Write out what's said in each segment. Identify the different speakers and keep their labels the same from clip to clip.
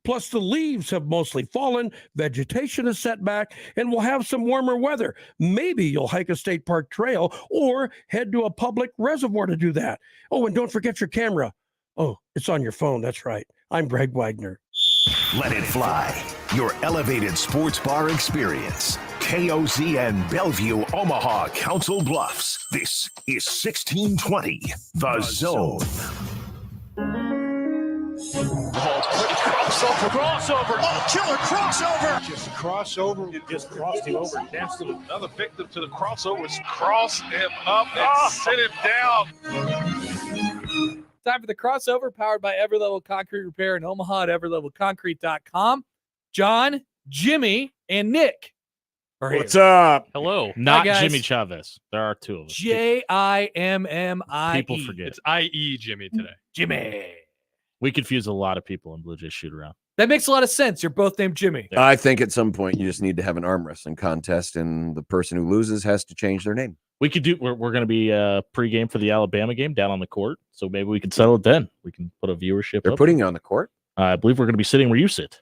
Speaker 1: Plus, the leaves have mostly fallen, vegetation is set back, and we'll have some warmer weather. Maybe you'll hike a state park trail or head to a public reservoir to do that. Oh, and don't forget your camera. Oh, it's on your phone. That's right. I'm Greg Wagner.
Speaker 2: Let it fly. Your elevated sports bar experience. KOZ and Bellevue, Omaha, Council Bluffs. This is 1620, The Zone.
Speaker 3: Crossover. Oh, killer crossover.
Speaker 4: Just crossover. It just crossed him over. Danced to another victim to the crossovers. Cross him up and sit him down.
Speaker 5: Time for the crossover, powered by Everlevel Concrete Repair in Omaha at everlevelconcrete.com. John, Jimmy, and Nick are here.
Speaker 6: What's up?
Speaker 7: Hello.
Speaker 6: Not
Speaker 5: guys.
Speaker 6: Jimmy Chavez. There are two of us.
Speaker 5: Jimmie.
Speaker 6: People forget.
Speaker 7: It's IE Jimmy today.
Speaker 5: Jimmy.
Speaker 6: We confuse a lot of people in Blue Jays shoot around.
Speaker 5: That makes a lot of sense. You're both named Jimmy.
Speaker 8: I think at some point you just need to have an arm wrestling contest, and the person who loses has to change their name.
Speaker 6: We could do. We're going to be pregame for the Alabama game down on the court, so maybe we could settle it then. We can put a viewership.
Speaker 8: They're putting you on the court?
Speaker 6: I believe we're going to be sitting where you sit.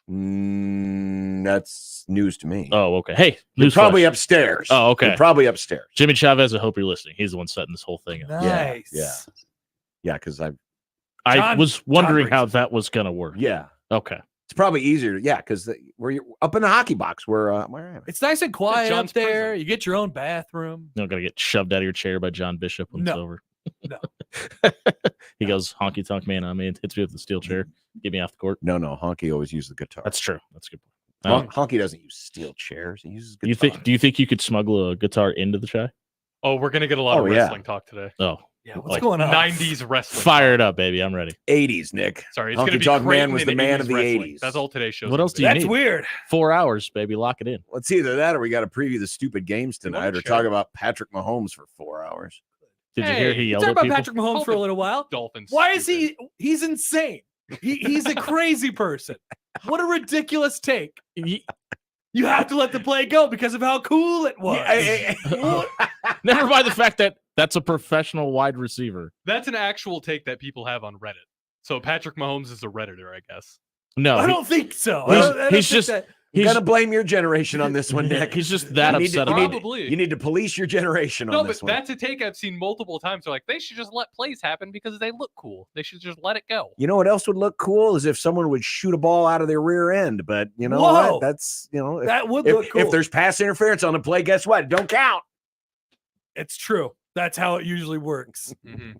Speaker 8: That's news to me.
Speaker 6: Oh, okay. Hey,
Speaker 8: you're probably
Speaker 6: flash.
Speaker 8: upstairs.
Speaker 6: Oh, okay.
Speaker 8: You're probably upstairs.
Speaker 6: Jimmy Chavez, I hope you're listening. He's the one setting this whole thing up.
Speaker 5: Nice.
Speaker 8: Yeah, because
Speaker 6: I was wondering how that was going to work.
Speaker 8: Yeah.
Speaker 6: Okay.
Speaker 8: It's probably easier. Yeah, because we're up in the hockey box. Where am I?
Speaker 5: It's nice and quiet
Speaker 7: John's
Speaker 5: up there.
Speaker 7: prison.
Speaker 5: You get your own bathroom.
Speaker 6: You're not going to get shoved out of your chair by John Bishop when it's over.
Speaker 5: No.
Speaker 6: He goes, honky tonk man on me and hits me with the steel chair. Get me off the court.
Speaker 8: No. Honky always uses the guitar.
Speaker 6: That's true. That's a good point.
Speaker 8: Honky doesn't use steel chairs. He uses guitar.
Speaker 6: Do you think you could smuggle a guitar into the chai?
Speaker 7: Oh, we're going to get a lot of wrestling talk today.
Speaker 6: Oh.
Speaker 5: Yeah, what's going on?
Speaker 7: 90s wrestling.
Speaker 6: Fire it up, baby. I'm ready.
Speaker 8: 80s, Nick.
Speaker 7: Sorry, it's going to be
Speaker 8: Honky Tonk
Speaker 7: Creighton
Speaker 8: Man was
Speaker 7: and
Speaker 8: the man of the
Speaker 7: wrestling.
Speaker 8: 80s.
Speaker 7: That's all today's show.
Speaker 6: What else do you
Speaker 5: That's
Speaker 6: need?
Speaker 5: weird.
Speaker 6: 4 hours, baby. Lock it in.
Speaker 8: Well, it's either that or we got to preview the stupid games
Speaker 7: You
Speaker 8: tonight
Speaker 7: want
Speaker 8: or
Speaker 7: to
Speaker 8: talk
Speaker 7: share?
Speaker 8: about Patrick Mahomes for 4 hours.
Speaker 6: Did you hear he
Speaker 5: Talk
Speaker 6: yelled at
Speaker 5: about
Speaker 6: people?
Speaker 5: Patrick Mahomes for a little while.
Speaker 7: Dolphins.
Speaker 5: Why is he's insane. He's a crazy person. What a ridiculous take. You have to let the play go because of how cool it was.
Speaker 6: Never mind the fact that that's a professional wide receiver.
Speaker 7: That's an actual take that people have on Reddit. So Patrick Mahomes is a Redditor, I guess.
Speaker 6: No,
Speaker 5: I don't think so.
Speaker 6: he's just
Speaker 8: You got to blame your generation on this one, Nick.
Speaker 6: He's just that upset.
Speaker 7: Probably.
Speaker 8: You need to police your generation
Speaker 7: No,
Speaker 8: on
Speaker 7: but
Speaker 8: this one.
Speaker 7: that's a take I've seen multiple times. They're like, they should just let plays happen because they look cool. They should just let it go.
Speaker 8: You know what else would look cool is if someone would shoot a ball out of their rear end. But you know
Speaker 5: Whoa.
Speaker 8: what? That's if,
Speaker 5: that would look cool.
Speaker 8: If there's pass interference on the play, guess what? It don't count.
Speaker 5: It's true. That's how it usually works.
Speaker 7: Mm-hmm.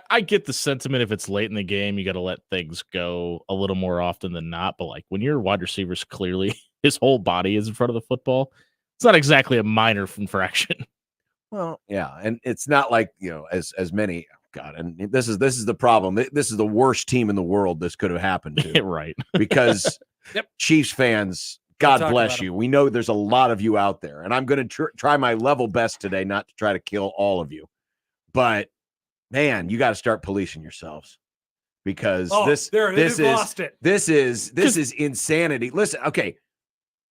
Speaker 6: I get the sentiment if it's late in the game, you got to let things go a little more often than not. But like when your wide receiver's clearly his whole body is in front of the football, it's not exactly a minor infraction.
Speaker 8: Well, yeah, and it's not like as many. God, and this is the problem. This is the worst team in the world this could have happened to.
Speaker 6: Right?
Speaker 8: Because Chiefs fans, God bless you.
Speaker 5: them.
Speaker 8: We know there's a lot of you out there, and I'm going to try my level best today not to try to kill all of you, but. Man, you got to start policing yourselves because this is insanity. Listen, okay,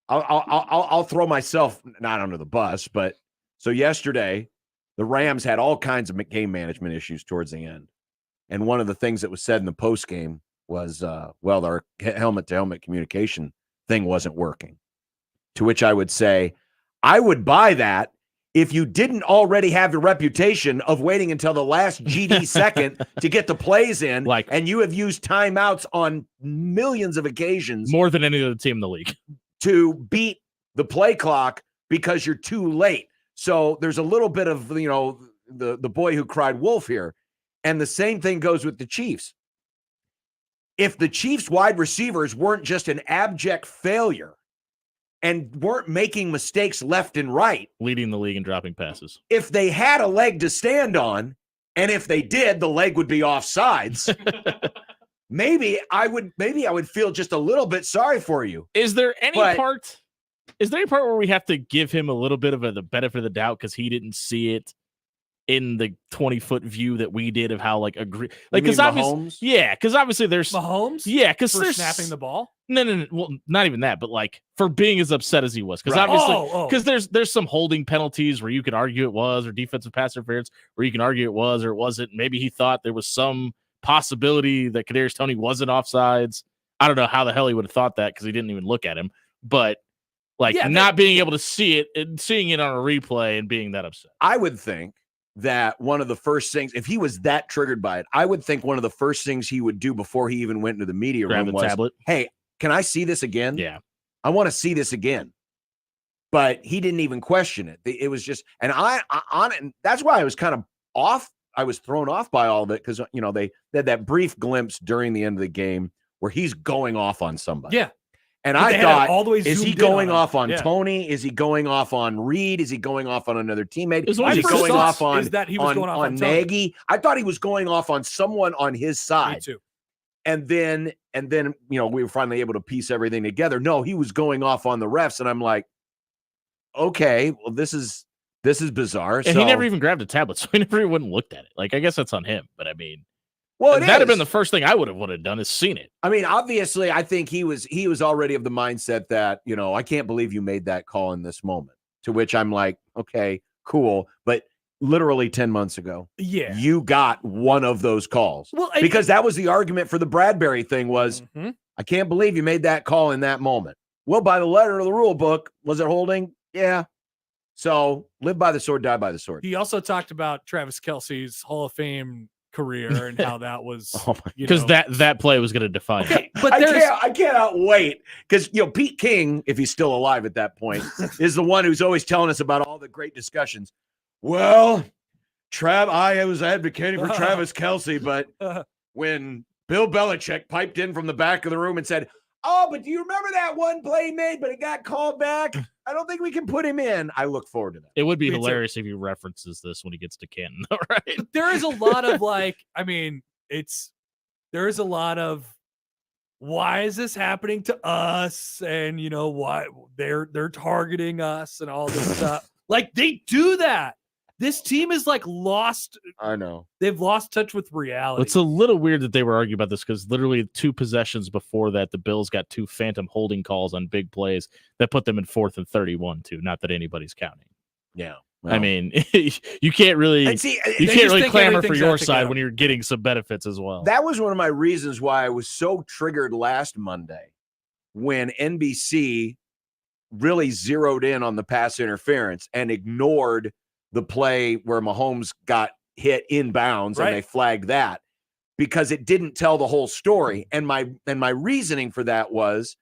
Speaker 8: I'll throw myself not under the bus, but so yesterday the Rams had all kinds of game management issues towards the end, and one of the things that was said in the post game was, well, our helmet-to-helmet communication thing wasn't working. To which I would say, I would buy that. If you didn't already have the reputation of waiting until the last GD second to get the plays in, and you have used timeouts on millions of occasions.
Speaker 6: More than any other team in the league.
Speaker 8: To beat the play clock because you're too late. So there's a little bit of, the boy who cried wolf here. And the same thing goes with the Chiefs. If the Chiefs wide receivers weren't just an abject failure, and weren't making mistakes left and right.
Speaker 6: Leading the league in dropping passes.
Speaker 8: If they had a leg to stand on, and if they did, the leg would be offsides. maybe I would feel just a little bit sorry for you.
Speaker 6: Is there any part where we have to give him a little bit of the benefit of the doubt because he didn't see it in the 20-foot view that we did of how because obviously there's
Speaker 5: Mahomes,
Speaker 6: because
Speaker 5: for snapping the ball.
Speaker 6: No, well, not even that, but for being as upset as he was, because obviously, because there's some holding penalties where you can argue it was, or defensive pass interference where you can argue it was or it wasn't. Maybe he thought there was some possibility that Kadarius Toney wasn't offsides. I don't know how the hell he would have thought that because he didn't even look at him. But like not being able to see it and seeing it on a replay and being that upset.
Speaker 8: I would think that one of the first things, if he was that triggered by it, I would think one of the first things he would do before he even went into the media room was,
Speaker 6: tablet.
Speaker 8: Hey, can I see this again?
Speaker 6: Yeah.
Speaker 8: I want to see this again. But he didn't even question it. It was just, and that's why I was kind of off. I was thrown off by all of it because, they had that brief glimpse during the end of the game where he's going off on somebody.
Speaker 5: Yeah.
Speaker 8: And I thought, is he going off on
Speaker 5: yeah.
Speaker 8: Tony? Is he going off on Reed? Is he going off on another teammate? Is
Speaker 5: he
Speaker 8: going off on
Speaker 5: going off on
Speaker 8: Nagy? I thought he was going off on someone on his side.
Speaker 5: Me too.
Speaker 8: And then, we were finally able to piece everything together. No, he was going off on the refs, and I'm like, okay, well, this is bizarre.
Speaker 6: And he never even grabbed a tablet, so he never even looked at it. Like, I guess that's on him, but I mean,
Speaker 8: well,
Speaker 6: that'd have been the first thing I would have done is seen it.
Speaker 8: I mean, obviously, I think he was already of the mindset that, I can't believe you made that call in this moment. To which I'm like, okay, cool, but literally 10 months ago, you got one of those calls. Well, because that was the argument for the Bradbury thing was, I can't believe you made that call in that moment. Well, by the letter of the rule book, was it holding? Yeah. So live by the sword, die by the sword.
Speaker 5: He also talked about Travis Kelce's Hall of Fame career and how that was
Speaker 6: because that play was going to define it.
Speaker 8: But I cannot wait because Pete King, if he's still alive at that point, is the one who's always telling us about all the great discussions. Well, I was advocating for Travis Kelce, but when Bill Belichick piped in from the back of the room and said, "Oh, but do you remember that one play he made, but it got called back? I don't think we can put him in." I look forward to that.
Speaker 6: It would be hilarious if he references this when he gets to Canton, though, right?
Speaker 5: There is a lot of there is a lot of why is this happening to us, and why they're targeting us and all this stuff. Like they do that. This team is lost.
Speaker 8: I know.
Speaker 5: They've lost touch with reality.
Speaker 6: It's a little weird that they were arguing about this because literally 2 possessions before that, the Bills got 2 phantom holding calls on big plays that put them in 4th and 31 too. Not that anybody's counting.
Speaker 8: Yeah.
Speaker 6: Well, I mean, you can't really clamor for your side when you're getting some benefits as well.
Speaker 8: That was one of my reasons why I was so triggered last Monday when NBC really zeroed in on the pass interference and ignored the play where Mahomes got hit inbounds and they flagged that because it didn't tell the whole story. And my reasoning for that was,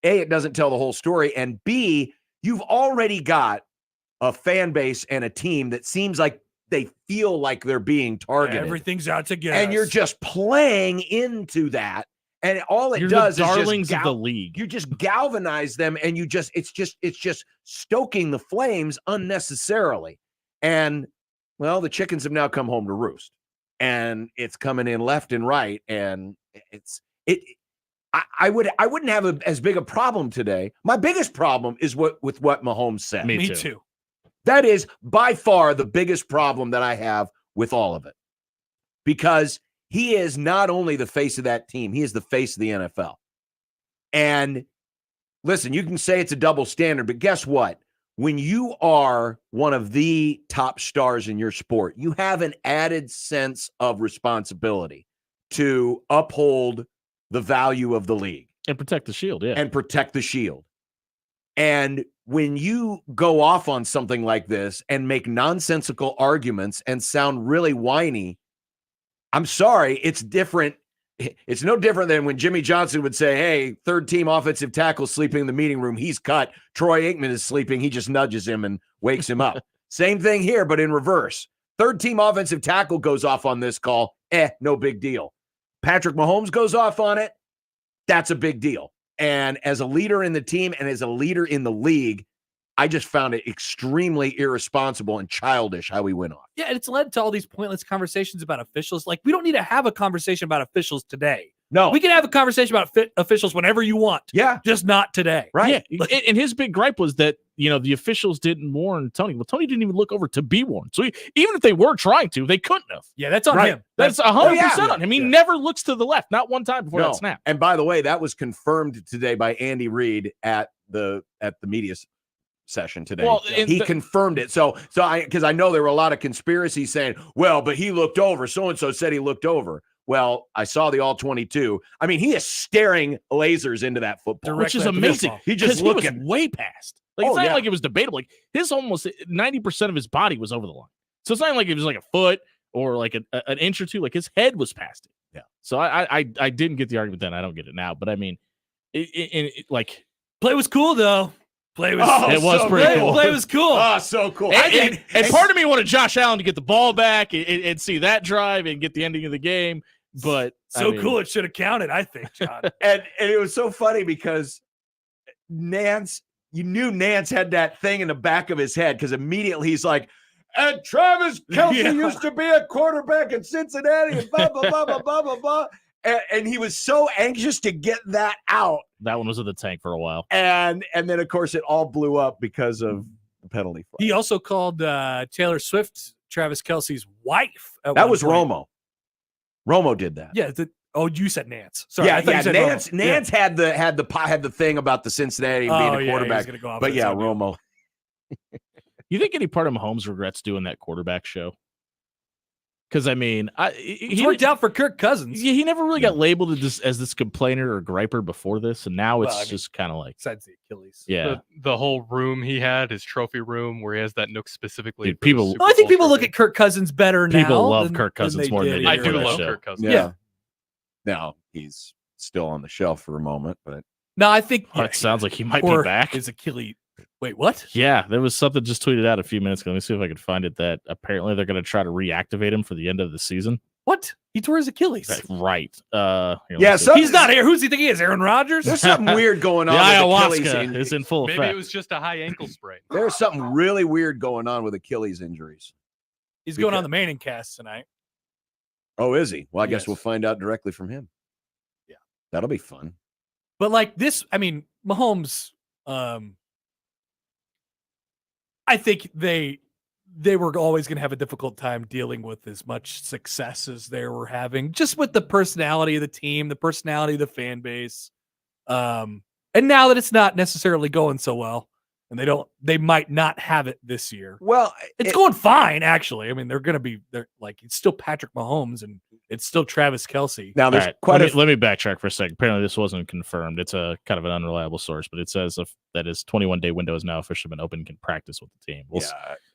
Speaker 8: A, it doesn't tell the whole story, and B, you've already got a fan base and a team that seems like they feel like they're being targeted.
Speaker 5: Everything's out to get
Speaker 8: and
Speaker 5: us.
Speaker 8: You're just playing into that. And all it
Speaker 6: You're
Speaker 8: does
Speaker 6: the darlings
Speaker 8: is just
Speaker 6: of the league.
Speaker 8: You just galvanize them, and it's just stoking the flames unnecessarily. And well, the chickens have now come home to roost, and it's coming in left and right. And I wouldn't have as big a problem today. My biggest problem is with what Mahomes said.
Speaker 6: Me too.
Speaker 8: That is by far the biggest problem that I have with all of it, because he is not only the face of that team, he is the face of the NFL. And listen, you can say it's a double standard, but guess what? When you are one of the top stars in your sport, you have an added sense of responsibility to uphold the value of the league.
Speaker 6: And protect the shield, yeah.
Speaker 8: And protect the shield. And when you go off on something like this and make nonsensical arguments and sound really whiny, I'm sorry, it's different. It's no different than when Jimmy Johnson would say, "Hey, third team offensive tackle sleeping in the meeting room. He's cut. Troy Aikman is sleeping. He just nudges him and wakes him up." Same thing here, but in reverse. Third team offensive tackle goes off on this call. No big deal. Patrick Mahomes goes off on it. That's a big deal. And as a leader in the team and as a leader in the league, I just found it extremely irresponsible and childish how he went off.
Speaker 5: Yeah, and it's led to all these pointless conversations about officials. Like, we don't need to have a conversation about officials today.
Speaker 8: No.
Speaker 5: We can have a conversation about officials whenever you want.
Speaker 8: Yeah.
Speaker 5: Just not today.
Speaker 8: Right.
Speaker 6: Yeah. And his big gripe was that, the officials didn't warn Tony. Well, Tony didn't even look over to be warned. So even if they were trying to, they couldn't have.
Speaker 5: Yeah, that's on him.
Speaker 6: That's 100% on him. He never looks to the left, not one time before that snap.
Speaker 8: And by the way, that was confirmed today by Andy Reid at the media session today.
Speaker 6: Well,
Speaker 8: he confirmed it. So because I know there were a lot of conspiracies saying, well, but he looked over. So-and-so said he looked over. Well, I saw the all-22. I mean, he is staring lasers into that football.
Speaker 6: Which is amazing.
Speaker 8: He just
Speaker 6: was
Speaker 8: looking
Speaker 6: way past. Like, it's not
Speaker 8: yeah.
Speaker 6: like it was debatable. Like, his almost 90% of his body was over the line. So it's not like it was like a foot or like an inch or two. Like, his head was past it.
Speaker 8: Yeah.
Speaker 6: So I didn't get the argument then. I don't get it now. But I mean, like,
Speaker 5: play was cool though. It
Speaker 6: was
Speaker 8: so
Speaker 6: pretty
Speaker 8: cool.
Speaker 6: cool.
Speaker 5: Play was cool.
Speaker 8: Oh, so cool.
Speaker 6: And part of me wanted Josh Allen to get the ball back and see that drive and get the ending of the game. But
Speaker 5: cool, it should have counted, I think, John.
Speaker 8: and it was so funny because Nance, you knew Nance had that thing in the back of his head because immediately he's like, and Travis Kelce used to be a quarterback in Cincinnati and blah, blah, blah, blah, blah, blah, blah. And he was so anxious to get that out.
Speaker 6: That one was in the tank for a while.
Speaker 8: And then, of course, it all blew up because of the penalty flag.
Speaker 5: He also called Taylor Swift Travis Kelce's wife.
Speaker 8: That was Romo. Romo did that.
Speaker 5: Yeah. You said Nance. Sorry,
Speaker 8: Yeah,
Speaker 5: I thought you said
Speaker 8: Nance had the thing about the Cincinnati and being a quarterback. But yeah, Romo.
Speaker 6: You think any part of Mahomes regrets doing that quarterback show? Because, I mean,
Speaker 5: it's worked out for Kirk Cousins.
Speaker 6: Yeah, he never really got labeled as this complainer or griper before this, and now it's just kind of like...
Speaker 5: Besides the Achilles.
Speaker 6: Yeah.
Speaker 7: The whole room he had, his trophy room, where he has that nook specifically.
Speaker 6: Dude, people...
Speaker 5: I think people look at Kirk Cousins better now.
Speaker 6: People love Kirk Cousins more than they do.
Speaker 7: I do love Kirk Cousins.
Speaker 5: Yeah.
Speaker 8: Now, he's still on the shelf for a moment, but...
Speaker 5: No, I think...
Speaker 6: It sounds like he might be back.
Speaker 5: His Achilles... Wait, what?
Speaker 6: Yeah, there was something just tweeted out a few minutes ago. Let me see if I can find it. That apparently they're going to try to reactivate him for the end of the season.
Speaker 5: What? He tore his Achilles.
Speaker 6: Right.
Speaker 5: He's not here. Who's he think he is? Aaron Rodgers?
Speaker 8: There's something weird going on.
Speaker 6: The
Speaker 8: with
Speaker 6: ayahuasca is in full
Speaker 7: Maybe
Speaker 6: effect.
Speaker 7: it was just a high ankle sprain.
Speaker 8: There's something really weird going on with Achilles injuries.
Speaker 5: He's going on the Manning cast tonight.
Speaker 8: Oh, is he? Well, I guess we'll find out directly from him.
Speaker 5: Yeah.
Speaker 8: That'll be fun.
Speaker 5: But like this, I mean, Mahomes, I think they were always going to have a difficult time dealing with as much success as they were having, just with the personality of the team, the personality of the fan base. And now that it's not necessarily going so well, and they might not have it this year.
Speaker 8: Well,
Speaker 5: it's going fine, actually. I mean, they're it's still Patrick Mahomes and it's still Travis Kelce.
Speaker 8: Now there's
Speaker 6: let me backtrack for a second. Apparently this wasn't confirmed. It's a kind of an unreliable source, but it says that his 21-day window has now officially been open and can practice with the team.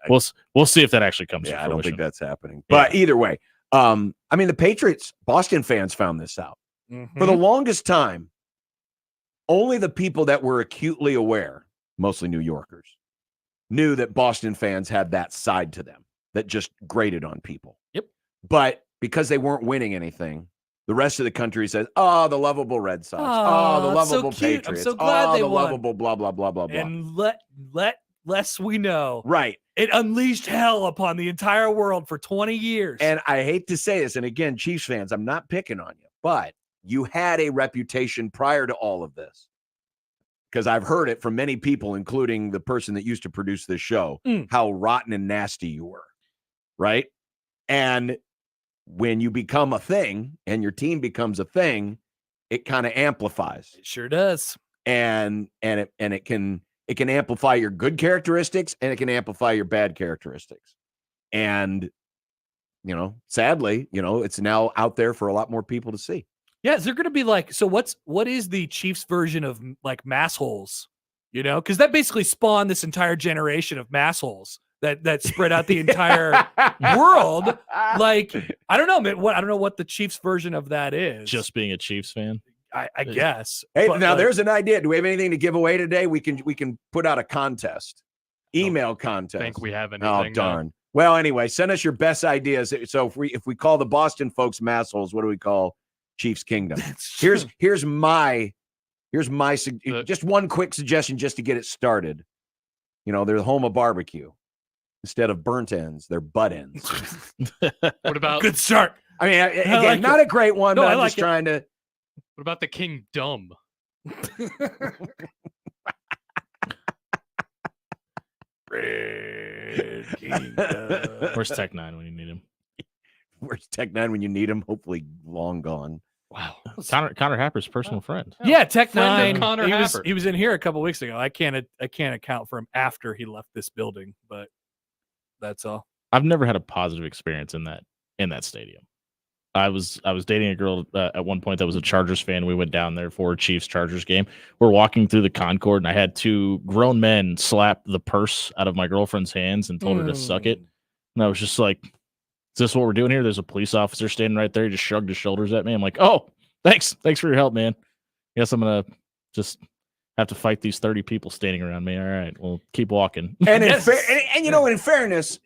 Speaker 6: We'll see if that actually comes to fruition.
Speaker 8: I don't think that's happening. But either way, I mean, the Patriots, Boston fans found this out.
Speaker 5: Mm-hmm.
Speaker 8: For the longest time, only the people that were acutely aware, mostly New Yorkers, knew that Boston fans had that side to them that just grated on people.
Speaker 5: Yep.
Speaker 8: But because they weren't winning anything, the rest of the country says, "Oh, the lovable Red Sox. Oh, the lovable Patriots.
Speaker 5: I'm so glad they
Speaker 8: the
Speaker 5: won.
Speaker 8: lovable blah blah blah blah blah."
Speaker 5: And less we know,
Speaker 8: right?
Speaker 5: It unleashed hell upon the entire world for 20 years.
Speaker 8: And I hate to say this, and again, Chiefs fans, I'm not picking on you, but you had a reputation prior to all of this. Because I've heard it from many people, including the person that used to produce this show, how rotten and nasty you were, right? And when you become a thing and your team becomes a thing, it kind of amplifies.
Speaker 5: It sure does.
Speaker 8: And it can amplify your good characteristics and it can amplify your bad characteristics. And sadly, it's now out there for a lot more people to see.
Speaker 5: Yeah, is there going to be what is the Chiefs version of like massholes? Because that basically spawned this entire generation of massholes that spread out the entire world. Like, I don't know, man. I don't know what the Chiefs version of that is.
Speaker 6: Just being a Chiefs fan,
Speaker 5: I guess.
Speaker 8: Hey, now there's an idea. Do we have anything to give away today? We can put out a contest, email contest.
Speaker 7: I think we have anything.
Speaker 8: Oh darn. Well, anyway, send us your best ideas. So if we call the Boston folks massholes, what do we call Chiefs Kingdom? Here's my just one quick suggestion just to get it started. They're the home of barbecue. Instead of burnt ends, they're butt ends.
Speaker 7: What about
Speaker 5: good start?
Speaker 8: I mean, again, not a great one, but I'm just trying to.
Speaker 7: What about the King Dumb?
Speaker 6: Where's Tech 9 when you need him?
Speaker 8: Where's Tech 9 when you need him? Hopefully long gone.
Speaker 6: Wow. Connor Happer's personal friend.
Speaker 5: Yeah, Tech 9.
Speaker 7: Connor Happer.
Speaker 5: He was in here a couple weeks ago. I can't account for him after he left this building, but that's all.
Speaker 6: I've never had a positive experience in that stadium. I was dating a girl at one point that was a Chargers fan. We went down there for a Chiefs-Chargers game. We're walking through the Concord, and I had two grown men slap the purse out of my girlfriend's hands and told her to suck it. And I was just like, is this what we're doing here? There's a police officer standing right there. He just shrugged his shoulders at me. I'm like, oh, thanks for your help, man. Guess I'm going to just have to fight these 30 people standing around me. All right, we'll keep walking.
Speaker 8: And in fairness,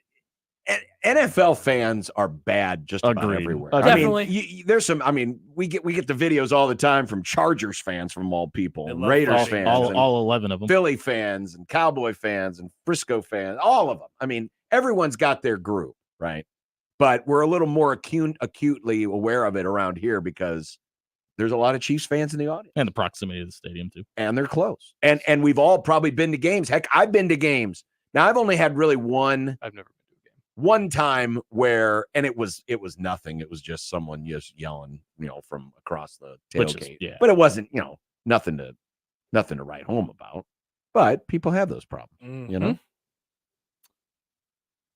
Speaker 8: NFL fans are bad just about everywhere.
Speaker 5: Definitely.
Speaker 8: I mean, there's some. I mean, we get the videos all the time from Chargers fans, from all people, and Raiders fans,
Speaker 6: all 11 of them,
Speaker 8: Philly fans, and Cowboy fans, and Frisco fans, all of them. I mean, everyone's got their group, right? But we're a little more acutely aware of it around here because there's a lot of Chiefs fans in the audience,
Speaker 6: and the proximity of the stadium too,
Speaker 8: and they're close. And we've all probably been to games. Heck, I've been to games. Now I've only had really one.
Speaker 7: I've never.
Speaker 8: One time where, and it was nothing. It was just someone just yelling, from across the tailgate. But it wasn't, nothing to write home about. But people have those problems,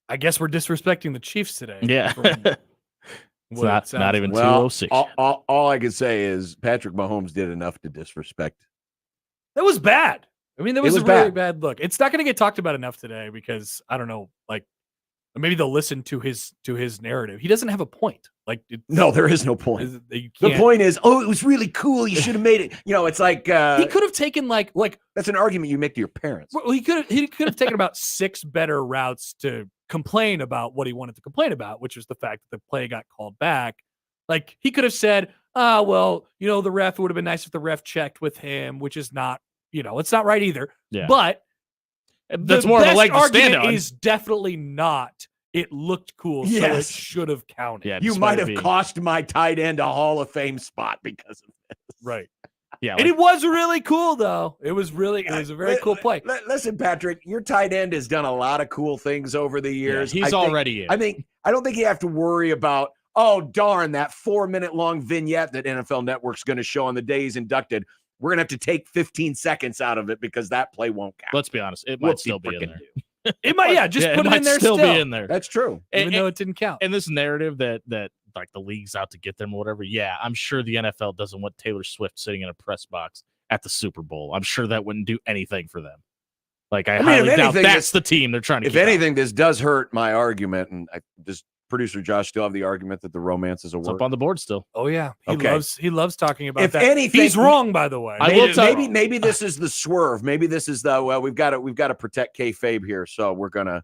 Speaker 5: I guess we're disrespecting the Chiefs today.
Speaker 6: Yeah. It's not even 206.
Speaker 8: All I can say is Patrick Mahomes did enough to disrespect.
Speaker 5: That was bad. I mean, that was a really bad look. It's not going to get talked about enough today because I don't know, maybe they'll listen to his narrative. He doesn't have a point.
Speaker 8: No, there is no point. The point is, it was really cool. You should have made it. It's like
Speaker 5: he could have taken like
Speaker 8: that's an argument you make to your parents.
Speaker 5: Well, he could have taken about 6 better routes to complain about what he wanted to complain about, which was the fact that the play got called back. Like he could have said, the ref, it would have been nice if the ref checked with him, which is not, it's not right either.
Speaker 6: Yeah.
Speaker 5: But
Speaker 6: that's more of a leg to stand on.
Speaker 5: Is definitely not. It looked cool, so it should have counted.
Speaker 6: Yeah,
Speaker 8: you might have cost my tight end a Hall of Fame spot because of this.
Speaker 5: Right.
Speaker 6: Yeah,
Speaker 5: and it was really cool, though. It was a very cool play.
Speaker 8: Listen, Patrick, your tight end has done a lot of cool things over the years.
Speaker 6: Yeah, he's already in.
Speaker 8: I don't think you have to worry about, oh, darn, that 4-minute long vignette that NFL Network's going to show on the day he's inducted. We're going to have to take 15 seconds out of it because that play won't count.
Speaker 6: Let's be honest. It might still be in there.
Speaker 5: It might, just put it in there
Speaker 6: still be in there.
Speaker 8: That's true.
Speaker 5: Even though it didn't count.
Speaker 6: And this narrative that like the league's out to get them or whatever, I'm sure the NFL doesn't want Taylor Swift sitting in a press box at the Super Bowl. I'm sure that wouldn't do anything for them. I highly doubt that's the team they're trying to
Speaker 8: If
Speaker 6: keep
Speaker 8: anything, this does hurt my argument, and does producer Josh still have the argument that the romance is a
Speaker 6: it's
Speaker 8: word?
Speaker 6: up on the board still.
Speaker 5: Oh, yeah. He loves talking about
Speaker 8: if
Speaker 5: that.
Speaker 8: Anything,
Speaker 5: he's wrong, by the way.
Speaker 8: Maybe this is the swerve. Maybe this is we've got to protect kayfabe here, so we're gonna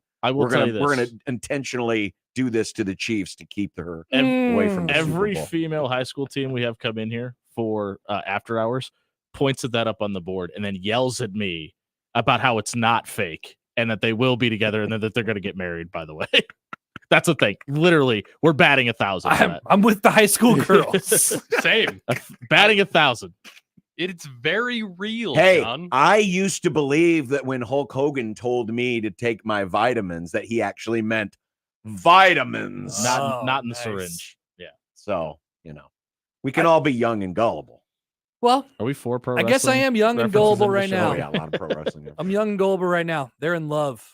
Speaker 8: intentionally do this to the Chiefs to keep her away from the
Speaker 6: every
Speaker 8: Super Bowl.
Speaker 6: Female high school team we have come in here for after hours points at that up on the board and then yells at me about how it's not fake and that they will be together and that they're going to get married, by the way. That's a thing. Literally, we're batting 1,000.
Speaker 5: I'm with the high school girls.
Speaker 7: Same.
Speaker 6: Batting 1,000.
Speaker 7: It's very real,
Speaker 8: Hey,
Speaker 7: John.
Speaker 8: I used to believe that when Hulk Hogan told me to take my vitamins, that he actually meant vitamins.
Speaker 6: Not in the syringe. Yeah.
Speaker 8: So, we can all be young and gullible.
Speaker 5: Well,
Speaker 6: are we for pro
Speaker 5: I guess I am young and gullible right now.
Speaker 8: Oh, yeah, a lot of pro wrestling.
Speaker 5: I'm young and gullible right now. They're in love,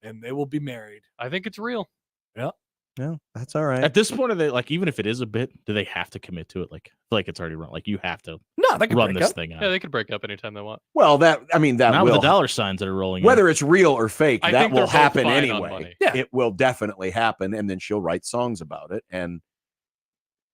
Speaker 5: and they will be married.
Speaker 7: I think it's real.
Speaker 5: Yeah.
Speaker 8: Yeah, that's all right.
Speaker 6: At this point, are they even if it is a bit, do they have to commit to it? I feel like it's already run. You have to
Speaker 5: they can
Speaker 6: run
Speaker 5: break
Speaker 6: this
Speaker 5: up.
Speaker 6: thing out.
Speaker 7: Yeah, they could break up anytime they want.
Speaker 8: Well, that
Speaker 6: not
Speaker 8: will.
Speaker 6: with the dollar signs that are rolling.
Speaker 8: Whether it's real or fake,
Speaker 7: I
Speaker 8: that
Speaker 7: think they're
Speaker 8: will
Speaker 7: both
Speaker 8: happen
Speaker 7: fine on
Speaker 8: anyway.
Speaker 7: money.
Speaker 5: Yeah.
Speaker 8: It will definitely happen, and then she'll write songs about it. And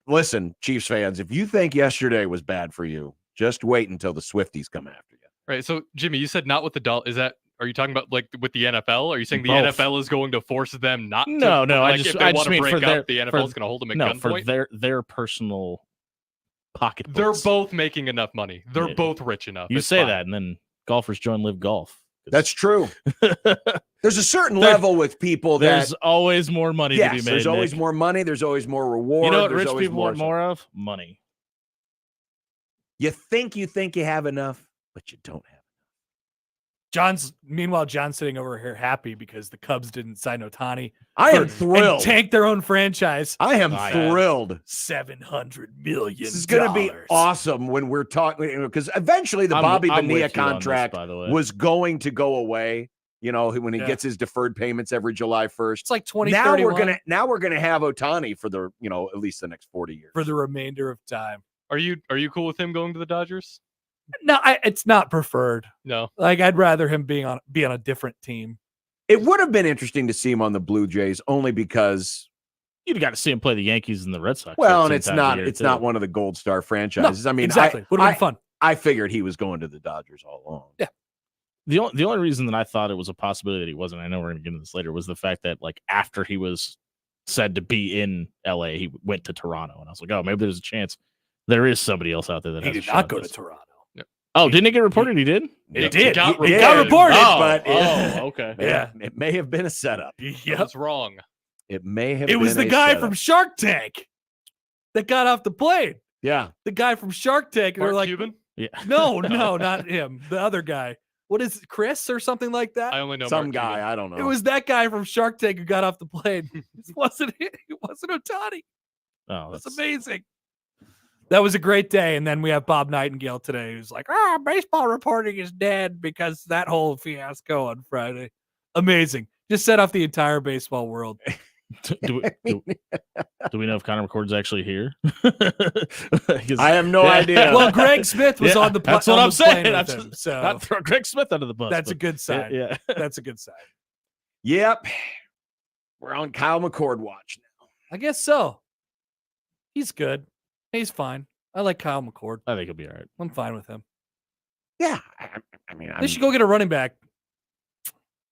Speaker 8: listen, Chiefs fans, if you think yesterday was bad for you, just wait until the Swifties come after you.
Speaker 7: Right. So, Jimmy, you said not with the dollar. Are you talking about with the NFL? Are you saying the
Speaker 6: Both.
Speaker 7: NFL is going to force them not to?
Speaker 6: No.
Speaker 7: If
Speaker 6: I
Speaker 7: they
Speaker 6: just
Speaker 7: want to
Speaker 6: mean
Speaker 7: break
Speaker 6: for
Speaker 7: up, the NFL is going to hold them at gunpoint.
Speaker 6: for their personal pocketbooks.
Speaker 7: They're both making enough money. They're both rich enough.
Speaker 6: You
Speaker 7: It's
Speaker 6: say
Speaker 7: fine.
Speaker 6: that, and then golfers join Live Golf.
Speaker 8: That's true. There's a certain level with people
Speaker 6: There's
Speaker 8: that
Speaker 6: always more money to be made.
Speaker 8: There's always
Speaker 6: Nick.
Speaker 8: more money. There's always more reward.
Speaker 6: You know what
Speaker 8: there's
Speaker 6: rich
Speaker 8: always
Speaker 6: people want more of? Money.
Speaker 8: You think you have enough, but you don't have.
Speaker 5: Meanwhile, John's sitting over here happy because the Cubs didn't sign Otani.
Speaker 8: I am thrilled.
Speaker 5: And tank their own franchise.
Speaker 8: I am thrilled.
Speaker 5: $700 million.
Speaker 8: This is going to be awesome when we're talking, because eventually the Bobby Bonilla contract
Speaker 6: by the way.
Speaker 8: was going to go away. You know, when he gets his deferred payments every July 1st.
Speaker 5: It's like 20,
Speaker 8: now we're gonna have Otani for the, you know, at least the next 40 years.
Speaker 5: For the remainder of time.
Speaker 7: Are you cool with him going to the Dodgers?
Speaker 5: No, it's not preferred.
Speaker 7: No.
Speaker 5: Like, I'd rather him be on a different team.
Speaker 8: It would have been interesting to see him on the Blue Jays only because
Speaker 6: you'd got to see him play the Yankees and the Red Sox.
Speaker 8: Well, and it's not one of the Gold Star franchises.
Speaker 5: No,
Speaker 8: I mean,
Speaker 5: exactly. Would have been fun.
Speaker 8: I figured he was going to the Dodgers all along.
Speaker 5: Yeah.
Speaker 6: The only reason that I thought it was a possibility that he wasn't, I know we're going to get into this later, was the fact that like after he was said to be in LA, he went to Toronto, and I was like, oh, maybe there's a chance there is somebody else out there that
Speaker 5: he
Speaker 6: has
Speaker 5: did not go to Toronto.
Speaker 6: Oh, didn't it get reported? He did.
Speaker 5: It did. Got
Speaker 8: reported,
Speaker 5: but
Speaker 6: okay.
Speaker 8: Yeah, it may have been a setup.
Speaker 7: It was wrong.
Speaker 8: It may have.
Speaker 5: It was
Speaker 8: been
Speaker 5: the guy
Speaker 8: setup.
Speaker 5: from Shark Tank that got off the plane.
Speaker 8: Yeah,
Speaker 5: the guy from Shark Tank.
Speaker 7: Mark
Speaker 5: They're like,
Speaker 7: Cuban?
Speaker 6: Yeah.
Speaker 5: No, not him. The other guy. What is it, Chris or something like that?
Speaker 7: I only know
Speaker 8: some
Speaker 7: Mark
Speaker 8: guy.
Speaker 7: Cuban.
Speaker 8: I don't know.
Speaker 5: It was that guy from Shark Tank who got off the plane. It wasn't Otani.
Speaker 6: Oh,
Speaker 5: that's amazing. That was a great day. And then we have Bob Nightingale today, who's like, baseball reporting is dead because that whole fiasco on Friday. Amazing. Just set off the entire baseball world.
Speaker 6: do we know if Connor McCord's actually here?
Speaker 8: I have no idea.
Speaker 5: Well, Greg Smith was on the plane.
Speaker 6: That's what I'm saying.
Speaker 5: I'm so
Speaker 6: not throw Greg Smith under the bus.
Speaker 5: That's a good sign.
Speaker 6: Yeah.
Speaker 5: That's a good sign.
Speaker 8: Yep. We're on Kyle McCord watch now.
Speaker 5: I guess so. He's good. He's fine. I like Kyle McCord.
Speaker 6: I think he'll be all right.
Speaker 5: I'm fine with him.
Speaker 8: Yeah. I mean,
Speaker 5: they should go get a running back.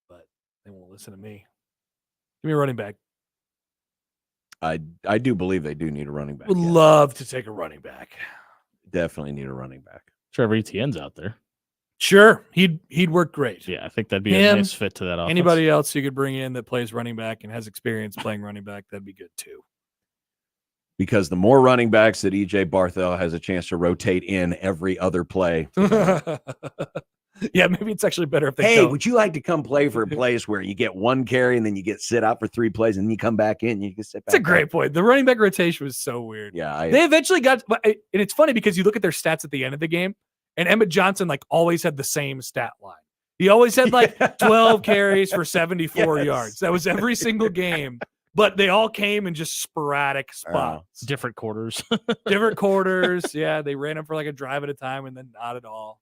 Speaker 5: But they won't listen to me. Give me a running back.
Speaker 8: I do believe they do need a running back.
Speaker 5: Would love to take a running back.
Speaker 8: Definitely need a running back.
Speaker 6: Trevor Etienne's out there.
Speaker 5: Sure. He'd work great.
Speaker 6: Yeah, I think that'd be a nice fit to that offense.
Speaker 5: Anybody else you could bring in that plays running back and has experience playing running back, that'd be good too.
Speaker 8: Because the more running backs that EJ Barthel has a chance to rotate in every other play.
Speaker 5: Yeah, maybe it's actually better if they
Speaker 8: Hey,
Speaker 5: don't.
Speaker 8: would you like to come play for a place where you get one carry and then you get sit out for 3 plays and then you come back in and you can sit back?
Speaker 5: It's a great point. The running back rotation was so weird.
Speaker 8: Yeah.
Speaker 5: They eventually got, and it's funny because you look at their stats at the end of the game, and Emmett Johnson like always had the same stat line. He always had like 12 carries for 74 yards. That was every single game. But they all came in just sporadic spots.
Speaker 6: Different quarters.
Speaker 5: Different quarters. Yeah, they ran them for like a drive at a time and then not at all.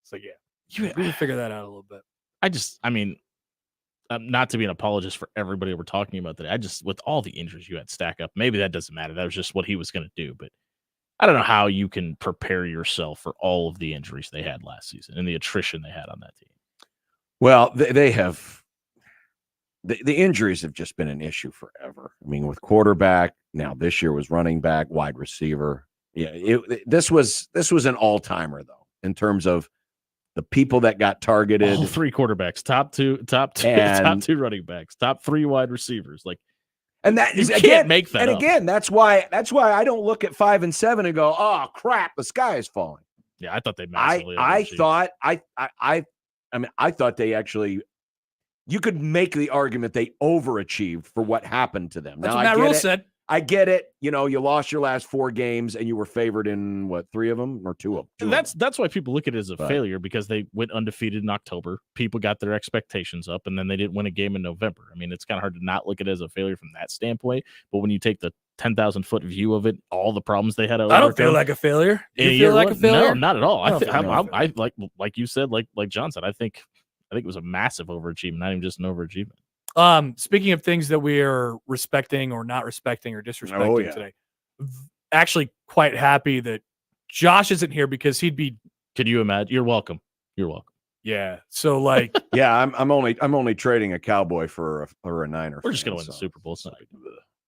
Speaker 5: So, yeah. You need to figure that out a little bit.
Speaker 6: I mean, not to be an apologist for everybody we're talking about today. With all the injuries you had stack up, maybe that doesn't matter. That was just what he was going to do. But I don't know how you can prepare yourself for all of the injuries they had last season and the attrition they had on that team.
Speaker 8: Well, they have the injuries have just been an issue forever. I mean, with quarterback, now this year was running back, wide receiver. Yeah, this was an all-timer though in terms of the people that got targeted.
Speaker 6: All 3 quarterbacks, top two running backs, top 3 wide receivers. Like,
Speaker 8: and that
Speaker 6: you
Speaker 8: is
Speaker 6: can't
Speaker 8: again
Speaker 6: make that.
Speaker 8: And
Speaker 6: up.
Speaker 8: again, that's why I don't look at 5 and 7 and go, oh crap, the sky is falling.
Speaker 6: Yeah, I thought they massively.
Speaker 8: I thought they actually. You could make the argument they overachieved for what happened to them.
Speaker 5: That's
Speaker 8: now,
Speaker 5: what Matt Rule said.
Speaker 8: I get it. You know, you lost your last 4 games and you were favored in what, 3 of them or 2 of them?
Speaker 6: That's why people look at it as a failure, because they went undefeated in October. People got their expectations up, and then they didn't win a game in November. I mean, it's kind of hard to not look at it as a failure from that standpoint. But when you take the 10,000-foot view of it, all the problems they had.
Speaker 5: I don't feel like a failure. You feel like a failure?
Speaker 6: No, not at all. I like you said, like John said, I think it was a massive overachievement, not even just an overachievement.
Speaker 5: Speaking of things that we are respecting or not respecting or disrespecting today, actually quite happy that Josh isn't here because he'd be.
Speaker 6: Could you imagine? You're welcome. You're welcome.
Speaker 5: Yeah. So like,
Speaker 8: yeah, I'm only trading a Cowboy for a Niner.
Speaker 6: We're just gonna win the Super Bowl.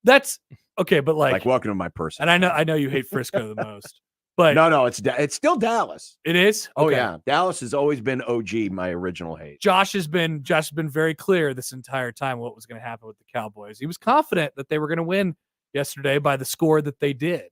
Speaker 5: That's okay, but like
Speaker 8: welcome to my person.
Speaker 5: And I know you hate Frisco the most. But
Speaker 8: no, it's still Dallas.
Speaker 5: It is?
Speaker 8: Okay. Oh
Speaker 5: yeah.
Speaker 8: Dallas has always been OG, my original hate.
Speaker 5: Josh has been very clear this entire time what was going to happen with the Cowboys. He was confident that they were going to win yesterday by the score that they did.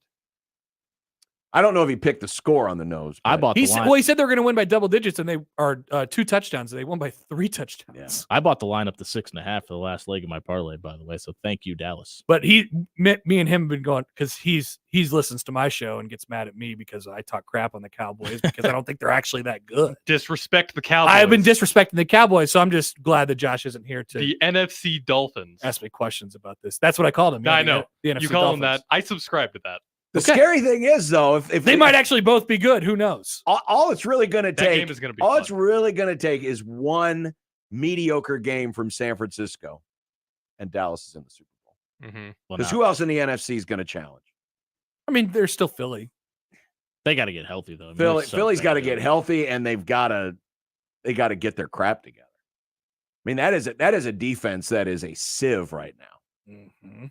Speaker 8: I don't know if he picked the score on the nose.
Speaker 6: I bought the line.
Speaker 5: Well, he said they were going to win by double digits, and they are 2 touchdowns. And they won by 3 touchdowns.
Speaker 6: Yeah. I bought the line up to 6.5 for the last leg of my parlay, by the way. So thank you, Dallas.
Speaker 5: But me and him have been going because he's listens to my show and gets mad at me because I talk crap on the Cowboys because I don't think they're actually that good.
Speaker 7: Disrespect the Cowboys.
Speaker 5: I've been disrespecting the Cowboys, so I'm just glad that Josh isn't here to
Speaker 7: the NFC Dolphins.
Speaker 5: Ask me questions about this. That's what I called him.
Speaker 7: I know.
Speaker 5: The NFC
Speaker 7: you call
Speaker 5: Dolphins.
Speaker 7: him that. I subscribe to that.
Speaker 8: The scary thing is, though, if
Speaker 5: they might actually both be good, who knows?
Speaker 8: All it's really going to take,
Speaker 7: game is gonna be
Speaker 8: all
Speaker 7: fun.
Speaker 8: it's really going to take is one mediocre game from San Francisco, and Dallas is in the Super Bowl. Because who else in the NFC is going to challenge?
Speaker 5: I mean, they're still Philly.
Speaker 6: They got to get healthy though. I mean,
Speaker 8: Philly's got to get healthy, and they got to get their crap together. I mean, that is a defense that is a sieve right now.
Speaker 5: Mm-hmm.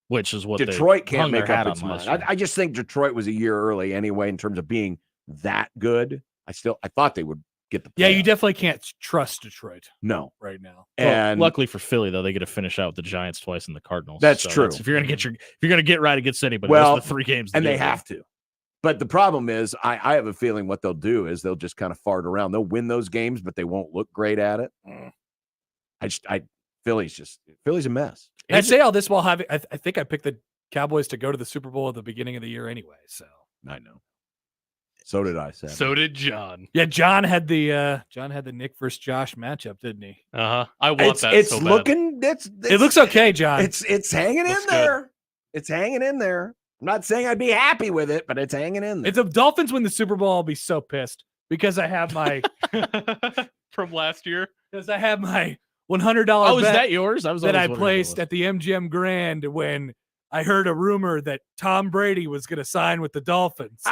Speaker 6: Which is what
Speaker 8: Detroit
Speaker 6: they
Speaker 8: can't make up its
Speaker 6: on
Speaker 8: mind.
Speaker 6: last year.
Speaker 8: I just think Detroit was a year early anyway in terms of being that good. I thought they would get the playoffs.
Speaker 5: Yeah, you definitely can't trust Detroit.
Speaker 8: No,
Speaker 5: right now.
Speaker 8: And
Speaker 6: luckily for Philly, though, they get to finish out with the Giants twice and the Cardinals.
Speaker 8: That's true.
Speaker 6: If you're gonna get right against anybody,
Speaker 8: well,
Speaker 6: those are the 3 games,
Speaker 8: and they have to. But the problem is, I have a feeling what they'll do is they'll just kind of fart around. They'll win those games, but they won't look great at it. Philly's a mess.
Speaker 5: And I say all this while having. I think I picked the Cowboys to go to the Super Bowl at the beginning of the year anyway. So
Speaker 8: I know. So did I. Sam.
Speaker 7: So did John.
Speaker 5: Yeah, John had the Nick versus Josh matchup, didn't he?
Speaker 7: I want that.
Speaker 8: It's
Speaker 7: so
Speaker 8: looking.
Speaker 7: bad.
Speaker 5: It looks okay, John.
Speaker 8: It's hanging in there. It's hanging in there. I'm not saying I'd be happy with it, but it's hanging in there.
Speaker 5: If the Dolphins win the Super Bowl, I'll be so pissed because I have my
Speaker 7: from last year.
Speaker 5: Because I have my $100.
Speaker 6: Oh, is
Speaker 5: bet
Speaker 6: that yours?
Speaker 5: that I placed at the MGM Grand when I heard a rumor that Tom Brady was going to sign with the Dolphins.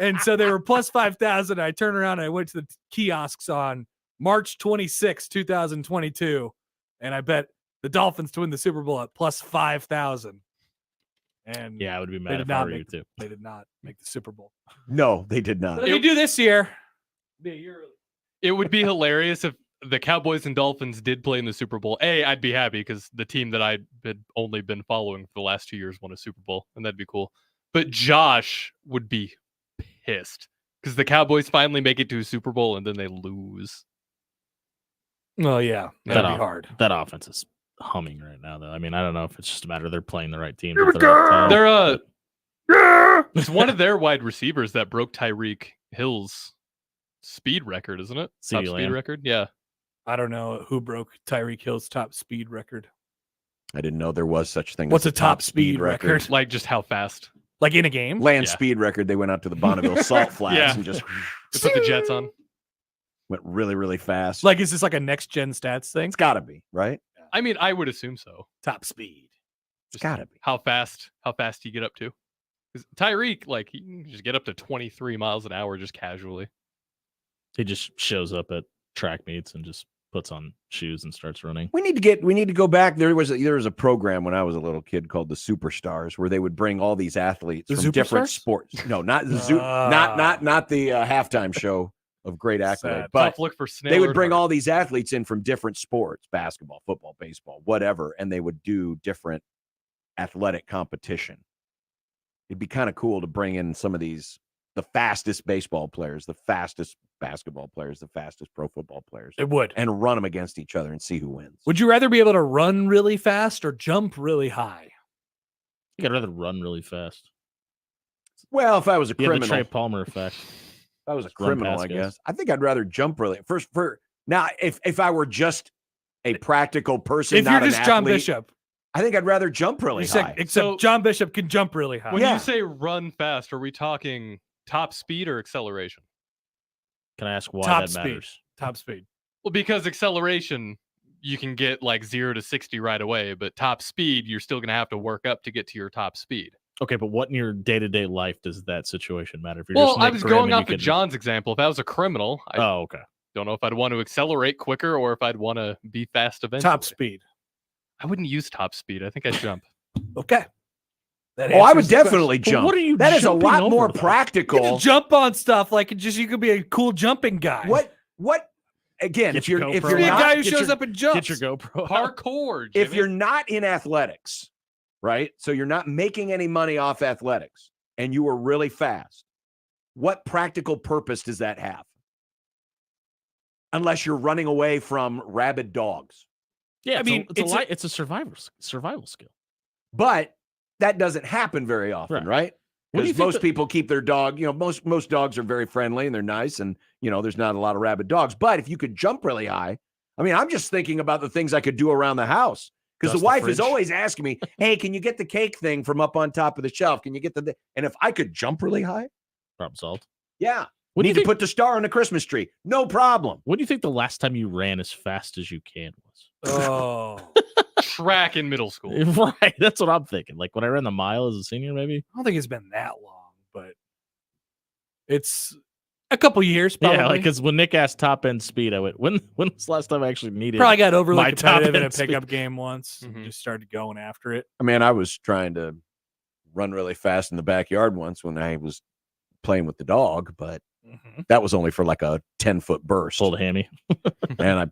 Speaker 5: And so they were plus 5,000. I turned around and I went to the kiosks on March 26, 2022. And I bet the Dolphins to win the Super Bowl at plus 5,000. And
Speaker 6: yeah, I would be mad if I were you too.
Speaker 5: They did not make the Super Bowl.
Speaker 8: No, they did not.
Speaker 5: What did they do this year? Be a year early.
Speaker 7: It would be hilarious if the Cowboys and Dolphins did play in the Super Bowl. I'd be happy because the team that I'd only been following for the last 2 years won a Super Bowl, and that'd be cool. But Josh would be pissed because the Cowboys finally make it to a Super Bowl and then they lose.
Speaker 5: Well, yeah, that'd be hard.
Speaker 6: That offense is humming right now, though. I mean, I don't know if it's just a matter of they're playing the right team.
Speaker 7: It's one of their wide receivers that broke Tyreek Hill's speed record, isn't it? Top speed record? Yeah.
Speaker 5: I don't know who broke Tyreek Hill's top speed record.
Speaker 8: I didn't know there was such thing.
Speaker 5: What's
Speaker 8: as
Speaker 5: a top speed record?
Speaker 7: Like just how fast?
Speaker 5: Like in a game?
Speaker 8: Land speed record. They went out to the Bonneville Salt Flats and just
Speaker 7: put the jets on.
Speaker 8: Went really, really fast.
Speaker 5: Like, is this like a next gen stats thing?
Speaker 8: It's got to be, right?
Speaker 7: I mean, I would assume so.
Speaker 5: Top speed.
Speaker 8: It's got to be.
Speaker 7: How fast you get up to? Because Tyreek, like, he can just get up to 23 miles an hour just casually.
Speaker 6: He just shows up at track meets and just puts on shoes and starts running.
Speaker 8: We need to go back. There was a program when I was a little kid called the Superstars, where they would bring all these athletes from different sports. No, not the not the halftime show of great accolade, but
Speaker 7: look for
Speaker 8: they would bring all these athletes in from different sports: basketball, football, baseball, whatever, and they would do different athletic competition. It'd be kind of cool to bring in some of these. The fastest baseball players, the fastest basketball players, the fastest pro football players.
Speaker 5: It would.
Speaker 8: And run them against each other and see who wins.
Speaker 5: Would you rather be able to run really fast or jump really high?
Speaker 6: I think I'd rather run really fast.
Speaker 8: Well, if I was a criminal.
Speaker 6: The Trey Palmer effect.
Speaker 8: If I was a criminal, I guess. I think I'd rather jump really. Now, if I were just a practical person,
Speaker 5: if
Speaker 8: not
Speaker 5: you're just
Speaker 8: an
Speaker 5: John
Speaker 8: athlete,
Speaker 5: Bishop.
Speaker 8: I think I'd rather jump really high.
Speaker 5: Except John Bishop can jump really high.
Speaker 7: When you say run fast, are we talking top speed or acceleration?
Speaker 6: Can I ask why
Speaker 5: that
Speaker 6: matters?
Speaker 5: Top speed.
Speaker 7: Well, because acceleration, you can get like 0 to 60 right away, but top speed, you're still going to have to work up to get to your top speed.
Speaker 6: Okay, but what in your day-to-day life does that situation matter? If you're just
Speaker 7: I was going off of John's example. If I was a criminal, I
Speaker 6: okay.
Speaker 7: Don't know if I'd want to accelerate quicker or if I'd want to be fast eventually.
Speaker 5: Top speed.
Speaker 7: I wouldn't use top speed. I think I'd jump.
Speaker 5: Okay.
Speaker 8: I would definitely jump.
Speaker 6: What are you?
Speaker 8: That is a lot
Speaker 6: over,
Speaker 8: more
Speaker 6: though?
Speaker 8: practical.
Speaker 5: You can jump on stuff like you could be a cool jumping guy.
Speaker 8: What? Again, if you're
Speaker 5: be a
Speaker 8: not
Speaker 5: guy who shows up and jumps.
Speaker 6: Get your GoPro.
Speaker 7: Parkour.
Speaker 8: If you're not in athletics, right? So you're not making any money off athletics. and you were really fast, what practical purpose does that have? Unless you're running away from rabid dogs.
Speaker 6: Yeah, it's a survival skill.
Speaker 8: But that doesn't happen very often, right? Because most people keep their dog, most dogs are very friendly and they're nice, and there's not a lot of rabid dogs. But if you could jump really high, I mean, I'm just thinking about the things I could do around the house. Because the wife is always asking me, hey, can you get the cake thing from up on top of the shelf? Can you get and if I could jump really high?
Speaker 6: Problem solved.
Speaker 8: Yeah. We need to put the star on the Christmas tree. No problem.
Speaker 6: What do you think the last time you ran as fast as you can was?
Speaker 5: Oh.
Speaker 7: Track in middle school.
Speaker 6: Right. That's what I'm thinking. Like when I ran the mile as a senior, maybe?
Speaker 5: I don't think it's been that long, but it's a couple years, probably.
Speaker 6: Yeah, like because when Nick asked top end speed, I went, when was the last time I actually needed
Speaker 5: Probably got overly
Speaker 6: my
Speaker 5: competitive in a
Speaker 6: top-end
Speaker 5: pickup game once.
Speaker 7: Mhm.
Speaker 5: Just started going after it.
Speaker 8: I mean, I was trying to run really fast in the backyard once when I was playing with the dog, but that was only for like a 10-foot burst.
Speaker 6: Pulled a hammy.
Speaker 8: And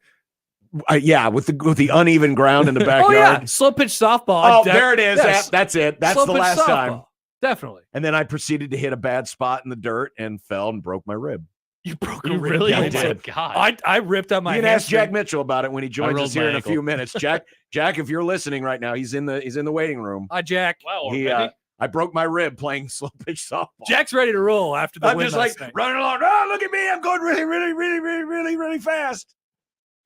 Speaker 8: I with the uneven ground in the backyard.
Speaker 5: Oh, yeah. Slow pitch softball.
Speaker 8: Oh, there it is.
Speaker 5: Yes.
Speaker 8: That's it. That's
Speaker 5: Slow
Speaker 8: the
Speaker 5: pitch
Speaker 8: last
Speaker 5: softball.
Speaker 8: time.
Speaker 5: Definitely.
Speaker 8: And then I proceeded to hit a bad spot in the dirt and fell and broke my rib.
Speaker 5: You broke
Speaker 6: You
Speaker 5: a rib.
Speaker 6: really
Speaker 5: Yeah,
Speaker 8: I
Speaker 6: did.
Speaker 8: did.
Speaker 7: God.
Speaker 5: I ripped out my
Speaker 8: You can ask
Speaker 5: hamstring.
Speaker 8: Jack Mitchell about it when he joins
Speaker 6: rolled
Speaker 8: us here
Speaker 6: my
Speaker 8: in a
Speaker 6: ankle.
Speaker 8: few minutes. Jack, if you're listening right now, he's in the waiting room.
Speaker 5: Hi, Jack.
Speaker 7: Wow.
Speaker 8: He,
Speaker 7: already?
Speaker 8: I broke my rib playing slow pitch softball.
Speaker 5: Jack's ready to roll after the
Speaker 8: I'm
Speaker 5: win
Speaker 8: just
Speaker 5: last
Speaker 8: like
Speaker 5: night.
Speaker 8: running along. Oh, look at me! I'm going really, really, really, really, really, really fast.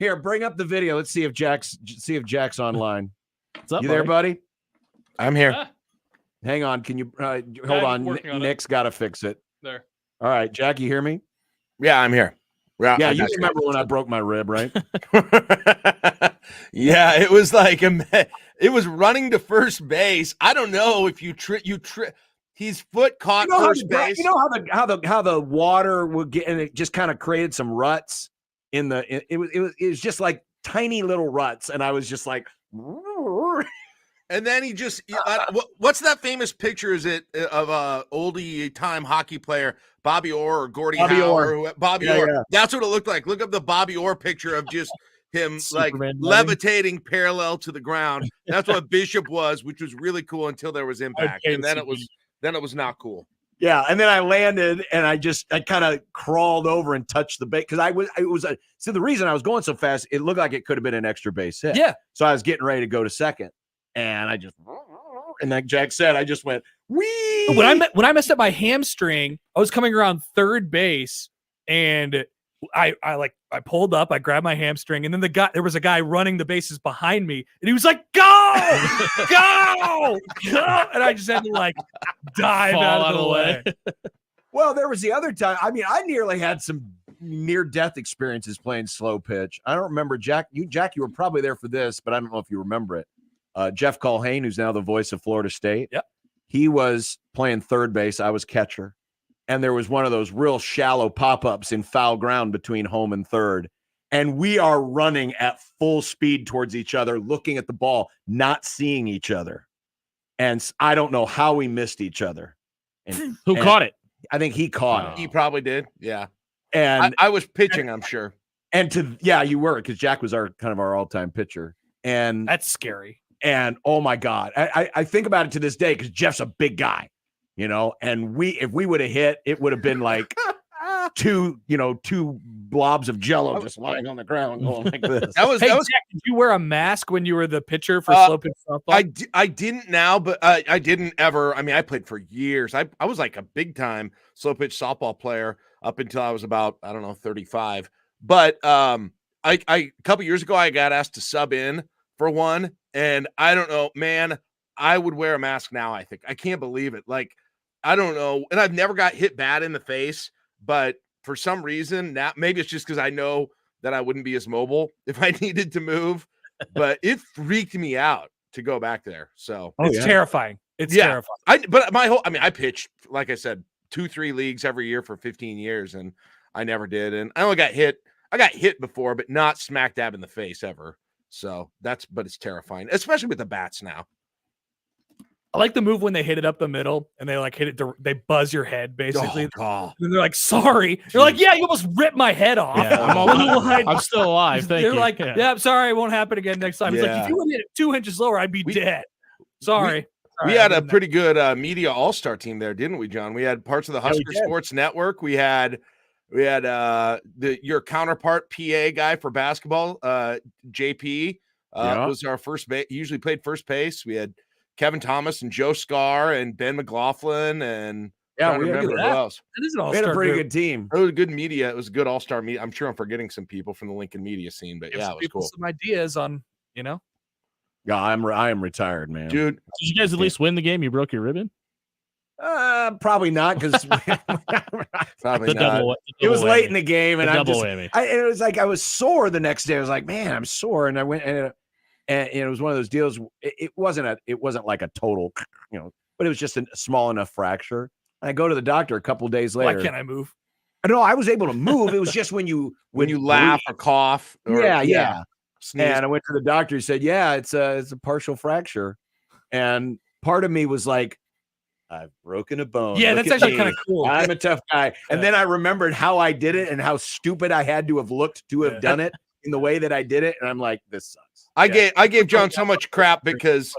Speaker 8: Here, bring up the video. Let's see if Jack's online.
Speaker 6: What's up,
Speaker 8: You there, buddy?
Speaker 9: I'm here.
Speaker 7: Ah,
Speaker 8: Hang on. Can you hold
Speaker 7: I'm
Speaker 8: on?
Speaker 7: working on it.
Speaker 8: Nick's got to fix it.
Speaker 7: there.
Speaker 8: All right, Jack, you hear me?
Speaker 9: Yeah, I'm here.
Speaker 8: Yeah,
Speaker 9: I
Speaker 8: you
Speaker 9: got
Speaker 8: remember when I broke my rib, right?
Speaker 9: Yeah, it was like it was running to first base. I don't know if you trip. His foot caught first base.
Speaker 8: You know how the water would get, and it just kind of created some ruts in the. It was just like tiny little ruts, and I was just like.
Speaker 9: And then he just what's that famous picture? Is it of a oldie time hockey player, Bobby Orr or Gordie
Speaker 8: Bobby
Speaker 9: Howe
Speaker 8: Orr.
Speaker 9: or Bobby
Speaker 8: Yeah,
Speaker 9: Orr?
Speaker 8: yeah.
Speaker 9: That's what it looked like. Look up the Bobby Orr picture of just him like
Speaker 6: Superman
Speaker 9: levitating parallel to the ground. That's what Bishop was, which was really cool until there was impact, and then it was not cool.
Speaker 8: Yeah, and then I landed, and I kind of crawled over and touched the base because so the reason I was going so fast, it looked like it could have been an extra base hit.
Speaker 5: Yeah.
Speaker 8: So I was getting ready to go to second, and like Jack said, I just went wee.
Speaker 5: When I messed up my hamstring, I was coming around third base, and I pulled up, I grabbed my hamstring, and then there was a guy running the bases behind me, and he was like, "Go, go, go!" And I just had to like dive
Speaker 6: Fall
Speaker 5: out of the way.
Speaker 8: Well, there was the other time. I mean, I nearly had some near-death experiences playing slow pitch. I don't remember, Jack. You were probably there for this, but I don't know if you remember it. Jeff Culhane, who's now the voice of Florida State.
Speaker 5: Yep.
Speaker 8: He was playing third base. I was catcher. And there was one of those real shallow pop-ups in foul ground between home and third. And we are running at full speed towards each other, looking at the ball, not seeing each other. And I don't know how we missed each other. And
Speaker 6: Who caught it?
Speaker 8: I think he caught
Speaker 9: He
Speaker 8: it.
Speaker 9: probably did. Yeah,
Speaker 8: And
Speaker 9: I was pitching. I'm sure.
Speaker 8: you were, because Jack was our all-time pitcher. And
Speaker 5: That's scary.
Speaker 8: oh my God, I think about it to this day because Jeff's a big guy, and if we would have hit, it would have been like two blobs of Jello just lying on the ground going like this.
Speaker 9: That was
Speaker 5: Hey, Jack, did you wear a mask when you were the pitcher for slow pitch softball?
Speaker 9: I didn't now, but I didn't ever. I mean, I played for years. I was like a big time slow pitch softball player up until I was about, I don't know, 35. But I a couple years ago, I got asked to sub in for one, and I don't know, man, I would wear a mask now. I think I can't believe it. Like, I don't know. And I've never got hit bad in the face, but for some reason now, maybe it's just because I know that I wouldn't be as mobile if I needed to move, but it freaked me out to go back there. So
Speaker 5: It's terrifying. It's terrifying.
Speaker 9: I pitched, like I said, 2-3 leagues every year for 15 years, and I never did. And I only got hit. I got hit before, but not smack dab in the face ever. So but it's terrifying, especially with the bats now.
Speaker 5: I like the move when they hit it up the middle and they like hit it. They buzz your head basically.
Speaker 8: God.
Speaker 5: And they're like, "Sorry." You're like, "Yeah, you almost ripped my head off."
Speaker 6: Yeah, I'm still alive. Thank
Speaker 5: They're
Speaker 6: you.
Speaker 5: like, "Yeah, I'm sorry. It won't happen again next time." It's like, if you would hit it 2 inches lower, I'd be dead. Sorry.
Speaker 9: We had a pretty good media all-star team there, didn't we, John? We had parts of the Husker Sports Network. We had your counterpart PA guy for basketball, JP, was our first base. Usually played first base. We had Kevin Thomas and Joe Scar and Ben McLaughlin and
Speaker 8: we
Speaker 9: remember who else.
Speaker 5: That is an all-star.
Speaker 8: We had a pretty
Speaker 5: group.
Speaker 8: good team.
Speaker 9: It was good media. It was a good all-star media. I'm sure I'm forgetting some people from the Lincoln media scene, but
Speaker 5: Give
Speaker 9: yeah,
Speaker 5: some
Speaker 9: it was cool.
Speaker 5: Some ideas on,
Speaker 8: Yeah, I am retired, man.
Speaker 9: Dude,
Speaker 6: did you guys at least win the game? You broke your ribbon?
Speaker 8: Probably not, because
Speaker 9: probably not.
Speaker 8: It was late in the game, and
Speaker 6: whammy.
Speaker 8: It was like I was sore the next day. I was like, man, I'm sore, and I went and it was one of those deals. It wasn't like a total, but it was just a small enough fracture. And I go to the doctor a couple of days later.
Speaker 5: Why can't I move?
Speaker 8: No, I was able to move. It was just when you
Speaker 9: laugh or cough. Or,
Speaker 8: Sneeze. And I went to the doctor. He said, "Yeah, it's a partial fracture." And part of me was like, "I've broken a bone."
Speaker 5: Yeah,
Speaker 8: Look
Speaker 5: that's
Speaker 8: at
Speaker 5: actually
Speaker 8: me.
Speaker 5: kind of cool.
Speaker 8: I'm a tough guy. And then I remembered how I did it and how stupid I had to have looked to have done it in the way that I did it. And I'm like, this sucks.
Speaker 9: I gave John so much crap because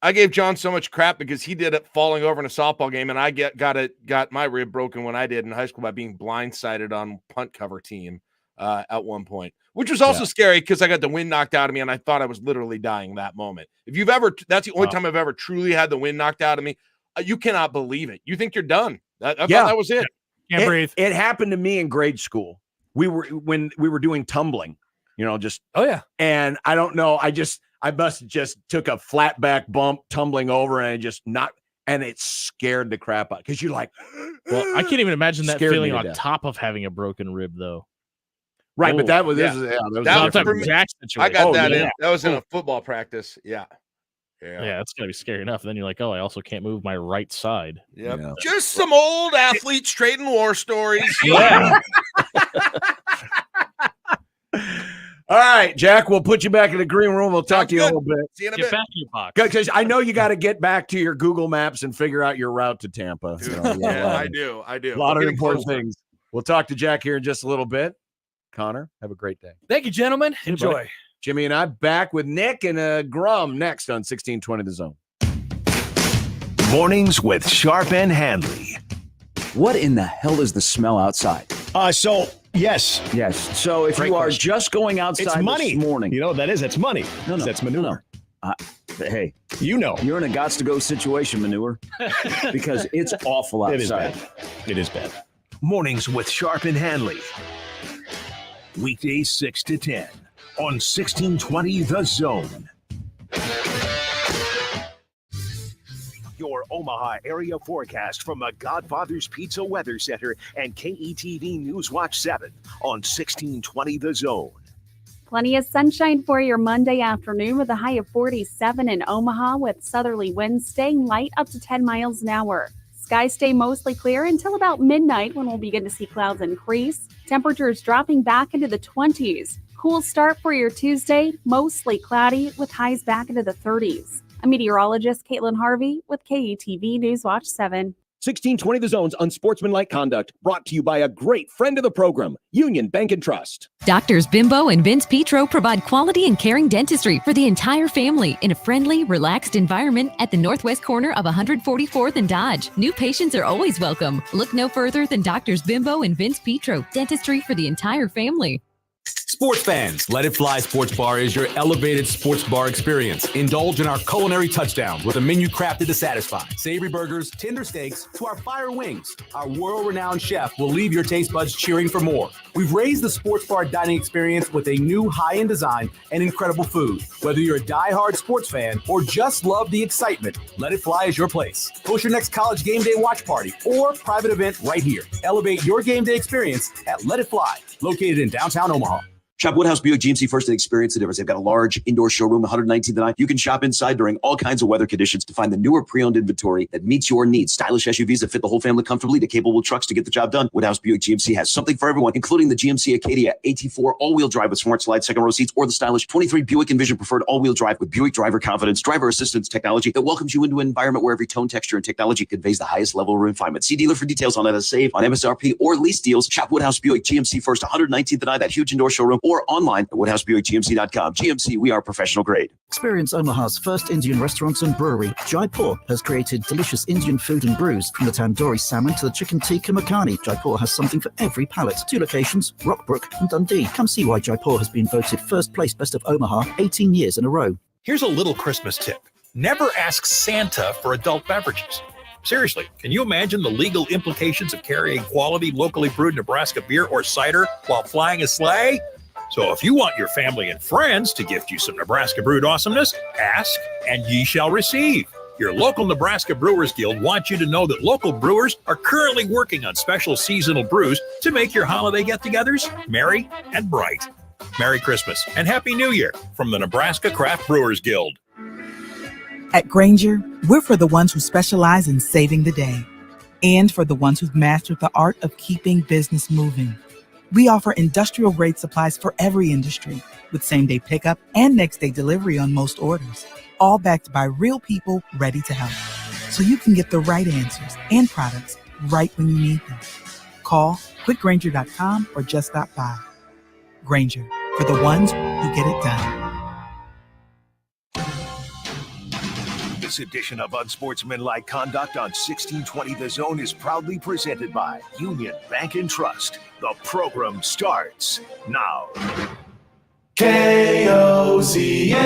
Speaker 9: I gave John so much crap because he did it falling over in a softball game, and I got my rib broken when I did in high school by being blindsided on punt cover team at one point, which was also scary because I got the wind knocked out of me, and I thought I was literally dying that moment. That's the only time I've ever truly had the wind knocked out of me. You cannot believe it. You think you're done. I thought that was it.
Speaker 5: Can't breathe.
Speaker 8: It happened to me in grade school. When we were doing tumbling, and I don't know. I must just took a flat back bump tumbling over, and I just and it scared the crap out because you're like,
Speaker 6: well, I can't even imagine that
Speaker 8: Scared
Speaker 6: feeling
Speaker 8: me to
Speaker 6: on
Speaker 8: death.
Speaker 6: top of having a broken rib, though.
Speaker 8: right. But that was
Speaker 9: yeah.
Speaker 8: that was
Speaker 9: for me.
Speaker 6: Exact
Speaker 9: I
Speaker 6: situation.
Speaker 9: got that in. That was in a football practice. Yeah.
Speaker 6: Yeah, it's gonna be scary enough. Then you're like, oh, I also can't move my right side.
Speaker 9: Yep.
Speaker 8: Yeah.
Speaker 9: Just some old athletes trading war stories.
Speaker 8: Yeah. All right, Jack, we'll put you back in the green room. We'll talk to you a little bit.
Speaker 9: See you in a
Speaker 6: Get
Speaker 9: bit.
Speaker 6: back in your box.
Speaker 8: Because I know you got to get back to your Google Maps and figure out your route to Tampa.
Speaker 9: Dude,
Speaker 8: So,
Speaker 9: I do.
Speaker 8: A lot of important things. We'll talk to Jack here in just a little bit. Connor, have a great day.
Speaker 5: Thank you, gentlemen.
Speaker 8: you,
Speaker 5: Enjoy.
Speaker 8: buddy. Jimmy and I back with Nick and Grum next on 1620 The Zone.
Speaker 2: Mornings with Sharp and Handley.
Speaker 10: What in the hell is the smell outside?
Speaker 11: Yes.
Speaker 10: Yes. So if
Speaker 11: Great
Speaker 10: you are
Speaker 11: question.
Speaker 10: just going outside
Speaker 11: It's money.
Speaker 10: this morning.
Speaker 11: You know what that is? That's money.
Speaker 10: No.
Speaker 11: That's manure.
Speaker 10: Hey,
Speaker 11: You know.
Speaker 10: you're in a gots-to-go situation, manure, because it's awful outside.
Speaker 11: It is bad. It is bad.
Speaker 2: Mornings with Sharp and Handley. Weekdays 6 to 10 on 1620 The Zone. Your Omaha area forecast from the Godfather's Pizza Weather Center and KETV News Watch 7 on 1620 The Zone.
Speaker 12: Plenty of sunshine for your Monday afternoon with a high of 47 in Omaha with southerly winds staying light up to 10 miles an hour. Skies stay mostly clear until about midnight when we'll begin to see clouds increase. Temperatures dropping back into the 20s. Cool start for your Tuesday, mostly cloudy with highs back into the 30s. I'm meteorologist Caitlin Harvey with KETV News Watch 7.
Speaker 13: 1620 The Zone's Unsportsmanlike Conduct, brought to you by a great friend of the program, Union Bank and Trust.
Speaker 14: Doctors Bimbo and Vince Petro provide quality and caring dentistry for the entire family in a friendly, relaxed environment at the northwest corner of 144th and Dodge. New patients are always welcome. Look no further than Doctors Bimbo and Vince Petro, dentistry for the entire family.
Speaker 15: Sports fans, Let It Fly Sports Bar is your elevated sports bar experience. Indulge in our culinary touchdown with a menu crafted to satisfy. Savory burgers, tender steaks, to our fire wings. Our world-renowned chef will leave your taste buds cheering for more. We've raised the sports bar dining experience with a new high-end design and incredible food. Whether you're a die-hard sports fan or just love the excitement, Let It Fly is your place. Host your next college game day watch party or private event right here. Elevate your game day experience at Let It Fly, located in downtown Omaha.
Speaker 16: Shop Woodhouse Buick GMC first and experience the difference. They've got a large indoor showroom, 119th and I. You can shop inside during all kinds of weather conditions to find the newer pre-owned inventory that meets your needs. Stylish SUVs that fit the whole family comfortably to capable trucks to get the job done. Woodhouse Buick GMC has something for everyone, including the GMC Acadia AT4 all-wheel drive with smart slide second row seats, or the stylish 23 Buick Envision preferred all-wheel drive with Buick driver confidence, driver assistance technology that welcomes you into an environment where every tone, texture, and technology conveys the highest level of refinement. See dealer for details on how to save on MSRP or lease deals. Shop Woodhouse Buick GMC first, 119th and I, that huge indoor showroom, or online at WoodhouseBuickGMC.com. GMC, we are professional grade.
Speaker 17: Experience Omaha's first Indian restaurant and brewery. Jaipur has created delicious Indian food and brews, from the tandoori salmon to the chicken tikka makhani. Jaipur has something for every palate. 2 locations, Rockbrook and Dundee. Come see why Jaipur has been voted first place best of Omaha 18 years in a row.
Speaker 18: Here's a little Christmas tip. Never ask Santa for adult beverages. Seriously, can you imagine the legal implications of carrying quality, locally brewed Nebraska beer or cider while flying a sleigh? So if you want your family and friends to gift you some Nebraska brewed awesomeness, ask and ye shall receive. Your local Nebraska Brewers Guild wants you to know that local brewers are currently working on special seasonal brews to make your holiday get-togethers merry and bright. Merry Christmas and Happy New Year from the Nebraska Craft Brewers Guild.
Speaker 19: At Grainger, we're for the ones who specialize in saving the day and for the ones who've mastered the art of keeping business moving. We offer industrial-grade supplies for every industry with same-day pickup and next-day delivery on most orders, all backed by real people ready to help. So you can get the right answers and products right when you need them. Call quickgrainger.com or just stop by. Grainger, for the ones who get it done.
Speaker 2: This edition of Unsportsmanlike Conduct on 1620 The Zone is proudly presented by Union Bank and Trust. The program starts now.
Speaker 3: KOZN.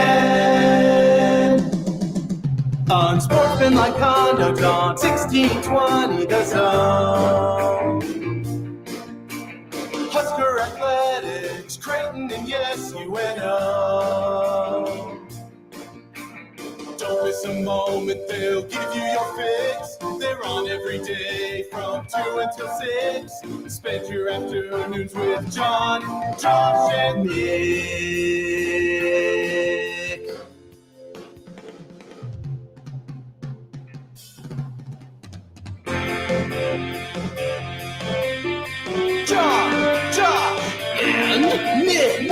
Speaker 3: Unsportsmanlike Conduct on 1620 The Zone. Husker Athletics, Creighton, and yes, UNO. Don't miss a moment, they'll give you your fix. They're on every day from 2 until 6. Spend your afternoons with John, Josh, and Nick. John, Josh, and Nick.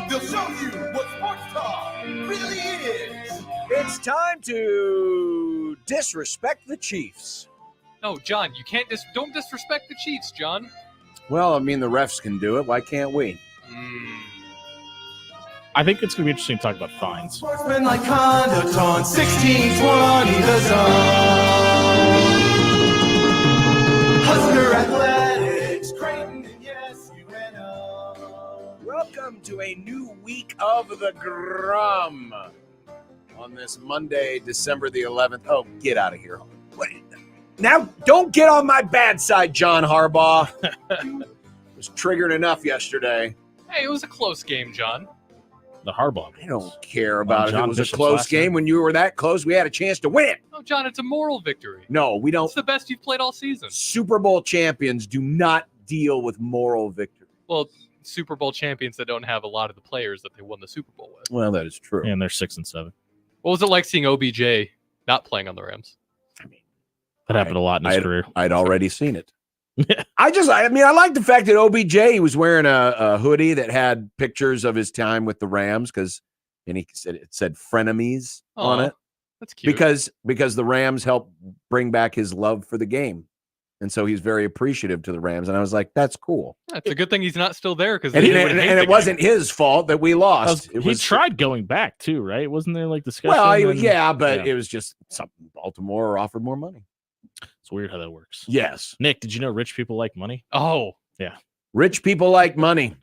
Speaker 3: They'll show you what sports talk really is.
Speaker 8: It's time to disrespect the Chiefs.
Speaker 7: No, John, you can't don't disrespect the Chiefs, John.
Speaker 8: Well, I mean, the refs can do it. Why can't we?
Speaker 6: I think it's going to be interesting to talk about fines.
Speaker 3: Sportsmanlike Conduct on 1620 The Zone. Husker Athletics, Creighton, and yes, UNO.
Speaker 8: Welcome to a new week of the Grum on this Monday, December the 11th. Oh, get out of here. Wait, now, don't get on my bad side, John Harbaugh. Was triggered enough yesterday.
Speaker 7: Hey, it was a close game, John.
Speaker 6: The Harbaugh.
Speaker 8: I don't care about it. It was
Speaker 6: Bishop's
Speaker 8: a close game. When you were that close, we had a chance to win it.
Speaker 7: No, John, it's a moral victory.
Speaker 8: No, we don't.
Speaker 7: It's the best you've played all season.
Speaker 8: Super Bowl champions do not deal with moral victory.
Speaker 7: Well, Super Bowl champions that don't have a lot of the players that they won the Super Bowl with.
Speaker 8: Well, that is true.
Speaker 6: And they're 6-7.
Speaker 7: What was it like seeing OBJ not playing on the Rams?
Speaker 6: That happened a lot in his career.
Speaker 8: I'd already seen it. I like the fact that OBJ, he was wearing a hoodie that had pictures of his time with the Rams and he said it said frenemies on it.
Speaker 7: That's cute.
Speaker 8: Because the Rams helped bring back his love for the game. And so he's very appreciative to the Rams. And I was like, that's cool.
Speaker 7: Yeah, it's a good thing he's not still there because
Speaker 8: it wasn't his fault that we lost.
Speaker 6: He tried going back too, right? Wasn't there like discussion?
Speaker 8: Well, but it was just something Baltimore offered more money.
Speaker 6: It's weird how that works.
Speaker 8: Yes.
Speaker 6: Nick, did you know rich people like money?
Speaker 7: Oh,
Speaker 6: yeah.
Speaker 8: Rich people like money.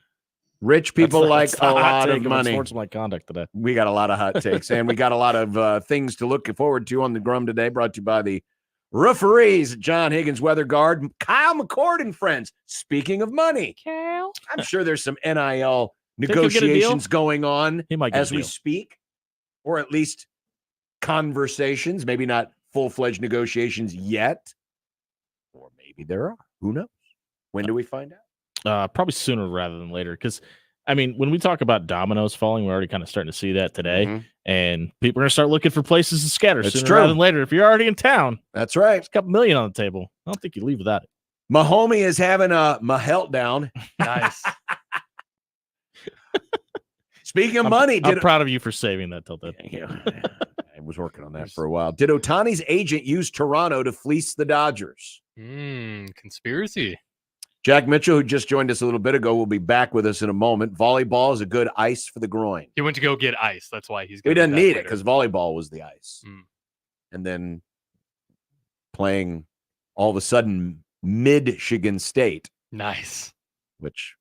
Speaker 8: Rich people like a lot of money.
Speaker 6: Sportsmanlike Conduct today.
Speaker 8: We got a lot of hot takes, and we got a lot of things to look forward to on the Grum today, brought to you by the referees, John Higgins, Weather Guard, Kyle McCord and friends. Speaking of money,
Speaker 7: Cal,
Speaker 8: I'm sure there's some NIL negotiations going on as we speak, or at least conversations, maybe not full-fledged negotiations yet, or maybe there are. Who knows? When do we find out?
Speaker 6: Probably sooner rather than later, because I mean, when we talk about dominoes falling, we're already kind of starting to see that today, and people are going to start looking for places to scatter sooner rather than later. If you're already in town,
Speaker 8: that's right.
Speaker 6: There's a couple million on the table. I don't think you leave without it.
Speaker 8: Mahomie is having a meltdown.
Speaker 7: Nice.
Speaker 8: Speaking of money,
Speaker 6: I'm proud of you for saving that till then.
Speaker 8: I was working on that for a while. Did Otani's agent use Toronto to fleece the Dodgers?
Speaker 7: Conspiracy.
Speaker 8: Jack Mitchell, who just joined us a little bit ago, will be back with us in a moment. Volleyball is a good ice for the groin.
Speaker 7: He went to go get ice. That's why he's.
Speaker 8: He doesn't need it because volleyball was the ice. And then playing all of a sudden Michigan State.
Speaker 7: Nice.
Speaker 8: Which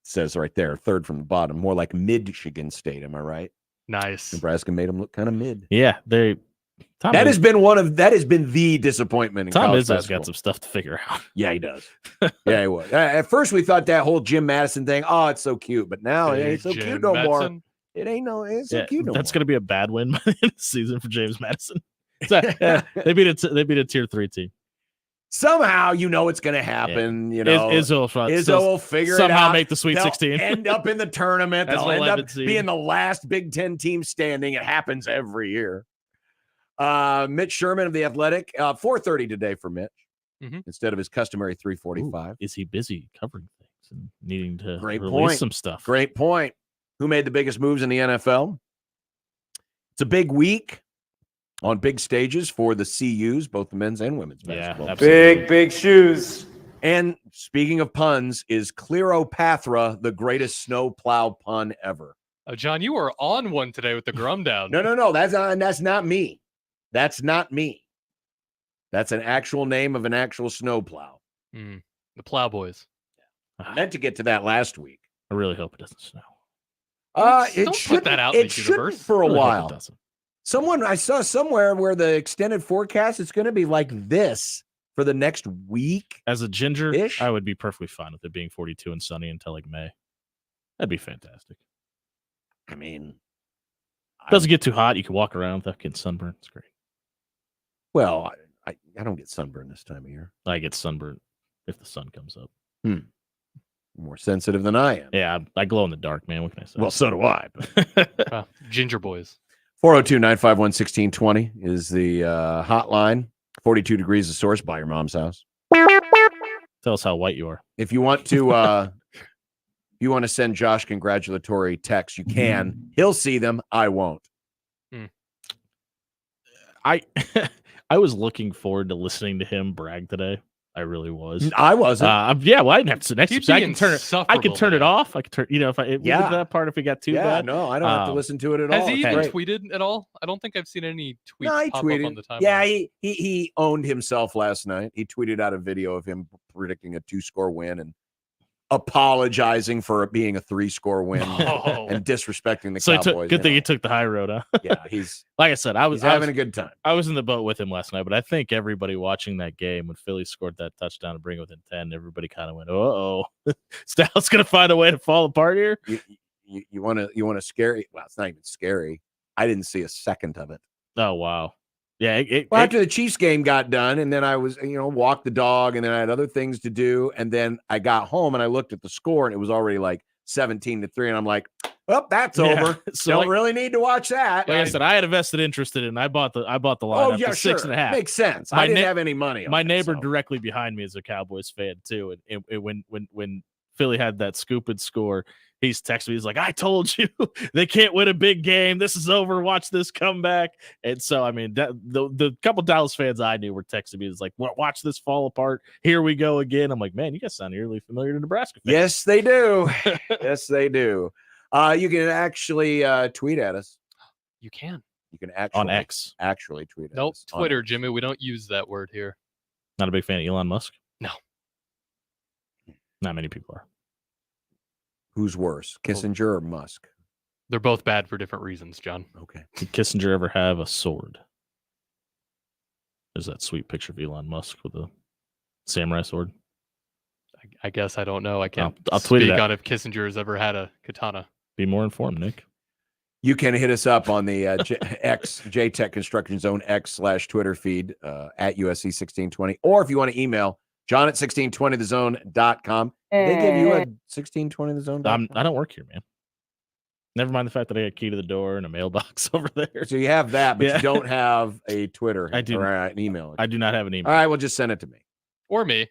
Speaker 8: says right there, third from the bottom, more like Michigan State. Am I right?
Speaker 7: Nice.
Speaker 8: Nebraska made them look kind of mid.
Speaker 6: Yeah,
Speaker 8: That has been the disappointment in
Speaker 6: Tom
Speaker 8: college
Speaker 6: Izzo's
Speaker 8: basketball.
Speaker 6: got some stuff to figure out.
Speaker 8: Yeah, he does. Yeah, he was. At first, we thought that whole Jim Madison thing, oh, it's so cute. But now it ain't so cute no more. It ain't so cute no more.
Speaker 6: That's going to be a bad win by the end of the season for James Madison. So, they beat a tier 3 team.
Speaker 8: Somehow, it's going to happen. Izzo will figure it out.
Speaker 6: Somehow make the Sweet
Speaker 8: They'll
Speaker 6: 16.
Speaker 8: end up in the tournament.
Speaker 6: As
Speaker 8: They'll
Speaker 6: an
Speaker 8: end up
Speaker 6: 11th seed.
Speaker 8: being the last Big Ten team standing. It happens every year. Mitch Sherman of The Athletic, 4:30 today for Mitch instead of his customary 3:45.
Speaker 6: Is he busy covering things and needing to
Speaker 8: Great
Speaker 6: release
Speaker 8: point.
Speaker 6: some stuff?
Speaker 8: Great point. Who made the biggest moves in the NFL? It's a big week on big stages for the CUs, both the men's and women's basketball.
Speaker 6: Absolutely.
Speaker 8: Big shoes. And speaking of puns, is Cleopatra the greatest snowplow pun ever?
Speaker 7: Oh, John, you were on one today with the Grum down.
Speaker 8: No. That's not me. That's not me. That's an actual name of an actual snowplow.
Speaker 7: The Plowboys.
Speaker 8: I meant to get to that last week.
Speaker 6: I really hope it doesn't snow.
Speaker 7: Don't put that out in the universe.
Speaker 8: For a
Speaker 6: Really hope it
Speaker 8: while.
Speaker 6: doesn't.
Speaker 8: I saw somewhere where the extended forecast it's going to be like this for the next week.
Speaker 6: As a ginger, I would be perfectly fine with it being 42 and sunny until like May. That'd be fantastic.
Speaker 8: I mean,
Speaker 6: it doesn't get too hot. You can walk around without getting sunburned. It's great.
Speaker 8: Well, I don't get sunburned this time of year.
Speaker 6: I get sunburned if the sun comes up.
Speaker 8: More sensitive than I am.
Speaker 6: Yeah, I glow in the dark, man. What can I say?
Speaker 8: Well, so do I.
Speaker 7: Ginger boys.
Speaker 8: 402-951-1620 is the hotline. 42 degrees of source by your mom's house.
Speaker 6: Tell us how white you are.
Speaker 8: If you want to send Josh congratulatory texts, you can. He'll see them. I won't.
Speaker 6: I was looking forward to listening to him brag today. I really was.
Speaker 8: I wasn't.
Speaker 6: Well, I didn't have to. Next
Speaker 7: He'd
Speaker 6: I
Speaker 7: be
Speaker 6: can turn it. I can turn it off. I can turn. If we get to that part, if we got too bad.
Speaker 8: No, I don't have to listen to it at all.
Speaker 7: Has he even tweeted at all? I don't think I've seen any tweets
Speaker 8: No, he
Speaker 7: pop
Speaker 8: tweeted.
Speaker 7: up on the timeline.
Speaker 8: Yeah, he owned himself last night. He tweeted out a video of him predicting a 2-score win and apologizing for it being a 3-score win and disrespecting the Cowboys.
Speaker 6: Good thing he took the high road, huh?
Speaker 8: Yeah, he's
Speaker 6: like I said, I was
Speaker 8: having a good time.
Speaker 6: I was in the boat with him last night, but I think everybody watching that game when Philly scored that touchdown to bring it within 10, everybody kind of went, "Uh-oh, Styles gonna find a way to fall apart here."
Speaker 8: You want to scary? Well, it's not even scary. I didn't see a second of it.
Speaker 6: Oh wow. Yeah.
Speaker 8: After the Chiefs game got done, and then I was, walked the dog, and then I had other things to do, and then I got home and I looked at the score, and it was already like 17-3, and I'm like, "Well, that's over.
Speaker 6: So
Speaker 8: don't really need to watch that."
Speaker 6: Like I said, I had a vested interest in it, and I bought the line up to 6.5.
Speaker 8: Makes sense. I didn't have any money.
Speaker 6: My neighbor directly behind me is a Cowboys fan too, and when Philly had that stupid score, he's texting me. He's like, "I told you they can't win a big game. This is over. Watch this comeback." And so, I mean, the couple Dallas fans I knew were texting me. It's like, "Watch this fall apart. Here we go again." I'm like, "Man, you guys sound eerily familiar to Nebraska fans."
Speaker 8: Yes, they do. Yes, they do. You can actually tweet at us.
Speaker 7: You can.
Speaker 8: You can actually
Speaker 6: on X.
Speaker 8: Actually tweet at
Speaker 7: Nope,
Speaker 8: us.
Speaker 7: Twitter, Jimmy. We don't use that word here.
Speaker 6: Not a big fan of Elon Musk.
Speaker 7: No.
Speaker 6: Not many people are.
Speaker 8: Who's worse, Kissinger or Musk?
Speaker 7: They're both bad for different reasons, John.
Speaker 8: Okay.
Speaker 6: Did Kissinger ever have a sword? There's that sweet picture of Elon Musk with a samurai sword.
Speaker 7: I guess I don't know. I can't
Speaker 6: I'll tweet
Speaker 7: speak
Speaker 6: it
Speaker 7: on if Kissinger has ever had a katana.
Speaker 6: Be more informed, Nick.
Speaker 8: You can hit us up on the X JTech Construction Zone X/Twitter feed at USC 1620, or if you want to email John at 1620thezone.com. They give you a 1620thezone.com.
Speaker 6: I don't work here, man. Never mind the fact that I got a key to the door and a mailbox over there.
Speaker 8: So you have that, but
Speaker 6: Yeah.
Speaker 8: you don't have a Twitter
Speaker 6: I do.
Speaker 8: or an email.
Speaker 6: I do not have an email.
Speaker 8: All right, well, just send it to me.
Speaker 7: Or me.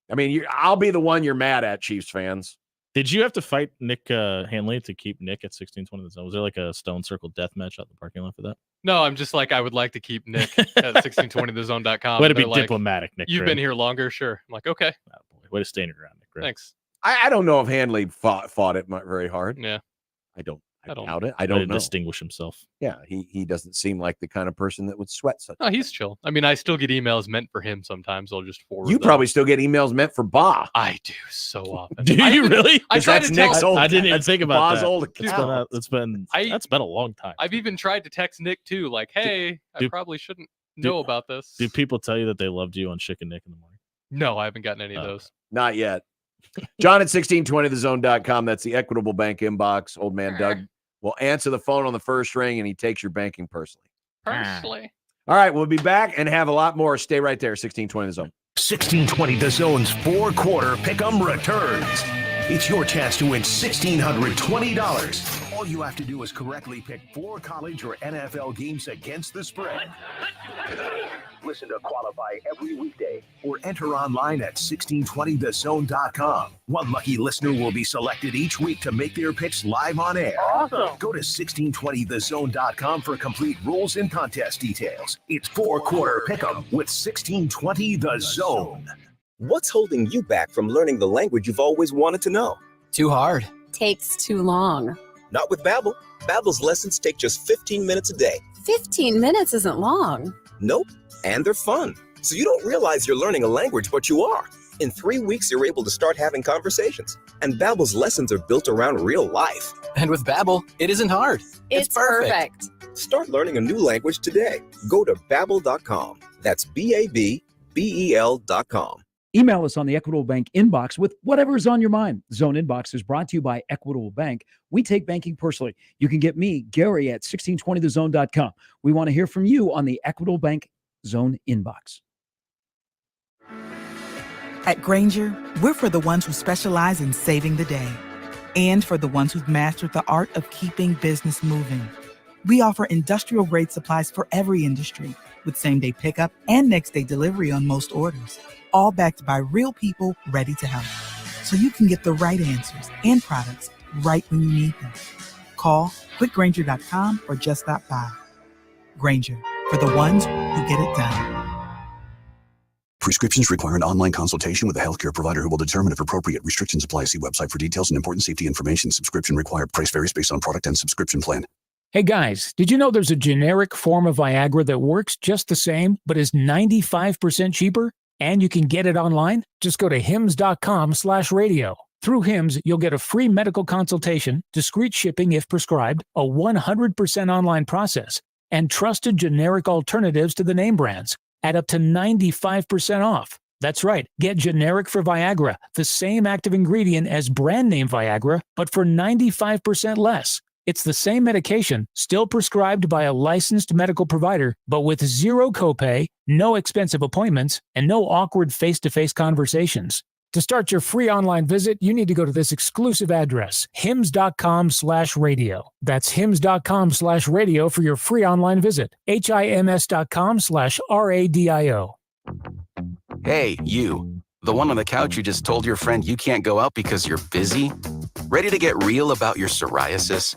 Speaker 8: I mean, I'll be the one you're mad at, Chiefs fans.
Speaker 6: Did you have to fight Nick Hanley to keep Nick at 1620 the zone? Was there like a stone circle death match out in the parking lot for that?
Speaker 7: No, I'm just like, I would like to keep Nick at 1620thezone.com.
Speaker 6: Way to be
Speaker 7: They're like,
Speaker 6: diplomatic, Nick.
Speaker 7: You've
Speaker 6: Craig.
Speaker 7: been here longer, sure. I'm like, okay.
Speaker 6: Way to stand your ground, Nick. Right?
Speaker 7: Thanks.
Speaker 8: I don't know if Handley fought it very hard.
Speaker 7: Yeah.
Speaker 8: I doubt it.
Speaker 6: I don't distinguish himself.
Speaker 8: Yeah, he doesn't seem like the kind of person that would sweat such.
Speaker 7: No, he's chill. I mean, I still get emails meant for him sometimes. I'll just forward.
Speaker 8: You probably still get emails meant for Ba.
Speaker 7: I do so often.
Speaker 6: Do you really?
Speaker 7: I try
Speaker 8: That's
Speaker 7: to tell.
Speaker 8: Nick's old.
Speaker 6: I didn't even think about
Speaker 8: Ba's
Speaker 6: that.
Speaker 8: old
Speaker 6: That's
Speaker 8: account.
Speaker 6: that's been a long time.
Speaker 7: I've even tried to text Nick too, like, "Hey, I probably shouldn't know about this."
Speaker 6: Do people tell you that they loved you on Chicken Nick in the morning?
Speaker 7: No, I haven't gotten any of those.
Speaker 8: Not yet. John at 1620thezone.com. That's the Equitable Bank inbox. Old man Doug will answer the phone on the first ring, and he takes your banking personally.
Speaker 7: Personally.
Speaker 8: All right, we'll be back and have a lot more. Stay right there, 1620 The Zone.
Speaker 2: 1620 The Zone's four-quarter pick'em returns. It's your chance to win $1,620. All you have to do is correctly pick 4 college or NFL games against the spread. Listen to qualify every weekday or enter online at 1620thezone.com. One lucky listener will be selected each week to make their picks live on air.
Speaker 3: Awesome.
Speaker 2: Go to 1620thezone.com for complete rules and contest details. It's four-quarter pick'em with 1620 The Zone.
Speaker 20: What's holding you back from learning the language you've always wanted to know? Too hard.
Speaker 21: Takes too long.
Speaker 20: Not with Babbel. Babbel's lessons take just 15 minutes a day.
Speaker 21: 15 minutes isn't long.
Speaker 20: Nope. And they're fun. So you don't realize you're learning a language, but you are. In 3 weeks, you're able to start having conversations. And Babbel's lessons are built around real life. And with Babbel, it isn't hard.
Speaker 21: It's perfect.
Speaker 20: Start learning a new language today. Go to Babbel.com. That's BABBEL.com.
Speaker 22: Email us on the Equitable Bank inbox with whatever is on your mind. Zone Inbox is brought to you by Equitable Bank. We take banking personally. You can get me, Gary, at 1620thezone.com. We want to hear from you on the Equitable Bank Zone Inbox.
Speaker 19: At Grainger, we're for the ones who specialize in saving the day and for the ones who've mastered the art of keeping business moving. We offer industrial-grade supplies for every industry with same-day pickup and next-day delivery on most orders, all backed by real people ready to help. So you can get the right answers and products right when you need them. Call quickgrainger.com or just stop by. Grainger, for the ones who get it done.
Speaker 16: Prescriptions require an online consultation with a healthcare provider who will determine if appropriate. Restrictions apply. See website for details and important safety information. Subscription required. Price varies based on product and subscription plan.
Speaker 23: Hey guys, did you know there's a generic form of Viagra that works just the same, but is 95% cheaper? And you can get it online? Just go to hims.com/radio. Through Hims, you'll get a free medical consultation, discreet shipping if prescribed, a 100% online process, and trusted generic alternatives to the name brands at up to 95% off. That's right. Get generic for Viagra, the same active ingredient as brand name Viagra, but for 95% less. It's the same medication, still prescribed by a licensed medical provider, but with zero copay, no expensive appointments, and no awkward face-to-face conversations. To start your free online visit, you need to go to this exclusive address, hims.com/radio. That's hims.com/radio for your free online visit. HIMS.com/RADIO.
Speaker 24: Hey, you. The one on the couch who just told your friend you can't go out because you're busy? Ready to get real about your psoriasis?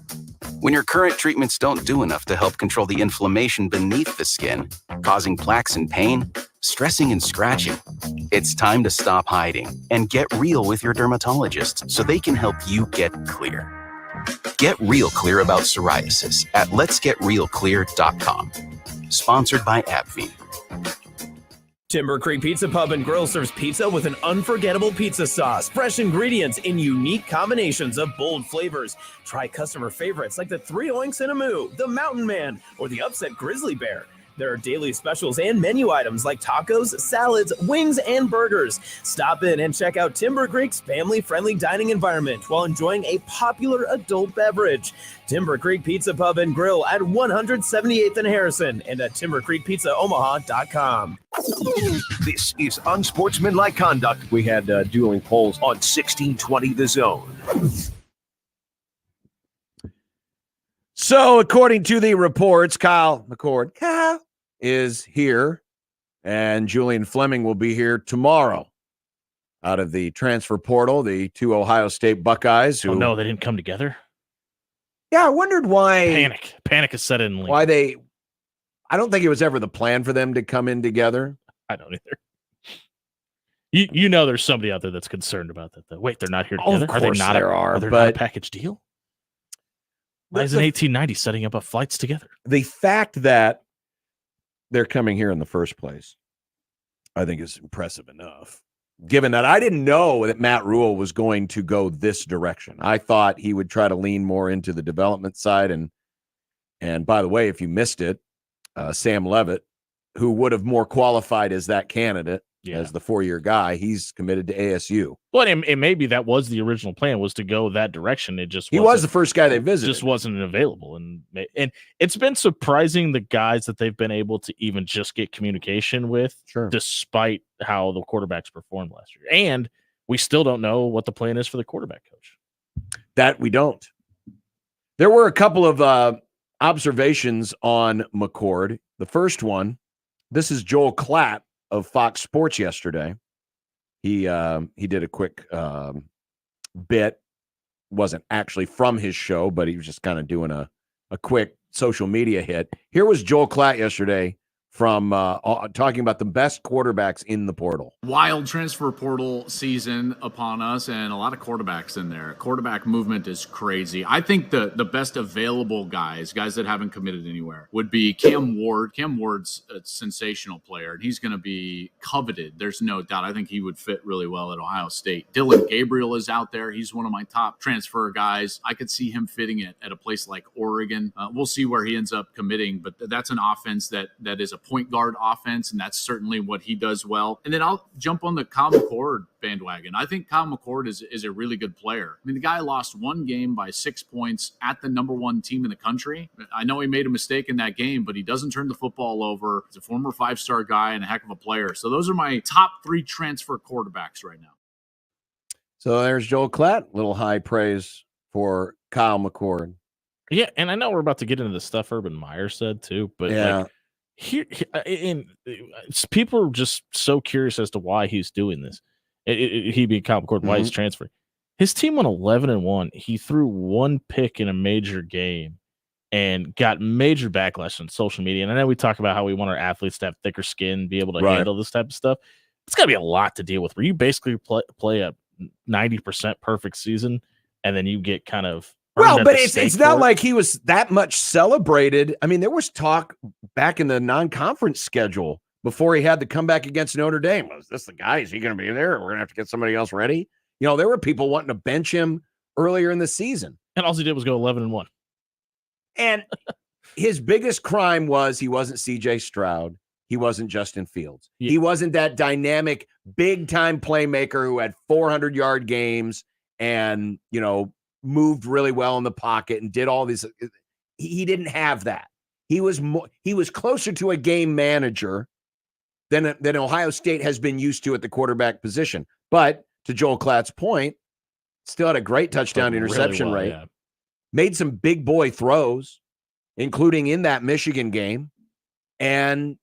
Speaker 24: When your current treatments don't do enough to help control the inflammation beneath the skin, causing plaques and pain, stressing and scratching, it's time to stop hiding and get real with your dermatologist so they can help you get clear. Get real clear about psoriasis at letsgetrealclear.com. Sponsored by AbbVie.
Speaker 25: Timber Creek Pizza Pub and Grill serves pizza with an unforgettable pizza sauce, fresh ingredients in unique combinations of bold flavors. Try customer favorites like the 3 Oinks and a Moo, the Mountain Man, or the Upset Grizzly Bear. There are daily specials and menu items like tacos, salads, wings, and burgers. Stop in and check out Timber Creek's family-friendly dining environment while enjoying a popular adult beverage. Timber Creek Pizza Pub and Grill at 178th and Harrison and at timbercreekpizzaomaha.com.
Speaker 2: This is Unsportsmanlike Conduct.
Speaker 8: We had dueling polls
Speaker 2: on 1620 The Zone.
Speaker 8: So, according to the reports, Kyle McCord is here, and Julian Fleming will be here tomorrow. Out of the transfer portal, the 2 Ohio State Buckeyes. Who,
Speaker 6: oh, no, they didn't come together?
Speaker 8: Yeah, I wondered why.
Speaker 6: Panic is set in.
Speaker 8: Why they. I don't think it was ever the plan for them to come in together.
Speaker 6: I don't either. You know, there's somebody out there that's concerned about that, though. Wait, they're not here together?
Speaker 8: Of course
Speaker 6: are they not
Speaker 8: but
Speaker 6: a package deal? Why isn't 1890 setting up flights together?
Speaker 8: The fact that they're coming here in the first place, I think, is impressive enough. Given that I didn't know that Matt Rule was going to go this direction. I thought he would try to lean more into the development side. And by the way, if you missed it, Sam Levitt, who would have more qualified as that candidate, as the 4-year guy, he's committed to ASU.
Speaker 6: Well, and maybe that was the original plan, was to go that direction. It just
Speaker 8: he was the first guy they visited.
Speaker 6: Just wasn't available, and it's been surprising the guys that they've been able to even just get communication with, despite how the quarterbacks performed last year. And we still don't know what the plan is for the quarterback coach.
Speaker 8: That we don't. There were a couple of observations on McCord. The first one, this is Joel Klatt of Fox Sports yesterday. He did a quick bit. Wasn't actually from his show, but he was just kind of doing a quick social media hit. Here was Joel Klatt yesterday from talking about the best quarterbacks in the portal.
Speaker 1: Wild transfer portal season upon us, and a lot of quarterbacks in there. Quarterback movement is crazy. I think the best available guys that haven't committed anywhere, would be Cam Ward. Cam Ward's a sensational player, and he's going to be coveted. There's no doubt. I think he would fit really well at Ohio State. Dylan Gabriel is out there. He's one of my top transfer guys. I could see him fitting it at a place like Oregon. We'll see where he ends up committing, but that's an offense that is a point guard offense, and that's certainly what he does well. And then I'll jump on the Kyle McCord bandwagon. I think Kyle McCord is a really good player. I mean, the guy lost one game by 6 points at the number one team in the country. I know he made a mistake in that game, but he doesn't turn the football over. He's a former 5-star guy and a heck of a player. So those are my top 3 transfer quarterbacks right now.
Speaker 8: So there's Joel Klatt. Little high praise for Kyle McCord.
Speaker 6: Yeah, and I know we're about to get into the stuff Urban Meyer said too, but like, people are just so curious as to why he's doing this. He being Kyle McCord, why he's transferring. His team won 11-1. He threw one pick in a major game and got major backlash on social media. And I know we talk about how we want our athletes to have thicker skin, be able to handle this type of stuff. It's got to be a lot to deal with, where you basically play a 90% perfect season, and then you get kind of
Speaker 8: well, but it's not like he was that much celebrated. I mean, there was talk back in the non-conference schedule before he had to come back against Notre Dame. Was this the guy? Is he going to be there? We're going to have to get somebody else ready. You know, there were people wanting to bench him earlier in the season.
Speaker 6: And all he did was go 11-1.
Speaker 8: And his biggest crime was he wasn't C.J. Stroud. He wasn't Justin Fields. Yeah. He wasn't that dynamic, big-time playmaker who had 400-yard games and, you know, moved really well in the pocket and did all these. He didn't have that. He was closer to a game manager than Ohio State has been used to at the quarterback position. But to Joel Klatt's point, still had a great touchdown interception rate. Yeah. Made some big boy throws, including in that Michigan game, and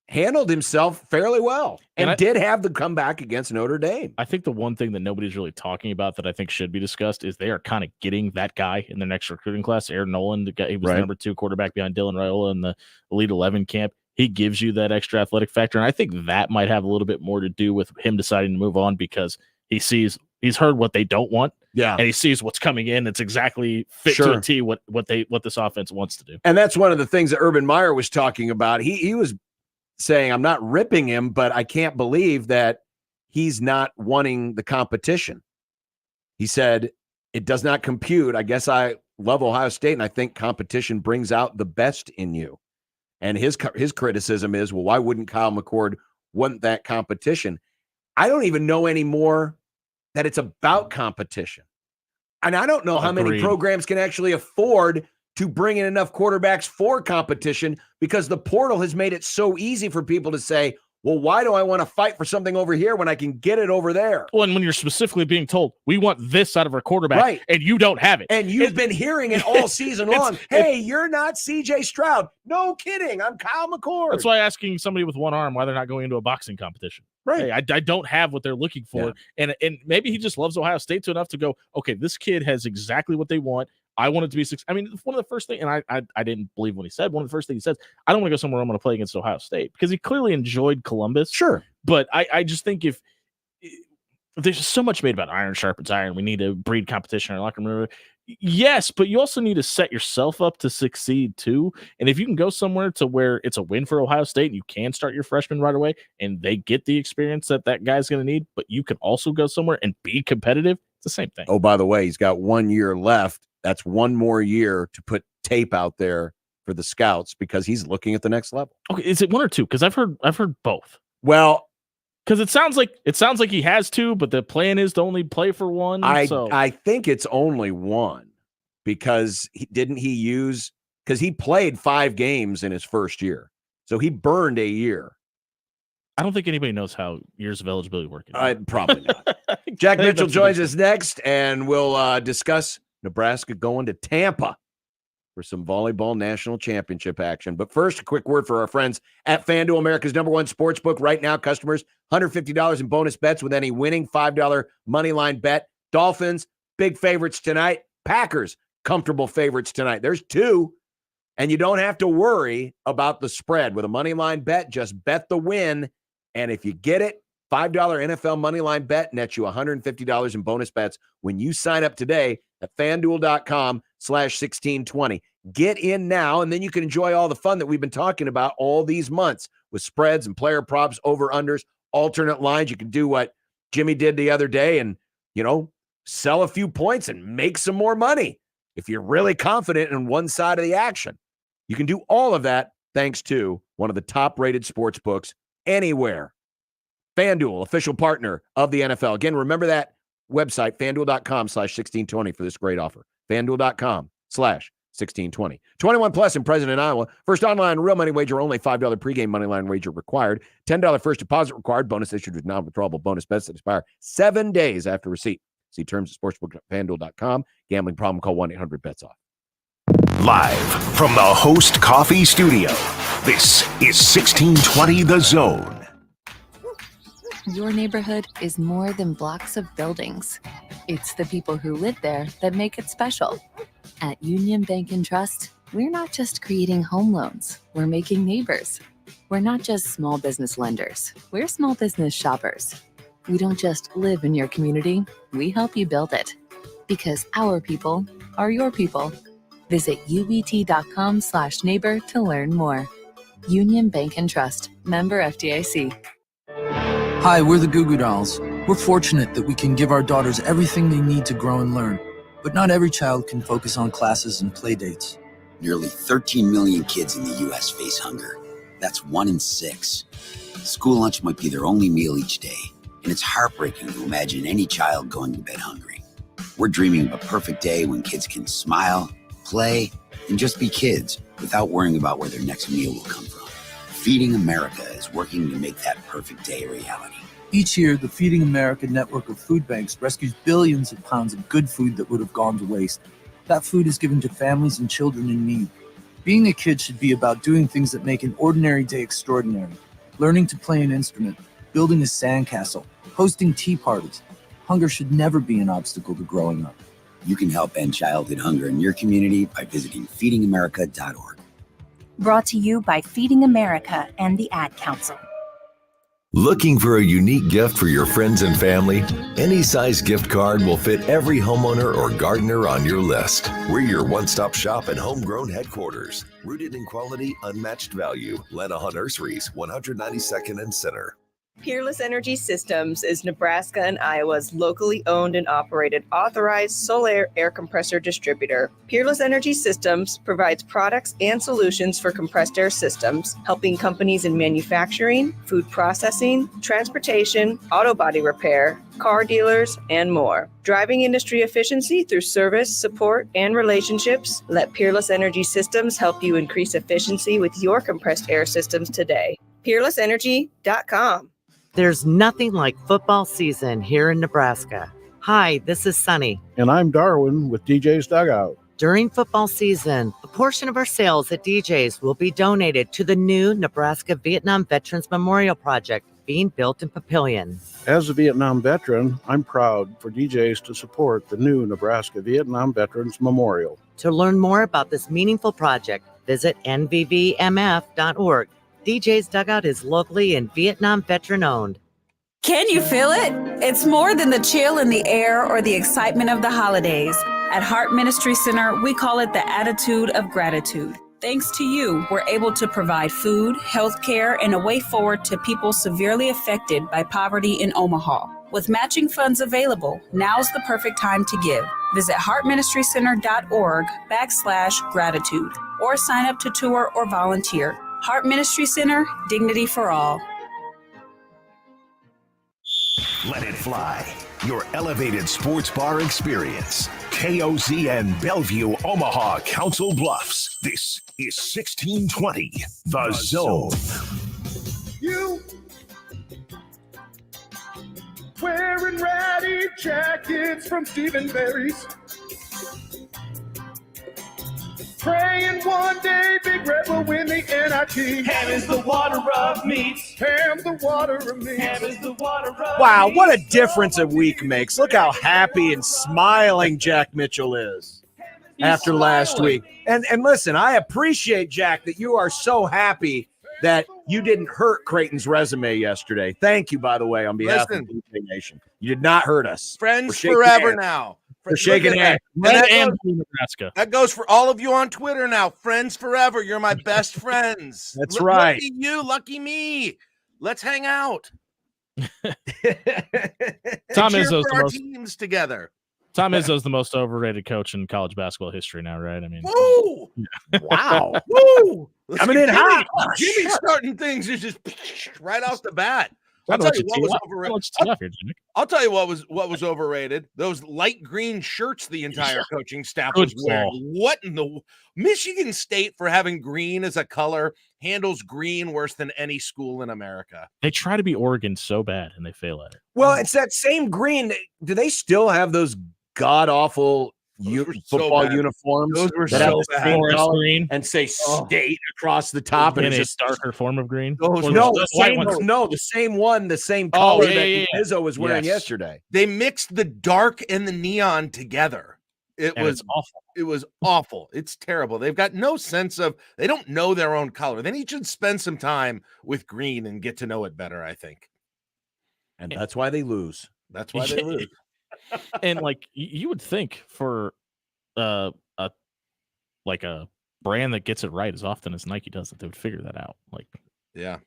Speaker 8: handled himself fairly well, and did have the comeback against Notre Dame.
Speaker 6: I think the one thing that nobody's really talking about that I think should be discussed is they are kind of getting that guy in their next recruiting class. Aaron Nolan, the guy, he was the number 2 quarterback behind Dylan Raiola in the Elite 11 camp. He gives you that extra athletic factor, and I think that might have a little bit more to do with him deciding to move on, because he's heard what they don't want.
Speaker 8: Yeah.
Speaker 6: And he sees what's coming in. It's exactly fit to a T what this offense wants to do.
Speaker 8: And that's one of the things that Urban Meyer was talking about. He was saying, I'm not ripping him, but I can't believe that he's not wanting the competition. He said, it does not compute. I guess I love Ohio State, and I think competition brings out the best in you. And his criticism is, well, why wouldn't Kyle McCord want that competition? I don't even know anymore that it's about competition. And I don't know how many programs can actually afford to bring in enough quarterbacks for competition, because the portal has made it so easy for people to say, well, why do I want to fight for something over here when I can get it over there?
Speaker 6: Well, and when you're specifically being told, we want this out of our quarterback, and you don't have it.
Speaker 8: And you've been hearing it all season long. Hey, you're not C.J. Stroud. No kidding. I'm Kyle McCord.
Speaker 6: That's why asking somebody with one arm why they're not going into a boxing competition.
Speaker 8: Right.
Speaker 6: Hey, I don't have what they're looking for. Yeah. And maybe he just loves Ohio State enough to go, okay, this kid has exactly what they want. I want it to be success. I mean, one of the first things, and I didn't believe when he said, one of the first things he says, I don't want to go somewhere I'm going to play against Ohio State, because he clearly enjoyed Columbus.
Speaker 8: Sure.
Speaker 6: But I just think if there's just so much made about iron sharpens iron. We need to breed competition in our locker room. Yes, but you also need to set yourself up to succeed too. And if you can go somewhere to where it's a win for Ohio State and you can start your freshman right away and they get the experience that guy's going to need, but you can also go somewhere and be competitive, it's the same thing.
Speaker 8: Oh, by the way, he's got 1 year left. That's one more year to put tape out there for the scouts because he's looking at the next level.
Speaker 6: Okay, is it 1 or 2? Because I've heard both.
Speaker 8: Well,
Speaker 6: because it sounds like he has 2, but the plan is to only play for 1.
Speaker 8: I think it's only 1 because because he played 5 games in his first year, so he burned a year.
Speaker 6: I don't think anybody knows how years of eligibility work.
Speaker 8: Probably not. Jack Mitchell joins us next, and we'll discuss Nebraska going to Tampa for some volleyball national championship action. But first, a quick word for our friends at FanDuel, America's #1 sportsbook. Right now, customers, $150 in bonus bets with any winning $5 money line bet. Dolphins, big favorites tonight. Packers, comfortable favorites tonight. There's 2, and you don't have to worry about the spread. With a money line bet, just bet the win. And if you get it, $5 NFL money line bet nets you $150 in bonus bets when you sign up today at FanDuel.com/1620. Get in now, and then you can enjoy all the fun that we've been talking about all these months with spreads and player props, over-unders, alternate lines. You can do what Jimmy did the other day and, sell a few points and make some more money. If you're really confident in one side of the action, you can do all of that thanks to one of the top-rated sports books anywhere. FanDuel, official partner of the NFL. Again, remember that website, FanDuel.com/1620 for this great offer. FanDuel.com/1620. 21 plus in President, Iowa. First online real money wager only. $5 pregame money line wager required. $10 first deposit required. Bonus issued with non-withdrawable bonus bets that expire 7 days after receipt. See terms at sportsbook.fanduel.com. Gambling problem, call 1-800-BETS-OFF.
Speaker 2: Live from the Host Coffee Studio, this is 1620 The Zone.
Speaker 4: Your neighborhood is more than blocks of buildings. It's the people who live there that make it special. At Union Bank and Trust, we're not just creating home loans, we're making neighbors. We're not just small business lenders, we're small business shoppers. We don't just live in your community, we help you build it. Because our people are your people. Visit ubt.com/neighbor to learn more. Union Bank and Trust, member FDIC.
Speaker 5: Hi, we're the Goo Goo Dolls. We're fortunate that we can give our daughters everything they need to grow and learn. But not every child can focus on classes and play dates.
Speaker 9: Nearly 13 million kids in the U.S. face hunger. That's 1 in 6. School lunch might be their only meal each day, and it's heartbreaking to imagine any child going to bed hungry. We're dreaming of a perfect day when kids can smile, play, and just be kids without worrying about where their next meal will come from. Feeding America is working to make that perfect day a reality.
Speaker 5: Each year, the Feeding America network of food banks rescues billions of pounds of good food that would have gone to waste. That food is given to families and children in need. Being a kid should be about doing things that make an ordinary day extraordinary. Learning to play an instrument, building a sandcastle, hosting tea parties. Hunger should never be an obstacle to growing up.
Speaker 9: You can help end childhood hunger in your community by visiting feedingamerica.org.
Speaker 10: Brought to you by Feeding America and the Ad Council.
Speaker 11: Looking for a unique gift for your friends and family? Any size gift card will fit every homeowner or gardener on your list. We're your one-stop shop and homegrown headquarters. Rooted in quality, unmatched value. Lenaha Nurseries, 192nd and Center.
Speaker 26: Peerless Energy Systems is Nebraska and Iowa's locally owned and operated authorized solar air compressor distributor. Peerless Energy Systems provides products and solutions for compressed air systems, helping companies in manufacturing, food processing, transportation, auto body repair, car dealers, and more. Driving industry efficiency through service, support, and relationships, let Peerless Energy Systems help you increase efficiency with your compressed air systems today. PeerlessEnergy.com.
Speaker 27: There's nothing like football season here in Nebraska. Hi, this is Sunny.
Speaker 28: And I'm Darwin with DJ's Dugout.
Speaker 27: During football season, a portion of our sales at DJ's will be donated to the new Nebraska Vietnam Veterans Memorial Project being built in Papillion.
Speaker 28: As a Vietnam veteran, I'm proud for DJ's to support the new Nebraska Vietnam Veterans Memorial.
Speaker 27: To learn more about this meaningful project, visit nvvmf.org. DJ's Dugout is locally and Vietnam veteran owned.
Speaker 3: Can you feel it? It's more than the chill in the air or the excitement of the holidays. At Heart Ministry Center, we call it the attitude of gratitude. Thanks to you, we're able to provide food, health care, and a way forward to people severely affected by poverty in Omaha. With matching funds available, now's the perfect time to give. Visit heartministrycenter.org/gratitude or sign up to tour or volunteer. Heart Ministry Center, dignity for all.
Speaker 2: Let it fly. Your elevated sports bar experience. KOZN Bellevue, Omaha, Council Bluffs. This is 1620, The Zone.
Speaker 7: You wearing ratty jackets from Stephen Barry's. Praying one day Big Red will win the NIT.
Speaker 12: Ham is the water of meats.
Speaker 7: Ham the water of meats.
Speaker 12: Ham is the water of
Speaker 8: Wow,
Speaker 12: meats.
Speaker 8: what a difference a week makes. Look how happy and smiling Jack Mitchell is after last week. And listen, I appreciate, Jack, that you are so happy that you didn't hurt Creighton's resume yesterday. Thank you, by the way, on behalf of the DJ Nation. You did not hurt us.
Speaker 13: Friends forever
Speaker 8: hands.
Speaker 13: now.
Speaker 8: We're shaking hands.
Speaker 6: Nebraska.
Speaker 13: That goes for all of you on Twitter now. Friends forever. You're my best friends.
Speaker 8: That's right.
Speaker 13: Lucky you, lucky me. Let's hang out.
Speaker 6: Tom
Speaker 13: Cheer
Speaker 6: Izzo's
Speaker 13: for
Speaker 6: the
Speaker 13: our
Speaker 6: most
Speaker 13: teams together.
Speaker 6: Tom Izzo's the most overrated coach in college basketball history now, right? I mean,
Speaker 13: Woo!
Speaker 8: Wow.
Speaker 13: Woo!
Speaker 8: Coming in hot.
Speaker 13: Jimmy starting things is just right off the bat.
Speaker 6: I'll
Speaker 13: I'll tell you what was overrated.
Speaker 6: Jimmy.
Speaker 13: I'll tell you what was overrated. Those light green shirts the entire coaching staff
Speaker 6: Good
Speaker 13: was wearing.
Speaker 6: call.
Speaker 13: What in the Michigan State for having green as a color handles green worse than any school in America.
Speaker 6: They try to be Oregon so bad and they fail at it.
Speaker 8: Well, it's that same green. Do they still have those god-awful football
Speaker 13: bad.
Speaker 8: uniforms
Speaker 13: Those were
Speaker 8: that have
Speaker 13: so
Speaker 8: the
Speaker 13: bad.
Speaker 8: same
Speaker 6: Forest
Speaker 8: color
Speaker 6: green.
Speaker 8: and say state across the top? And
Speaker 6: And
Speaker 8: it's
Speaker 6: a
Speaker 8: just
Speaker 6: darker form of green.
Speaker 13: Those
Speaker 6: Or
Speaker 8: no,
Speaker 6: the
Speaker 8: the
Speaker 6: white
Speaker 8: same,
Speaker 6: ones.
Speaker 8: no, the same one, the same
Speaker 6: Oh,
Speaker 8: color
Speaker 6: yeah,
Speaker 8: that
Speaker 6: yeah, yeah.
Speaker 8: Izzo was wearing
Speaker 6: Yes.
Speaker 8: yesterday.
Speaker 13: They mixed the dark and the neon together. It
Speaker 6: And
Speaker 13: was
Speaker 6: it's awful.
Speaker 13: It was awful. It's terrible. They've got no sense of, they don't know their own color. They need to spend some time with green and get to know it better, I think.
Speaker 8: And that's why they lose.
Speaker 13: That's why they lose.
Speaker 6: And like you would think for a brand that gets it right as often as Nike does, that they would figure that out. Like,
Speaker 13: yeah.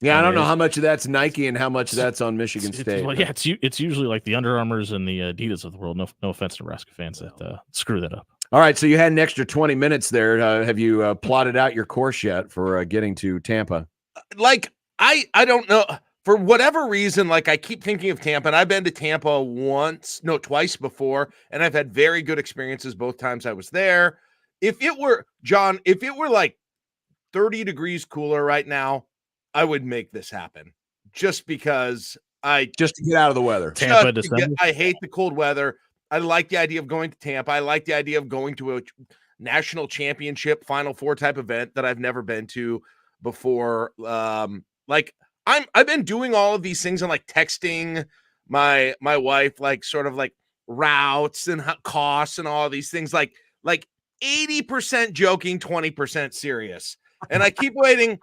Speaker 8: Yeah, I don't know
Speaker 6: it's-
Speaker 8: how much of that's Nike and how much that's on Michigan
Speaker 6: it's,
Speaker 8: State.
Speaker 6: well, yeah, it's usually like the Under Armours and the Adidas of the world. No offense to Nebraska fans that screw that up.
Speaker 8: All right, so you had an extra 20 minutes there. Have you plotted out your course yet for getting to Tampa?
Speaker 13: Like, I don't know. For whatever reason, like I keep thinking of Tampa, and I've been to Tampa twice before, and I've had very good experiences both times I was there. If it were like 30 degrees cooler right now, I would make this happen just because
Speaker 8: just to get out of the weather.
Speaker 6: Tampa, December.
Speaker 13: I hate the cold weather. I like the idea of going to Tampa. I like the idea of going to a national championship Final Four type event that I've never been to before. I've been doing all of these things and like texting my wife, like sort of like routes and costs and all of these things, like 80% joking, 20% serious. And I keep waiting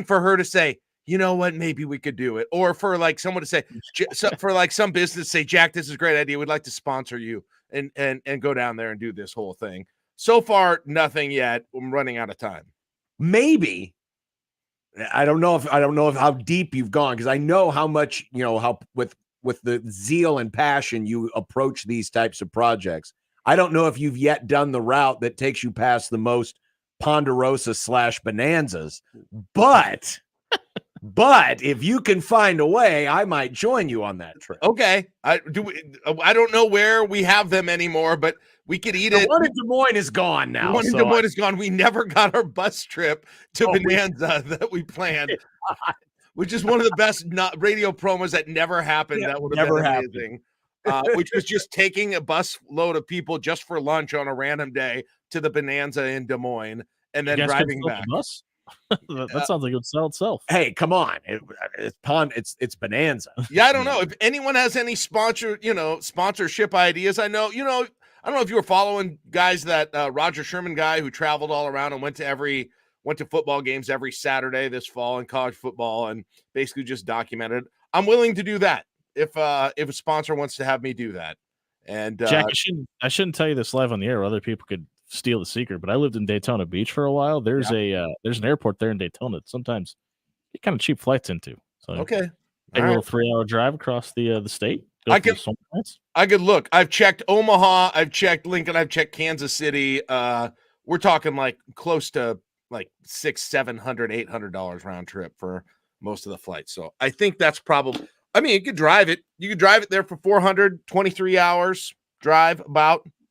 Speaker 13: for her to say, you know what, maybe we could do it. Or for like someone to say, for like some business to say, Jack, this is a great idea. We'd like to sponsor you and go down there and do this whole thing. So far, nothing yet. I'm running out of time.
Speaker 8: Maybe. I don't know if how deep you've gone, because I know how much, how with the zeal and passion you approach these types of projects. I don't know if you've yet done the route that takes you past the most Ponderosa/Bonanzas, but if you can find a way, I might join you on that trip.
Speaker 13: Okay. I don't know where we have them anymore, but we could eat it.
Speaker 8: The one in Des Moines is gone now.
Speaker 13: The one in Des Moines is gone. We never got our bus trip to Bonanza that we planned, which is one of the best radio promos that never happened. That would have been amazing. Which was just taking a bus load of people just for lunch on a random day to the Bonanza in Des Moines and then driving back.
Speaker 6: Bus? That sounds like it would sell itself.
Speaker 8: Hey, come on. It's Bonanza.
Speaker 13: Yeah, I don't know. If anyone has any sponsorship ideas, I don't know if you were following guys, that Roger Sherman guy who traveled all around and went to football games every Saturday this fall in college football and basically just documented. I'm willing to do that if a sponsor wants to have me do that. And
Speaker 6: Jack, I shouldn't tell you this live on the air. Other people could steal the secret, but I lived in Daytona Beach for a while. There's there's an airport there in Daytona that sometimes get kind of cheap flights into. So
Speaker 13: okay,
Speaker 6: take a little 3-hour drive across the state.
Speaker 13: I could look. I've checked Omaha, I've checked Lincoln, I've checked Kansas City. We're talking like close to like $600, $700, $800 round trip for most of the flights. So I think that's probably. I mean, you could drive it. You could drive it there for 423 hours. Drive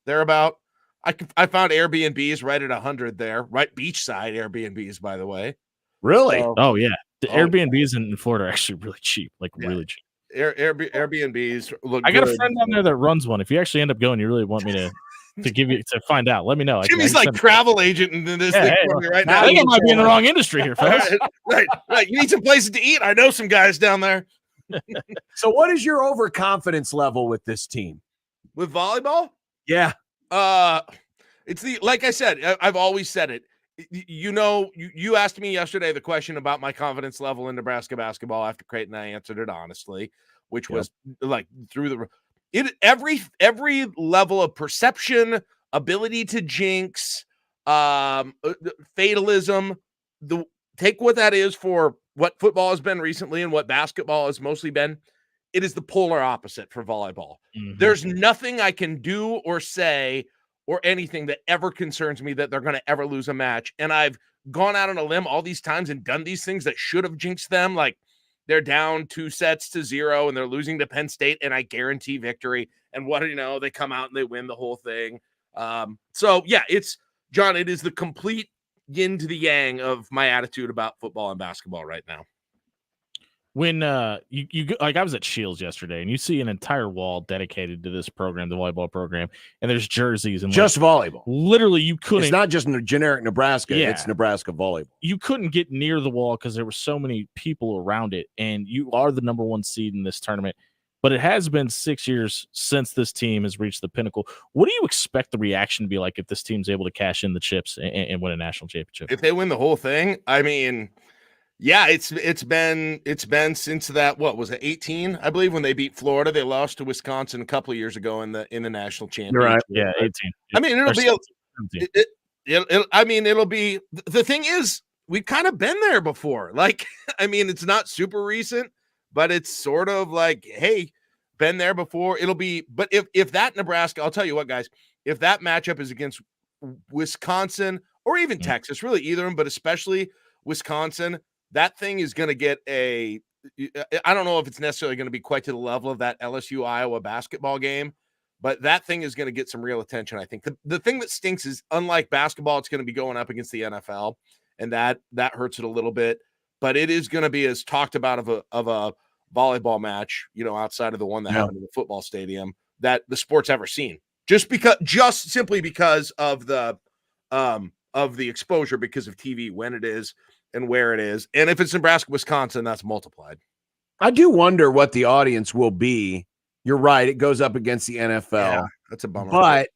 Speaker 13: thereabout. I found Airbnbs right at 100 there, right beachside Airbnbs, by the way.
Speaker 8: Really?
Speaker 13: So,
Speaker 6: oh yeah, the Airbnbs in Florida are actually really cheap, really cheap.
Speaker 13: Airbnbs look.
Speaker 6: I got
Speaker 13: good.
Speaker 6: a friend down there that runs one. If you actually end up going, you really want me to give you to find out. Let me know.
Speaker 13: Jimmy's like travel agent in this thing for me right now.
Speaker 6: I think I might be in the wrong industry here, folks.
Speaker 13: right. You need some places to eat. I know some guys down there.
Speaker 8: So, what is your overconfidence level with this team?
Speaker 13: With volleyball?
Speaker 8: Yeah.
Speaker 13: It's like I said, I've always said it. You asked me yesterday the question about my confidence level in Nebraska basketball after Creighton. I answered it honestly, which was like every level of perception, ability to jinx, fatalism. Take what that is for what football has been recently and what basketball has mostly been. It is the polar opposite for volleyball. Mm-hmm. There's nothing I can do or say or anything that ever concerns me that they're going to ever lose a match. And I've gone out on a limb all these times and done these things that should have jinxed them. Like they're down 2-0 and they're losing to Penn State and I guarantee victory. And they come out and they win the whole thing. So yeah, John, it is the complete yin to the yang of my attitude about football and basketball right now.
Speaker 6: When you like, I was at Shields yesterday, and you see an entire wall dedicated to this program, the volleyball program, and there's jerseys and
Speaker 8: just volleyball.
Speaker 6: Literally, you couldn't.
Speaker 8: It's not just generic Nebraska; it's Nebraska volleyball.
Speaker 6: You couldn't get near the wall because there were so many people around it, and you are the number one seed in this tournament. But it has been 6 years since this team has reached the pinnacle. What do you expect the reaction to be like if this team's able to cash in the chips and win a national championship?
Speaker 13: If they win the whole thing, I mean, yeah, it's been since that, what was it, 18? I believe when they beat Florida, they lost to Wisconsin a couple of years ago in the national championship.
Speaker 8: You're right.
Speaker 6: Yeah, 18.
Speaker 13: I mean, it'll be the thing is we've kind of been there before. Like, I mean, it's not super recent, but it's sort of like, hey, been there before. It'll be, but if that Nebraska, I'll tell you what, guys, if that matchup is against Wisconsin or even Texas, really either of them, but especially Wisconsin, that thing is going to get I don't know if it's necessarily going to be quite to the level of that LSU Iowa basketball game, but that thing is going to get some real attention. I think the thing that stinks is, unlike basketball, it's going to be going up against the NFL, and that hurts it a little bit. But it is going to be as talked about of a volleyball match, outside of the one that happened in the football stadium, that the sport's ever seen. Just simply because of the exposure, because of TV, when it is and where it is, and if it's Nebraska, Wisconsin, that's multiplied.
Speaker 8: I do wonder what the audience will be. You're right; it goes up against the NFL.
Speaker 13: Yeah, that's a bummer.
Speaker 8: But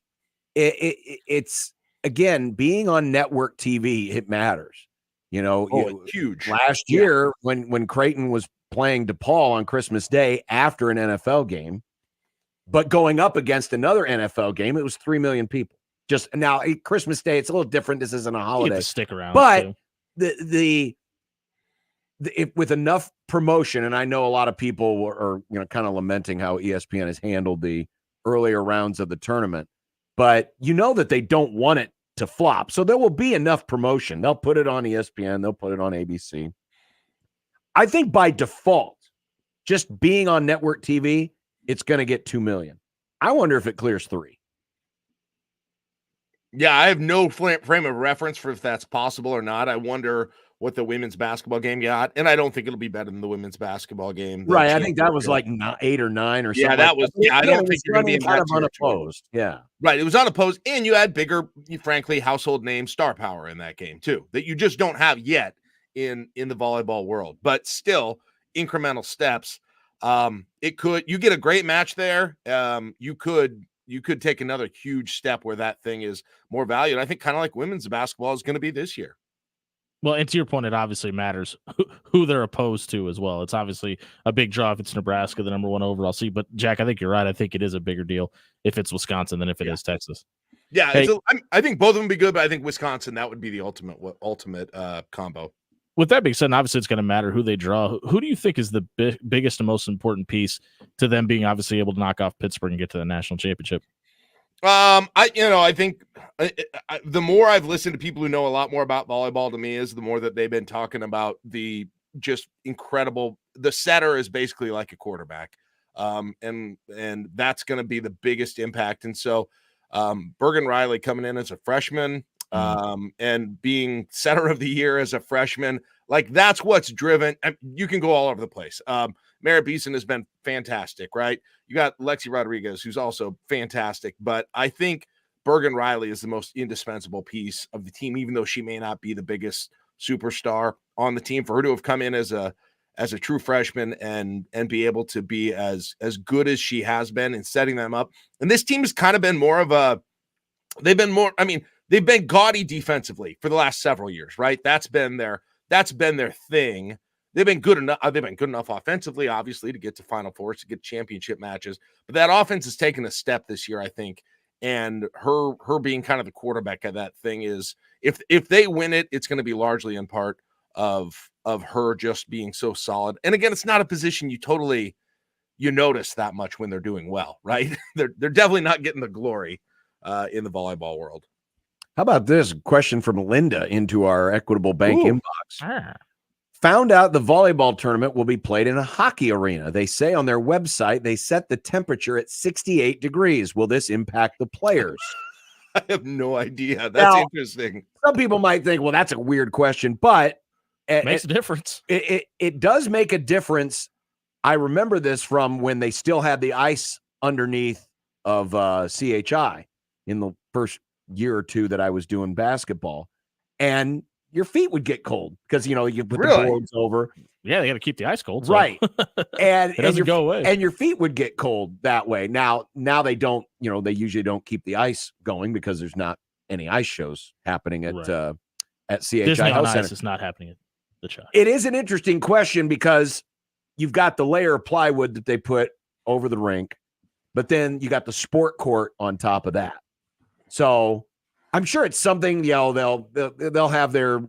Speaker 8: it's again, being on network TV, it matters.
Speaker 13: Huge.
Speaker 8: Last year, when Creighton was playing DePaul on Christmas Day after an NFL game, but going up against another NFL game, it was 3 million people. Just now, Christmas Day, it's a little different. This isn't a holiday.
Speaker 6: You have to stick around,
Speaker 8: but too. With enough promotion, and I know a lot of people are kind of lamenting how ESPN has handled the earlier rounds of the tournament, but that they don't want it to flop. So there will be enough promotion. They'll put it on ESPN. They'll put it on ABC. I think by default, just being on network TV, it's going to get 2 million. I wonder if it clears 3.
Speaker 13: Yeah, I have no frame of reference for if that's possible or not. I wonder what the women's basketball game got, and I don't think it'll be better than the women's basketball game.
Speaker 8: Right, I think that was like 8 or 9 or something.
Speaker 13: Yeah, that was. Yeah, I don't think you're going to be
Speaker 8: kind of unopposed. Yeah,
Speaker 13: right. It was unopposed, and you had bigger, frankly, household name star power in that game too, that you just don't have yet in the volleyball world. But still, incremental steps. You get a great match there. You could take another huge step where that thing is more valued. I think kind of like women's basketball is going to be this year.
Speaker 6: Well, and to your point, it obviously matters who they're opposed to as well. It's obviously a big draw if it's Nebraska, the number 1 overall seed. But, Jack, I think you're right. I think it is a bigger deal if it's Wisconsin than if it is Texas.
Speaker 13: Yeah,
Speaker 6: hey,
Speaker 13: I think both of them would be good, but I think Wisconsin, that would be the ultimate combo.
Speaker 6: With that being said, obviously it's going to matter who they draw. Who do you think is the biggest and most important piece to them being obviously able to knock off Pittsburgh and get to the national championship?
Speaker 13: I think the more I've listened to people who know a lot more about volleyball to me is the more that they've been talking about the just incredible. The setter is basically like a quarterback, and that's going to be the biggest impact. And so, Bergen Riley coming in as a freshman, and being setter of the year as a freshman, like that's what's driven. You can go all over the place. Merritt Beeson has been fantastic, right? You got Lexi Rodriguez, who's also fantastic, but I think Bergen Riley is the most indispensable piece of the team, even though she may not be the biggest superstar on the team. For her to have come in as a true freshman and be able to be as good as she has been in setting them up. And this team has kind of been they've been gaudy defensively for the last several years, right? That's been their thing. They've been good enough offensively, obviously, to get to Final Fours, to get championship matches. But that offense has taken a step this year, I think. And her being kind of the quarterback of that thing is, if they win it, it's going to be largely in part of her just being so solid. And again, it's not a position you notice that much when they're doing well, right? They're definitely not getting the glory in the volleyball world.
Speaker 8: How about this question from Linda into our Equitable Bank inbox? Found out the volleyball tournament will be played in a hockey arena. They say on their website they set the temperature at 68 degrees. Will this impact the players?
Speaker 13: I have no idea. That's interesting.
Speaker 8: Some people might think, well, that's a weird question, but
Speaker 6: makes a difference.
Speaker 8: It does make a difference. I remember this from when they still had the ice underneath of CHI in the first year or two that I was doing basketball, and your feet would get cold because you put the boards over.
Speaker 6: Yeah, they got to keep the ice cold, so.
Speaker 8: Right? And
Speaker 6: it doesn't go away.
Speaker 8: And your feet would get cold that way. Now they don't. They usually don't keep the ice going because there's not any ice shows happening at CHI
Speaker 6: Disney
Speaker 8: Health
Speaker 6: on
Speaker 8: Center.
Speaker 6: Ice is not happening at the Chuck.
Speaker 8: It is an interesting question because you've got the layer of plywood that they put over the rink, but then you got the sport court on top of that. So I'm sure it's something, they'll have their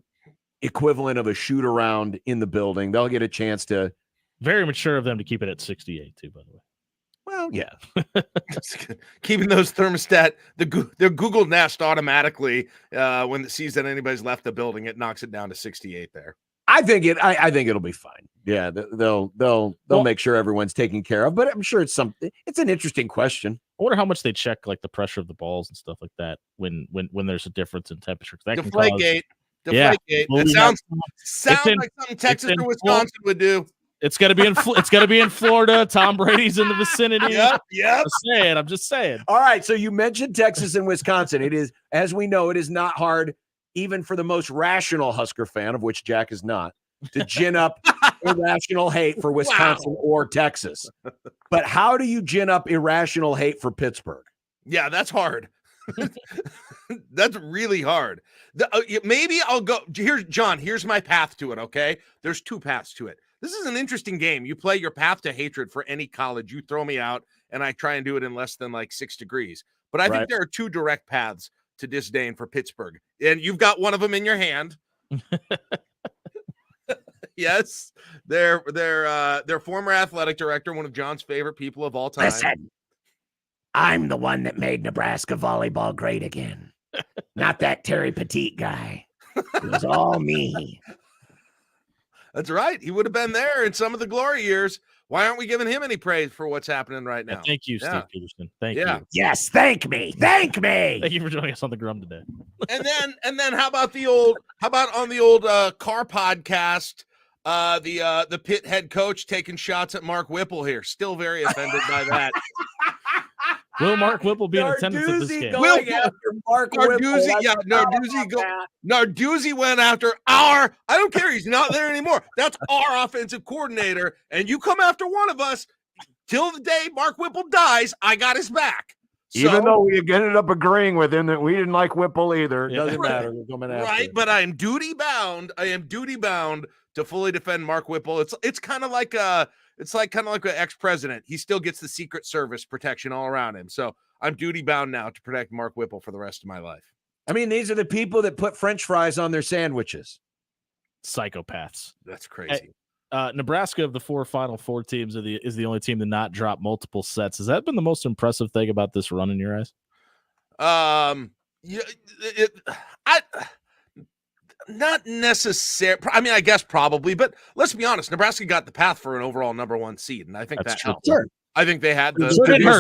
Speaker 8: equivalent of a shoot around in the building. They'll get a chance to.
Speaker 6: Very mature of them to keep it at 68 too, by the way.
Speaker 8: Well, yeah.
Speaker 13: Keeping those thermostat, their Google Nest automatically when it sees that anybody's left the building, it knocks it down to 68 there.
Speaker 8: I think it'll be fine. Yeah, they'll make sure everyone's taken care of, but I'm sure it's an interesting question.
Speaker 6: I wonder how much they check like the pressure of the balls and stuff like that when there's a difference in temperature. That
Speaker 13: Deflategate. That sounds like something Texas or Wisconsin would do.
Speaker 6: It's got to be in Florida. Tom Brady's in the vicinity.
Speaker 13: Yep.
Speaker 6: I'm just saying.
Speaker 8: All right, so you mentioned Texas and Wisconsin. It is, as we know, it is not hard, even for the most rational Husker fan, of which Jack is not, to gin up irrational hate for Wisconsin or Texas. But how do you gin up irrational hate for Pittsburgh?
Speaker 13: Yeah, that's hard. That's really hard. Maybe I'll go here, John. Here's my path to it. Okay, there's two paths to it. This is an interesting game. You play your path to hatred for any college. You throw me out, and I try and do it in less than like 6 degrees. But I think there are two direct paths to disdain for Pittsburgh, and you've got one of them in your hand. Yes, their former athletic director, one of John's favorite people of all time.
Speaker 8: Listen, I'm the one that made Nebraska volleyball great again. Not that Terry Petit guy. It was all me.
Speaker 13: That's right. He would have been there in some of the glory years. Why aren't we giving him any praise for what's happening right now?
Speaker 6: Thank you, Steve Peterson. Thank you.
Speaker 8: Yes, thank me. Thank me.
Speaker 6: Thank you for joining us on the Grum today.
Speaker 13: and then how about on the old car podcast, the Pitt head coach taking shots at Mark Whipple here. Still very offended by that.
Speaker 6: Will Mark Whipple be in attendance at this game?
Speaker 13: Narduzzi went after I don't care. He's not there anymore. That's our offensive coordinator. And you come after one of us till the day Mark Whipple dies, I got his back.
Speaker 8: Even though we ended up agreeing with him that we didn't like Whipple either, it doesn't matter. We're coming after
Speaker 13: Right,
Speaker 8: him.
Speaker 13: but I am duty bound. To fully defend Mark Whipple. It's kind of like an ex-president. He still gets the Secret Service protection all around him. So I'm duty bound now to protect Mark Whipple for the rest of my life.
Speaker 8: I mean, these are the people that put French fries on their sandwiches.
Speaker 6: Psychopaths.
Speaker 13: That's crazy.
Speaker 6: Nebraska of the Final Four teams is the only team to not drop multiple sets. Has that been the most impressive thing about this run in your eyes?
Speaker 13: Not necessarily. I mean, I guess probably, but let's be honest. Nebraska got the path for an overall number 1 seed, and I think
Speaker 6: that's
Speaker 13: that
Speaker 6: true.
Speaker 13: I think they had the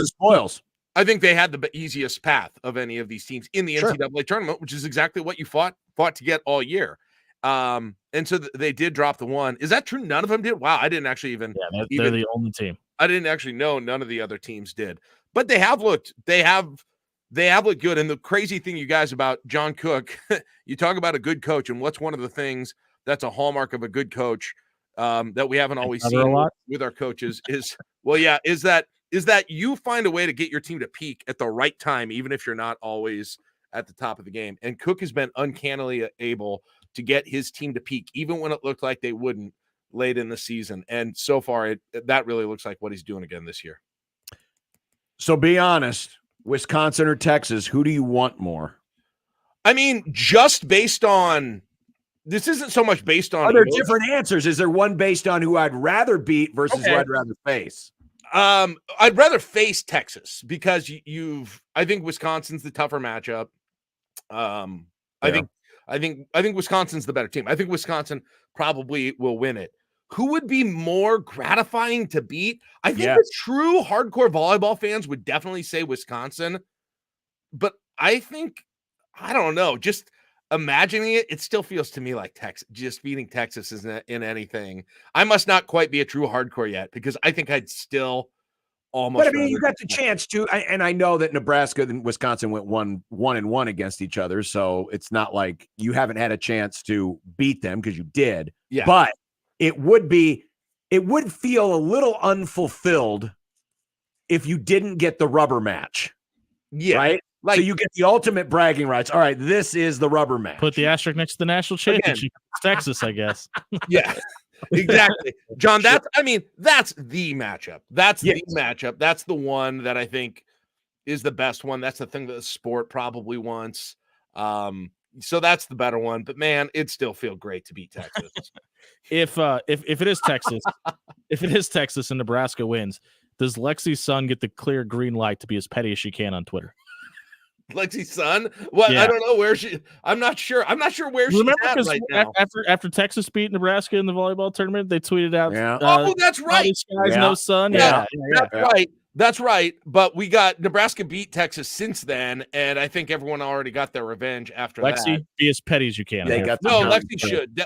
Speaker 8: spoils.
Speaker 13: I think they had the easiest path of any of these teams in the NCAA tournament, which is exactly what you fought to get all year. And so they did drop the 1. Is that true? None of them did. Wow, I didn't actually even.
Speaker 6: Yeah, they're the only team.
Speaker 13: I didn't actually know none of the other teams did, but they have looked. They have looked good. And the crazy thing, you guys, about John Cook, you talk about a good coach, and what's one of the things that's a hallmark of a good coach that we haven't always seen with our coaches is that you find a way to get your team to peak at the right time, even if you're not always at the top of the game. And Cook has been uncannily able to get his team to peak, even when it looked like they wouldn't late in the season. And so far, that really looks like what he's doing again this year.
Speaker 8: So be honest. Wisconsin or Texas, who do you want more?
Speaker 13: I mean, just based on this isn't so much based on.
Speaker 8: Are there different answers? Is there one based on who I'd rather beat versus who I'd rather face?
Speaker 13: I'd rather face Texas because I think Wisconsin's the tougher matchup. I think Wisconsin's the better team. I think Wisconsin probably will win it. Who would be more gratifying to beat? I think the true hardcore volleyball fans would definitely say Wisconsin. But I don't know. Just imagining it still feels to me like Texas. Just beating Texas isn't in anything. I must not quite be a true hardcore yet because I think I'd still almost.
Speaker 8: But I mean, you got the chance to, and I know that Nebraska and Wisconsin went 1-1 against each other, so it's not like you haven't had a chance to beat them because you did.
Speaker 13: Yeah,
Speaker 8: but it would feel a little unfulfilled if you didn't get the rubber match.
Speaker 13: Yeah.
Speaker 8: Right?
Speaker 13: Like,
Speaker 8: so you get the ultimate bragging rights. All right, this is the rubber match.
Speaker 6: Put the asterisk next to the national championship. Texas, I guess.
Speaker 13: Yeah, exactly. John, that's the matchup. That's the matchup. That's the one that I think is the best one. That's the thing that the sport probably wants. So that's the better one. But man, it still feels great to beat Texas.
Speaker 6: If it is Texas, and Nebraska wins, does Lexi's son get the clear green light to be as petty as she can on Twitter?
Speaker 13: Lexi's son? What? Yeah. I don't know where I'm not sure. I'm not sure where she's at right now.
Speaker 6: After Texas beat Nebraska in the volleyball tournament, they tweeted out.
Speaker 13: Yeah. That's right.
Speaker 6: No son.
Speaker 13: Yeah. That's right. That's right. But we got Nebraska beat Texas since then, and I think everyone already got their revenge after that.
Speaker 6: Lexi, be as petty as you can.
Speaker 13: Lexi should.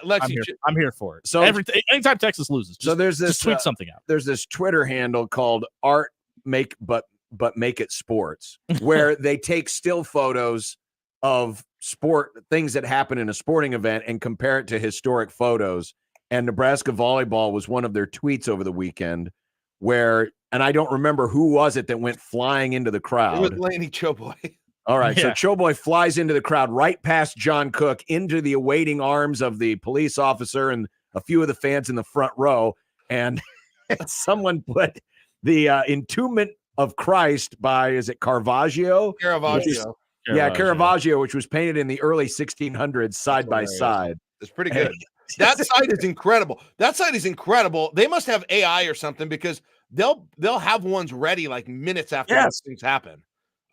Speaker 6: I'm here for it.
Speaker 8: So
Speaker 6: anytime Texas loses,
Speaker 8: there's this
Speaker 6: tweet something out.
Speaker 8: There's this Twitter handle called Make It Sports, where they take still photos of sport things that happen in a sporting event and compare it to historic photos. And Nebraska volleyball was one of their tweets over the weekend where, and I don't remember who was it that went flying into the crowd.
Speaker 13: It was Laney Choboy.
Speaker 8: All right. Yeah. So Choboy flies into the crowd right past John Cook into the awaiting arms of the police officer and a few of the fans in the front row. And someone put the entombment of Christ by, is it Caravaggio? Caravaggio, which was painted in the early 1600s side by side.
Speaker 13: It's pretty good. That site is incredible. They must have AI or something because they'll have ones ready like minutes after these things happen.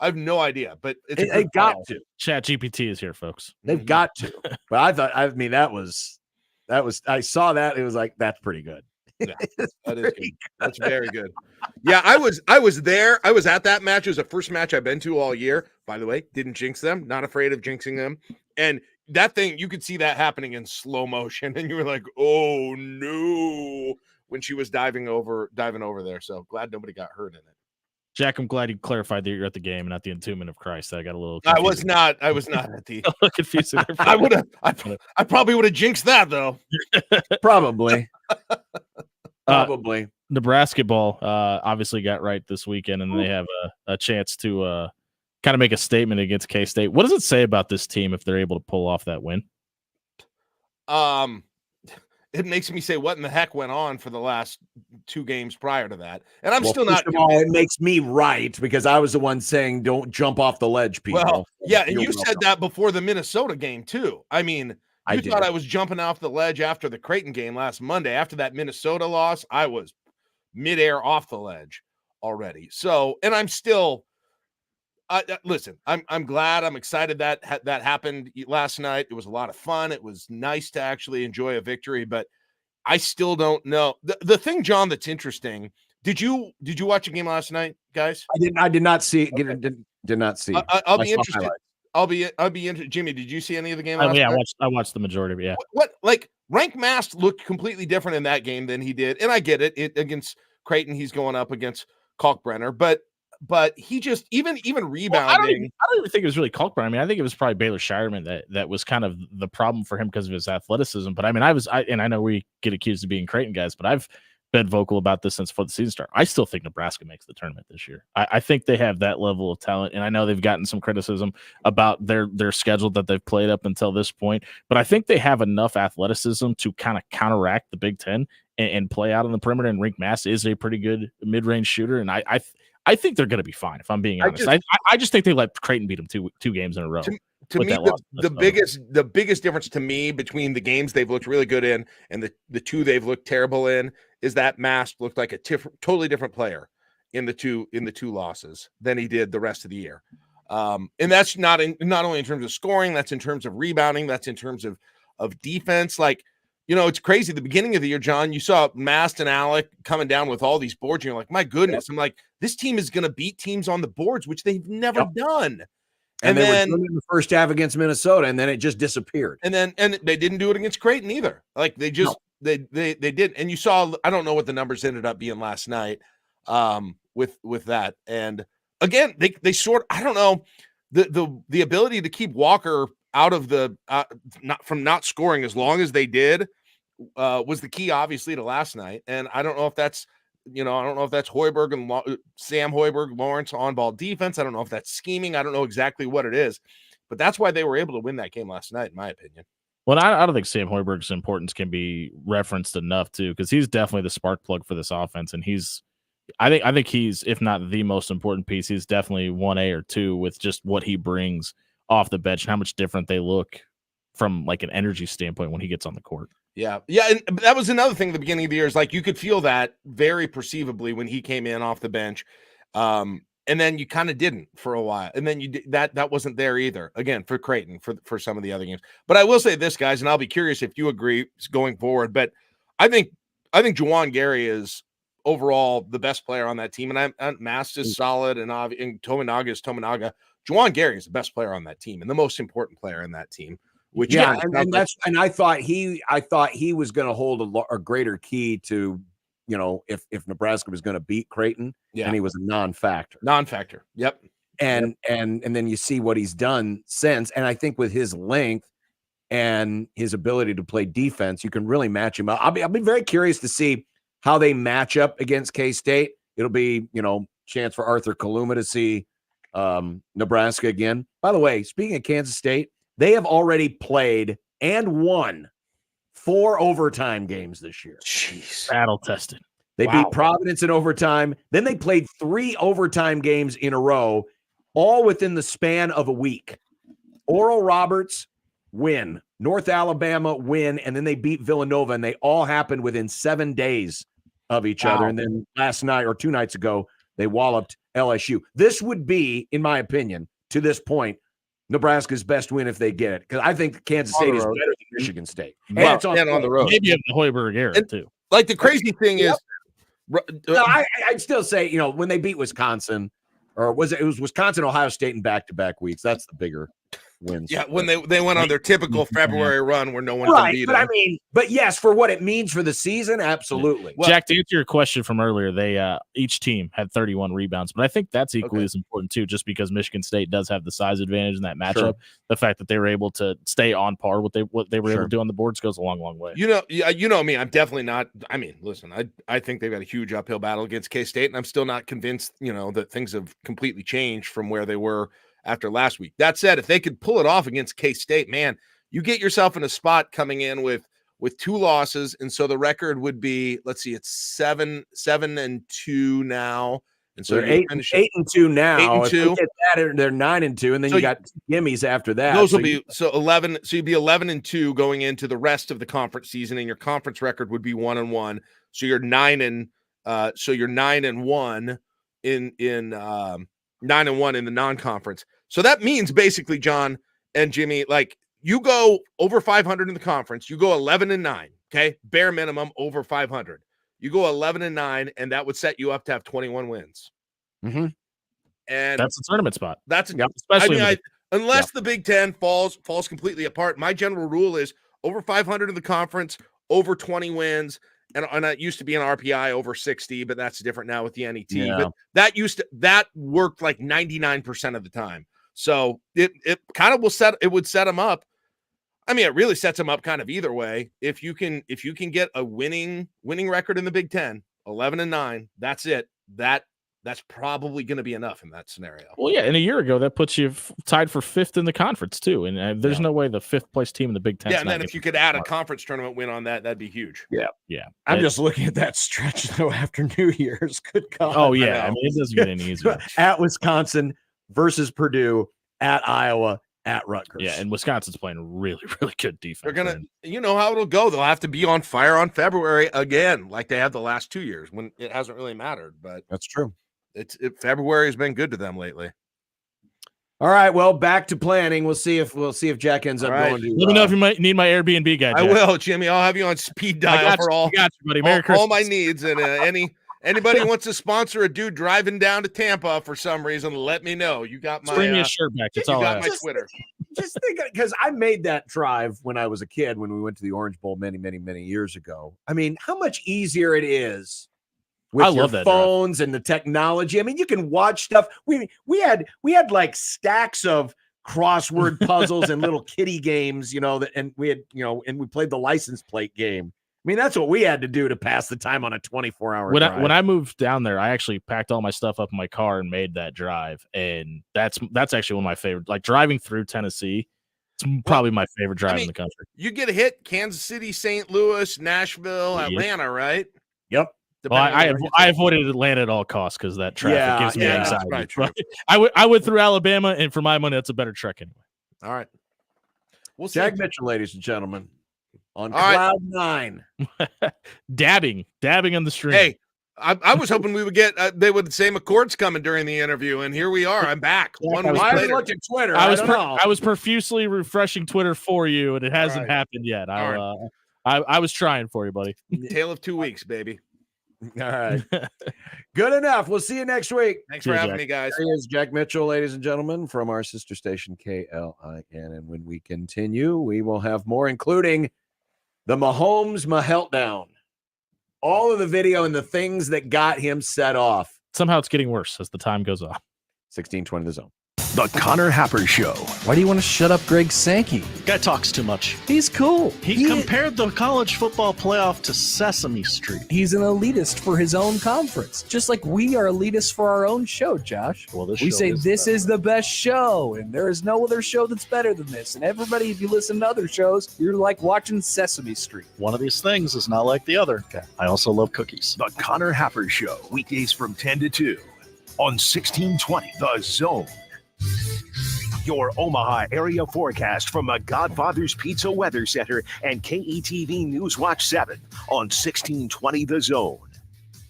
Speaker 13: I have no idea, but
Speaker 8: they got to.
Speaker 6: Chat GPT is here, folks.
Speaker 8: They've got to. But that was I saw that. It was like, that's pretty good.
Speaker 13: Yeah, that is good. That's very good. Yeah, I was there. I was at that match. It was the first match I've been to all year. By the way, didn't jinx them. Not afraid of jinxing them. And that thing, you could see that happening in slow motion, and you were like, "Oh no!" when she was diving over there. So glad nobody got hurt in it.
Speaker 6: Jack, I'm glad you clarified that you're at the game and not the entombment of Christ. I got a little
Speaker 13: confused. I was not at the
Speaker 6: confusing.
Speaker 13: I probably would have jinxed that though.
Speaker 8: Probably.
Speaker 6: Nebraska ball obviously got right this weekend, and they have a chance to kind of make a statement against K-State. What does it say about this team if they're able to pull off that win?
Speaker 13: It makes me say, what in the heck went on for the last 2 games prior to that? And I'm still not.
Speaker 8: It makes me right because I was the one saying, don't jump off the ledge, people.
Speaker 13: Well, yeah, and you said that before the Minnesota game, too. I mean, you thought I was jumping off the ledge after the Creighton game last Monday. After that Minnesota loss, I was midair off the ledge already. So, and I'm still. Listen, I'm glad. I'm excited that that happened last night. It was a lot of fun. It was nice to actually enjoy a victory, but I still don't know. The thing, John, that's interesting. Did you watch a game last night, guys?
Speaker 8: I did not see it. Okay. Did not see it.
Speaker 13: I'll be interested. I'll be interested. Jimmy, did you see any of the game last night?
Speaker 6: I watched the majority of it, yeah.
Speaker 13: What like Rank Mast looked completely different in that game than he did. And I get it. Against Creighton, he's going up against Kalkbrenner, but he just even rebounding. Well, I don't
Speaker 6: even think it was really Kalkbrenner. I mean, I think it was probably Baylor Shireman that was kind of the problem for him because of his athleticism. But I mean, I know we get accused of being Creighton guys, but I've been vocal about this since before the season started. I still think Nebraska makes the tournament this year. I think they have that level of talent, and I know they've gotten some criticism about their schedule that they've played up until this point, but I think they have enough athleticism to kind of counteract the Big Ten and play out on the perimeter. And Rink Mass is a pretty good mid-range shooter, and I think they're going to be fine, if I'm being honest. I just think they let Creighton beat them two games in a row.
Speaker 13: To me, the biggest difference to me between the games they've looked really good in and the 2 they've looked terrible in is that Mast looked like a totally different player in the two losses than he did the rest of the year. And that's not only in terms of scoring, that's in terms of rebounding, that's in terms of defense. Like, you know, it's crazy. The beginning of the year, John, you saw Mast and Alec coming down with all these boards, and you're like, my goodness. I'm like, this team is going to beat teams on the boards, which they've never done.
Speaker 8: And then were in the first half against Minnesota, and then it just disappeared.
Speaker 13: And they didn't do it against Creighton either. Like they just they did. And you saw, I don't know what the numbers ended up being last night with that. And again, they sort, I don't know, the ability to keep Walker out of the not scoring as long as they did was the key, obviously, to last night. And I don't know if that's Hoiberg and Sam Hoiberg, Lawrence on ball defense. I don't know if that's scheming. I don't know exactly what it is, but that's why they were able to win that game last night, in my opinion.
Speaker 6: Well, I don't think Sam Hoiberg's importance can be referenced enough too, because he's definitely the spark plug for this offense, and I think he's, if not the most important piece, he's definitely 1A or 2 with just what he brings off the bench and how much different they look from like an energy standpoint when he gets on the court.
Speaker 13: Yeah. And that was another thing at the beginning of the year is like you could feel that very perceivably when he came in off the bench. And then you kind of didn't for a while. And then that wasn't there either, again, for Creighton, for some of the other games. But I will say this, guys, and I'll be curious if you agree going forward. But I think Juwan Gary is overall the best player on that team. And Mast is solid, and Tominaga is Tominaga. Juwan Gary is the best player on that team and the most important player in that team. Which
Speaker 8: and I thought he was going to hold a greater key to, you know, if Nebraska was going to beat Creighton, and he was a non-factor.
Speaker 13: Yep.
Speaker 8: And then you see what he's done since, and I think with his length and his ability to play defense, you can really match him up. I'll be very curious to see how they match up against K-State. It'll be, you know, chance for Arthur Kaluma to see Nebraska again. By the way, speaking of Kansas State, they have already played and won 4 overtime games this year.
Speaker 13: Jeez.
Speaker 6: Battle tested.
Speaker 8: They beat Providence in overtime. Then they played 3 overtime games in a row, all within the span of a week. Oral Roberts, win. North Alabama, win. And then they beat Villanova, and they all happened within 7 days of each other. And then last night or 2 nights ago, they walloped LSU. This would be, in my opinion, to this point, Nebraska's best win if they get it, because I think Kansas State is better than Michigan State, and it's on the road.
Speaker 6: Maybe in the Hoiberg era too.
Speaker 13: Like the crazy thing is,
Speaker 8: I'd still say, you know, when they beat Wisconsin, or it was Wisconsin, Ohio State in back-to-back weeks. That's the bigger wins.
Speaker 13: Yeah, when they went on their typical February run where no one can beat them.
Speaker 8: But I mean, yes, for what it means for the season, absolutely.
Speaker 6: Well, Jack, to answer your question from earlier, they each team had 31 rebounds, but I think that's equally as important too, just because Michigan State does have the size advantage in that matchup. Sure. The fact that they were able to stay on par with what they were able to do on the boards goes a long, long way.
Speaker 13: You know me, I'm definitely not. I mean, listen, I think they've got a huge uphill battle against K-State, and I'm still not convinced, you know, that things have completely changed from where they were after last week. That said, if they could pull it off against K-State, man, you get yourself in a spot coming in with 2 losses, and so the record would be, let's see, it's 7-2 now. And so
Speaker 8: they're 8-2 now.
Speaker 13: 8-2.
Speaker 8: If they get that, they're 9-2, and then
Speaker 13: so
Speaker 8: you got gimmies after that.
Speaker 13: Those will be 11. So you'd be 11-2 going into the rest of the conference season, and your conference record would be 1-1. So you're 9-1 in 9-1 in the non-conference. So that means basically, John and Jimmy, like you go over 500 in the conference, you go 11-9. Okay, bare minimum over 500. You go 11-9, and that would set you up to have 21 wins.
Speaker 8: Mm-hmm.
Speaker 13: And
Speaker 6: that's a tournament spot.
Speaker 13: Especially unless the Big Ten falls completely apart. My general rule is over 500 in the conference, over 20 wins, and it used to be an RPI over 60, but that's different now with the NET.
Speaker 8: Yeah.
Speaker 13: But that worked like 99% of the time. So it kind of would set them up. I mean, it really sets them up kind of either way. If you can get a winning record in the Big Ten, 11-9, that's it. That's probably going to be enough in that scenario.
Speaker 6: Well, yeah, and a year ago that puts you tied for 5th in the conference too, and there's no way the 5th place team in the Big Ten.
Speaker 13: Yeah, and then if you could add a conference tournament win on that, that'd be huge.
Speaker 6: Yeah.
Speaker 8: I'm just looking at that stretch though after New Year's. Good God.
Speaker 6: Oh yeah, I mean it doesn't get any easier.
Speaker 8: At Wisconsin versus Purdue, at Iowa, at Rutgers.
Speaker 6: Yeah, and Wisconsin's playing really, really good defense.
Speaker 13: They're gonna, you know how it'll go. They'll have to be on fire on February again, like they have the last 2 years when it hasn't really mattered. But
Speaker 8: that's true.
Speaker 13: February has been good to them lately.
Speaker 8: All right, well, back to planning. We'll see if Jack ends up going to.
Speaker 6: Let me know if you might need my Airbnb guy. Jack.
Speaker 13: I will, Jimmy. I'll have you on speed dial for all my needs. And anybody who wants to sponsor a dude driving down to Tampa for some reason, let me know. You got my
Speaker 6: bring me a shirt back. That's all.
Speaker 13: You got my Twitter.
Speaker 8: Just think, because I made that drive when I was a kid when we went to the Orange Bowl many, many, many years ago. I mean, how much easier it is. With your phones and the technology. I mean, you can watch stuff. We had like stacks of crossword puzzles and little kiddie games, and we had, and we played the license plate game. I mean, that's what we had to do to pass the time on a 24-hour drive.
Speaker 6: When I moved down there, I actually packed all my stuff up in my car and made that drive. And that's actually one of my favorite, like driving through Tennessee. It's probably my favorite drive in the country.
Speaker 13: You get a hit Kansas City, St. Louis, Nashville, Atlanta, right?
Speaker 8: Yep.
Speaker 6: Well, I avoided Atlanta at all costs because that traffic gives me anxiety.
Speaker 13: Right,
Speaker 6: I went through Alabama, and for my money, that's a better trek anyway.
Speaker 13: All right.
Speaker 8: We'll Jack Mitchell, ladies and gentlemen, on Cloud 9.
Speaker 6: dabbing on the stream.
Speaker 13: Hey, I was hoping we would get they would say McCord's coming during the interview, and here we are. I'm back.
Speaker 8: I haven't looked at Twitter.
Speaker 6: I was profusely refreshing Twitter for you, and it hasn't happened yet. I was trying for you, buddy.
Speaker 13: Tale of 2 weeks, baby.
Speaker 8: All right. Good enough. We'll see you next week.
Speaker 13: Thanks for having me, guys.
Speaker 8: There is Jack Mitchell, ladies and gentlemen, from our sister station, KLIN. And when we continue, we will have more, including the Mahomes meltdown. All of the video and the things that got him set off.
Speaker 6: Somehow it's getting worse as the time goes on.
Speaker 8: 1620 The Zone.
Speaker 2: The Connor Happer Show.
Speaker 14: Why do you want to shut up Greg Sankey?
Speaker 15: Guy talks too much.
Speaker 14: He's cool.
Speaker 15: He compared the college football playoff to Sesame Street.
Speaker 14: He's an elitist for his own conference, just like we are elitists for our own show, Josh.
Speaker 15: Well,
Speaker 14: we say this is the best show, and there is no other show that's better than this. And everybody, if you listen to other shows, you're like watching Sesame Street.
Speaker 15: One of these things is not like the other.
Speaker 14: Okay.
Speaker 15: I also love cookies.
Speaker 2: The Connor Happer Show, weekdays from 10 to 2 on 1620 The Zone. Your Omaha area forecast from the Godfather's Pizza Weather Center and KETV News Watch 7 on 1620 The Zone.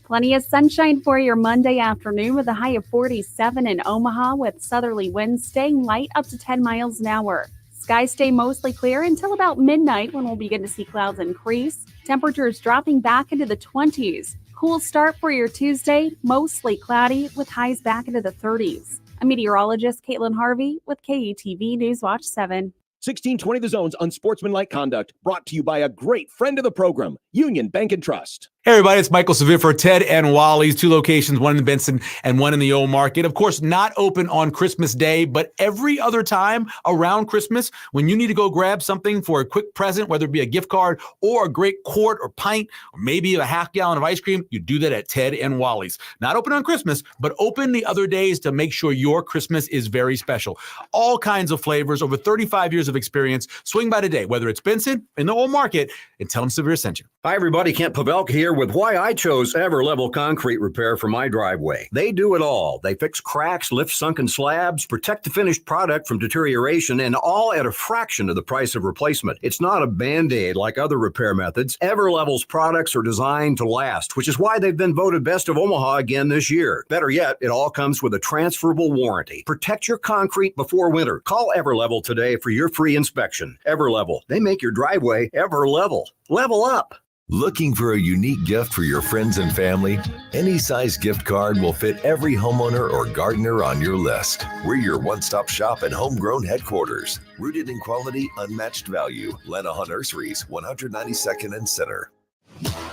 Speaker 17: Plenty of sunshine for your Monday afternoon with a high of 47 in Omaha with southerly winds staying light up to 10 miles an hour. Skies stay mostly clear until about midnight when we'll begin to see clouds increase. Temperatures dropping back into the 20s. Cool start for your Tuesday, mostly cloudy with highs back into the 30s. I'm meteorologist Caitlin Harvey with KETV News Watch 7.
Speaker 18: 1620 The Zone's Unsportsmanlike Conduct, brought to you by a great friend of the program, Union Bank and Trust.
Speaker 16: Hey, everybody, it's Michael Sevilla for Ted and Wally's, 2 locations, one in Benson and one in the Old Market. Of course, not open on Christmas Day, but every other time around Christmas, when you need to go grab something for a quick present, whether it be a gift card or a great quart or pint, or maybe a half gallon of ice cream, you do that at Ted and Wally's. Not open on Christmas, but open the other days to make sure your Christmas is very special. All kinds of flavors, over 35 years of experience. Swing by today, whether it's Benson, in the Old Market, and tell them Sevilla sent you.
Speaker 18: Hi, everybody. Kent Pavelka here with why I chose Everlevel Concrete Repair for my driveway. They do it all. They fix cracks, lift sunken slabs, protect the finished product from deterioration, and all at a fraction of the price of replacement. It's not a Band-Aid like other repair methods. Everlevel's products are designed to last, which is why they've been voted Best of Omaha again this year. Better yet, it all comes with a transferable warranty. Protect your concrete before winter. Call Everlevel today for your free inspection. Everlevel, they make your driveway Everlevel. Level up.
Speaker 11: Looking for a unique gift for your friends and family? Any size gift card will fit every homeowner or gardener on your list. We're your one-stop shop and homegrown headquarters. Rooted in quality, unmatched value. Lenaha Nurseries, 192nd and Center.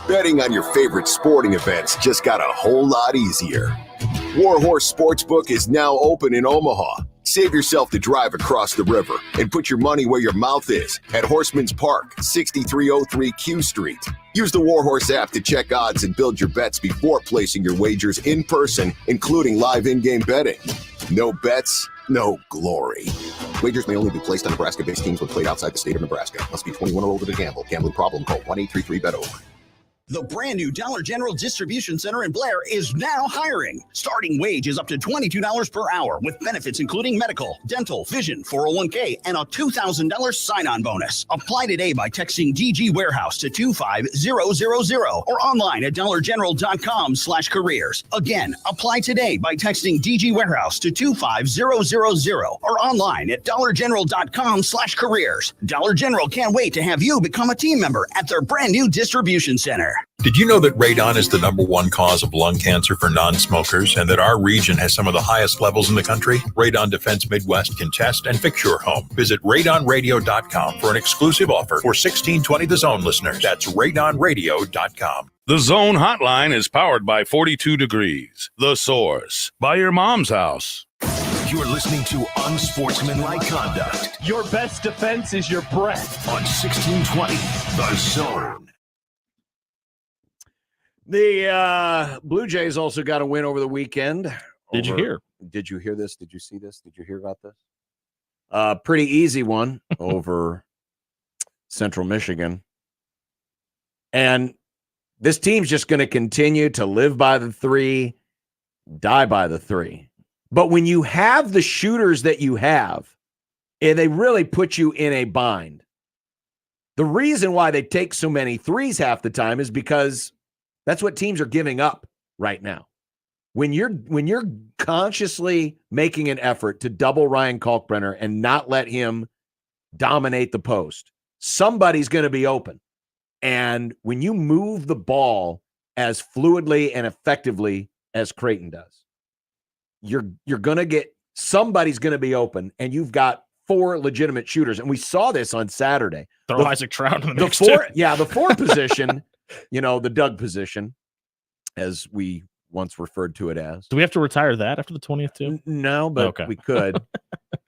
Speaker 19: Betting on your favorite sporting events just got a whole lot easier. Warhorse Sportsbook is now open in Omaha. Save yourself the drive across the river and put your money where your mouth is at Horseman's Park, 6303 Q Street. Use the Warhorse app to check odds and build your bets before placing your wagers in person, including live in-game betting. No bets, no glory. Wagers may only be placed on Nebraska-based teams when played outside the state of Nebraska. Must be 21 or older to gamble. Gambling problem? Call 1-833-BET-OVER.
Speaker 20: The brand new Dollar General Distribution Center in Blair is now hiring. Starting wage is up to $22 per hour with benefits including medical, dental, vision, 401k, and a $2,000 sign-on bonus. Apply today by texting DG Warehouse to 25000 or online at dollargeneral.com/careers. Again, apply today by texting DG Warehouse to 25000 or online at dollargeneral.com/careers. Dollar General can't wait to have you become a team member at their brand new distribution center.
Speaker 21: Did you know that radon is the #1 cause of lung cancer for non-smokers and that our region has some of the highest levels in the country? Radon Defense Midwest can test and fix your home. Visit radonradio.com for an exclusive offer for 1620 The Zone listeners. That's radonradio.com.
Speaker 22: The Zone Hotline is powered by 42 Degrees, The Source, by your mom's house.
Speaker 2: You're listening to Unsportsmanlike Conduct.
Speaker 12: Your best defense is your breath.
Speaker 2: On 1620 The Zone.
Speaker 8: The Blue Jays also got a win over the weekend.
Speaker 6: Did you hear?
Speaker 8: Did you hear this? Did you see this? Did you hear about this? Pretty easy one over Central Michigan. And this team's just going to continue to live by the 3, die by the 3. But when you have the shooters that you have, and they really put you in a bind. The reason why they take so many threes half the time is because that's what teams are giving up right now. When you're consciously making an effort to double Ryan Kalkbrenner and not let him dominate the post, somebody's going to be open. And when you move the ball as fluidly and effectively as Creighton does, you're going to get somebody's going to be open, and you've got 4 legitimate shooters. And we saw this on Saturday.
Speaker 6: Throw Isaac Trout in the mix.
Speaker 8: The 4 position. The Doug position, as we once referred to it as.
Speaker 6: Do we have to retire that after the 20th too?
Speaker 8: No, but we could.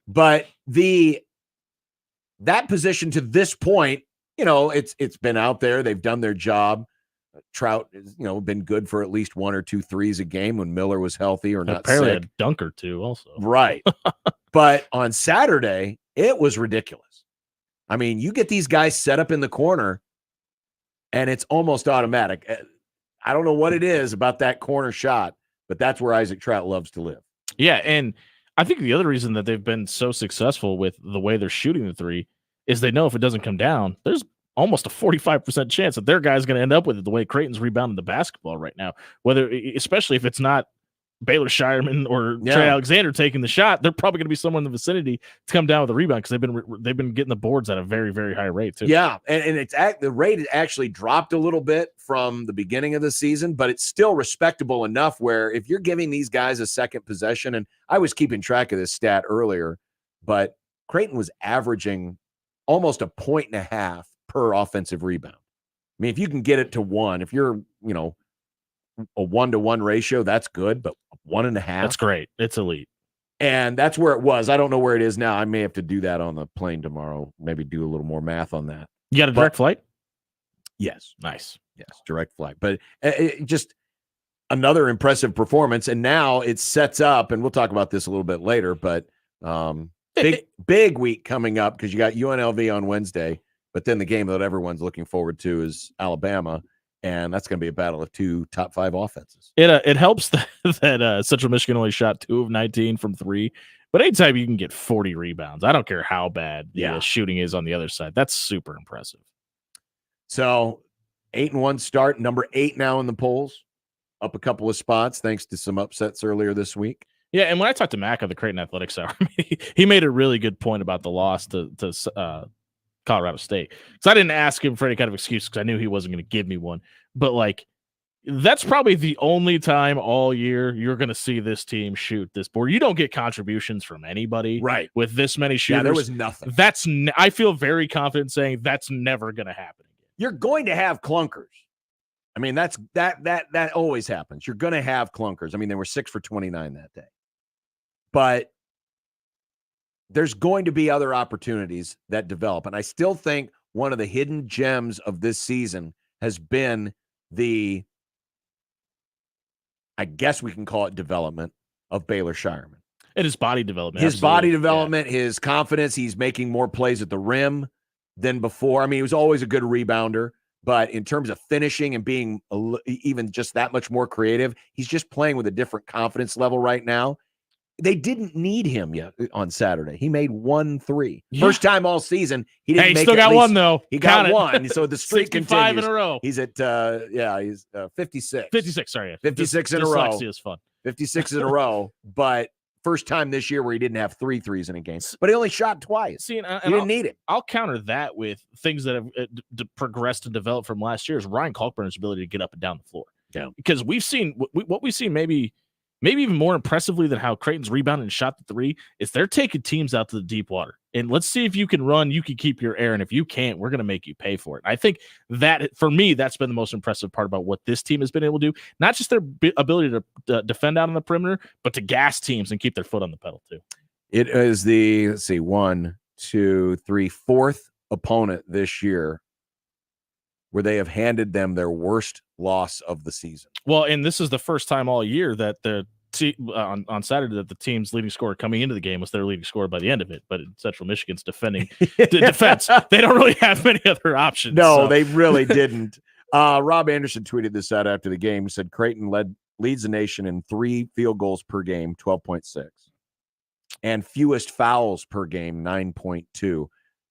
Speaker 8: But that position to this point, it's been out there. They've done their job. Trout has, been good for at least 1 or 2 threes a game when Miller was healthy or not
Speaker 6: apparently
Speaker 8: sick.
Speaker 6: A dunk or two also.
Speaker 8: Right. But on Saturday, it was ridiculous. I mean, you get these guys set up in the corner, and it's almost automatic. I don't know what it is about that corner shot, but that's where Isaac Trout loves to live.
Speaker 6: Yeah, and I think the other reason that they've been so successful with the way they're shooting the 3 is they know if it doesn't come down, there's almost a 45% chance that their guy's going to end up with it the way Creighton's rebounding the basketball right now. Especially if it's not Baylor Shireman or Trey Alexander taking the shot, they're probably going to be somewhere in the vicinity to come down with a rebound because they've been getting the boards at a very, very high rate too.
Speaker 8: Yeah, and the rate has actually dropped a little bit from the beginning of the season, but it's still respectable enough where if you're giving these guys a second possession, and I was keeping track of this stat earlier, but Creighton was averaging almost 1.5 points per offensive rebound. mean, if you can get it to 1, if you're, a 1-to-1 ratio, that's good, but 1.5.
Speaker 6: That's great. It's elite.
Speaker 8: And that's where it was. I don't know where it is now. I may have to do that on the plane tomorrow. Maybe do a little more math on that.
Speaker 6: You got a direct flight?
Speaker 8: Yes.
Speaker 6: Nice.
Speaker 8: Yes, direct flight. But just another impressive performance. And now it sets up, and we'll talk about this a little bit later, but big week coming up because you got UNLV on Wednesday, but then the game that everyone's looking forward to is Alabama. And that's going to be a battle of 2 top 5 offenses.
Speaker 6: It helps that Central Michigan only shot 2 of 19 from 3. But anytime you can get 40 rebounds, I don't care how bad the shooting is on the other side. That's super impressive.
Speaker 8: So 8-1 start, number 8 now in the polls, up a couple of spots thanks to some upsets earlier this week.
Speaker 6: Yeah, and when I talked to Mac on the Creighton Athletics Hour, he made a really good point about the loss to Colorado State. Because I didn't ask him for any kind of excuse because I knew he wasn't going to give me one. But that's probably the only time all year you're going to see this team shoot this board. You don't get contributions from anybody,
Speaker 8: right?
Speaker 6: With this many shooters,
Speaker 8: there was nothing.
Speaker 6: I feel very confident saying that's never going to happen again.
Speaker 8: You're going to have clunkers. I mean, that always happens. You're going to have clunkers. I mean, they were 6 for 29 that day, but there's going to be other opportunities that develop. And I still think one of the hidden gems of this season has been I guess we can call it development of Baylor Shireman.
Speaker 6: And his body development.
Speaker 8: His body development, his confidence. He's making more plays at the rim than before. I mean, he was always a good rebounder, but in terms of finishing and being even just that much more creative, he's just playing with a different confidence level right now. They didn't need him yet on Saturday. He made 1 3. Yeah. First time all season. He didn't.
Speaker 6: He
Speaker 8: make
Speaker 6: still got 1 though.
Speaker 8: He got 1. So the streak
Speaker 6: 65
Speaker 8: continues.
Speaker 6: in a row.
Speaker 8: He's at he's 56.
Speaker 6: 56. Sorry,
Speaker 8: 56 in a row.
Speaker 6: Dyslexia is fun.
Speaker 8: 56 in a row. But first time this year where he didn't have 3 threes in a game. But he only shot twice.
Speaker 6: See, and
Speaker 8: he didn't need it.
Speaker 6: I'll counter that with things that have progressed and developed from last year is Ryan Kalkbrenner's ability to get up and down the floor.
Speaker 8: Yeah,
Speaker 6: because we've seen what we've seen maybe even more impressively than how Creighton's rebounded and shot the 3 is they're taking teams out to the deep water. And let's see if you can run, you can keep your air. And if you can't, we're going to make you pay for it. I think that, for me, that's been the most impressive part about what this team has been able to do. Not just their ability to defend out on the perimeter, but to gas teams and keep their foot on the pedal too.
Speaker 8: It is the, 1, 2, 3, 4th opponent this year where they have handed them their worst loss of the season.
Speaker 6: Well, and this is the first time all year that the on Saturday that the team's leading scorer coming into the game was their leading scorer by the end of it. But Central Michigan's defense, they don't really have many other options.
Speaker 8: No, they really didn't. Rob Anderson tweeted this out after the game. He said Creighton leads the nation in 3 field goals per game, 12.6, and fewest fouls per game, 9.2.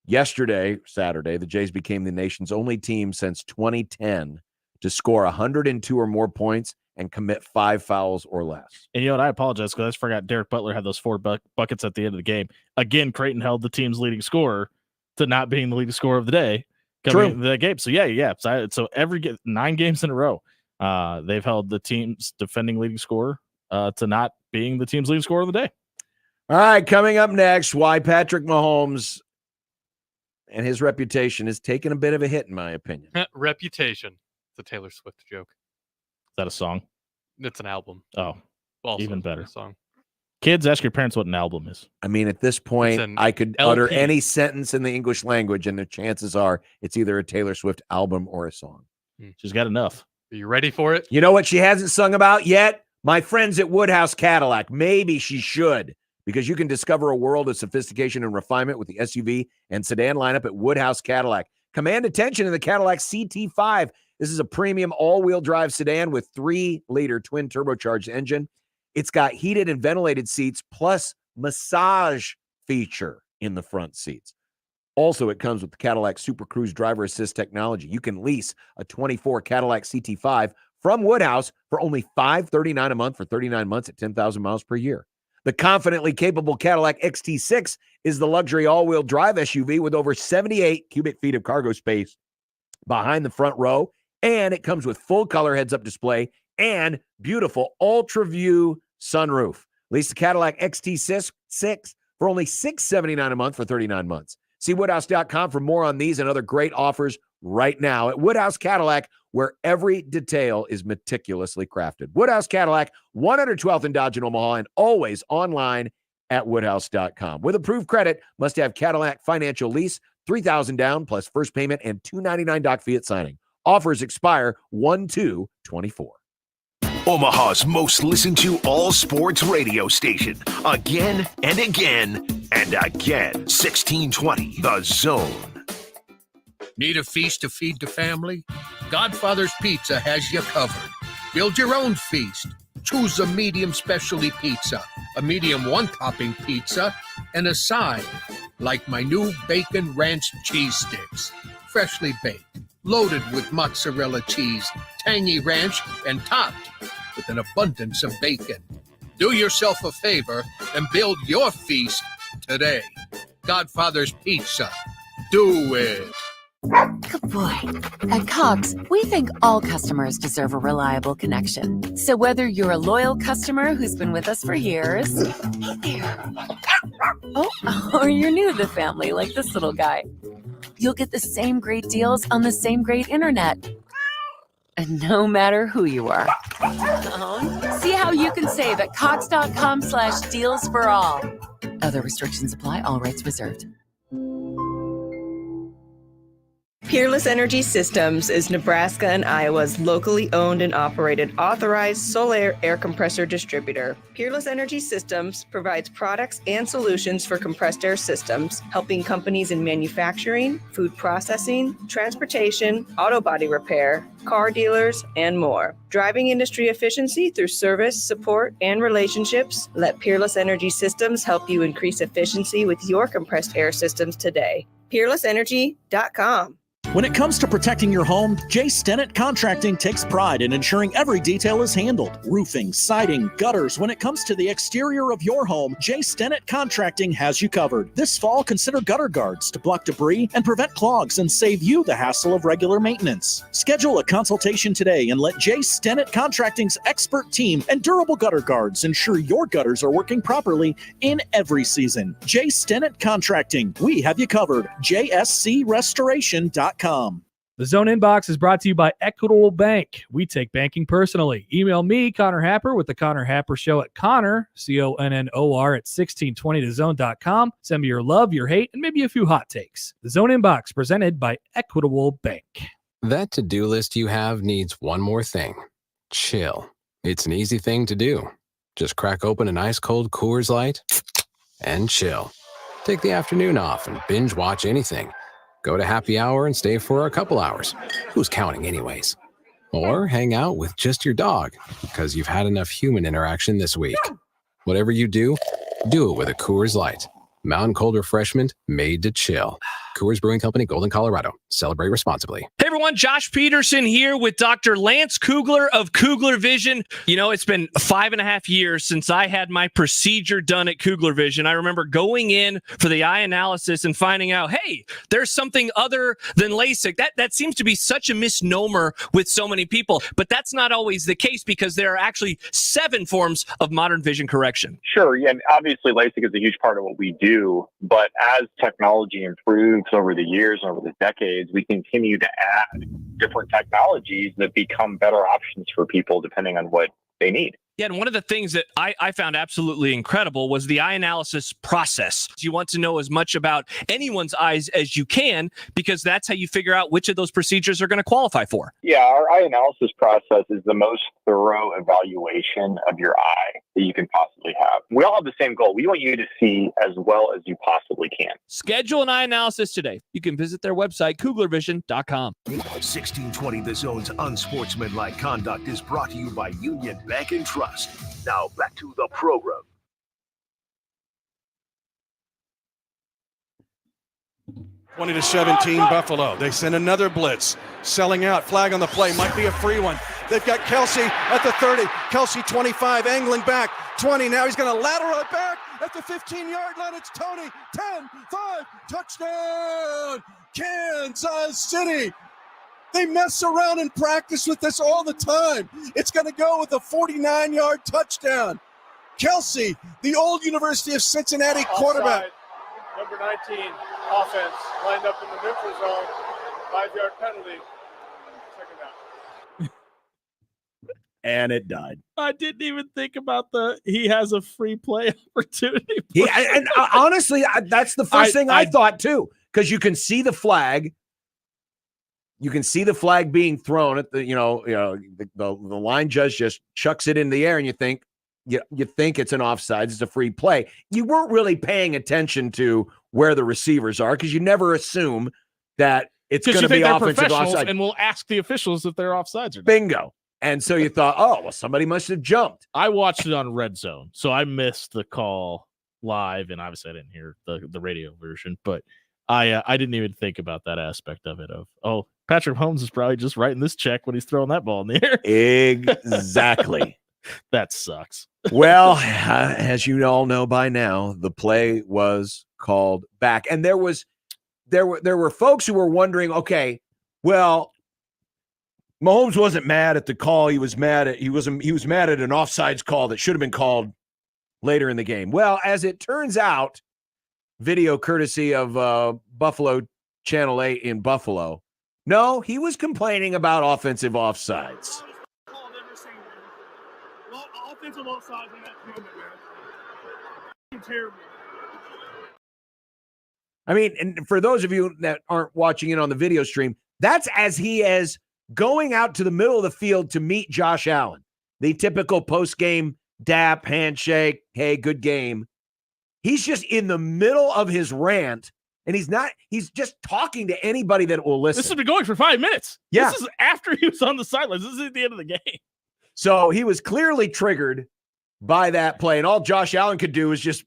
Speaker 8: Yesterday, Saturday, the Jays became the nation's only team since 2010 to score 102 or more points and commit 5 fouls or less.
Speaker 6: And you know what? I apologize because I just forgot Derek Butler had those 4 buckets at the end of the game. Again, Creighton held the team's leading scorer to not being the leading scorer of the day coming into that game. So yeah. So every 9 games in a row, they've held the team's defending leading scorer to not being the team's leading scorer of the day.
Speaker 8: All right, coming up next, why Patrick Mahomes and his reputation is taking a bit of a hit, in my opinion.
Speaker 1: Reputation. It's a Taylor Swift joke.
Speaker 6: Is that a song?
Speaker 1: It's an album.
Speaker 6: Oh,
Speaker 1: also
Speaker 6: even better.
Speaker 1: A song.
Speaker 6: Kids, ask your parents what an album is.
Speaker 8: I mean, at this point, I could utter any sentence in the English language, and the chances are it's either a Taylor Swift album or a song.
Speaker 6: She's got enough.
Speaker 1: Are you ready for it?
Speaker 8: You know what she hasn't sung about yet? My friends at Woodhouse Cadillac. Maybe she should, because you can discover a world of sophistication and refinement with the SUV and sedan lineup at Woodhouse Cadillac. Command attention in the Cadillac CT5. This is a premium all-wheel drive sedan with 3-liter twin turbocharged engine. It's got heated and ventilated seats plus massage feature in the front seats. Also, it comes with the Cadillac Super Cruise driver assist technology. You can lease a 24 Cadillac CT5 from Woodhouse for only $539 a month for 39 months at 10,000 miles per year. The confidently capable Cadillac XT6 is the luxury all-wheel drive SUV with over 78 cubic feet of cargo space behind the front row, and it comes with full-color heads-up display and beautiful ultra-view sunroof. Lease the Cadillac XT6 for only $679 a month for 39 months. See Woodhouse.com for more on these and other great offers right now at Woodhouse Cadillac, where every detail is meticulously crafted. Woodhouse Cadillac, 112th and Dodge in Omaha, and always online at woodhouse.com. With approved credit, must have Cadillac financial lease, $3,000 down plus first payment and $299 doc fee at signing. Offers expire 1/2/24.
Speaker 2: Omaha's most listened to all sports radio station. Again and again and again. 1620 The Zone.
Speaker 4: Need a feast to feed the family? Godfather's Pizza has you covered. Build your own feast. Choose a medium specialty pizza, a medium one-topping pizza, and a side, like my new bacon ranch cheese sticks. Freshly baked, loaded with mozzarella cheese, tangy ranch, and topped with an abundance of bacon. Do yourself a favor and build your feast today. Godfather's Pizza. Do it.
Speaker 5: Good boy. At Cox, we think all customers deserve a reliable connection. So whether you're a loyal customer who's been with us for years, or you're new to the family like this little guy, you'll get the same great deals on the same great internet. And no matter who you are. See how you can save at cox.com/deals for all. Other restrictions apply, all rights reserved.
Speaker 9: Peerless Energy Systems is Nebraska and Iowa's locally owned and operated authorized solar air compressor distributor. Peerless Energy Systems provides products and solutions for compressed air systems, helping companies in manufacturing, food processing, transportation, auto body repair, car dealers, and more. Driving industry efficiency through service, support, and relationships, let Peerless Energy Systems help you increase efficiency with your compressed air systems today. PeerlessEnergy.com.
Speaker 10: When it comes to protecting your home, J. Stennett Contracting takes pride in ensuring every detail is handled. Roofing, siding, gutters. When it comes to the exterior of your home, J. Stennett Contracting has you covered. This fall, consider gutter guards to block debris and prevent clogs and save you the hassle of regular maintenance. Schedule a consultation today and let J. Stennett Contracting's expert team and durable gutter guards ensure your gutters are working properly in every season. J. Stennett Contracting. We have you covered. JSCRestoration.com.
Speaker 14: The Zone Inbox is brought to you by Equitable Bank. We take banking personally. Email me, Connor Happer, with the Connor Happer Show at Connor, CONNOR, at 1620thezone.com. Send me your love, your hate, and maybe a few hot takes. The Zone Inbox, presented by Equitable Bank.
Speaker 23: That to-do list you have needs one more thing. Chill. It's an easy thing to do. Just crack open an ice-cold Coors Light and chill. Take the afternoon off and binge watch anything. Go to happy hour and stay for a couple hours. Who's counting anyways? Or hang out with just your dog because you've had enough human interaction this week. Whatever you do it with a Coors Light. Mountain cold refreshment made to chill. Coors Brewing Company, Golden, Colorado. Celebrate responsibly.
Speaker 24: Hey everyone, Josh Peterson here with Dr. Lance Kugler of Kugler Vision. You know, it's been 5.5 years since I had my procedure done at Kugler Vision. I remember going in for the eye analysis and finding out, hey, there's something other than LASIK. That seems to be such a misnomer with so many people, but that's not always the case because there are actually 7 forms of modern vision correction.
Speaker 25: Sure, yeah, and obviously LASIK is a huge part of what we do, but as technology improves over the years and over the decades, we continue to add different technologies that become better options for people depending on what they need.
Speaker 24: Yeah, and one of the things that I found absolutely incredible was the eye analysis process. You want to know as much about anyone's eyes as you can because that's how you figure out which of those procedures are going to qualify for.
Speaker 25: Yeah, our eye analysis process is the most thorough evaluation of your eye that you can possibly have. We all have the same goal. We want you to see as well as you possibly can.
Speaker 24: Schedule an eye analysis today. You can visit their website, kuglervision.com.
Speaker 2: 1620 The Zone's Unsportsmanlike Conduct is brought to you by Union Bank and Trust. Now back to the program.
Speaker 26: Twenty to 17 Buffalo. They send another blitz. Selling out. Flag on the play. Might be a free one. They've got Kelce at the 30. Kelce 25. Angling back. 20. Now he's going to lateral it back at the 15-yard line. It's Tony. 10, 5. Touchdown. Kansas City. They mess around in practice with this all the time. It's going to go with a 49-yard touchdown. Kelce, the old University of Cincinnati quarterback.
Speaker 29: Number 19, offense, lined up in the neutral zone.
Speaker 3: 5-yard penalty.
Speaker 8: And it died.
Speaker 6: I didn't even think about he has a free play opportunity.
Speaker 8: Honestly, that's the first thing I thought too, because you can see the flag. You can see the flag being thrown at the line judge just chucks it in the air, and you think it's an offsides. It's a free play. You weren't really paying attention to where the receivers are because you never assume that it's going to be offensive offside.
Speaker 6: And we'll ask the officials if they're offsides or not.
Speaker 8: Bingo. And so you thought, oh, well, somebody must have jumped.
Speaker 6: I watched it on Red Zone, so I missed the call live, and obviously I didn't hear the radio version, but I didn't even think about that aspect of it Patrick Mahomes is probably just writing this check when he's throwing that ball in the air.
Speaker 8: Exactly.
Speaker 6: That sucks.
Speaker 8: Well, as you all know by now, the play was called back. And there were folks who were wondering, okay, well, Mahomes wasn't mad at the call. He was mad at an offsides call that should have been called later in the game. Well, as it turns out, video courtesy of Buffalo Channel 8 in Buffalo. No, he was complaining about offensive offsides.
Speaker 3: Offensive offsides in that moment, man. Terrible.
Speaker 8: I mean, and for those of you that aren't watching it on the video stream, that's as he is going out to the middle of the field to meet Josh Allen. The typical post-game dap, handshake, hey, good game. He's just in the middle of his rant, and he's just talking to anybody that will listen.
Speaker 6: This has been going for 5 minutes.
Speaker 8: Yeah.
Speaker 6: This is after he was on the sidelines. This is at the end of the game.
Speaker 8: So he was clearly triggered by that play, and all Josh Allen could do is just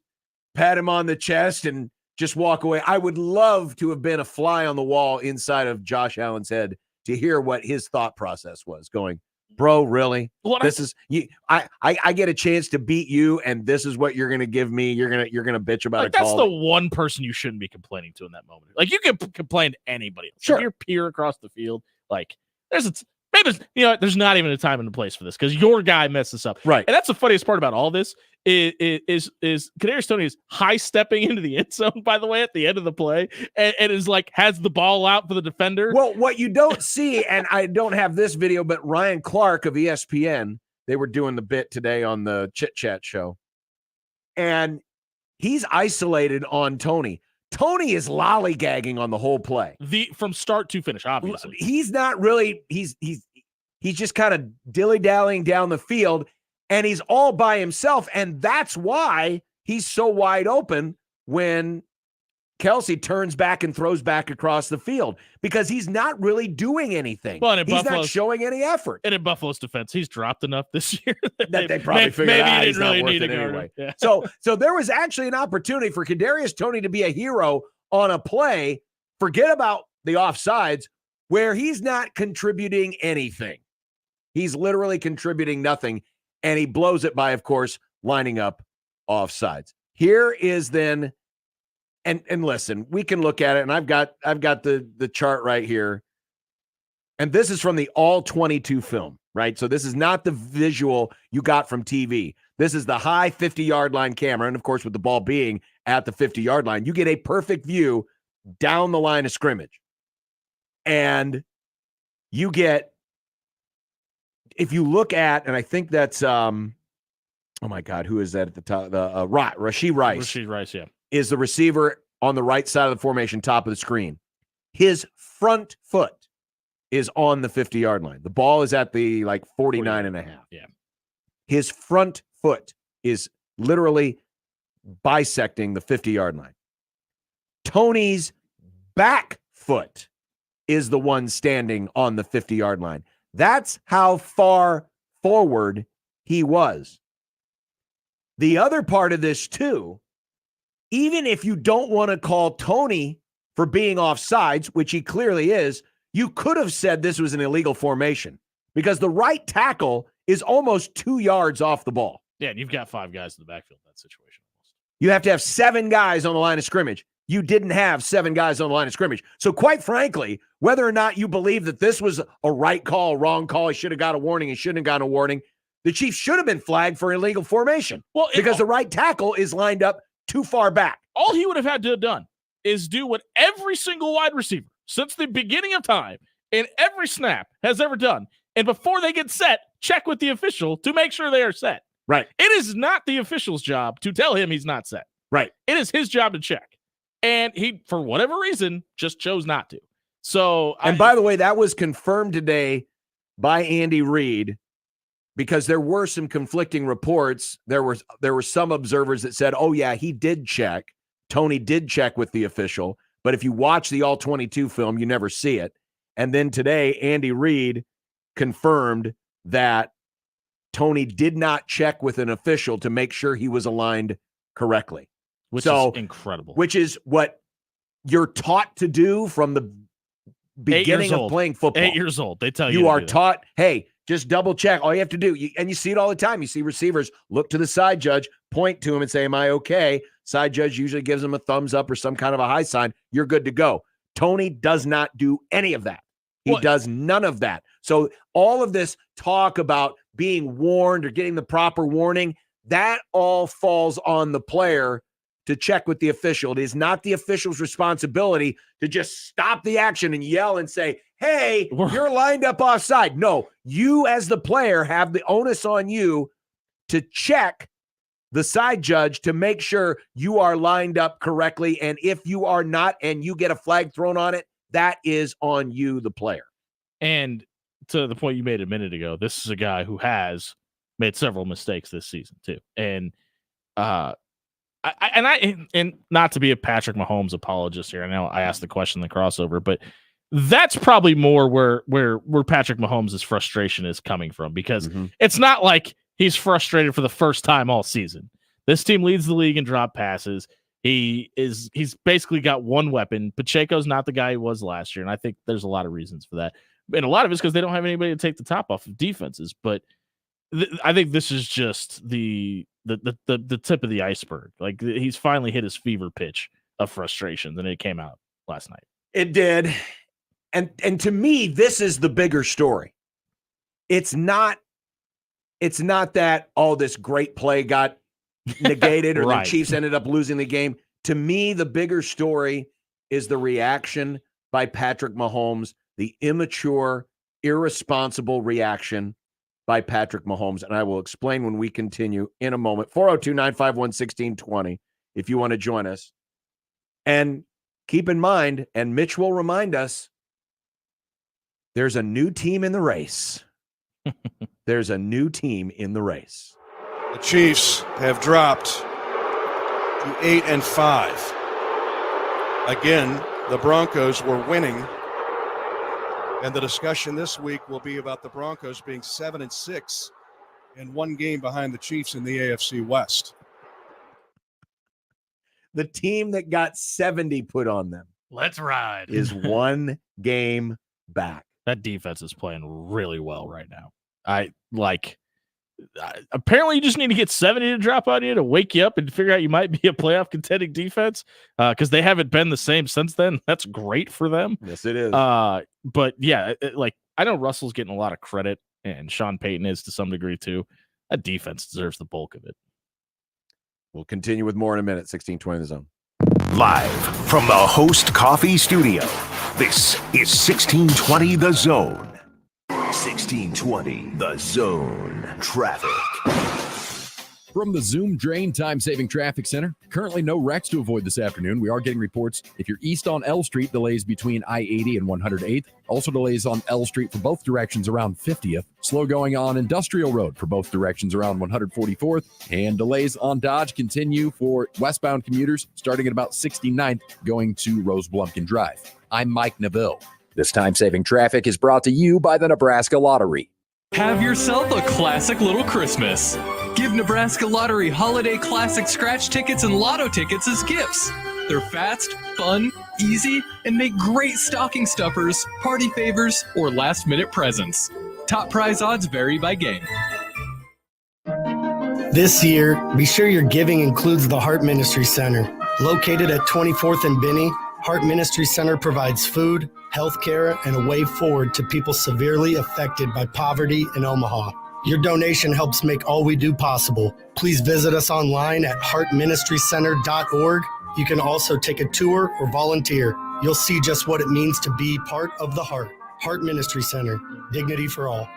Speaker 8: pat him on the chest and just walk away. I would love to have been a fly on the wall inside of Josh Allen's head to hear what his thought process was going, bro, really? I get a chance to beat you, and this is what you're going to give me. You're going to bitch about it.
Speaker 6: That's the one person you shouldn't be complaining to in that moment. Like, you can complain to anybody.
Speaker 8: Sure.
Speaker 6: Like your peer across the field. Like, there's not even a time and a place for this because your guy messed this up.
Speaker 8: Right.
Speaker 6: And that's the funniest part about all this is Kadarius Toney is high stepping into the end zone, by the way, at the end of the play, and is like has the ball out for the defender.
Speaker 8: Well, what you don't see, and I don't have this video, but Ryan Clark of ESPN, they were doing the bit today on the Chit Chat show, and he's isolated on Toney. Tony is lollygagging on the whole play.
Speaker 6: From start to finish, obviously.
Speaker 8: He's not really, he's just kind of dilly-dallying down the field, and he's all by himself, and that's why he's so wide open when Kelce turns back and throws back across the field, because he's not really doing anything.
Speaker 6: Well,
Speaker 8: he's not showing any effort.
Speaker 6: And in Buffalo's defense, he's dropped enough this year
Speaker 8: that they probably figured out
Speaker 6: he
Speaker 8: he's
Speaker 6: didn't really
Speaker 8: not
Speaker 6: need
Speaker 8: worth
Speaker 6: to
Speaker 8: it
Speaker 6: guard
Speaker 8: anyway.
Speaker 6: him. Yeah.
Speaker 8: So there was actually an opportunity for Kadarius Toney to be a hero on a play. Forget about the offsides, where he's not contributing anything. He's literally contributing nothing, and he blows it by, of course, lining up offsides. Here is then, and listen, we can look at it, and I've got the chart right here, and this is from the all 22 film, right? So this is not the visual you got from TV. This is the high 50-yard line camera, and of course, with the ball being at the 50-yard line, you get a perfect view down the line of scrimmage, and you get, if you look at, and I think that's, oh my God, who is that at the top? Rashee Rice.
Speaker 6: Rashee Rice, yeah.
Speaker 8: Is the receiver on the right side of the formation, top of the screen. His front foot is on the 50-yard line. The ball is at the 49 and a half.
Speaker 6: Yeah.
Speaker 8: His front foot is literally bisecting the 50-yard line. Tony's back foot is the one standing on the 50-yard line. That's how far forward he was. The other part of this, too, even if you don't want to call Toney for being offsides, which he clearly is, you could have said this was an illegal formation because the right tackle is almost 2 yards off the ball.
Speaker 6: Yeah, and you've got 5 guys in the backfield in that situation.
Speaker 8: You have to have 7 guys on the line of scrimmage. You didn't have 7 guys on the line of scrimmage. So quite frankly, whether or not you believe that this was a right call, wrong call, he should have got a warning, he shouldn't have gotten a warning, the Chiefs should have been flagged for illegal formation because the right tackle is lined up too far back.
Speaker 6: All he would have had to have done is do what every single wide receiver since the beginning of time in every snap has ever done. And before they get set, check with the official to make sure they are set.
Speaker 8: Right.
Speaker 6: It is not the official's job to tell him he's not set.
Speaker 8: Right.
Speaker 6: It is his job to check. And he, for whatever reason, just chose not to. So,
Speaker 8: by the way, that was confirmed today by Andy Reid, because there were some conflicting reports. There were some observers that said, oh, yeah, he did check. Tony did check with the official. But if you watch the All-22 film, you never see it. And then today, Andy Reid confirmed that Tony did not check with an official to make sure he was aligned correctly.
Speaker 6: Which is incredible.
Speaker 8: Which is what you're taught to do from the beginning of playing football.
Speaker 6: 8 years old. They tell you.
Speaker 8: You are taught, hey, just double check. All you have to do, and you see it all the time. You see receivers look to the side judge, point to him and say, am I okay? Side judge usually gives him a thumbs up or some kind of a high sign. You're good to go. Tony does not do any of that. He does none of that. So all of this talk about being warned or getting the proper warning, that all falls on the player to check with the official. It is not the official's responsibility to just stop the action and yell and say, hey, you're lined up offside. No, you as the player have the onus on you to check the side judge to make sure you are lined up correctly. And if you are not and you get a flag thrown on it, that is on you, the player.
Speaker 6: And to the point you made a minute ago, this is a guy who has made several mistakes this season too. And and not to be a Patrick Mahomes apologist here, I know I asked the question in the crossover, but that's probably more where Patrick Mahomes' frustration is coming from, because it's not like he's frustrated for the first time all season. This team leads the league in drop passes. He's basically got one weapon. Pacheco's not the guy he was last year, and I think there's a lot of reasons for that. And a lot of it's because they don't have anybody to take the top off of defenses. But I think this is just the tip of the iceberg. Like, he's finally hit his fever pitch of frustration, and it came out last night.
Speaker 8: It did. And to me, this is the bigger story. It's not that all this great play got negated or
Speaker 6: Right.
Speaker 8: the Chiefs ended up losing the game. To me, the bigger story is the reaction by Patrick Mahomes, the immature, irresponsible reaction by Patrick Mahomes. And I will explain when we continue in a moment. 402-951-1620 if you want to join us. And keep in mind, and Mitch will remind us, there's a new team in the race. There's a new team in the race.
Speaker 26: The Chiefs have dropped to 8-5. Again, the Broncos were winning. And the discussion this week will be about the Broncos being 7-6 and one game behind the Chiefs in the AFC West.
Speaker 8: The team that got 70 put on them
Speaker 1: Let's ride.
Speaker 8: is one game back.
Speaker 6: That defense is playing really well right now. Apparently you just need to get 70 to drop on you to wake you up and figure out you might be a playoff contending defense, because they haven't been the same since then. That's great for them.
Speaker 8: Yes, it is.
Speaker 6: But yeah, I know Russell's getting a lot of credit, and Sean Payton is to some degree too. That defense deserves the bulk of it.
Speaker 8: We'll continue with more in a minute. 1620 The Zone.
Speaker 2: Live from the Host Coffee Studio, this is 1620 The Zone. 1620 The Zone. Traffic.
Speaker 7: From the Zoom Drain Time-Saving Traffic Center, currently no wrecks to avoid this afternoon. We are getting reports if you're east on L Street, delays between I-80 and 108th. Also delays on L Street for both directions around 50th. Slow going on Industrial Road for both directions around 144th. And delays on Dodge continue for westbound commuters starting at about 69th going to Rose Blumpkin Drive. I'm Mike Neville.
Speaker 13: This time-saving traffic is brought to you by the Nebraska Lottery.
Speaker 15: Have yourself a classic little Christmas. Give Nebraska Lottery Holiday Classic Scratch tickets and Lotto tickets as gifts. They're fast, fun, easy, and make great stocking stuffers, party favors, or last-minute presents. Top prize odds vary by game.
Speaker 16: This year, be sure your giving includes the Heart Ministry Center. Located at 24th and Binney, Heart Ministry Center provides food, health care, and a way forward to people severely affected by poverty in Omaha. Your donation helps make all we do possible. Please visit us online at heartministrycenter.org. You can also take a tour or volunteer. you'll see just what it means to be part of the Heart. Heart Ministry Center, dignity for all.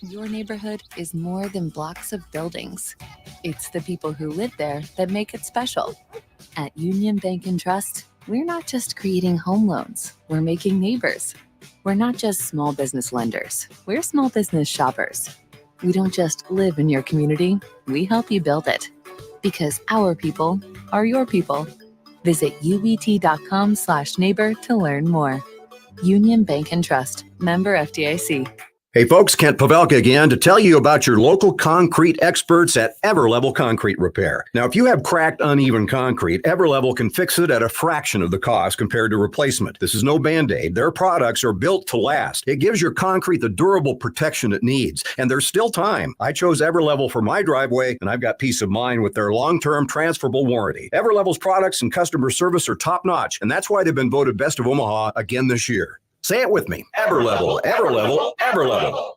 Speaker 11: Your neighborhood is more than blocks of buildings. It's the people who live there that make it special. At Union Bank and Trust, we're not just creating home loans, we're making neighbors. We're not just small business lenders, we're small business shoppers. We don't just live in your community, we help you build it. Because our people are your people. Visit ubt.com/neighbor to learn more. Union Bank and Trust, member FDIC.
Speaker 17: Hey folks, Kent Pavelka again to tell you about your local concrete experts at Everlevel Concrete Repair. Now, if you have cracked, uneven concrete, Everlevel can fix it at a fraction of the cost compared to replacement. This is no Band-Aid. Their products are built to last. It gives your concrete the durable protection it needs, and there's still time. I chose Everlevel for my driveway, and I've got peace of mind with their long-term transferable warranty. Everlevel's products and customer service are top-notch, and that's why they've been voted Best of Omaha again this year. Say it with me. Everlevel, Everlevel, Everlevel.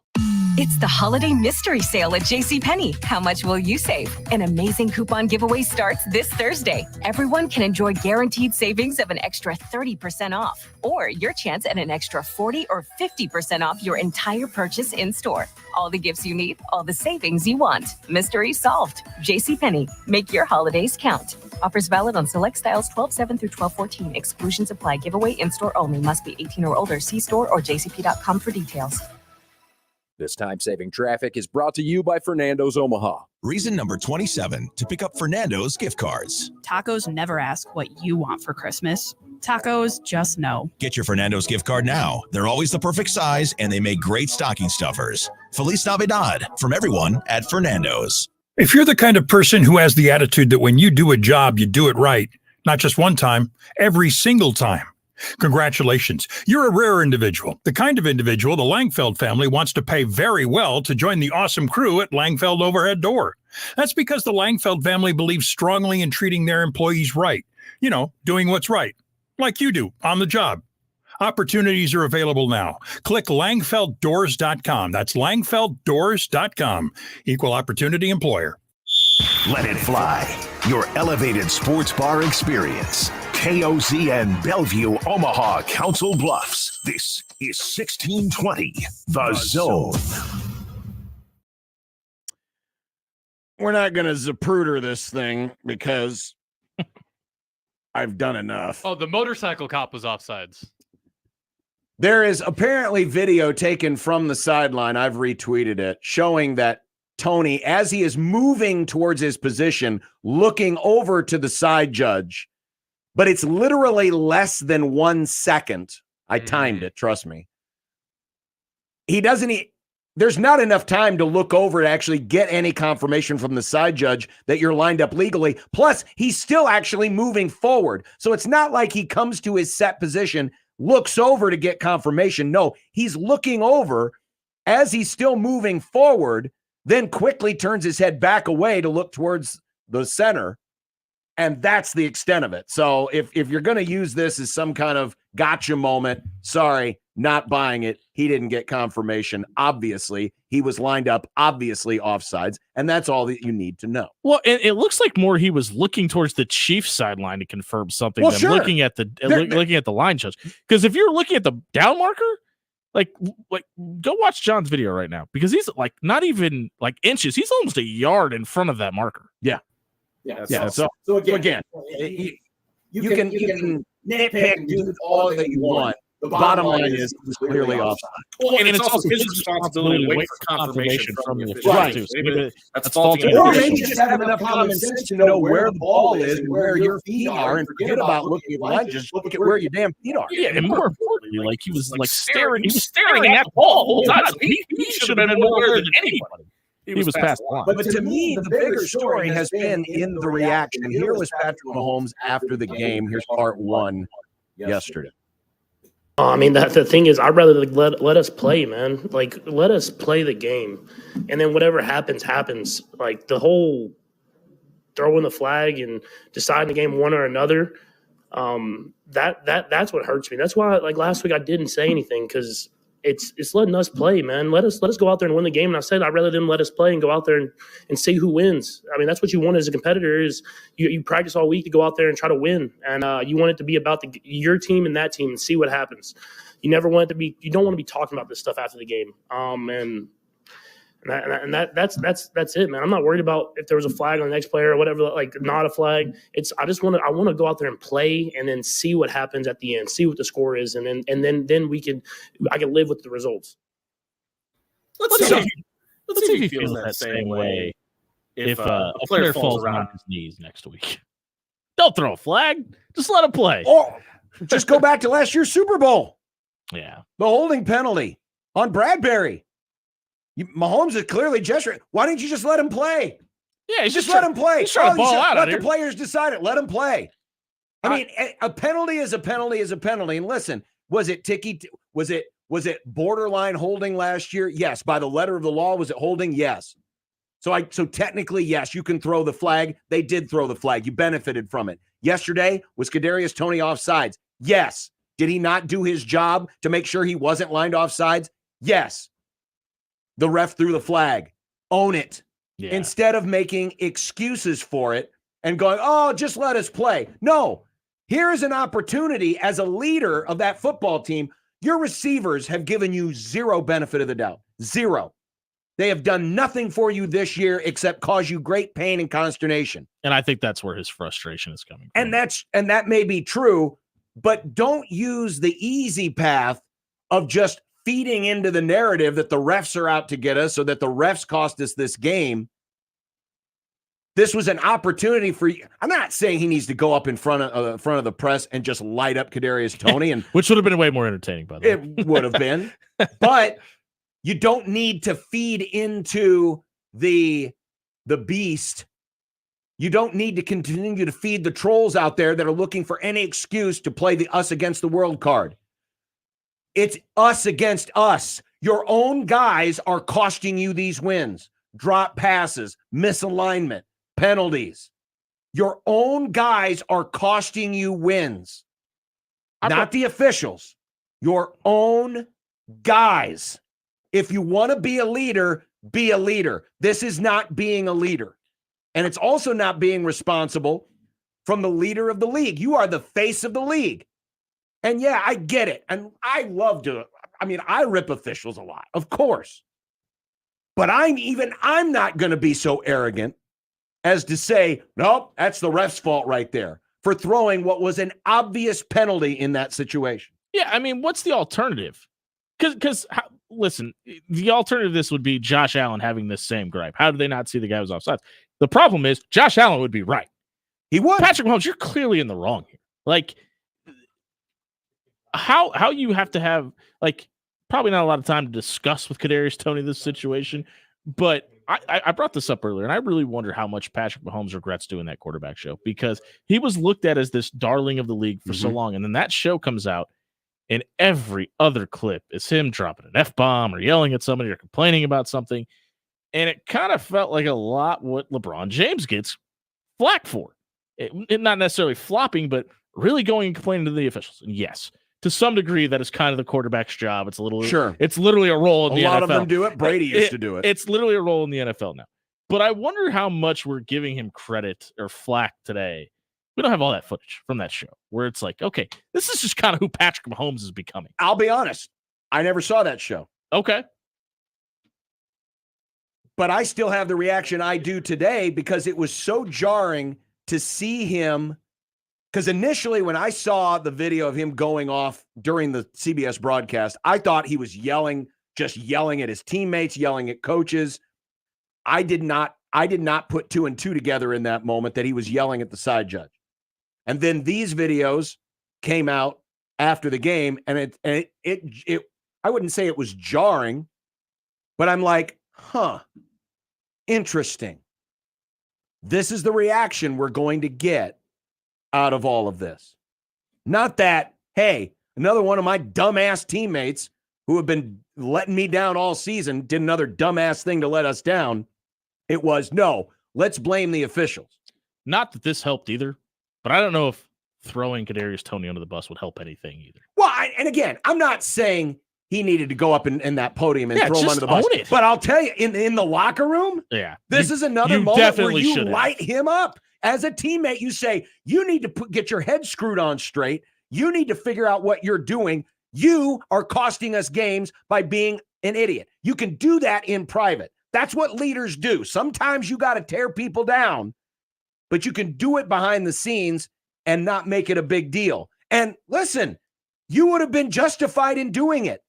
Speaker 18: It's the holiday mystery sale at JCPenney. How much will you save? An amazing coupon giveaway starts this Thursday. Everyone can enjoy guaranteed savings of an extra 30% off, or your chance at an extra 40 or 50% off your entire purchase in store. All the gifts you need, all the savings you want. Mystery solved. JCPenney. Make your holidays count. Offers valid on select styles 12/7 through 12/14. Exclusions apply. Giveaway in-store only. Must be 18 or older. See store or jcp.com for details.
Speaker 13: This time-saving traffic is brought to you by Fernando's Omaha.
Speaker 19: Reason number 27 to pick up Fernando's gift cards.
Speaker 20: Tacos never ask what you want for Christmas. Tacos just know.
Speaker 19: Get your Fernando's gift card now. They're always the perfect size, and they make great stocking stuffers. Feliz Navidad from everyone at Fernando's.
Speaker 21: If you're the kind of person who has the attitude that when you do a job, you do it right, not just one time, every single time, congratulations. You're a rare individual, the kind of individual the Langfeld family wants to pay very well to join the awesome crew at Langfeld Overhead Door. That's because the Langfeld family believes strongly in treating their employees right. You know, doing what's right, like you do on the job. Opportunities are available now. Click langfelddoors.com. That's langfelddoors.com. Equal opportunity employer.
Speaker 2: Let it fly. Your elevated sports bar experience. KOZN Bellevue, Omaha, Council Bluffs. This is 1620, The Zone.
Speaker 8: We're not going to Zapruder this thing because I've done enough.
Speaker 1: Oh, the motorcycle cop was offsides.
Speaker 8: There is apparently video taken from the sideline. I've retweeted it, showing that Tony, as he is moving towards his position, looking over to the side judge, but it's literally less than 1 second. I timed it, trust me. There's not enough time to look over to actually get any confirmation from the side judge that you're lined up legally. Plus, he's still actually moving forward. So it's not like he comes to his set position, looks over to get confirmation. No, he's looking over as he's still moving forward, then quickly turns his head back away to look towards the center. And that's the extent of it. So if you're going to use this as some kind of gotcha moment, sorry, not buying it. He didn't get confirmation. Obviously, he was lined up, obviously offsides, and that's all that you need to know.
Speaker 6: Well, it looks like more he was looking towards the Chiefs sideline to confirm something than looking at the line judge. Because if you're looking at the down marker, like go watch John's video right now, because he's like not even like inches. He's almost a yard in front of that marker.
Speaker 8: Yeah.
Speaker 27: Yeah.
Speaker 8: So again, you can nitpick and do all that you want. The bottom line is clearly offside.
Speaker 27: Well, and it's also his responsibility to wait for confirmation from the official.
Speaker 8: Right.
Speaker 27: Too. So maybe that's
Speaker 8: faulty. Or maybe just have enough common sense to know where the ball is and where your feet are, and forget about looking at the line. Just look at where your damn feet are.
Speaker 6: Yeah, and more importantly, like he was like staring. He was staring at the ball the whole time. He should have been more aware than anybody. He was past the line.
Speaker 8: But to me, the bigger story has been in the reaction. Here was Patrick Mahomes after the game. Here's part one yesterday.
Speaker 27: I mean, the thing is, I'd rather let us play, man. Like, let us play the game. And then whatever happens, happens. Like, the whole throwing the flag and deciding the game one or another, that's what hurts me. That's why, like, last week I didn't say anything, because it's letting us play, man. Let us go out there and win the game. And I said I'd rather them let us play and go out there and see who wins. I mean, that's what you want as a competitor is you practice all week to go out there and try to win. And you want it to be about your team and that team and see what happens. You never want it to be – you don't want to be talking about this stuff after the game. That's it, man. I'm not worried about if there was a flag on the next player or whatever, like not a flag. I want to go out there and play and then see what happens at the end, see what the score is, and then I can live with the results.
Speaker 6: Let's see if he feels that same way if a player falls on his knees next week. Don't throw a flag. Just let him play.
Speaker 8: Or just go back to last year's Super Bowl.
Speaker 6: Yeah.
Speaker 8: The holding penalty on Bradbury. Mahomes is clearly gesturing. Why didn't you just let him play?
Speaker 6: Yeah, he's
Speaker 8: just let him play.
Speaker 6: He's trying to ball out
Speaker 8: let the players decide it. Let him play. I mean, a penalty is a penalty is a penalty. And listen, was it ticky? Was it borderline holding last year? Yes. By the letter of the law, was it holding? Yes. So technically, yes, you can throw the flag. They did throw the flag. You benefited from it. Yesterday, was Kadarius Toney offsides? Yes. Did he not do his job to make sure he wasn't lined offsides? Yes. The ref threw the flag. Own it. Yeah. Instead of making excuses for it and going, oh, just let us play. No. Here is an opportunity as a leader of that football team. Your receivers have given you zero benefit of the doubt. Zero. They have done nothing for you this year except cause you great pain and consternation.
Speaker 6: And I think that's where his frustration is coming from.
Speaker 8: And that may be true, but don't use the easy path of just feeding into the narrative that the refs are out to get us, so that the refs cost us this game. This was an opportunity for you. I'm not saying he needs to go up in front of the press and just light up Kadarius Toney, and
Speaker 6: which would have been way more entertaining, by the way.
Speaker 8: It would have been, but you don't need to feed into the beast. You don't need to continue to feed the trolls out there that are looking for any excuse to play the us against the world card. It's us against us. Your own guys are costing you these wins. Drop passes, misalignment, penalties. Your own guys are costing you wins. Not the officials. Your own guys. If you want to be a leader, be a leader. This is not being a leader. And it's also not being responsible from the leader of the league. You are the face of the league. And yeah, I get it. And I love to, I rip officials a lot, of course. But I'm not going to be so arrogant as to say, nope, that's the ref's fault right there for throwing what was an obvious penalty in that situation.
Speaker 6: Yeah, what's the alternative? Because listen, the alternative to this would be Josh Allen having this same gripe. How do they not see the guy was offside? The problem is Josh Allen would be right.
Speaker 8: He would.
Speaker 6: Patrick Mahomes, you're clearly in the wrong here. Like, how you have to have, like, probably not a lot of time to discuss with Kadarius Toney this situation, but I brought this up earlier, and I really wonder how much Patrick Mahomes regrets doing that quarterback show, because he was looked at as this darling of the league for so long, and then that show comes out, and every other clip is him dropping an F-bomb or yelling at somebody or complaining about something, and it kind of felt like a lot what LeBron James gets flack for. It not necessarily flopping, but really going and complaining to the officials. And yes, to some degree, that is kind of the quarterback's job. It's a little,
Speaker 8: sure.
Speaker 6: It's literally a role in the NFL.
Speaker 8: A lot of them do it. Brady used to do it.
Speaker 6: It's literally a role in the NFL now. But I wonder how much we're giving him credit or flack today. We don't have all that footage from that show where it's like, okay, this is just kind of who Patrick Mahomes is becoming.
Speaker 8: I'll be honest. I never saw that show.
Speaker 6: Okay.
Speaker 8: But I still have the reaction I do today because it was so jarring to see him. Because initially when I saw the video of him going off during the CBS broadcast, I thought he was just yelling at his teammates, yelling at coaches. I did not put two and two together in that moment that he was yelling at the side judge. And then these videos came out after the game, and it I wouldn't say it was jarring, but I'm like, interesting. This is the reaction we're going to get out of all of this. Not that, hey, another one of my dumbass teammates who have been letting me down all season did another dumbass thing to let us down. It was, no, let's blame the officials.
Speaker 6: Not that this helped either, but I don't know if throwing Kadarius Toney under the bus would help anything either.
Speaker 8: Well, and again, I'm not saying he needed to go up in that podium and throw him under the bus.
Speaker 6: It.
Speaker 8: But I'll tell you, in the locker room, this is another moment where you light him up. As a teammate, you say, you need to get your head screwed on straight. You need to figure out what you're doing. You are costing us games by being an idiot. You can do that in private. That's what leaders do. Sometimes you got to tear people down, but you can do it behind the scenes and not make it a big deal. And listen, you would have been justified in doing it.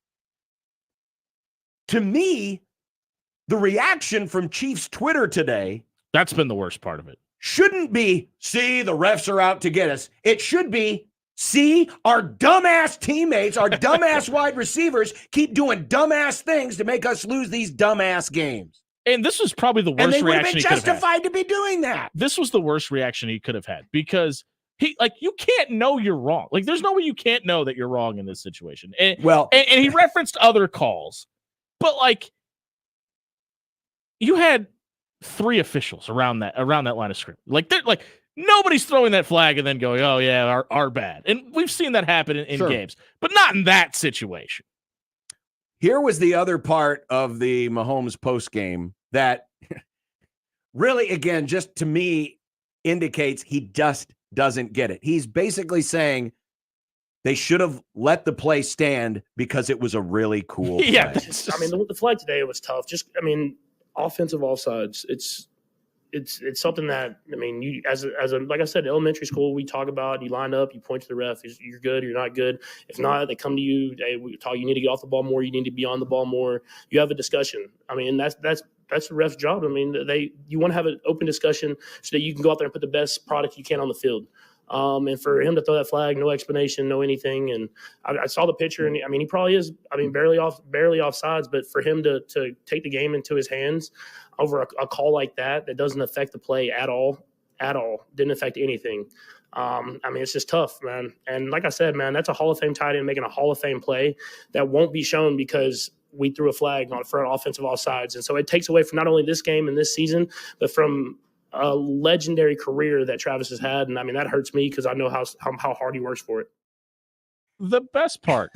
Speaker 8: To me, the reaction from Chiefs Twitter today,
Speaker 6: that's been the worst part of it,
Speaker 8: shouldn't be, see, the refs are out to get us. It should be, see, our dumbass teammates, our dumbass wide receivers keep doing dumbass things to make us lose these dumbass games.
Speaker 6: And this was probably the worst
Speaker 8: and they
Speaker 6: reaction he could have had.
Speaker 8: justified to be doing that.
Speaker 6: This was the worst reaction he could have had because you can't know you're wrong. Like, there's no way you can't know that you're wrong in this situation. And he referenced other calls, but like, you had 3 officials around that line of scrimmage. Like, they're like, nobody's throwing that flag and then going, oh yeah, our bad. And we've seen that happen in games, but not in that situation.
Speaker 8: Here was the other part of the Mahomes post game that really, again, just to me indicates he just doesn't get it. He's basically saying they should have let the play stand because it was a really cool play.
Speaker 27: Yeah, I mean, the flag today was tough. Offensive offsides. It's something that, I mean, you as a like I said, elementary school, we talk about, you line up, you point to the ref, you're good, you're not good. If not, they come to you, you need to get off the ball more, you need to be on the ball more. You have a discussion. I mean, that's the ref's job. I mean, you want to have an open discussion so that you can go out there and put the best product you can on the field. And for him to throw that flag, no explanation, no anything. And I saw the picture, and I mean, he probably is, barely offsides, but for him to take the game into his hands over a call like that doesn't affect the play at all, didn't affect anything. It's just tough, man. And like I said, man, that's a Hall of Fame tight end making a Hall of Fame play that won't be shown because we threw a flag for an offensive offsides. And so it takes away from not only this game and this season, but from a legendary career that Travis has had. And I mean, that hurts me because I know how hard he works for it.
Speaker 6: The best part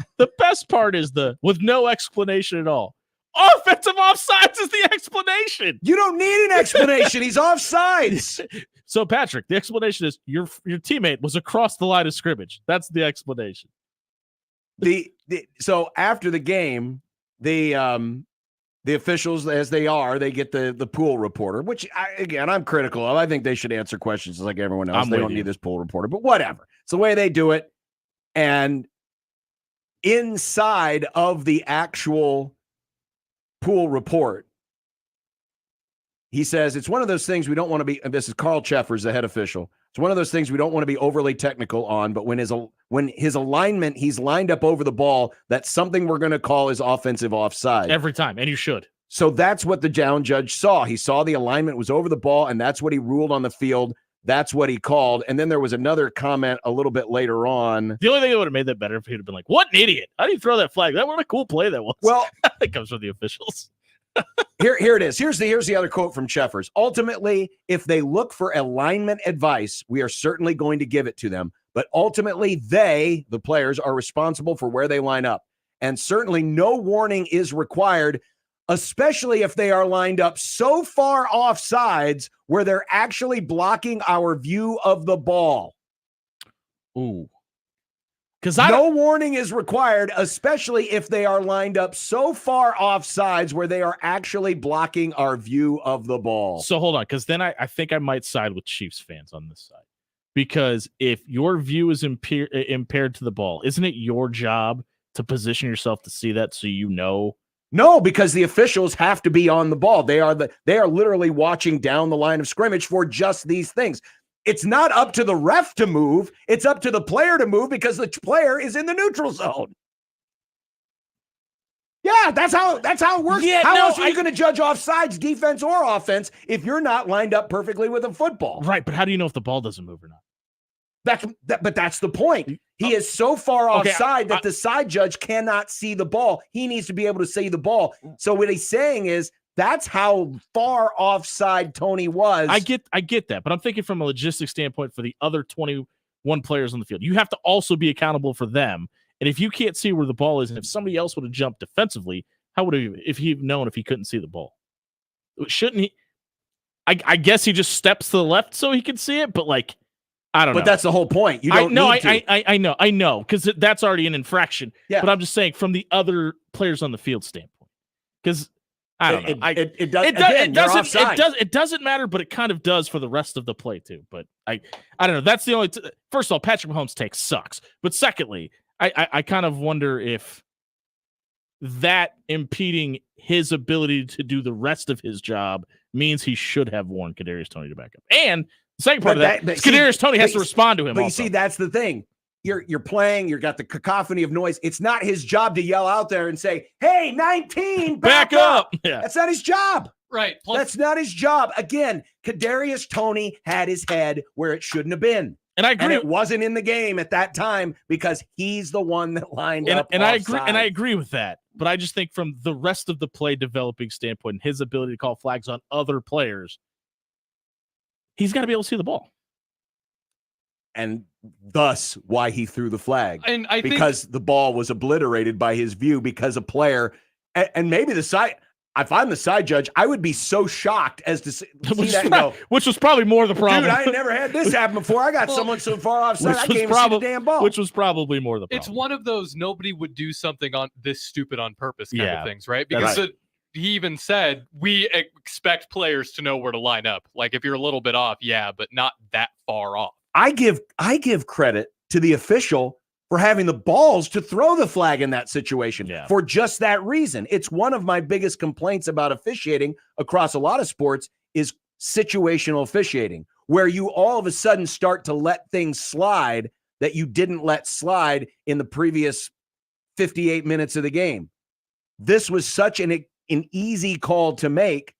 Speaker 6: is with no explanation at all. Offensive offsides is the explanation.
Speaker 8: You don't need an explanation. He's offsides.
Speaker 6: So, Patrick, the explanation is your teammate was across the line of scrimmage. That's the explanation.
Speaker 8: So after the game, the officials, as they get the pool reporter, which I'm critical of. I think they should answer questions like everyone else. They don't need this pool reporter, but whatever. It's the way they do it. And inside of the actual pool report, he says, it's one of those things we don't want to be, and this is Carl Cheffers, the head official. It's one of those things we don't want to be overly technical on, but when his alignment, he's lined up over the ball, that's something we're going to call his offensive offside.
Speaker 6: Every time, and you should.
Speaker 8: So that's what the down judge saw. He saw the alignment was over the ball, and that's what he ruled on the field. That's what he called. And then there was another comment a little bit later on.
Speaker 6: The only thing that would have made that better if he'd have been like, what an idiot. How do you throw that flag? What a cool play that was.
Speaker 8: Well,
Speaker 6: it comes from the officials.
Speaker 8: Here it is. Here's the other quote from Cheffers. Ultimately, if they look for alignment advice, we are certainly going to give it to them. But ultimately, the players, are responsible for where they line up. And certainly no warning is required, especially if they are lined up so far off sides where they're actually blocking our view of the ball.
Speaker 6: Ooh.
Speaker 8: No warning is required, especially if they are lined up so far off sides where they are actually blocking our view of the ball.
Speaker 6: So hold on, because then I think I might side with Chiefs fans on this side. Because if your view is impaired to the ball, isn't it your job to position yourself to see that so you know?
Speaker 8: No, because the officials have to be on the ball. They are literally watching down the line of scrimmage for just these things. It's not up to the ref to move. It's up to the player to move because the player is in the neutral zone. Yeah, that's how it works.
Speaker 6: Yeah,
Speaker 8: how else are you going to judge offsides, defense or offense, if you're not lined up perfectly with a football?
Speaker 6: Right, but how do you know if the ball doesn't move or not?
Speaker 8: But that's the point. He is so far offside that the side judge cannot see the ball. He needs to be able to see the ball. So what he's saying is, that's how far offside Tony was.
Speaker 6: I get that, but I'm thinking from a logistics standpoint for the other 21 players on the field. You have to also be accountable for them And if you can't see where the ball is, and if somebody else would have jumped defensively, how would he, if he'd known if he couldn't see the ball? Shouldn't he? I guess he just steps to the left so he can see it, but like, I don't know.
Speaker 8: But that's the whole point. You don't need to.
Speaker 6: I know, because that's already an infraction.
Speaker 8: Yeah.
Speaker 6: But I'm just saying from the other players on the field standpoint, because I don't know. It doesn't matter, but it kind of does for the rest of the play too. But I don't know. That's the only. First of all, Patrick Mahomes' take sucks. But secondly, I kind of wonder if that impeding his ability to do the rest of his job means he should have warned Kadarius Toney to back up. And the second part of that Kadarius Toney has to respond to him.
Speaker 8: But
Speaker 6: also.
Speaker 8: you see, that's the thing. You're playing. You got the cacophony of noise. It's not his job to yell out there and say, "Hey, 19, back up."
Speaker 6: Yeah.
Speaker 8: That's not his job.
Speaker 4: Right.
Speaker 8: That's not his job. Again, Kadarius Toney had his head where it shouldn't have been.
Speaker 6: And I agree.
Speaker 8: And it wasn't in the game at that time because he's the one that lined up.
Speaker 6: And I agree. And I agree with that. But I just think from the rest of the play developing standpoint, and his ability to call flags on other players, he's got to be able to see the ball.
Speaker 8: And thus why he threw the flag.
Speaker 4: And I think
Speaker 8: because the ball was obliterated by his view because a player, and maybe the side, if I'm the side judge, I would be so shocked as to see that and go,
Speaker 6: which was probably more the problem.
Speaker 8: Dude, I ain't never had this happen before. I got someone so far offside, I can't even see the damn ball.
Speaker 6: Which was probably more the problem.
Speaker 4: It's one of those nobody would do something on this stupid on purpose kind of things, right?
Speaker 6: That's
Speaker 4: Because he even said, we expect players to know where to line up. Like if you're a little bit off, yeah, but not that far off.
Speaker 8: I give credit to the official for having the balls to throw the flag in that situation for just that reason. It's one of my biggest complaints about officiating across a lot of sports is situational officiating, where you all of a sudden start to let things slide that you didn't let slide in the previous 58 minutes of the game. This was such an easy call to make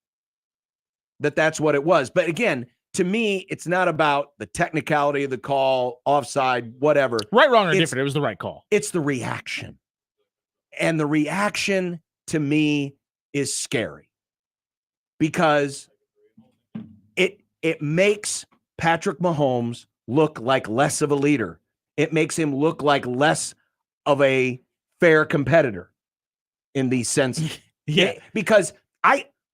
Speaker 8: that's what it was. But again, to me, it's not about the technicality of the call, offside, whatever.
Speaker 6: Right, wrong, or different. It was the right call.
Speaker 8: It's the reaction. And the reaction, to me, is scary. Because it makes Patrick Mahomes look like less of a leader. It makes him look like less of a fair competitor in these senses. Because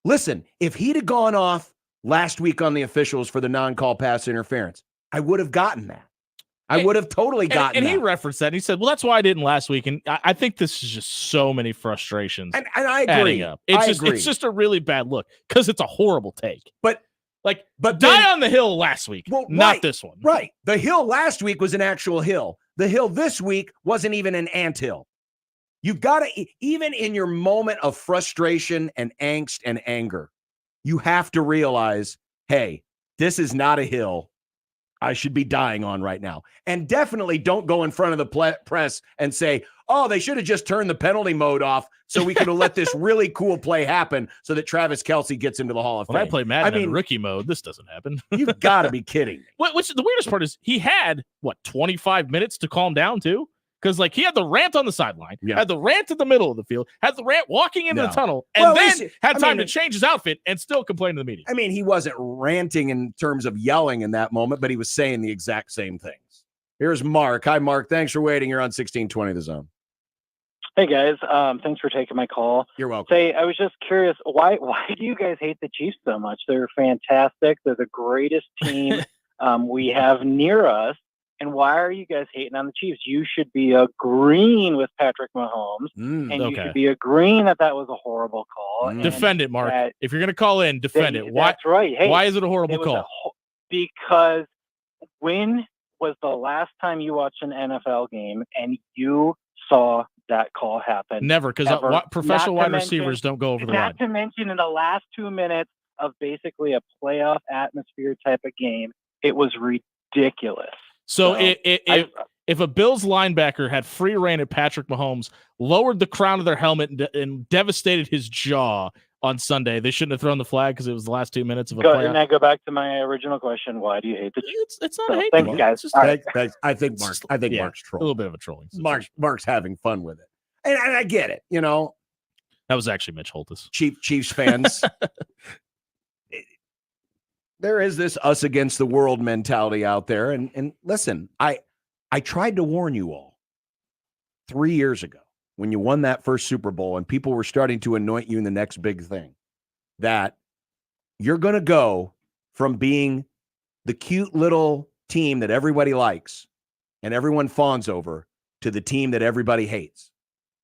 Speaker 8: listen, if he'd have gone off last week on the officials for the non-call pass interference, I would have gotten that. I would have totally gotten
Speaker 6: and
Speaker 8: that.
Speaker 6: he referenced that. And he said, well, that's why I didn't last week. And I think this is just so many frustrations.
Speaker 8: And I agree.
Speaker 6: Up. It's just a really bad look because it's a horrible take.
Speaker 8: But
Speaker 6: die on the hill last week, not this one.
Speaker 8: Right. The hill last week was an actual hill. The hill this week wasn't even an anthill. You've got to, even in your moment of frustration and angst and anger, you have to realize, hey, this is not a hill I should be dying on right now. And definitely don't go in front of the press and say, oh, they should have just turned the penalty mode off so we could have let this really cool play happen so that Travis Kelce gets into the Hall of Fame.
Speaker 6: When I play Madden in rookie mode, this doesn't happen.
Speaker 8: You've got to be kidding me.
Speaker 6: Which the weirdest part is he had, 25 minutes to calm down too? Because, he had the rant on the sideline, had the rant in the middle of the field, had the rant walking into the tunnel, and then had time to change his outfit and still complain to the media.
Speaker 8: I mean, he wasn't ranting in terms of yelling in that moment, but he was saying the exact same things. Here's Mark. Hi, Mark. Thanks for waiting. You're on 1620 The Zone.
Speaker 5: Hey, guys. Thanks for taking my call.
Speaker 8: You're welcome.
Speaker 5: I was just curious, why do you guys hate the Chiefs so much? They're fantastic. They're the greatest team we have near us. And why are you guys hating on the Chiefs? You should be agreeing with Patrick Mahomes, and you should be agreeing that was a horrible call.
Speaker 6: Defend it, Mark. If you're going to call in, defend it. Why?
Speaker 5: That's right. Hey,
Speaker 6: why is it a horrible call?
Speaker 5: Because when was the last time you watched an NFL game and you saw that call happen?
Speaker 6: Never, because professional wide receivers don't go over the line.
Speaker 5: Not to mention in the last 2 minutes of basically a playoff atmosphere type of game, it was ridiculous.
Speaker 6: So if a Bills linebacker had free reign at Patrick Mahomes, lowered the crown of their helmet and devastated his jaw on Sunday, they shouldn't have thrown the flag because it was the last 2 minutes of a playoff.
Speaker 5: And I go back to my original question: why do you hate the Chiefs?
Speaker 6: It's not a hate.
Speaker 5: Thanks, guys.
Speaker 8: I think Mark's trolling.
Speaker 6: A little bit of a trolling.
Speaker 8: Mark's having fun with it, and I get it.
Speaker 6: That was actually Mitch Holtis.
Speaker 8: Chiefs fans. There is this us against the world mentality out there. And listen, I tried to warn you all 3 years ago when you won that first Super Bowl and people were starting to anoint you in the next big thing, that you're going to go from being the cute little team that everybody likes and everyone fawns over to the team that everybody hates,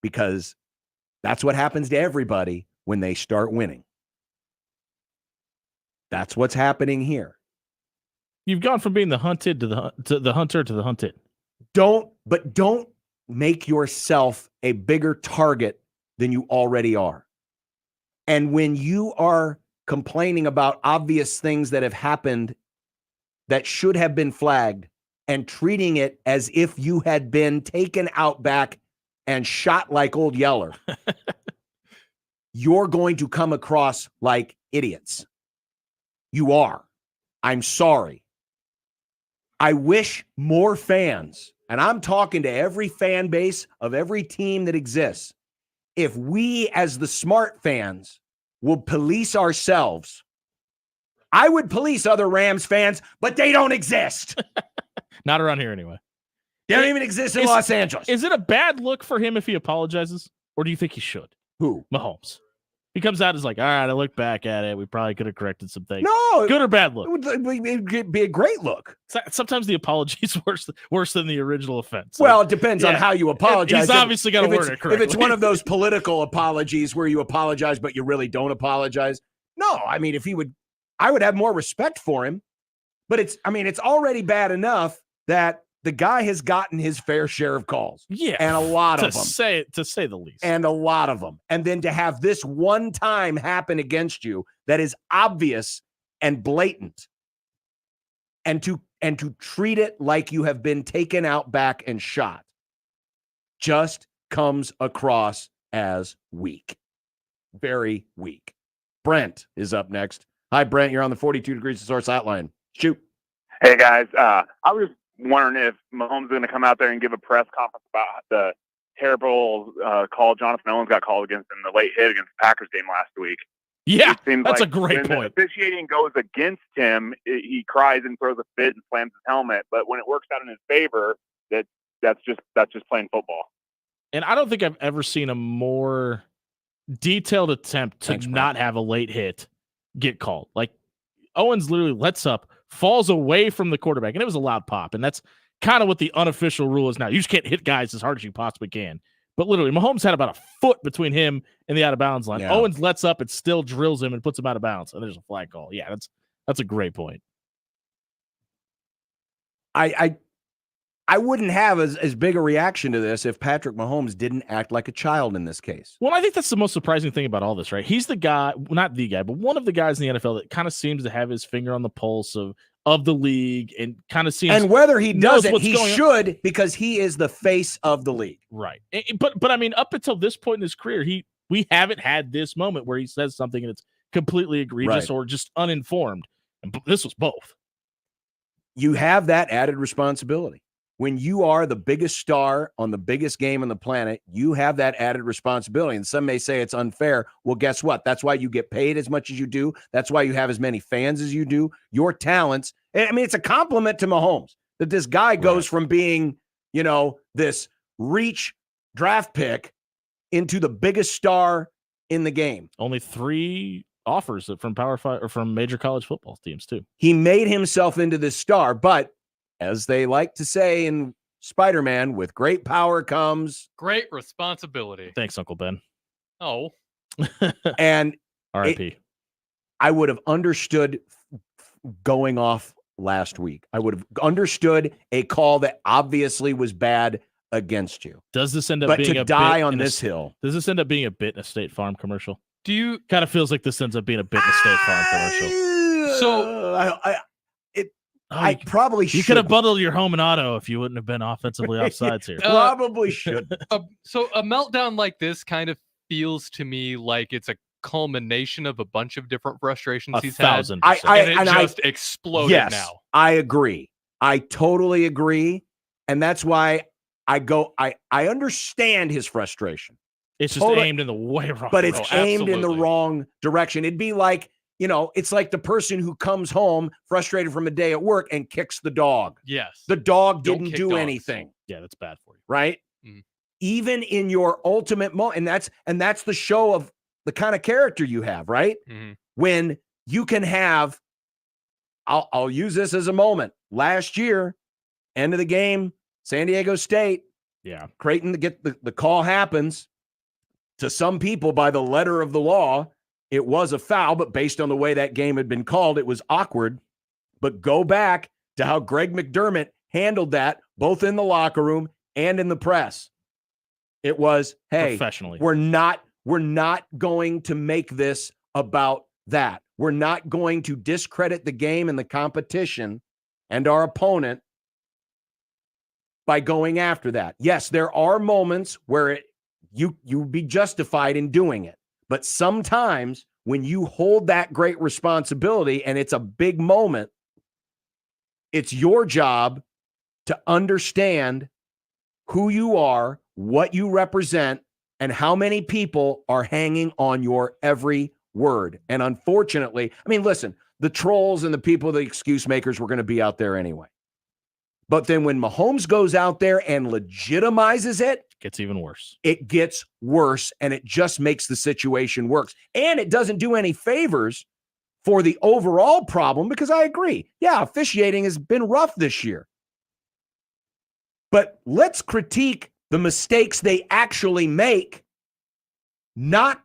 Speaker 8: because that's what happens to everybody when they start winning. That's what's happening here.
Speaker 6: You've gone from being the hunted to the hunter to the hunted.
Speaker 8: Don't make yourself a bigger target than you already are. And when you are complaining about obvious things that have happened that should have been flagged and treating it as if you had been taken out back and shot like Old Yeller, you're going to come across like idiots. You are. I'm sorry. I wish more fans, and I'm talking to every fan base of every team that exists, if we as the smart fans will police ourselves. I would police other Rams fans, but they don't exist.
Speaker 6: Not around here anyway.
Speaker 8: They don't even exist in Los Angeles.
Speaker 6: Is it a bad look for him if he apologizes? Or do you think he should?
Speaker 8: Who?
Speaker 6: Mahomes. He comes out as like, all right, I look back at it. We probably could have corrected some things.
Speaker 8: No.
Speaker 6: Good or bad look?
Speaker 8: It would be a great look.
Speaker 6: Sometimes the apology is worse than the original offense.
Speaker 8: Well, it depends on how you apologize.
Speaker 6: He's obviously got to word it correctly.
Speaker 8: If it's one of those political apologies where you apologize, but you really don't apologize. No, I mean, I would have more respect for him. But it's already bad enough that the guy has gotten his fair share of calls.
Speaker 6: Yeah.
Speaker 8: And a lot of them.
Speaker 6: To say the least.
Speaker 8: And a lot of them. And then to have this one time happen against you that is obvious and blatant, and to treat it like you have been taken out back and shot, just comes across as weak. Very weak. Brent is up next. Hi, Brent. You're on the 42 Degrees of Source Hotline. Shoot.
Speaker 9: Hey, guys. I was wondering if Mahomes is going to come out there and give a press conference about the terrible call Jonathan Owens got called against in the late hit against the Packers game last week.
Speaker 6: Yeah,
Speaker 9: it seems
Speaker 6: that's
Speaker 9: like
Speaker 6: a great
Speaker 9: when
Speaker 6: point.
Speaker 9: The officiating goes against him, he cries and throws a fit and slams his helmet. But when it works out in his favor, that's just playing football.
Speaker 6: And I don't think I've ever seen a more detailed attempt to not have a late hit get called. Like Owens literally lets up, falls away from the quarterback, and it was a loud pop. And that's kind of what the unofficial rule is now. You just can't hit guys as hard as you possibly can. But literally, Mahomes had about a foot between him and the out-of-bounds line. Yeah. Owens lets up and still drills him and puts him out of bounds, and there's a flag call. Yeah, that's a great point.
Speaker 8: I wouldn't have as big a reaction to this if Patrick Mahomes didn't act like a child in this case.
Speaker 6: Well, I think that's the most surprising thing about all this, right? He's the guy, not the guy, but one of the guys in the NFL that kind of seems to have his finger on the pulse of the league and kind of seems.
Speaker 8: And whether he doesn't, he should, because he is the face of the league.
Speaker 6: Right. But I mean, up until this point in his career, we haven't had this moment where he says something and it's completely egregious or just uninformed. And this was both.
Speaker 8: You have that added responsibility. When you are the biggest star on the biggest game on the planet, you have that added responsibility. And some may say it's unfair. Well, guess what? That's why you get paid as much as you do. That's why you have as many fans as you do. Your talents. I mean, it's a compliment to Mahomes that this guy goes from being, this reach draft pick into the biggest star in the game.
Speaker 6: Only 3 offers from Power 5 or from major college football teams too.
Speaker 8: He made himself into this star, but as they like to say in Spider-Man, with great power comes
Speaker 4: great responsibility.
Speaker 6: Thanks, Uncle Ben.
Speaker 4: Oh.
Speaker 8: And
Speaker 6: R.I.P.
Speaker 8: I would have understood going off last week. I would have understood a call that obviously was bad against you.
Speaker 6: Does this end up
Speaker 8: but
Speaker 6: being
Speaker 8: to
Speaker 6: a
Speaker 8: die
Speaker 6: bit
Speaker 8: on this hill?
Speaker 6: Does this end up being a bit in a State Farm commercial?
Speaker 4: Do you
Speaker 6: kind of feels like this ends up being a bit in a State Farm commercial?
Speaker 4: So
Speaker 8: I probably should.
Speaker 6: You could have bundled your home and auto if you wouldn't have been offensively offsides here.
Speaker 8: Probably should.
Speaker 4: So a meltdown like this kind of feels to me like it's a culmination of a bunch of different frustrations he's had.
Speaker 6: 1,000%.
Speaker 4: And it just exploded now.
Speaker 8: I agree. I totally agree. And that's why I understand his frustration.
Speaker 6: It's just aimed in the way wrong.
Speaker 8: But it's aimed in the wrong direction. It'd be like, it's like the person who comes home frustrated from a day at work and kicks the dog.
Speaker 4: Yes.
Speaker 8: The dog
Speaker 4: Don't
Speaker 8: didn't
Speaker 4: kick
Speaker 8: do
Speaker 4: dogs.
Speaker 8: anything.
Speaker 6: Yeah, that's bad for you.
Speaker 8: Right?
Speaker 4: Mm.
Speaker 8: even in your ultimate moment, and that's the show of the kind of character you have, right?
Speaker 4: Mm-hmm.
Speaker 8: When you can have, I'll use this as a moment. Last year, end of the game, San Diego State.
Speaker 6: Yeah.
Speaker 8: Creighton, the call happens. To some people, by the letter of the law, it was a foul, but based on the way that game had been called, it was awkward. But go back to how Greg McDermott handled that, both in the locker room and in the press. It was, hey,
Speaker 6: professionally,
Speaker 8: we're not going to make this about that. We're not going to discredit the game and the competition and our opponent by going after that. Yes, there are moments where you be justified in doing it. But sometimes when you hold that great responsibility and it's a big moment, it's your job to understand who you are, what you represent, and how many people are hanging on your every word. And unfortunately, I mean, listen, the trolls and the people, the excuse makers were going to be out there anyway. But then when Mahomes goes out there and legitimizes it,
Speaker 6: gets even worse.
Speaker 8: It gets worse, and it just makes the situation worse. And it doesn't do any favors for the overall problem, because I agree. Yeah, officiating has been rough this year. But let's critique the mistakes they actually make, not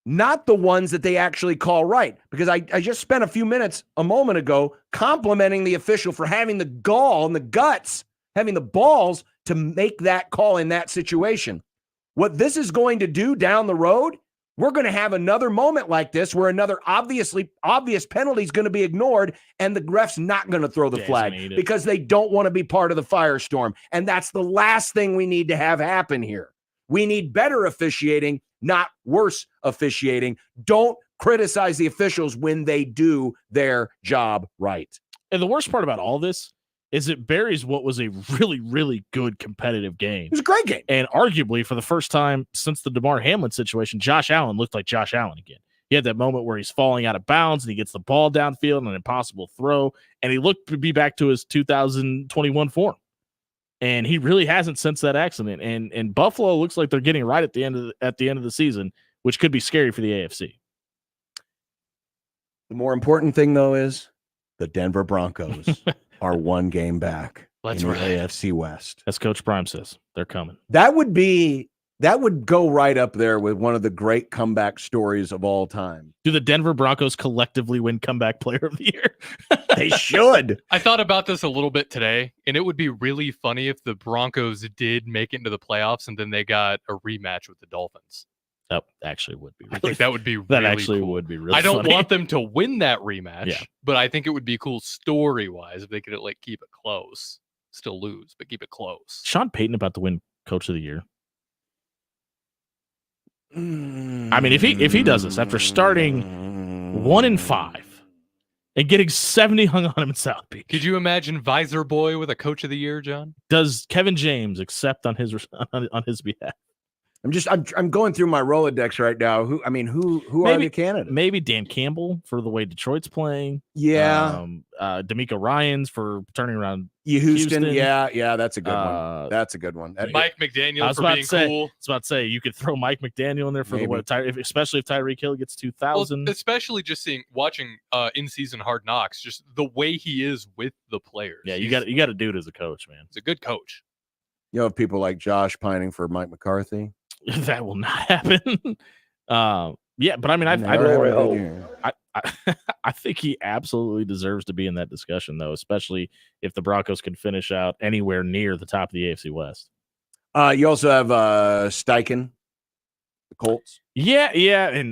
Speaker 8: the ones that they actually call right. Because I just spent a few minutes a moment ago complimenting the official for having the gall and the guts, having the balls to make that call in that situation. What this is going to do down the road, we're going to have another moment like this where another obvious penalty is going to be ignored and the ref's not going to throw the flag because they don't want to be part of the firestorm. And that's the last thing we need to have happen here. We need better officiating, not worse officiating. Don't criticize the officials when they do their job right.
Speaker 6: And the worst part about all this is it buries what was a really, really good competitive game.
Speaker 8: It was a great game.
Speaker 6: And arguably, for the first time since the DeMar Hamlin situation, Josh Allen looked like Josh Allen again. He had that moment where he's falling out of bounds and he gets the ball downfield on an impossible throw, and he looked to be back to his 2021 form. And he really hasn't since that accident. And Buffalo looks like they're getting right at the end of the season, which could be scary for the AFC.
Speaker 8: The more important thing, though, is the Denver Broncos are one game back in the AFC West.
Speaker 6: As Coach Prime says, they're coming.
Speaker 8: That would go right up there with one of the great comeback stories of all time.
Speaker 6: Do the Denver Broncos collectively win comeback player of the year?
Speaker 8: They should.
Speaker 4: I thought about this a little bit today, and it would be really funny if the Broncos did make it into the playoffs and then they got a rematch with the Dolphins.
Speaker 6: That actually would be.
Speaker 4: I think that would be really
Speaker 6: that actually
Speaker 4: cool.
Speaker 6: would be really.
Speaker 4: I don't
Speaker 6: funny.
Speaker 4: want them to win that rematch,
Speaker 6: Yeah.
Speaker 4: but I think it would be cool story-wise if they could keep it close, still lose, but keep it close.
Speaker 6: Sean Payton about to win Coach of the Year. I mean, if he does this after starting 1-5 and getting 70 hung on him in South Beach,
Speaker 4: could you imagine Visor Boy with a Coach of the Year, John?
Speaker 6: Does Kevin James accept on his behalf?
Speaker 8: I'm going through my Rolodex right now. Who are the candidates?
Speaker 6: Maybe Dan Campbell for the way Detroit's playing.
Speaker 8: Yeah.
Speaker 6: D'Amico Ryans for turning around
Speaker 8: Houston. Yeah, that's a good one. That's a good one.
Speaker 4: Mike McDaniel for being cool.
Speaker 6: I was about to say you could throw Mike McDaniel in there for especially if Tyreek Hill gets 2,000.
Speaker 4: Well, especially just watching in-season Hard Knocks, just the way he is with the players.
Speaker 6: Yeah, you got to do it as a coach, man.
Speaker 4: He's a good coach.
Speaker 8: You have people like Josh pining for Mike McCarthy.
Speaker 6: That will not happen. Yeah, but I mean, I think he absolutely deserves to be in that discussion, though, especially if the Broncos can finish out anywhere near the top of the AFC West.
Speaker 8: You also have Steichen, the Colts.
Speaker 6: Yeah,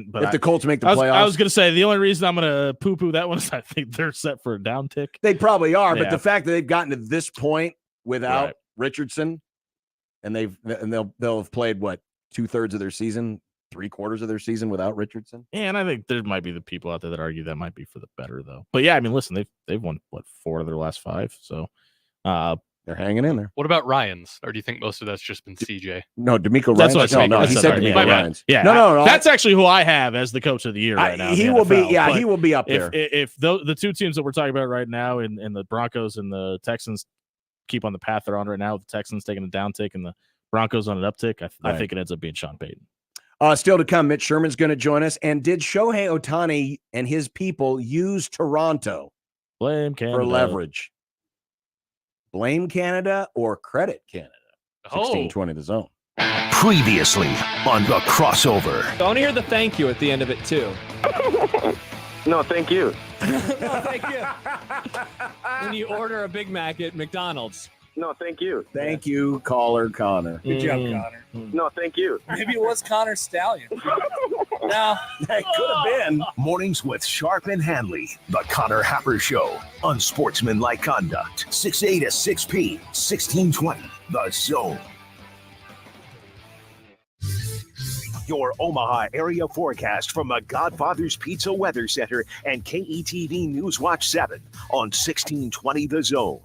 Speaker 6: but
Speaker 8: if the Colts make the playoffs,
Speaker 6: I was going to say the only reason I'm going to poo-poo that one is I think they're set for a downtick.
Speaker 8: They probably are, but the fact that they've gotten to this point without Richardson, and they'll have played what? 2/3 of their season, 3/4 of their season without Richardson.
Speaker 6: Yeah, and I think there might be the people out there that argue that might be for the better, though. But yeah, I mean, listen, they've won 4 of their last 5, so
Speaker 8: they're hanging in there.
Speaker 4: What about Ryans? Or do you think most of that's just been CJ?
Speaker 8: No, D'Amico Ryans.
Speaker 6: That's what
Speaker 8: he said D'Amico Ryans.
Speaker 6: Yeah,
Speaker 8: no.
Speaker 6: That's actually who I have as the coach of the year right now.
Speaker 8: He will be. Yeah, he will be up there.
Speaker 6: If the two teams that we're talking about right now, and the Broncos and the Texans keep on the path they're on right now, with the Texans taking a downtick and the Broncos on an uptick. I think it ends up being Sean Payton.
Speaker 8: Still to come, Mitch Sherman's going to join us. And did Shohei Otani and his people use Toronto
Speaker 6: Blame Canada
Speaker 8: for leverage? Blame Canada or credit Canada? 1620 The Zone.
Speaker 2: Previously on the crossover.
Speaker 10: I want to hear the thank you at the end of it, too.
Speaker 9: No, thank you.
Speaker 10: No, thank you. When you order a Big Mac at McDonald's.
Speaker 9: No, thank you.
Speaker 8: Thank you, caller Connor.
Speaker 10: Good job,
Speaker 9: Connor. No, thank you.
Speaker 10: Maybe it was Connor Stallion.
Speaker 9: No,
Speaker 2: that could have been. Mornings with Sharp and Hanley. The Connor Happer Show. Unsportsmanlike Conduct. 6A to 6P. 1620. The Zone. Your Omaha area forecast from the Godfather's Pizza Weather Center and KETV News Watch 7 on 1620 The Zone.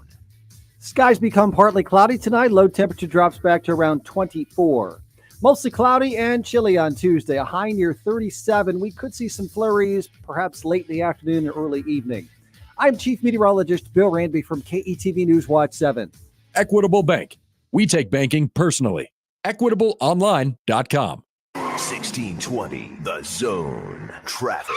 Speaker 12: Skies become partly cloudy tonight. Low temperature drops back to around 24. Mostly cloudy and chilly on Tuesday. A high near 37. We could see some flurries, perhaps late in the afternoon or early evening. I'm Chief Meteorologist Bill Ranby from KETV News Watch 7.
Speaker 7: Equitable Bank. We take banking personally. EquitableOnline.com.
Speaker 2: 1620 The Zone. Traffic.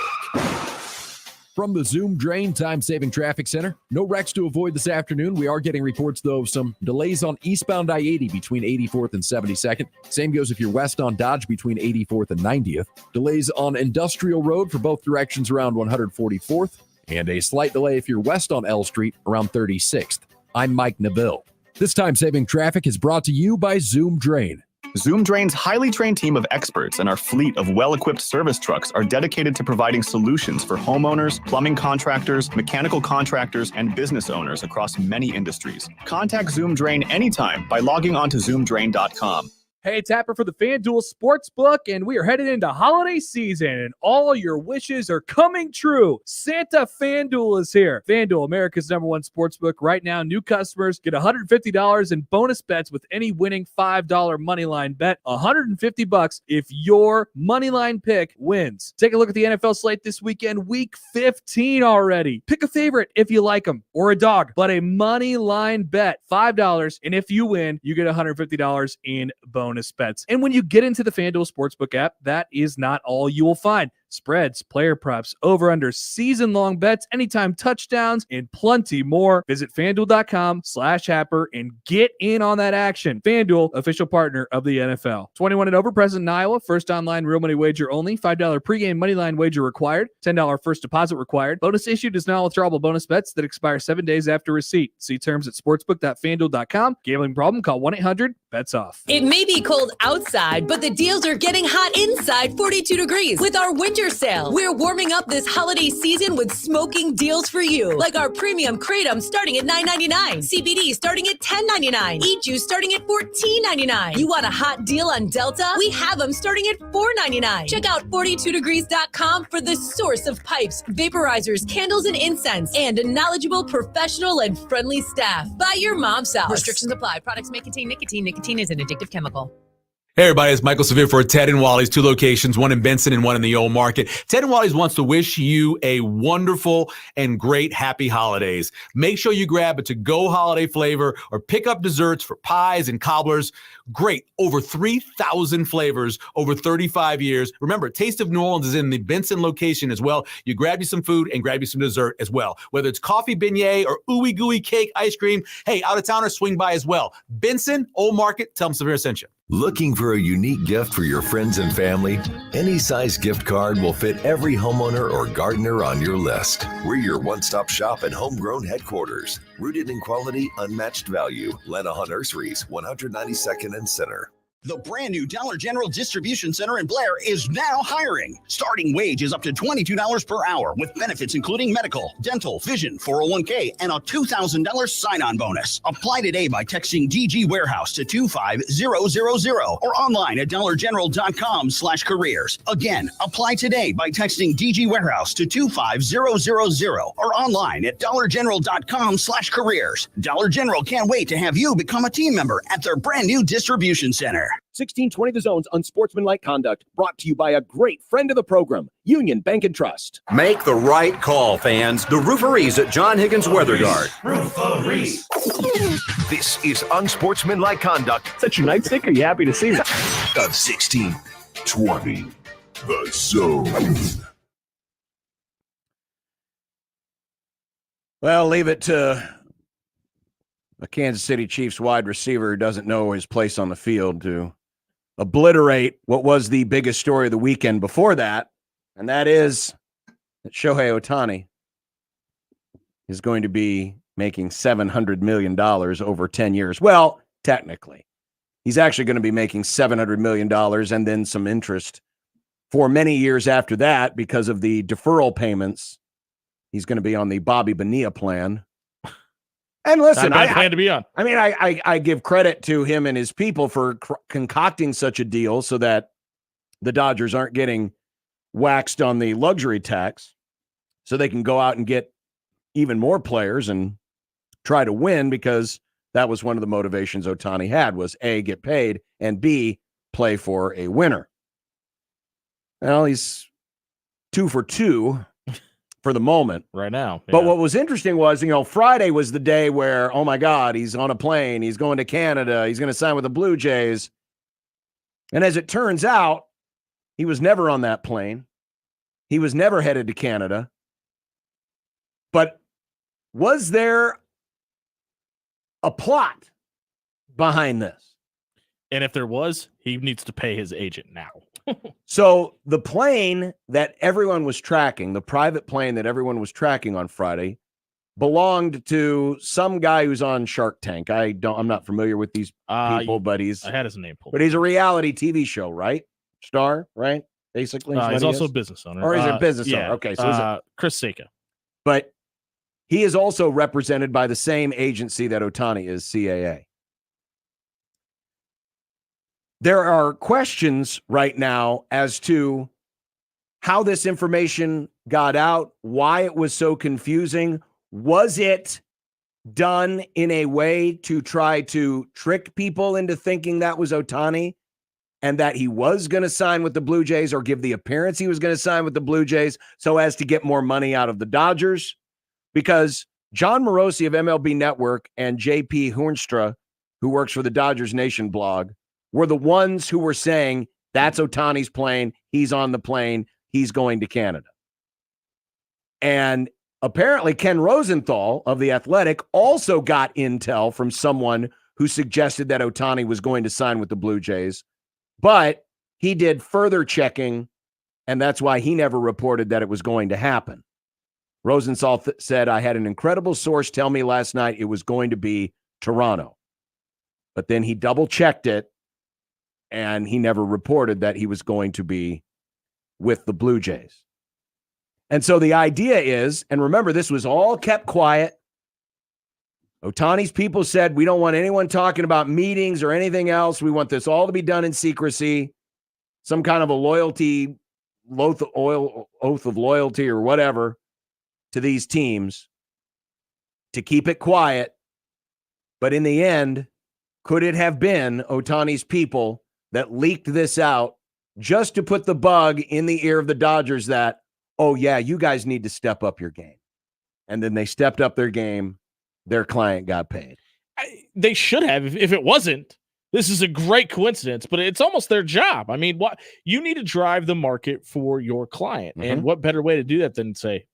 Speaker 7: From the Zoom Drain Time-Saving Traffic Center, no wrecks to avoid this afternoon. We are getting reports, though, of some delays on eastbound I-80 between 84th and 72nd. Same goes if you're west on Dodge between 84th and 90th. Delays on Industrial Road for both directions around 144th. And a slight delay if you're west on L Street around 36th. I'm Mike Neville. This time-saving traffic is brought to you by Zoom Drain.
Speaker 14: Zoom Drain's highly trained team of experts and our fleet of well-equipped service trucks are dedicated to providing solutions for homeowners, plumbing contractors, mechanical contractors, and business owners across many industries. Contact Zoom Drain anytime by logging on to zoomdrain.com.
Speaker 22: Hey, it's Happer for the FanDuel Sportsbook, and we are headed into holiday season, and all your wishes are coming true. Santa FanDuel is here. FanDuel, America's #1 sportsbook. Right now, new customers get $150 in bonus bets with any winning $5 moneyline bet. $150 if your moneyline pick wins. Take a look at the NFL slate this weekend, week 15 already. Pick a favorite if you like them, or a dog, but a moneyline bet, $5, and if you win, you get $150 in bonus bets. And when you get into the FanDuel Sportsbook app, that is not all you will find. Spreads, player props, over-under, season-long bets, anytime touchdowns, and plenty more. Visit FanDuel.com/Happer and get in on that action. FanDuel, official partner of the NFL. 21 and over, present in Iowa. First online real money wager only. $5 pregame moneyline wager required. $10 first deposit required. Bonus issued is non-withdrawable bonus bets that expire 7 days after receipt. See terms at sportsbook.fanduel.com. Gambling problem? Call 1-800-BETS-OFF.
Speaker 23: It may be cold outside, but the deals are getting hot inside 42 degrees with our winter sale. We're warming up this holiday season with smoking deals for you, like our premium Kratom starting at $9.99, CBD starting at $10.99, e-juice starting at $14.99. You want a hot deal on Delta? We have them starting at $4.99. Check out 42degrees.com for the source of pipes, vaporizers, candles, and incense, and a knowledgeable, professional, and friendly staff. Buy your mom's house. Restrictions apply. Products may contain nicotine. Nicotine is an addictive chemical.
Speaker 24: Hey everybody, it's Michael Severe for Ted and Wally's, 2 locations, one in Benson and one in the Old Market. Ted and Wally's wants to wish you a wonderful and great happy holidays. Make sure you grab a to-go holiday flavor or pick up desserts for pies and cobblers. Great, over 3,000 flavors over 35 years. Remember, Taste of New Orleans is in the Benson location as well. You grab you some food and grab you some dessert as well. Whether it's coffee beignet or ooey gooey cake, ice cream, hey, out of towners, swing by as well. Benson, Old Market, tell them Severe sent you.
Speaker 2: Looking for a unique gift for your friends and family? Any size gift card will fit every homeowner or gardener on your list. We're your one-stop shop and homegrown headquarters. Rooted in quality, unmatched value. Lenaha Nurseries, 192nd and Center.
Speaker 25: The brand new Dollar General Distribution Center in Blair is now hiring. Starting wage is up to $22 per hour with benefits including medical, dental, vision, 401k, and a $2,000 sign-on bonus. Apply today by texting DG Warehouse to 25000 or online at dollargeneral.com/careers. Again, apply today by texting DG Warehouse to 25000 or online at dollargeneral.com/careers. Dollar General can't wait to have you become a team member at their brand new distribution center.
Speaker 13: Blair. 1620 The Zone's Unsportsmanlike Conduct, brought to you by a great friend of the program, Union Bank and Trust.
Speaker 3: Make the right call, fans. The rooferees at John Higgins Weather Guard.
Speaker 2: Rooferees. This is Unsportsmanlike Conduct.
Speaker 13: Such a nightstick. Are you happy to see that?
Speaker 2: Of 1620 The Zone.
Speaker 8: Well, leave it to a Kansas City Chiefs wide receiver who doesn't know his place on the field to obliterate what was the biggest story of the weekend before that, and that is that Shohei Otani is going to be making $700 million over 10 years. Well, technically, he's actually going to be making $700 million and then some interest for many years after that because of the deferral payments. He's going to be on the Bobby Bonilla plan. And listen,
Speaker 6: I plan to be on.
Speaker 8: I mean, I give credit to him and his people for concocting such a deal so that the Dodgers aren't getting waxed on the luxury tax, so they can go out and get even more players and try to win, because that was one of the motivations Otani had, was A, get paid, and B, play for a winner. Well, he's 2 for 2 for the moment
Speaker 6: right now.
Speaker 8: Yeah. But what was interesting was, Friday was the day where, oh my God, he's on a plane. He's going to Canada. He's going to sign with the Blue Jays. And as it turns out, he was never on that plane. He was never headed to Canada. But was there a plot behind this?
Speaker 6: And if there was, he needs to pay his agent now.
Speaker 8: So the plane that everyone was tracking, the private plane that everyone was tracking on Friday, belonged to some guy who's on Shark Tank. I'm not familiar with these people, but
Speaker 6: I had his name pulled.
Speaker 8: But he's a reality TV show, right? Star, right? Basically,
Speaker 6: he's also a business owner.
Speaker 8: Or he's a business owner. Okay, so
Speaker 6: Chris Saka.
Speaker 8: But he is also represented by the same agency that Otani is, CAA. There are questions right now as to how this information got out, why it was so confusing. Was it done in a way to try to trick people into thinking that was Otani and that he was going to sign with the Blue Jays, or give the appearance he was going to sign with the Blue Jays so as to get more money out of the Dodgers? Because John Morosi of MLB Network and JP Hoornstra, who works for the Dodgers Nation blog, were the ones who were saying, that's Otani's plane. He's on the plane. He's going to Canada. And apparently Ken Rosenthal of The Athletic also got intel from someone who suggested that Otani was going to sign with the Blue Jays. But he did further checking, and that's why he never reported that it was going to happen. Rosenthal said, I had an incredible source tell me last night it was going to be Toronto. But then he double-checked it, and he never reported that he was going to be with the Blue Jays. And so the idea is, and remember, this was all kept quiet. Otani's people said, we don't want anyone talking about meetings or anything else. We want this all to be done in secrecy. Some kind of a oath of loyalty or whatever to these teams to keep it quiet. But in the end, could it have been Otani's people that leaked this out just to put the bug in the ear of the Dodgers that, oh yeah, you guys need to step up your game? And then they stepped up their game. Their client got paid.
Speaker 6: They should have. If it wasn't, this is a great coincidence, but it's almost their job. I mean, what you need to drive the market for your client. Mm-hmm. And what better way to do that than say,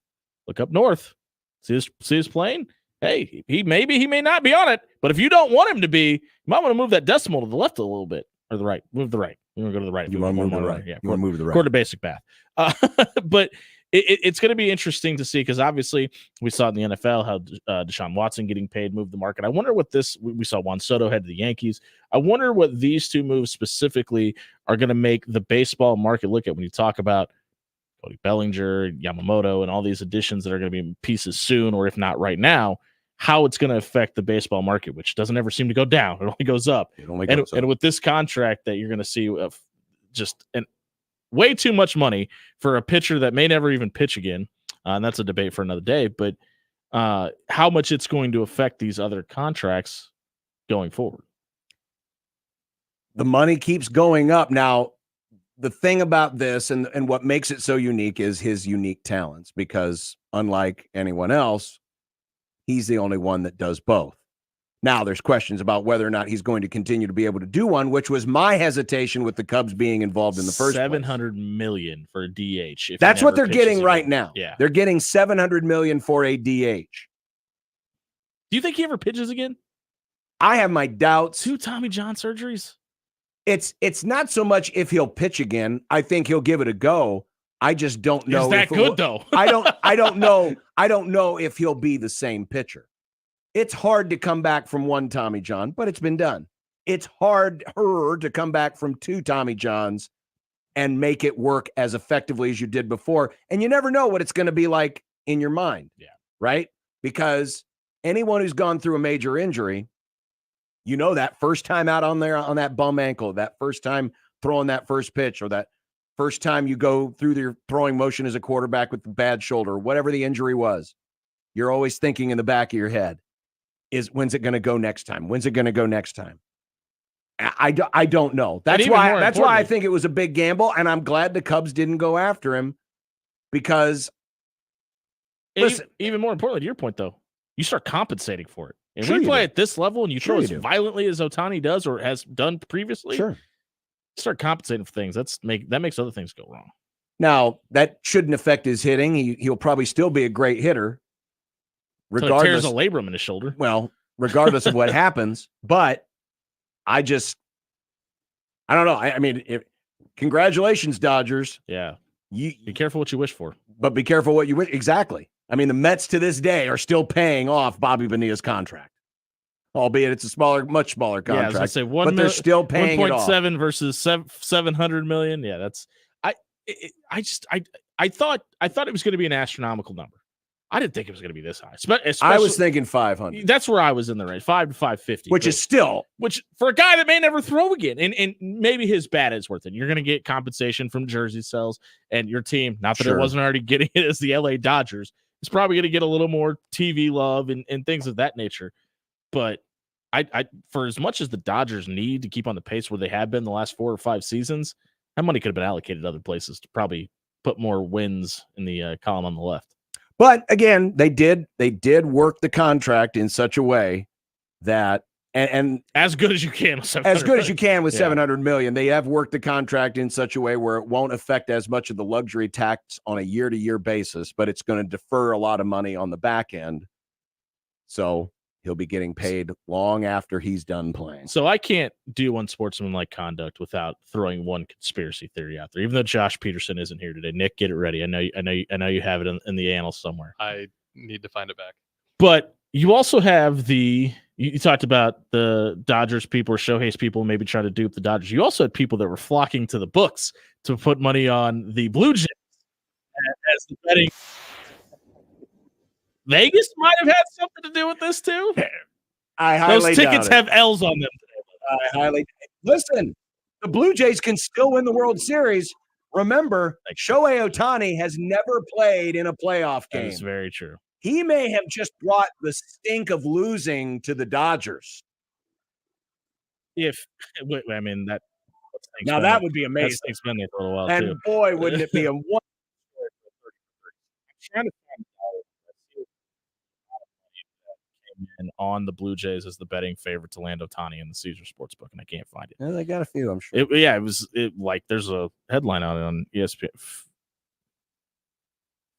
Speaker 6: look up north, see his plane? Hey, he may not be on it, but if you don't want him to be, you might want to move that decimal to the left a little bit, or the right. Move the right. You want to go to the right.
Speaker 8: You want to move to the right.
Speaker 6: Yeah,
Speaker 8: you want to move to the right.
Speaker 6: According to basic math. But it's going to be interesting to see, because obviously we saw in the NFL how Deshaun Watson getting paid moved the market. I wonder what we saw Juan Soto head to the Yankees. I wonder what these two moves specifically are going to make the baseball market look at when you talk about Cody Bellinger, Yamamoto, and all these additions that are going to be pieces soon, or if not right now, how it's going to affect the baseball market, which doesn't ever seem to go down. It only goes up. And with this contract that you're going to see just way too much money for a pitcher that may never even pitch again. And that's a debate for another day, but how much it's going to affect these other contracts going forward.
Speaker 8: the money keeps going up. Now, the thing about this and what makes it so unique is his unique talents, because unlike anyone else, he's the only one that does both. Now, there's questions about whether or not he's going to continue to be able to do one, which was my hesitation with the Cubs being involved in the first
Speaker 6: $700 million for a DH.
Speaker 8: That's what they're getting right now.
Speaker 6: Yeah.
Speaker 8: They're getting $700 million for a DH.
Speaker 6: Do you think he ever pitches again?
Speaker 8: I have my doubts.
Speaker 6: 2 Tommy John surgeries?
Speaker 8: It's not so much if he'll pitch again. I think he'll give it a go. I just don't know.
Speaker 6: Is that good though?
Speaker 8: I don't know. I don't know if he'll be the same pitcher. It's hard to come back from 1 Tommy John, but it's been done. It's harder to come back from 2 Tommy Johns and make it work as effectively as you did before. And you never know what it's going to be like in your mind.
Speaker 6: Yeah.
Speaker 8: Right? Because anyone who's gone through a major injury, you know, that first time out on there on that bum ankle, that first time throwing that first pitch, or that first time you go through your throwing motion as a quarterback with the bad shoulder, whatever the injury was, you're always thinking in the back of your head, is when's it going to go next time? When's it going to go next time? I don't know. That's why I think it was a big gamble, and I'm glad the Cubs didn't go after him, because listen,
Speaker 6: even more importantly, to your point though, you start compensating for it. And
Speaker 8: Sure
Speaker 6: we
Speaker 8: you
Speaker 6: play
Speaker 8: do.
Speaker 6: at this level and you
Speaker 8: Sure
Speaker 6: throw
Speaker 8: you
Speaker 6: as
Speaker 8: do.
Speaker 6: violently as Otani does or has done previously.
Speaker 8: Sure.
Speaker 6: Start compensating for things. That makes other things go wrong.
Speaker 8: Now, that shouldn't affect his hitting. He'll probably still be a great hitter,
Speaker 6: So it tears a labrum in his shoulder.
Speaker 8: Well, regardless of what happens. But I don't know. I mean, congratulations, Dodgers.
Speaker 6: Yeah. Be careful what you wish for.
Speaker 8: But be careful what you wish. Exactly. I mean, the Mets to this day are still paying off Bobby Bonilla's contract, albeit it's a much smaller contract.
Speaker 6: Yeah, I was gonna say
Speaker 8: but they're still paying it off.
Speaker 6: 1.7 versus 700 million. Yeah, that's I thought it was going to be an astronomical number. I didn't think it was going to be this high.
Speaker 8: I was thinking 500.
Speaker 6: That's where I was in the range, 5 to 550,
Speaker 8: which is still,
Speaker 6: which for a guy that may never throw again, and maybe his bat is worth it. You're going to get compensation from jersey sales, and your team, not that
Speaker 8: Sure.
Speaker 6: it wasn't already getting it as the LA Dodgers, is probably going to get a little more TV love and things of that nature. But I for as much as the Dodgers need to keep on the pace where they have been the last 4 or 5 seasons, that money could have been allocated to other places to probably put more wins in the column on the left.
Speaker 8: But again, they did work the contract in such a way that and
Speaker 6: as good as you can with
Speaker 8: yeah. 700 million. They have worked the contract in such a way where it won't affect as much of the luxury tax on a year-to-year basis, but it's going to defer a lot of money on the back end. So he'll be getting paid long after he's done playing.
Speaker 6: So I can't do unsportsmanlike conduct without throwing one conspiracy theory out there. Even though Josh Peterson isn't here today, Nick, get it ready. I know you have it in the annals somewhere.
Speaker 4: I need to find it back.
Speaker 6: But you also have you talked about the Dodgers people or Shohei's people maybe trying to dupe the Dodgers. You also had people that were flocking to the books to put money on the Blue Jays as the betting. Vegas might have had something to do with this too. Those tickets have L's on them today.
Speaker 8: Listen, the Blue Jays can still win the World Series. Remember, Shohei Otani has never played in a playoff game.
Speaker 6: That's very true.
Speaker 8: He may have just brought the stink of losing to the Dodgers.
Speaker 6: That
Speaker 8: would be amazing.
Speaker 6: That stink's been there for a while
Speaker 8: and
Speaker 6: too.
Speaker 8: Boy, wouldn't it be a one.
Speaker 6: And on the Blue Jays as the betting favorite to land Otani in the Caesar Sportsbook, and I can't find it.
Speaker 8: Yeah, they got a few, I'm sure.
Speaker 6: There's a headline on it on ESPN.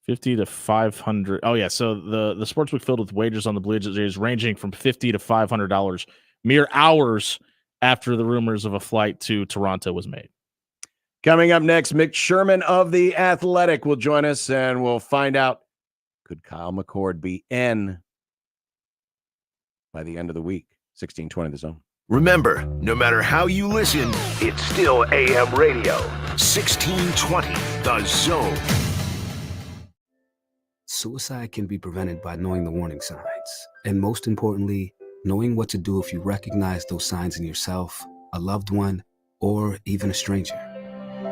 Speaker 6: 50 to 500. Oh yeah, so the sportsbook filled with wagers on the Blue Jays ranging from $50 to $500 mere hours after the rumors of a flight to Toronto was made.
Speaker 8: Coming up next, Mitch Sherman of The Athletic will join us, and we'll find out, could Kyle McCord be N by the end of the week? 1620 The Zone.
Speaker 2: Remember, no matter how you listen, it's still AM radio. 1620 The Zone.
Speaker 11: Suicide can be prevented by knowing the warning signs. And most importantly, knowing what to do if you recognize those signs in yourself, a loved one, or even a stranger.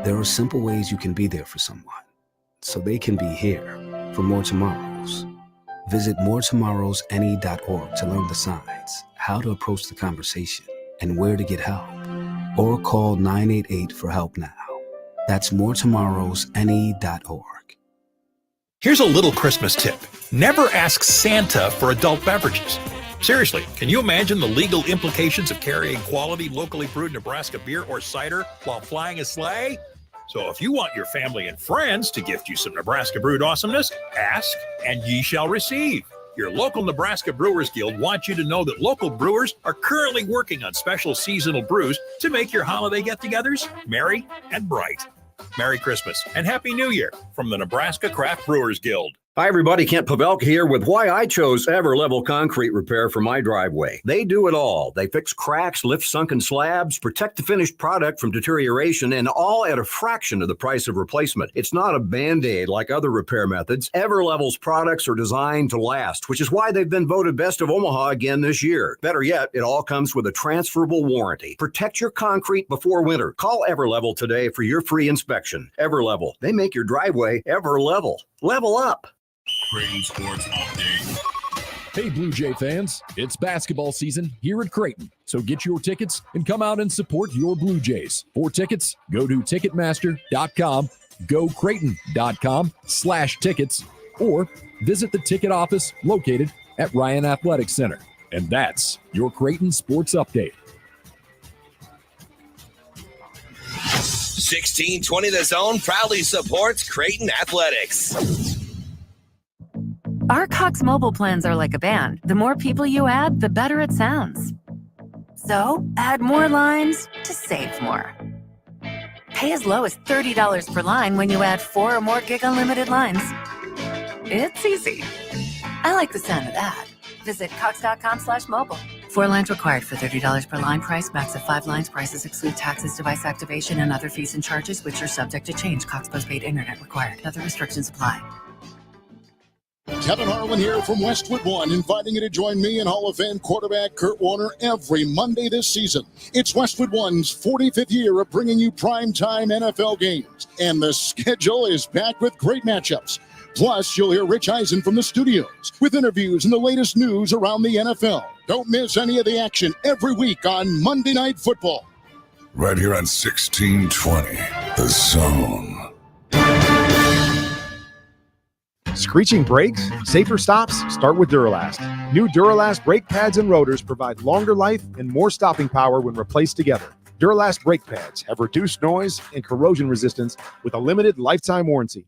Speaker 11: There are simple ways you can be there for someone, so they can be here for more tomorrows. Visit moretomorrowsne.org to learn the signs, how to approach the conversation, and where to get help. or call 988 for help now. That's moretomorrows.ne.org.
Speaker 21: Here's a little Christmas tip. Never ask Santa for adult beverages. Seriously, can you imagine the legal implications of carrying quality, locally brewed Nebraska beer or cider while flying a sleigh? So if you want your family and friends to gift you some Nebraska brewed awesomeness, ask and ye shall receive. Your local Nebraska Brewers Guild wants you to know that local brewers are currently working on special seasonal brews to make your holiday get-togethers merry and bright. Merry Christmas and Happy New Year from the Nebraska Craft Brewers Guild.
Speaker 3: Hi, everybody. Kent Pavelka here with why I chose Everlevel Concrete Repair for my driveway. They do it all. They fix cracks, lift sunken slabs, protect the finished product from deterioration, and all at a fraction of the price of replacement. It's not a Band-Aid like other repair methods. Everlevel's products are designed to last, which is why they've been voted Best of Omaha again this year. Better yet, it all comes with a transferable warranty. Protect your concrete before winter. Call Everlevel today for your free inspection. Everlevel. They make your driveway Everlevel. Level up.
Speaker 2: Creighton Sports Update.
Speaker 7: Hey, Blue Jay fans, it's basketball season here at Creighton. So get your tickets and come out and support your Blue Jays. For tickets, go to Ticketmaster.com, go Creighton.com/tickets, or visit the ticket office located at Ryan Athletic Center. And that's your Creighton Sports Update.
Speaker 15: 1620 The Zone proudly supports Creighton Athletics.
Speaker 16: Our Cox mobile plans are like a band. The more people you add, the better it sounds. So, add more lines to save more. Pay as low as $30 per line when you add 4 or more gig unlimited lines. It's easy. I like the sound of that. Visit cox.com/mobile. 4 lines required for $30 per line price. Max of 5 lines. Prices exclude taxes, device activation, and other fees and charges, which are subject to change. Cox postpaid internet required. Other restrictions apply.
Speaker 17: Kevin Harlan here from Westwood One, inviting you to join me and Hall of Fame quarterback Kurt Warner every Monday this season. It's Westwood One's 45th year of bringing you primetime NFL games, and the schedule is packed with great matchups. Plus, you'll hear Rich Eisen from the studios with interviews and the latest news around the NFL. Don't miss any of the action every week on Monday Night Football.
Speaker 2: Right here on 1620, The Zone.
Speaker 18: Screeching brakes? Safer stops? Start with Duralast. New Duralast brake pads and rotors provide longer life and more stopping power when replaced together. Duralast brake pads have reduced noise and corrosion resistance with a limited lifetime warranty.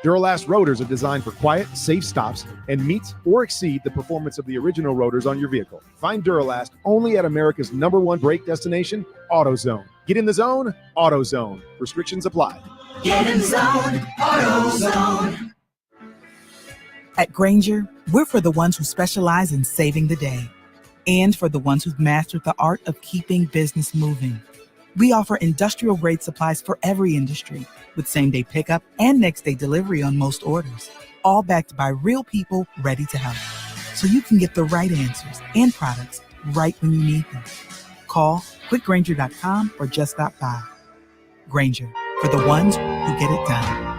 Speaker 18: Duralast rotors are designed for quiet, safe stops and meet or exceed the performance of the original rotors on your vehicle. Find Duralast only at America's #1 brake destination, AutoZone. Get in the zone, AutoZone. Restrictions apply.
Speaker 19: Get in the zone, AutoZone.
Speaker 20: At Grainger, we're for the ones who specialize in saving the day and for the ones who've mastered the art of keeping business moving. We offer industrial-grade supplies for every industry with same-day pickup and next-day delivery on most orders, all backed by real people ready to help. So you can get the right answers and products right when you need them. Call quickgrainger.com or just stop by. Grainger, for the ones who get it done.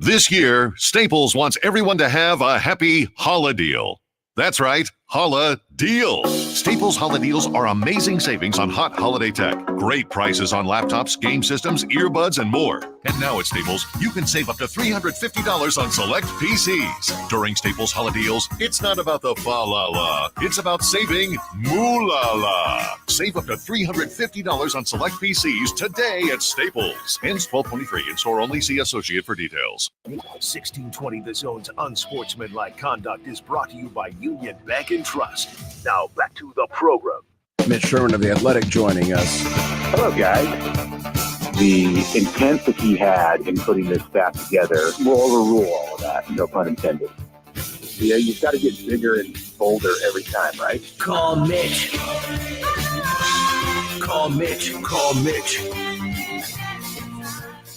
Speaker 26: This year, Staples wants everyone to have a happy Holla deal. That's right, Holla deals. Staples Holla deals are amazing savings on hot holiday tech. Great prices on laptops, game systems, earbuds, and more. And now at Staples, you can save up to $350 on select PCs. During Staples Holla deals, it's not about the fa-la-la. It's about saving moo-la-la. Save up to $350 on select PCs today at Staples. Ends 12/23. In-store only. See associate for details.
Speaker 2: 1620 The Zone's Unsportsmanlike Conduct is brought to you by Union Bank and Trust. Now back to the program.
Speaker 8: Mitch Sherman of The Athletic joining us.
Speaker 28: Hello, guys. The intent that he had in putting this staff together will overrule all of that, no pun intended. Yeah, you've got to get bigger and bolder every time, right?
Speaker 2: Call Mitch. Call Mitch. Call Mitch.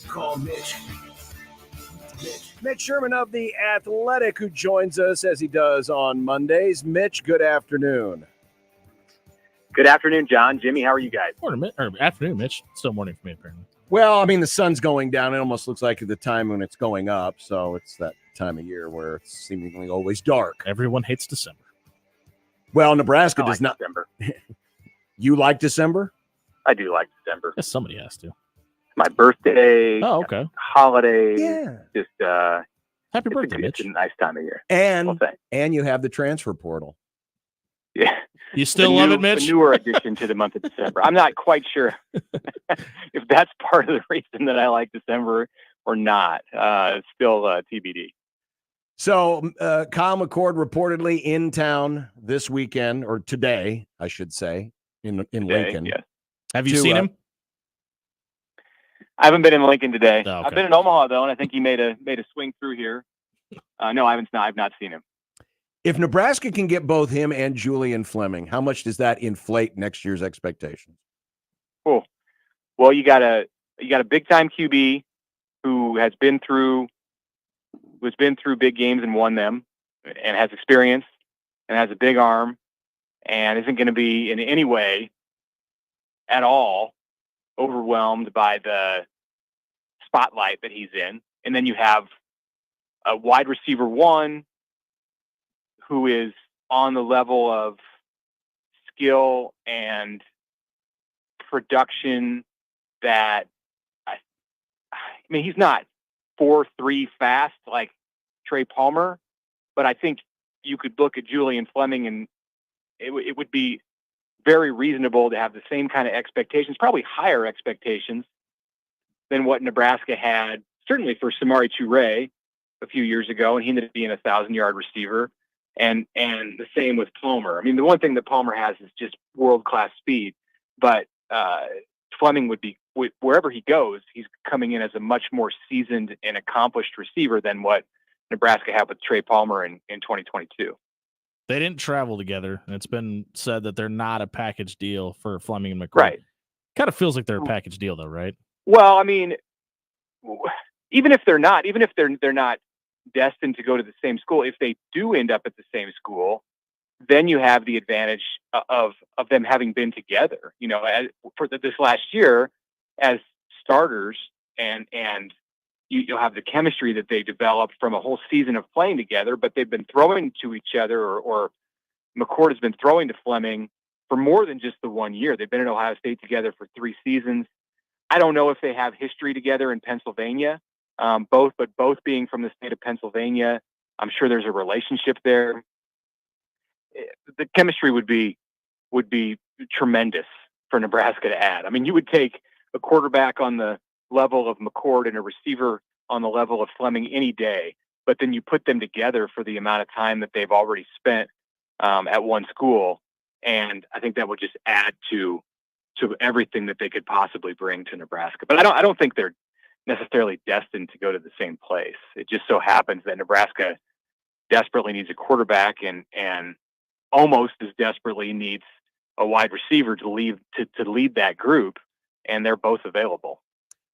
Speaker 2: Call Mitch.
Speaker 8: Mitch Sherman of The Athletic, who joins us as he does on Mondays. Mitch, good afternoon.
Speaker 28: Good afternoon, John. Jimmy, how are you guys?
Speaker 6: Afternoon, Mitch. Still morning for me, apparently.
Speaker 8: Well, I mean, the sun's going down. It almost looks like the time when it's going up. So it's that time of year where it's seemingly always dark.
Speaker 6: Everyone hates December.
Speaker 8: Well, Nebraska does not.
Speaker 28: December.
Speaker 8: You like December?
Speaker 1: I do like December.
Speaker 6: Yes, somebody has to.
Speaker 1: My birthday.
Speaker 6: Oh, okay.
Speaker 1: Holidays.
Speaker 8: Yeah.
Speaker 1: Just
Speaker 6: happy birthday, Mitch.
Speaker 1: It's a nice time of year.
Speaker 8: And you have the transfer portal.
Speaker 1: Yeah.
Speaker 6: You still love it,
Speaker 1: A
Speaker 6: Mitch?
Speaker 1: newer addition to the month of December. I'm not quite sure if that's part of the reason that I like December or not. It's still TBD.
Speaker 8: So Kyle McCord reportedly in town this weekend, or today, I should say, in Lincoln.
Speaker 1: Yes.
Speaker 6: Have you seen him?
Speaker 1: I haven't been in Lincoln today.
Speaker 6: Oh, okay.
Speaker 1: I've been in Omaha though, and I think he made a swing through here. No, I've not seen him.
Speaker 8: If Nebraska can get both him and Julian Fleming, how much does that inflate next year's expectations?
Speaker 1: Cool. Well, you got a big time QB who has been through big games and won them, and has experience and has a big arm, and isn't going to be in any way at all overwhelmed by the spotlight that he's in. And then you have a wide receiver one who is on the level of skill and production that I mean, he's not 4.3 fast like Trey Palmer, but I think you could look at Julian Fleming and it would be very reasonable to have the same kind of expectations, probably higher expectations than what Nebraska had, certainly for Samari Toure a few years ago, and he ended up being a 1,000-yard receiver, and the same with Palmer. I mean, the one thing that Palmer has is just world-class speed, but Fleming would be, wherever he goes, he's coming in as a much more seasoned and accomplished receiver than what Nebraska had with Trey Palmer in 2022.
Speaker 6: They didn't travel together, and it's been said that they're not a package deal for Fleming and McCord.
Speaker 1: Right.
Speaker 6: Kind of feels like they're a package deal, though, right?
Speaker 1: Well, I mean, even if they're not destined to go to the same school, if they do end up at the same school, then you have the advantage of them having been together, you know, for this last year as starters, and you'll have the chemistry that they developed from a whole season of playing together, but they've been throwing to each other, or McCord has been throwing to Fleming for more than just the 1 year. They've been at Ohio State together for 3 seasons. I don't know if they have history together in Pennsylvania, both being from the state of Pennsylvania, I'm sure there's a relationship there. The chemistry would be tremendous for Nebraska to add. I mean, you would take a quarterback on the level of McCord and a receiver on the level of Fleming any day, but then you put them together for the amount of time that they've already spent at one school, and I think that would just add to everything that they could possibly bring to Nebraska. But I don't think they're necessarily destined to go to the same place. It just so happens that Nebraska desperately needs a quarterback and almost as desperately needs a wide receiver to lead that group, and they're both available.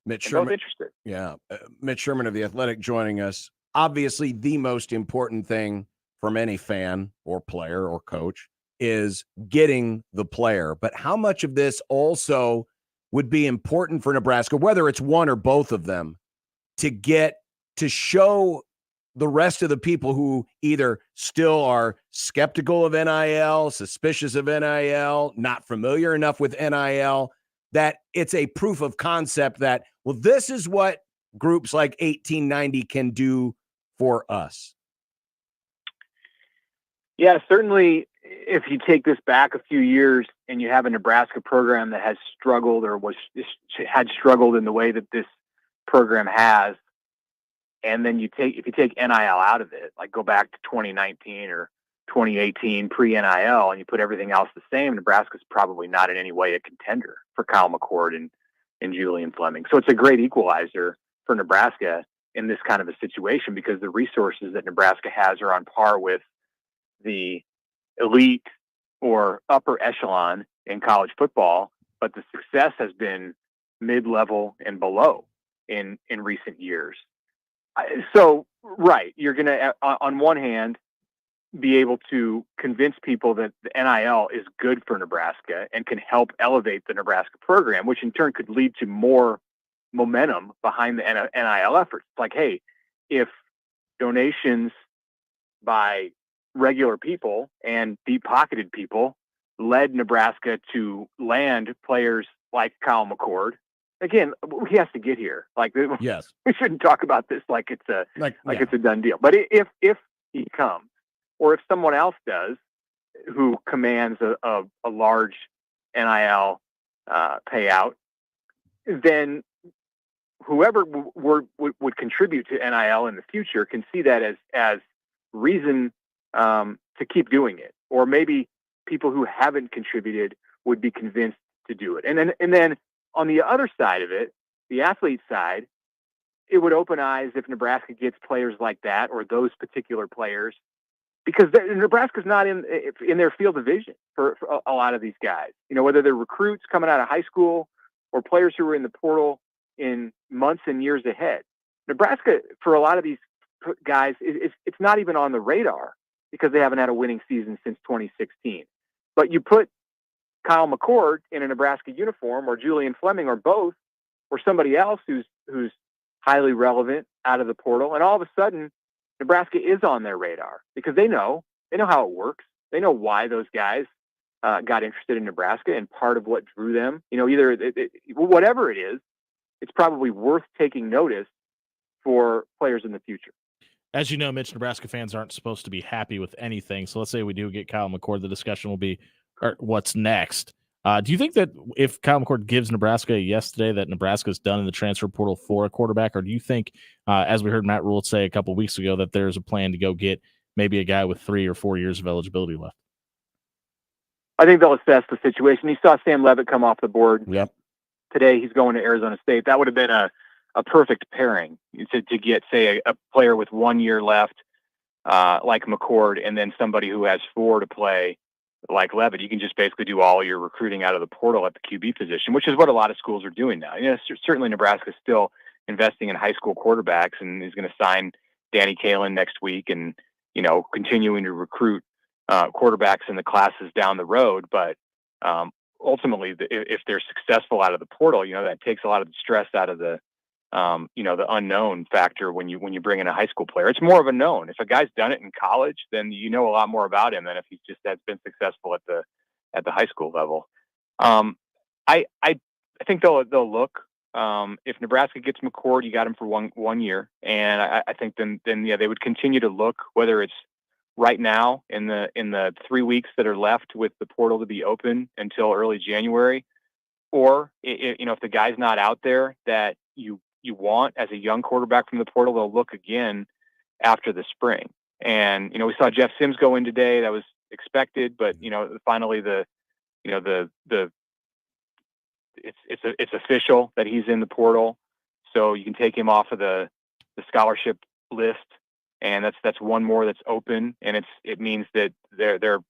Speaker 8: Mitch Sherman,
Speaker 1: both interested.
Speaker 8: Yeah, Mitch Sherman of The Athletic joining us. Obviously, the most important thing from any fan or player or coach is getting the player. But how much of this also would be important for Nebraska, whether it's one or both of them, to show the rest of the people who either still are skeptical of NIL, suspicious of NIL, not familiar enough with NIL, that it's a proof of concept that, well, this is what groups like 1890 can do for us?
Speaker 1: Yeah, certainly. If you take this back a few years and you have a Nebraska program that has struggled or had struggled in the way that this program has, and then if you take NIL out of it, like go back to 2019 or 2018 pre-NIL, and you put everything else the same, Nebraska's probably not in any way a contender for Kyle McCord and Julian Fleming. So it's a great equalizer for Nebraska in this kind of a situation, because the resources that Nebraska has are on par with the elite or upper echelon in college football, but the success has been mid-level and below in recent years. So, right, you're going to, on one hand, be able to convince people that the NIL is good for Nebraska and can help elevate the Nebraska program, which in turn could lead to more momentum behind the NIL efforts. Like, hey, if donations by regular people and deep-pocketed people led Nebraska to land players like Kyle McCord. Again, he has to get here. Like,
Speaker 8: yes,
Speaker 1: we shouldn't talk about this like it's a it's a done deal. But if he comes, or if someone else does, who commands a large NIL payout, then whoever would contribute to NIL in the future can see that as reason to keep doing it. Or maybe people who haven't contributed would be convinced to do it. And then on the other side of it, the athlete side, it would open eyes if Nebraska gets players like that, or those particular players, because Nebraska's not in their field of vision for a lot of these guys. You know, whether they're recruits coming out of high school or players who are in the portal in months and years ahead. Nebraska, for a lot of these guys, it's not even on the radar because they haven't had a winning season since 2016. But you put Kyle McCord in a Nebraska uniform, or Julian Fleming, or both, or somebody else who's highly relevant out of the portal, and all of a sudden Nebraska is on their radar because they know how it works. They know why those guys got interested in Nebraska, and part of what drew them, either whatever it is, it's probably worth taking notice for players in the future.
Speaker 6: As you know, Mitch, Nebraska fans aren't supposed to be happy with anything. So let's say we do get Kyle McCord, the discussion will be what's next. Do you think that if Kyle McCord gives Nebraska a yes today, that Nebraska's done in the transfer portal for a quarterback? Or do you think, as we heard Matt Rule say a couple weeks ago, that there's a plan to go get maybe a guy with 3 or 4 years of eligibility left?
Speaker 1: I think they'll assess the situation. You saw Sam Levitt come off the board.
Speaker 8: Yep.
Speaker 1: Today he's going to Arizona State. That would have been a perfect pairing to get, say, a player with 1 year left, like McCord, and then somebody who has 4 to play, like Levitt. You can just basically do all your recruiting out of the portal at the QB position, which is what a lot of schools are doing now. Certainly Nebraska is still investing in high school quarterbacks and is going to sign Danny Kalen next week, and continuing to recruit quarterbacks in the classes down the road. But ultimately, if they're successful out of the portal, that takes a lot of the stress out of the the unknown factor when you bring in a high school player. It's more of a known. If a guy's done it in college, then you know a lot more about him than if he just has been successful at the high school level. I think they'll look. If Nebraska gets McCord, you got him for one year, and I think then they would continue to look, whether it's right now in the 3 weeks that are left with the portal to be open until early January, or if the guy's not out there that you want as a young quarterback from the portal, they'll look again after the spring. And we saw Jeff Sims go in today. That was expected, but finally it's official that he's in the portal, so you can take him off of the scholarship list, and that's one more that's open, and it means that they're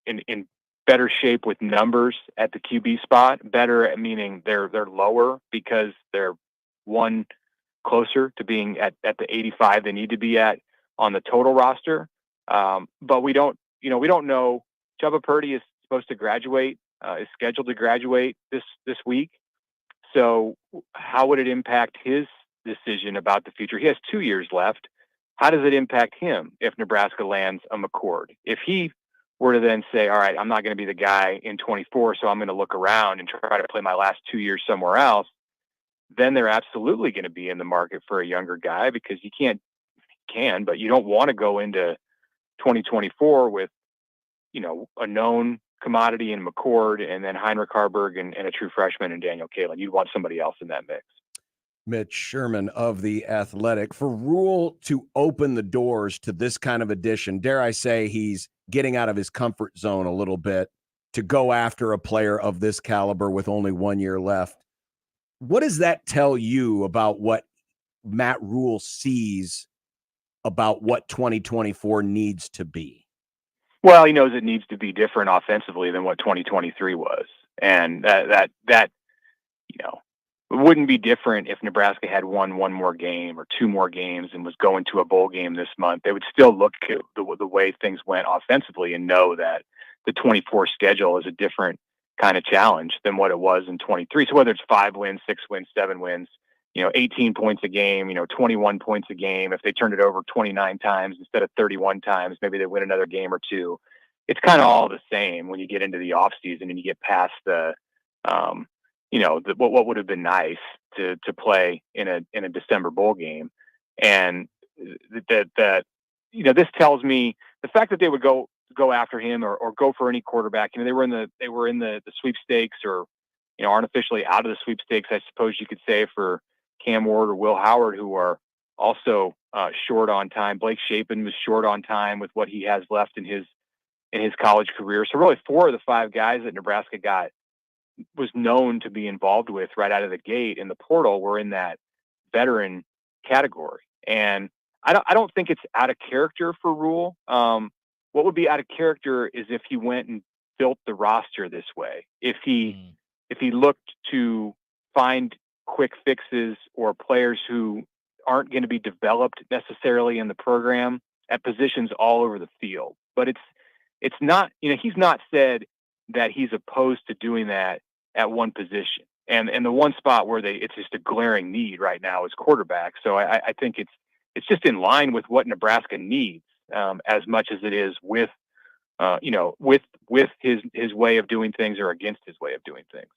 Speaker 1: in better shape with numbers at the QB spot. Better meaning they're lower because they're one closer to being at the 85 they need to be at on the total roster. But we don't know. Chubba Purdy is supposed to graduate, is scheduled to graduate this week. So how would it impact his decision about the future? He has 2 years left. How does it impact him if Nebraska lands a McCord? If he were to then say, all right, I'm not going to be the guy in 24, so I'm going to look around and try to play my last 2 years somewhere else, then they're absolutely going to be in the market for a younger guy, because but you don't want to go into 2024 with, a known commodity in McCord and then Heinrich Harburg and a true freshman in Daniel Kalen. You'd want somebody else in that mix.
Speaker 8: Mitch Sherman of The Athletic. For Rule to open the doors to this kind of addition, dare I say he's getting out of his comfort zone a little bit to go after a player of this caliber with only 1 year left. What does that tell you about what Matt Rule sees about what 2024 needs to be?
Speaker 1: Well, he knows it needs to be different offensively than what 2023 was. And that it wouldn't be different if Nebraska had won one more game or 2 more games and was going to a bowl game this month. They would still look at the way things went offensively and know that the 24 schedule is a different kind of challenge than what it was in 23. So whether it's 5 wins, 6 wins, 7 wins, 18 points a game, 21 points a game, if they turned it over 29 times instead of 31 times, maybe they win another game or 2. It's kind of all the same when you get into the off season and you get past the what would have been nice to play in a December bowl game. And that this tells me the fact that they would go after him or go for any quarterback. They were in the sweepstakes, or aren't officially out of the sweepstakes, I suppose you could say, for Cam Ward or Will Howard, who are also short on time. Blake Shapen was short on time with what he has left in his college career. So really 4 of the 5 guys that Nebraska was known to be involved with right out of the gate in the portal were in that veteran category. And I don't think it's out of character for Rule. What would be out of character is if he went and built the roster this way. If he looked to find quick fixes or players who aren't going to be developed necessarily in the program at positions all over the field. But it's not, he's not said that he's opposed to doing that at one position. And the one spot where it's just a glaring need right now is quarterback. So I think it's just in line with what Nebraska needs, as much as it is with his way of doing things or against his way of doing things.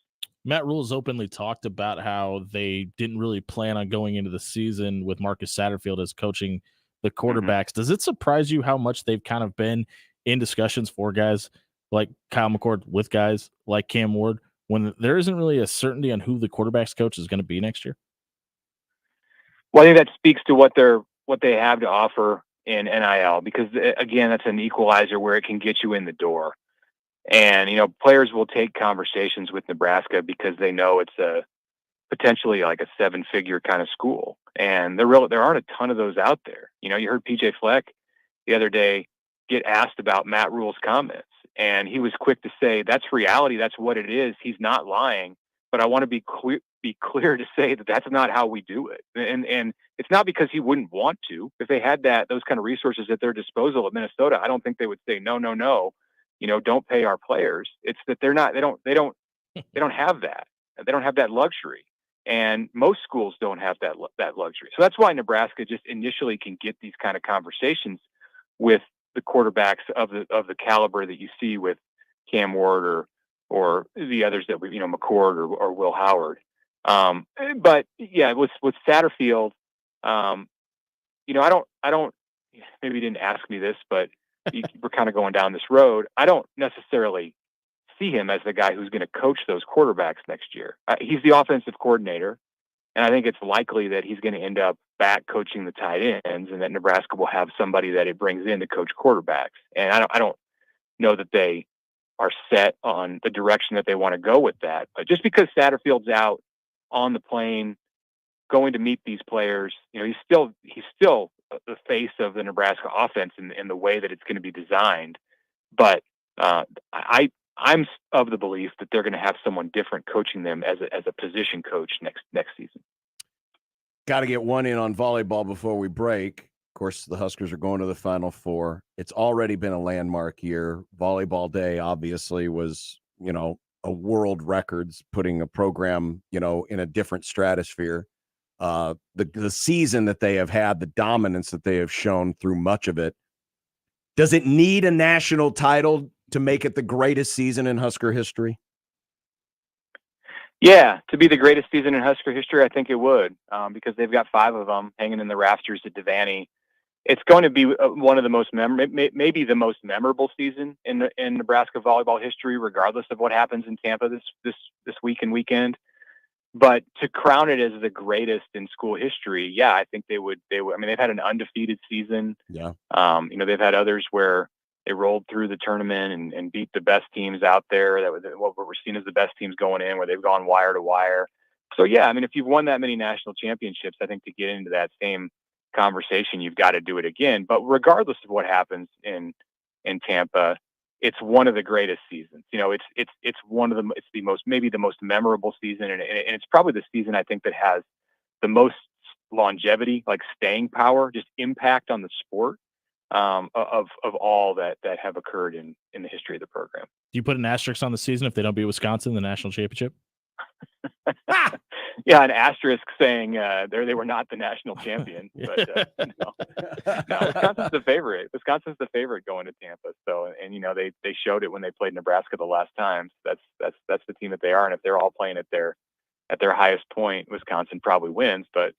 Speaker 6: Matt Rule has openly talked about how they didn't really plan on going into the season with Marcus Satterfield as coaching the quarterbacks. Mm-hmm. Does it surprise you how much they've kind of been in discussions for guys like Kyle McCord with guys like Cam Ward when there isn't really a certainty on who the quarterbacks coach is going to be next year?
Speaker 1: Well, I think that speaks to what they have to offer in NIL, because again, that's an equalizer where it can get you in the door. And, players will take conversations with Nebraska because they know it's potentially like a 7-figure kind of school. And there aren't a ton of those out there. You heard PJ Fleck the other day get asked about Matt Rule's comments, and he was quick to say, that's reality. That's what it is. He's not lying, but I want to be clear to say that that's not how we do it. And it's not because he wouldn't want to. If they had those kind of resources at their disposal at Minnesota, I don't think they would say, no, don't pay our players. It's that they don't have that. They don't have that luxury. And most schools don't have that luxury. So that's why Nebraska just initially can get these kind of conversations with the quarterbacks of the caliber that you see with Cam Ward or the others that McCord or Will Howard. But yeah, with Satterfield, I don't, maybe you didn't ask me this, but we're kind of going down this road. I don't necessarily see him as the guy who's going to coach those quarterbacks next year. He's the offensive coordinator, and I think it's likely that he's going to end up back coaching the tight ends, and that Nebraska will have somebody that it brings in to coach quarterbacks. And I don't know that they are set on the direction that they want to go with that. But just because Satterfield's out on the plane going to meet these players, he's still the face of the Nebraska offense in the way that it's going to be designed. But I'm of the belief that they're going to have someone different coaching them as a position coach next season.
Speaker 8: Got to get one in on volleyball before we break. Of course, the Huskers are going to the Final Four. It's already been a landmark year. Volleyball Day obviously was, a world records, putting a program, in a different stratosphere. The season that they have had, the dominance that they have shown through much of it. Does it need a national title to make it the greatest season in Husker history?
Speaker 1: Yeah, to be the greatest season in Husker history, I think it would, because they've got 5 of them hanging in the rafters at Devaney. It's going to be one of the most maybe the most memorable season in Nebraska volleyball history, regardless of what happens in Tampa this week and weekend. But to crown it as the greatest in school history, yeah, I think they would. I mean, they've had an undefeated season.
Speaker 8: Yeah.
Speaker 1: They've had others where they rolled through the tournament and beat the best teams out there. What we're seen as the best teams going in, where they've gone wire to wire. So yeah, I mean, if you've won that many national championships, I think to get into that same conversation, you've got to do it again. But regardless of what happens in Tampa, it's one of the greatest seasons. It's one of the, it's the most, maybe the most memorable season. And it's probably the season I think that has the most longevity, like staying power, just impact on the sport, of all that have occurred in the history of the program.
Speaker 6: Do you put an asterisk on the season if they don't beat Wisconsin in the national championship?
Speaker 1: an asterisk saying they were not the national champion. But no, Wisconsin's the favorite. Wisconsin's the favorite going to Tampa. So, and they showed it when they played Nebraska the last time. That's the team that they are. And if they're all playing at their highest point, Wisconsin probably wins. But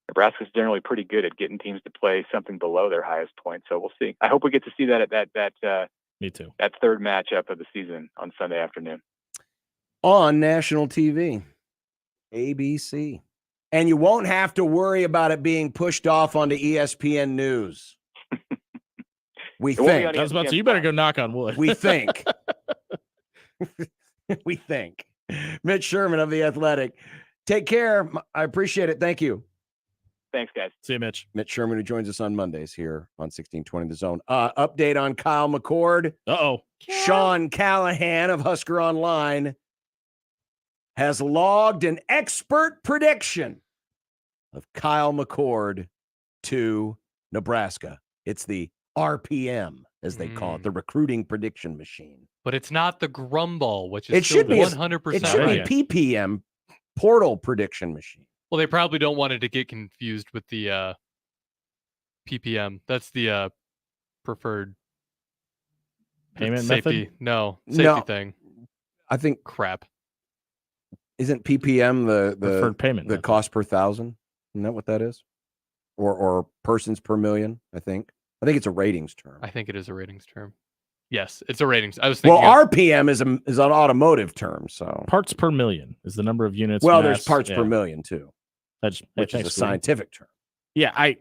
Speaker 1: Nebraska's generally pretty good at getting teams to play something below their highest point. So we'll see. I hope we get to see that at that.
Speaker 6: Me too.
Speaker 1: That third matchup of the season on Sunday afternoon
Speaker 8: on national TV, ABC, and you won't have to worry about it being pushed off onto ESPN News. We think.
Speaker 6: I was about to say, you better go knock on wood.
Speaker 8: We think. We think. Mitch Sherman of The Athletic. Take care. I appreciate it. Thank you.
Speaker 1: Thanks, guys.
Speaker 6: See you, Mitch.
Speaker 8: Mitch Sherman, who joins us on Mondays here on 1620 The Zone. Update on Kyle McCord. Sean Callahan of Husker Online has logged an expert prediction of Kyle McCord to Nebraska. It's the RPM, as they call it, the recruiting prediction machine.
Speaker 4: But it's not the Grumball, which is
Speaker 8: It should be
Speaker 4: 100%.
Speaker 8: It should be PPM, portal prediction machine.
Speaker 4: Well, they probably don't want it to get confused with the PPM. That's the preferred
Speaker 6: payment
Speaker 4: safety.
Speaker 6: method?
Speaker 4: No, safety thing.
Speaker 8: I think
Speaker 4: crap.
Speaker 8: Isn't PPM the
Speaker 6: preferred payment
Speaker 8: the
Speaker 6: method.
Speaker 8: cost per thousand? Isn't that what that is? Or persons per million? I think it's a ratings term.
Speaker 4: I think it is a ratings term. Yes, it's a ratings. I was thinking.
Speaker 8: Well, RPM is an automotive term. So
Speaker 6: parts per million is the number of units.
Speaker 8: Well, there's parts per million too.
Speaker 6: Which
Speaker 8: is a scientific term.
Speaker 6: Yeah, I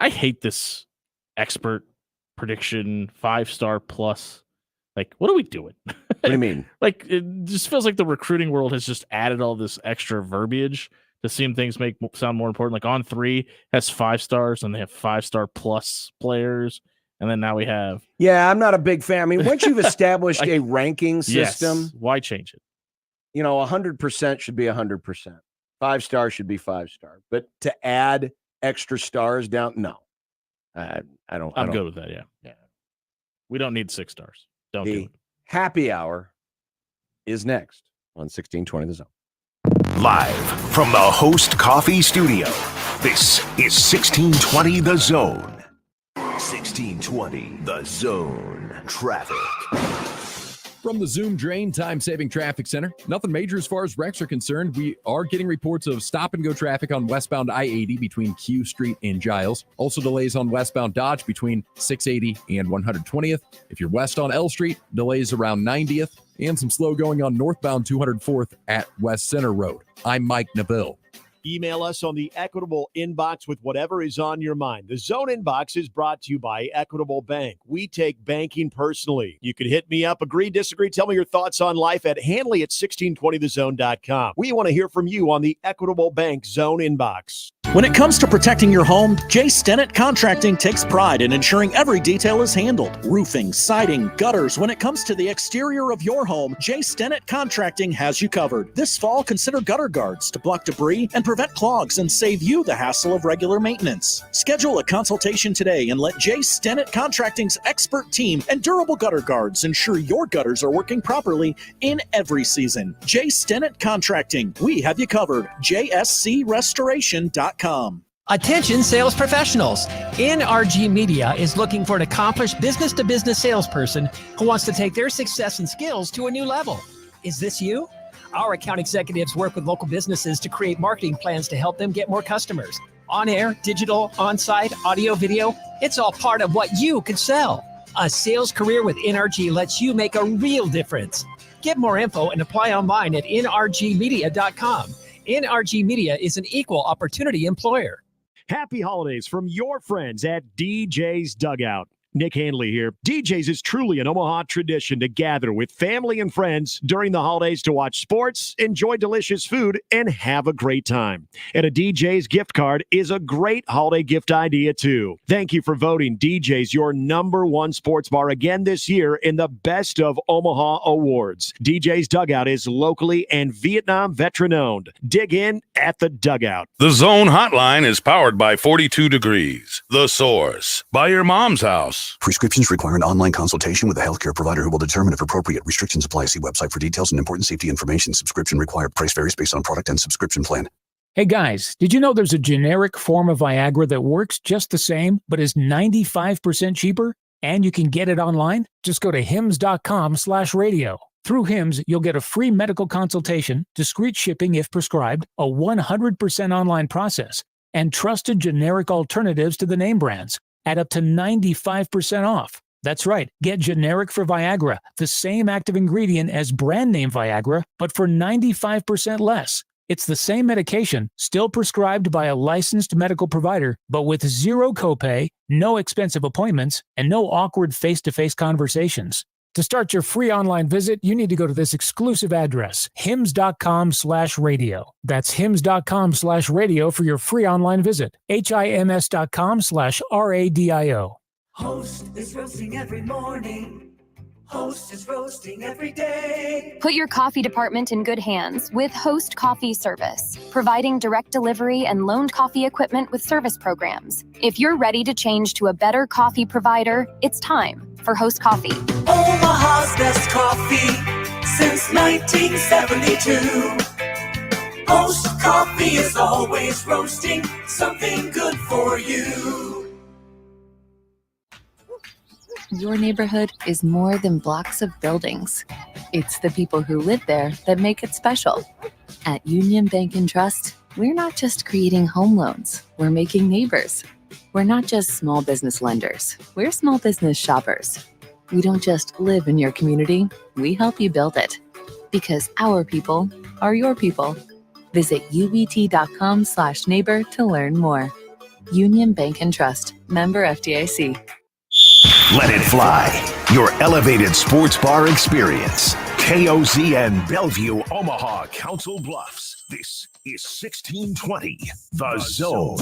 Speaker 6: hate this expert prediction 5-star plus. Like, what are we doing?
Speaker 8: What do you mean?
Speaker 6: Like, it just feels like the recruiting world has just added all this extra verbiage to seem things sound more important. Like On3 has 5 stars and they have 5-star plus players. And then now we have.
Speaker 8: Yeah, I'm not a big fan. I mean, once you've established a ranking system,
Speaker 6: yes, why change it?
Speaker 8: 100% should be 100%. 5-star should be 5-star. But to add extra stars down, no. I don't.
Speaker 6: I'm good with that. Yeah. We don't need 6 stars. Don't do it.
Speaker 8: Happy hour is next on 1620 The Zone.
Speaker 2: Live from the Host Coffee Studio, this is 1620 The Zone. 1620 The Zone. Traffic.
Speaker 7: From the Zoom Drain Time-Saving Traffic Center, nothing major as far as wrecks are concerned. We are getting reports of stop-and-go traffic on westbound I-80 between Q Street and Giles. Also delays on westbound Dodge between 680 and 120th. If you're west on L Street, delays around 90th. And some slow going on northbound 204th at West Center Road. I'm Mike Neville.
Speaker 5: Email us on the Equitable inbox with whatever is on your mind. The Zone inbox is brought to you by Equitable Bank. We take banking personally. You can hit me up, agree, disagree, tell me your thoughts on life at Hanley@1620thezone.com. We want to hear from you on the Equitable Bank Zone inbox.
Speaker 9: When it comes to protecting your home, J. Stennett Contracting takes pride in ensuring every detail is handled. Roofing, siding, gutters. When it comes to the exterior of your home, J. Stennett Contracting has you covered. This fall, consider gutter guards to block debris and prevent clogs and save you the hassle of regular maintenance. Schedule a consultation today and let J. Stennett Contracting's expert team and durable gutter guards ensure your gutters are working properly in every season. J. Stennett Contracting. We have you covered. JSCRestoration.com.
Speaker 10: Attention sales professionals. NRG Media is looking for an accomplished business-to-business salesperson who wants to take their success and skills to a new level. Is this you? Our account executives work with local businesses to create marketing plans to help them get more customers. On air, digital, on-site, audio, video, it's all part of what you can sell. A sales career with NRG lets you make a real difference. Get more info and apply online at nrgmedia.com. NRG Media is an equal opportunity employer.
Speaker 5: Happy holidays from your friends at DJ's Dugout. Nick Handley here. DJ's is truly an Omaha tradition to gather with family and friends during the holidays to watch sports, enjoy delicious food, and have a great time. And a DJ's gift card is a great holiday gift idea, too. Thank you for voting DJ's your #1 sports bar again this year in the Best of Omaha Awards. DJ's Dugout is locally and Vietnam veteran-owned. Dig in at the Dugout.
Speaker 12: The Zone Hotline is powered by 42 Degrees, The Source, by your mom's house,
Speaker 3: Plus.
Speaker 12: Prescriptions require an online consultation with a healthcare provider who will determine if appropriate. Restrictions apply. See website for details and important safety information. Subscription required. Price varies based on product and subscription plan.
Speaker 13: Hey guys, did you know there's a generic form of Viagra that works just the same, but is 95% cheaper? And you can get it online? Just go to hims.com/radio. Through Hims, you'll get a free medical consultation, discreet shipping if prescribed, a 100% online process, and trusted generic alternatives to the name brands at up to 95% off. That's right, get generic for Viagra, the same active ingredient as brand name Viagra, but for 95% less. It's the same medication, still prescribed by a licensed medical provider, but with zero copay, no expensive appointments, and no awkward face-to-face conversations. To start your free online visit, you need to go to this exclusive address, hims.com/radio. That's hims.com/radio for your free online visit. HIMS.com/RADIO.
Speaker 19: Host is roasting every morning. Host is roasting every day.
Speaker 14: Put your coffee department in good hands with Host Coffee Service, providing direct delivery and loaned coffee equipment with service programs. If you're ready to change to a better coffee provider, it's time for Host Coffee.
Speaker 19: Omaha's best coffee since 1972. Host Coffee is always roasting something good for you.
Speaker 22: Your neighborhood is more than blocks of buildings. It's the people who live there that make it special. At Union Bank and Trust, we're not just creating home loans, we're making neighbors. We're not just small business lenders, we're small business shoppers. We don't just live in your community, we help you build it. Because our people are your people. Visit ubt.com/neighbor to learn more. Union Bank and Trust, member FDIC.
Speaker 2: Let it fly. Your elevated sports bar experience. KOZN Bellevue, Omaha, Council Bluffs. This is 1620, The Zone.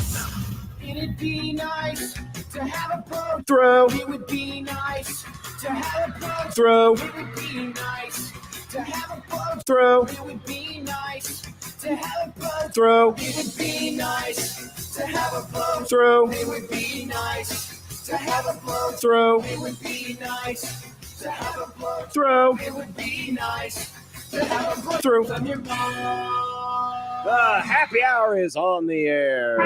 Speaker 19: It'd be nice to have a pro
Speaker 5: throw.
Speaker 19: It would be nice to have a pro
Speaker 5: throw.
Speaker 19: It would be nice to have a pro
Speaker 5: throw.
Speaker 19: It would be nice to have a pro
Speaker 5: throw.
Speaker 19: It would be nice to have a pro
Speaker 5: throw.
Speaker 19: It would be nice to have a pro
Speaker 5: throw.
Speaker 19: It would be nice to have a pro
Speaker 5: throw.
Speaker 19: It would be nice to have a pro
Speaker 5: throw.
Speaker 19: from your mom.
Speaker 8: The happy hour is on the air.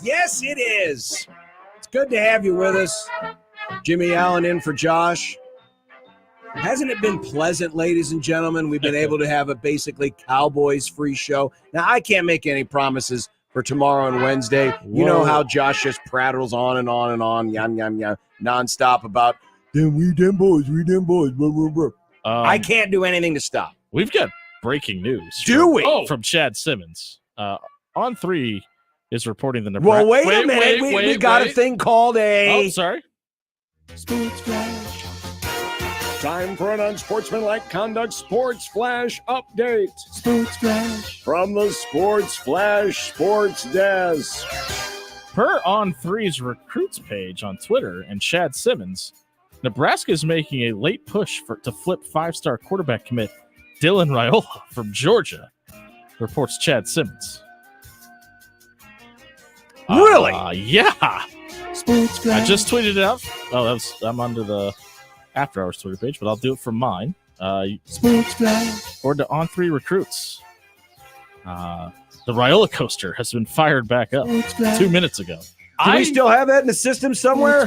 Speaker 8: Yes, it is. It's good to have you with us. Jimmy Allen in for Josh. Hasn't it been pleasant, ladies and gentlemen? We've been able to have a basically Cowboys free show. Now, I can't make any promises for tomorrow and Wednesday. You know how Josh just prattles on and on and on, yum, yum, yum, nonstop about, we them boys, blah, blah, blah. I can't do anything to stop.
Speaker 6: We've got breaking news.
Speaker 8: Do we?
Speaker 6: From Chad Simmons. On 3 is reporting the Nebraska.
Speaker 8: Well, wait a minute. We got a thing called a...
Speaker 6: Oh, sorry.
Speaker 8: Sports Flash. Time for an Unsportsmanlike Conduct Sports Flash update.
Speaker 19: Sports Flash.
Speaker 8: From the Sports Flash Sports Desk.
Speaker 6: Per On3's recruits page on Twitter and Chad Simmons, Nebraska is making a late push to flip 5-star quarterback commit Dylan Raiola from Georgia, reports Chad Simmons.
Speaker 8: Really?
Speaker 6: Yeah.
Speaker 19: Sports Flash.
Speaker 6: I just tweeted it out. Oh, I'm under the After Hours Twitter page, but I'll do it from mine.
Speaker 19: Sports Flash.
Speaker 6: Forward to On3 recruits. The Rola-coaster has been fired back up 2 minutes ago.
Speaker 8: Do we still have that in the system somewhere?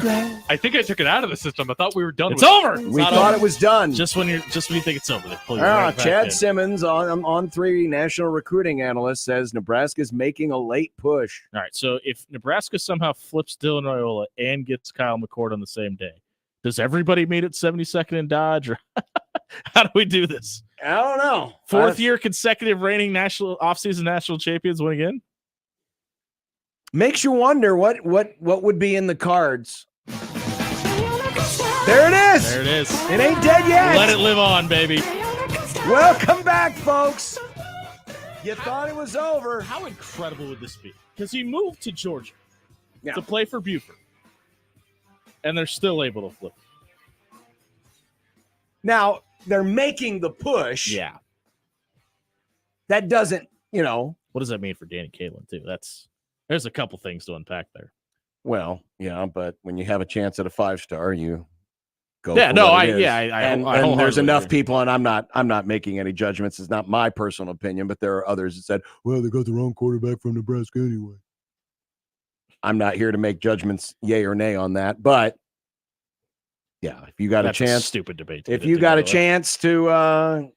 Speaker 4: I think I took it out of the system. I thought we were done.
Speaker 6: It's
Speaker 4: with
Speaker 6: over.
Speaker 4: It.
Speaker 8: We thought it was done.
Speaker 6: Just when you think it's over, they pull you right back
Speaker 8: Chad
Speaker 6: in.
Speaker 8: Simmons on 3 national recruiting analyst says Nebraska's making a late push.
Speaker 6: All right, so if Nebraska somehow flips Dylan Raiola and gets Kyle McCord on the same day, does everybody meet at 72nd and Dodge, or how do we do this?
Speaker 8: I don't know.
Speaker 6: 4th year consecutive reigning offseason national champions win again?
Speaker 8: Makes you wonder what would be in the cards. There it is.
Speaker 6: There it is.
Speaker 8: It ain't dead yet.
Speaker 6: Let it live on, baby.
Speaker 8: Welcome back, folks. You thought it was over.
Speaker 6: How incredible would this be? Because he moved to Georgia to play for Buford, and they're still able to flip.
Speaker 8: Now, they're making the push.
Speaker 6: Yeah.
Speaker 8: That doesn't,
Speaker 6: what does that mean for Danny Kaelin too? There's a couple things to unpack there.
Speaker 8: Well, yeah, but when you have a chance at a 5-star, you go.
Speaker 6: Yeah,
Speaker 8: for
Speaker 6: no,
Speaker 8: what
Speaker 6: I
Speaker 8: it is.
Speaker 6: and
Speaker 8: there's enough
Speaker 6: agree.
Speaker 8: people, and I'm not making any judgments. It's not my personal opinion, but there are others that said, well, they got the wrong quarterback from Nebraska anyway. I'm not here to make judgments, yay or nay, on that, but yeah, if you got
Speaker 6: That's
Speaker 8: a chance,
Speaker 6: stupid debate.
Speaker 8: If you got a chance to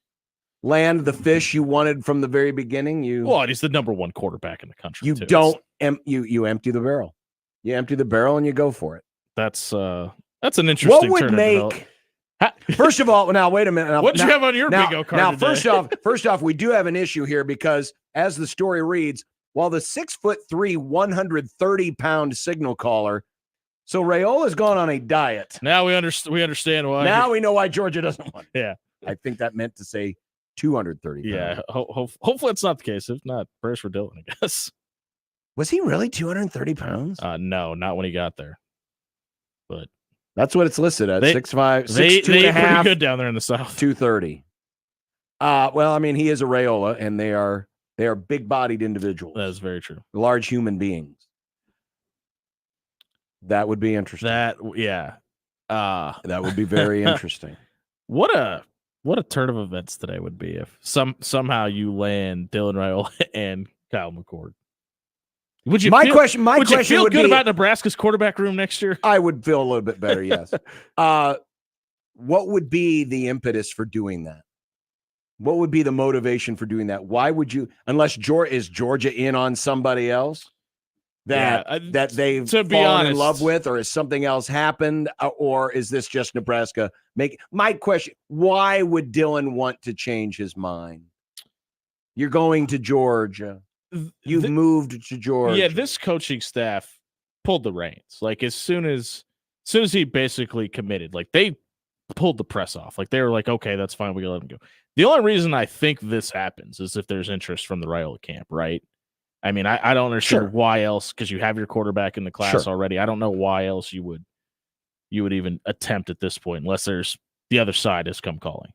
Speaker 8: land the fish you wanted from the very beginning,
Speaker 6: he's the number one quarterback in the country.
Speaker 8: You
Speaker 6: too.
Speaker 8: don't you empty the barrel. You empty the barrel and you go for it.
Speaker 6: That's an interesting.
Speaker 8: What would make? First of all, now wait a minute.
Speaker 6: What you have on your bingo card?
Speaker 8: Now,
Speaker 6: today?
Speaker 8: first off, we do have an issue here because, as the story reads, while the 6'3", 130-pound signal caller, so Raiola's gone on a diet.
Speaker 6: Now we understand why.
Speaker 8: Now we know why Georgia doesn't want.
Speaker 6: Yeah,
Speaker 8: I think that meant to say 230.
Speaker 6: Yeah, hopefully that's not the case. If not, prayers for Dylan, I guess.
Speaker 8: Was he really 230 pounds?
Speaker 6: No, not when he got there. But
Speaker 8: that's what it's listed at. 6'5", 6'2",
Speaker 6: they
Speaker 8: and a half,
Speaker 6: pretty good down there in the South.
Speaker 8: 230. Well, I mean, he is a Raiola, and they are big-bodied individuals.
Speaker 6: That is very true.
Speaker 8: Large human beings. That would be interesting.
Speaker 6: That
Speaker 8: would be very interesting.
Speaker 6: What a turn of events today would be if somehow you land Dylan Raiola and Kyle McCord. Would you feel good about Nebraska's quarterback room next year?
Speaker 8: I would feel a little bit better, yes. What would be the impetus for doing that? What would be the motivation for doing that? Why would you, unless is Georgia in on somebody else that they've fallen in love with, or has something else happened, or is this just Nebraska? My question, why would Dylan want to change his mind? You're going to Georgia. You've moved to Georgia.
Speaker 6: Yeah, this coaching staff pulled the reins. Like as soon as he basically committed, like they pulled the press off. Like they were like, okay, that's fine. We can let him go. The only reason I think this happens is if there's interest from the Raiola camp, right? I mean, I don't understand why else, because you have your quarterback in the class already. I don't know why else you would even attempt at this point, unless there's the other side has come calling.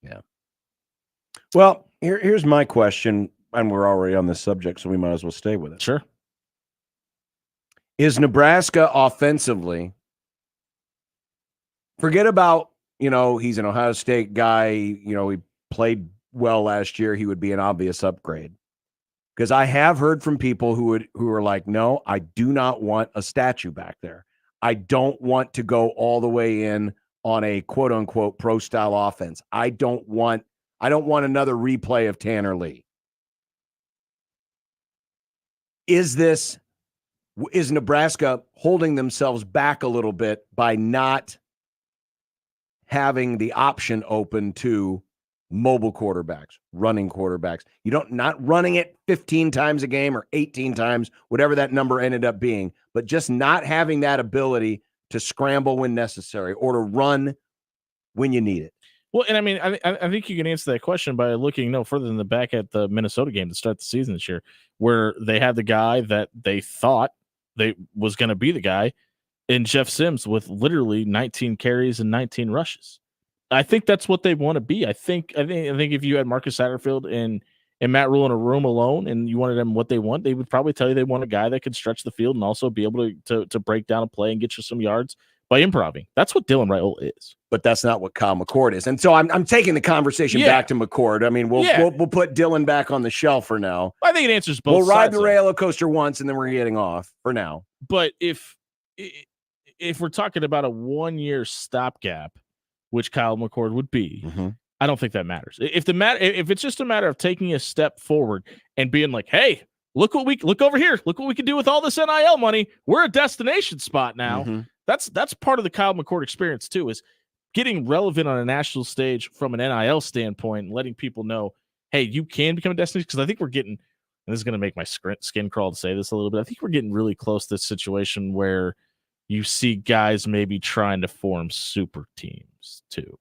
Speaker 8: Yeah. Well, here's my question. And we're already on this subject, so we might as well stay with it.
Speaker 6: Sure.
Speaker 8: Is Nebraska offensively, forget about, he's an Ohio State guy, he played well last year, he would be an obvious upgrade. Because I have heard from people who are like, no, I do not want a statue back there. I don't want to go all the way in on a quote unquote pro style offense. I don't want another replay of Tanner Lee. Is Nebraska holding themselves back a little bit by not having the option open to mobile quarterbacks, running quarterbacks? Not running it 15 times a game or 18 times, whatever that number ended up being, but just not having that ability to scramble when necessary or to run when you need it.
Speaker 6: Well, and I mean, I think you can answer that question by looking no further than the back at the Minnesota game to start the season this year, where they had the guy that they thought was going to be the guy in Jeff Sims with literally 19 carries and 19 rushes. I think that's what they want to be. I think if you had Marcus Satterfield and Matt Rule in a room alone and you wanted them what they want, they would probably tell you they want a guy that could stretch the field and also be able to break down a play and get you some yards by improvising. That's what Dylan Raiola is.
Speaker 8: But that's not what Kyle McCord is. And so I'm taking the conversation back to McCord. I mean, we'll put Dylan back on the shelf for now.
Speaker 6: I think it answers both
Speaker 8: sides. We'll ride the roller-coaster once, and then we're getting off for now.
Speaker 6: But if we're talking about a 1-year stopgap, which Kyle McCord would be, I don't think that matters. If it's just a matter of taking a step forward and being like, hey, look over here. Look what we can do with all this NIL money. We're a destination spot now. That's part of the Kyle McCord experience too, is getting relevant on a national stage from an NIL standpoint and letting people know, hey, you can become a destination. Because I think we're getting, and this is going to make my skin crawl to say this a little bit, I think we're getting really close to this situation where you see guys maybe trying to form super teams too,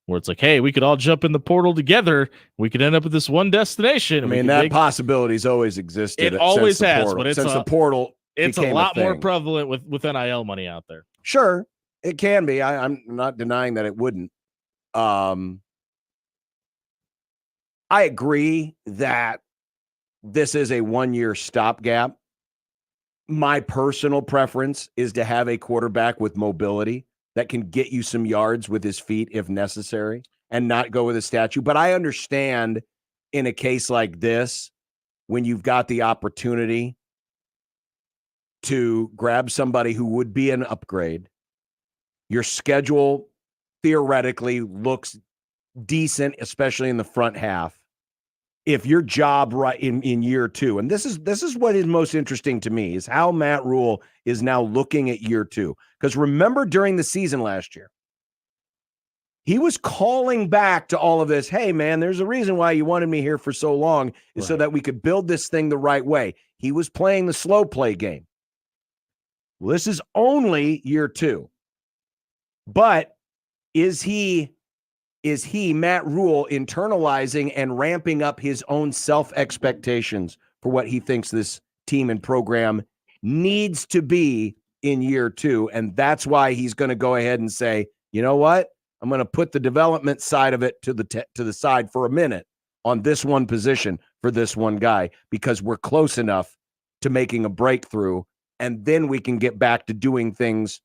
Speaker 6: where it's like, hey, we could all jump in the portal together. We could end up at this one destination.
Speaker 8: I mean, that possibility's always existed.
Speaker 6: It always has, but
Speaker 8: since the portal
Speaker 6: it's a lot more prevalent with NIL money out there.
Speaker 8: Sure, it can be. I'm not denying that it wouldn't. I agree that this is a 1-year stopgap. My personal preference is to have a quarterback with mobility that can get you some yards with his feet if necessary and not go with a statue. But I understand in a case like this, when you've got the opportunity to grab somebody who would be an upgrade, your schedule theoretically looks decent, especially in the front half. If your job right in year 2, and this is what is most interesting to me, is how Matt Rule is now looking at year 2. Because remember during the season last year, he was calling back to all of this. Hey man, there's a reason why you wanted me here for so long, is so that we could build this thing the right way. He was playing the slow play game. Well, this is only year 2. But is he, Matt Rule, internalizing and ramping up his own self-expectations for what he thinks this team and program needs to be in year 2? And that's why he's going to go ahead and say, you know what? I'm going to put the development side of it to the side for a minute on this one position for this one guy, because we're close enough to making a breakthrough. And then we can get back to doing things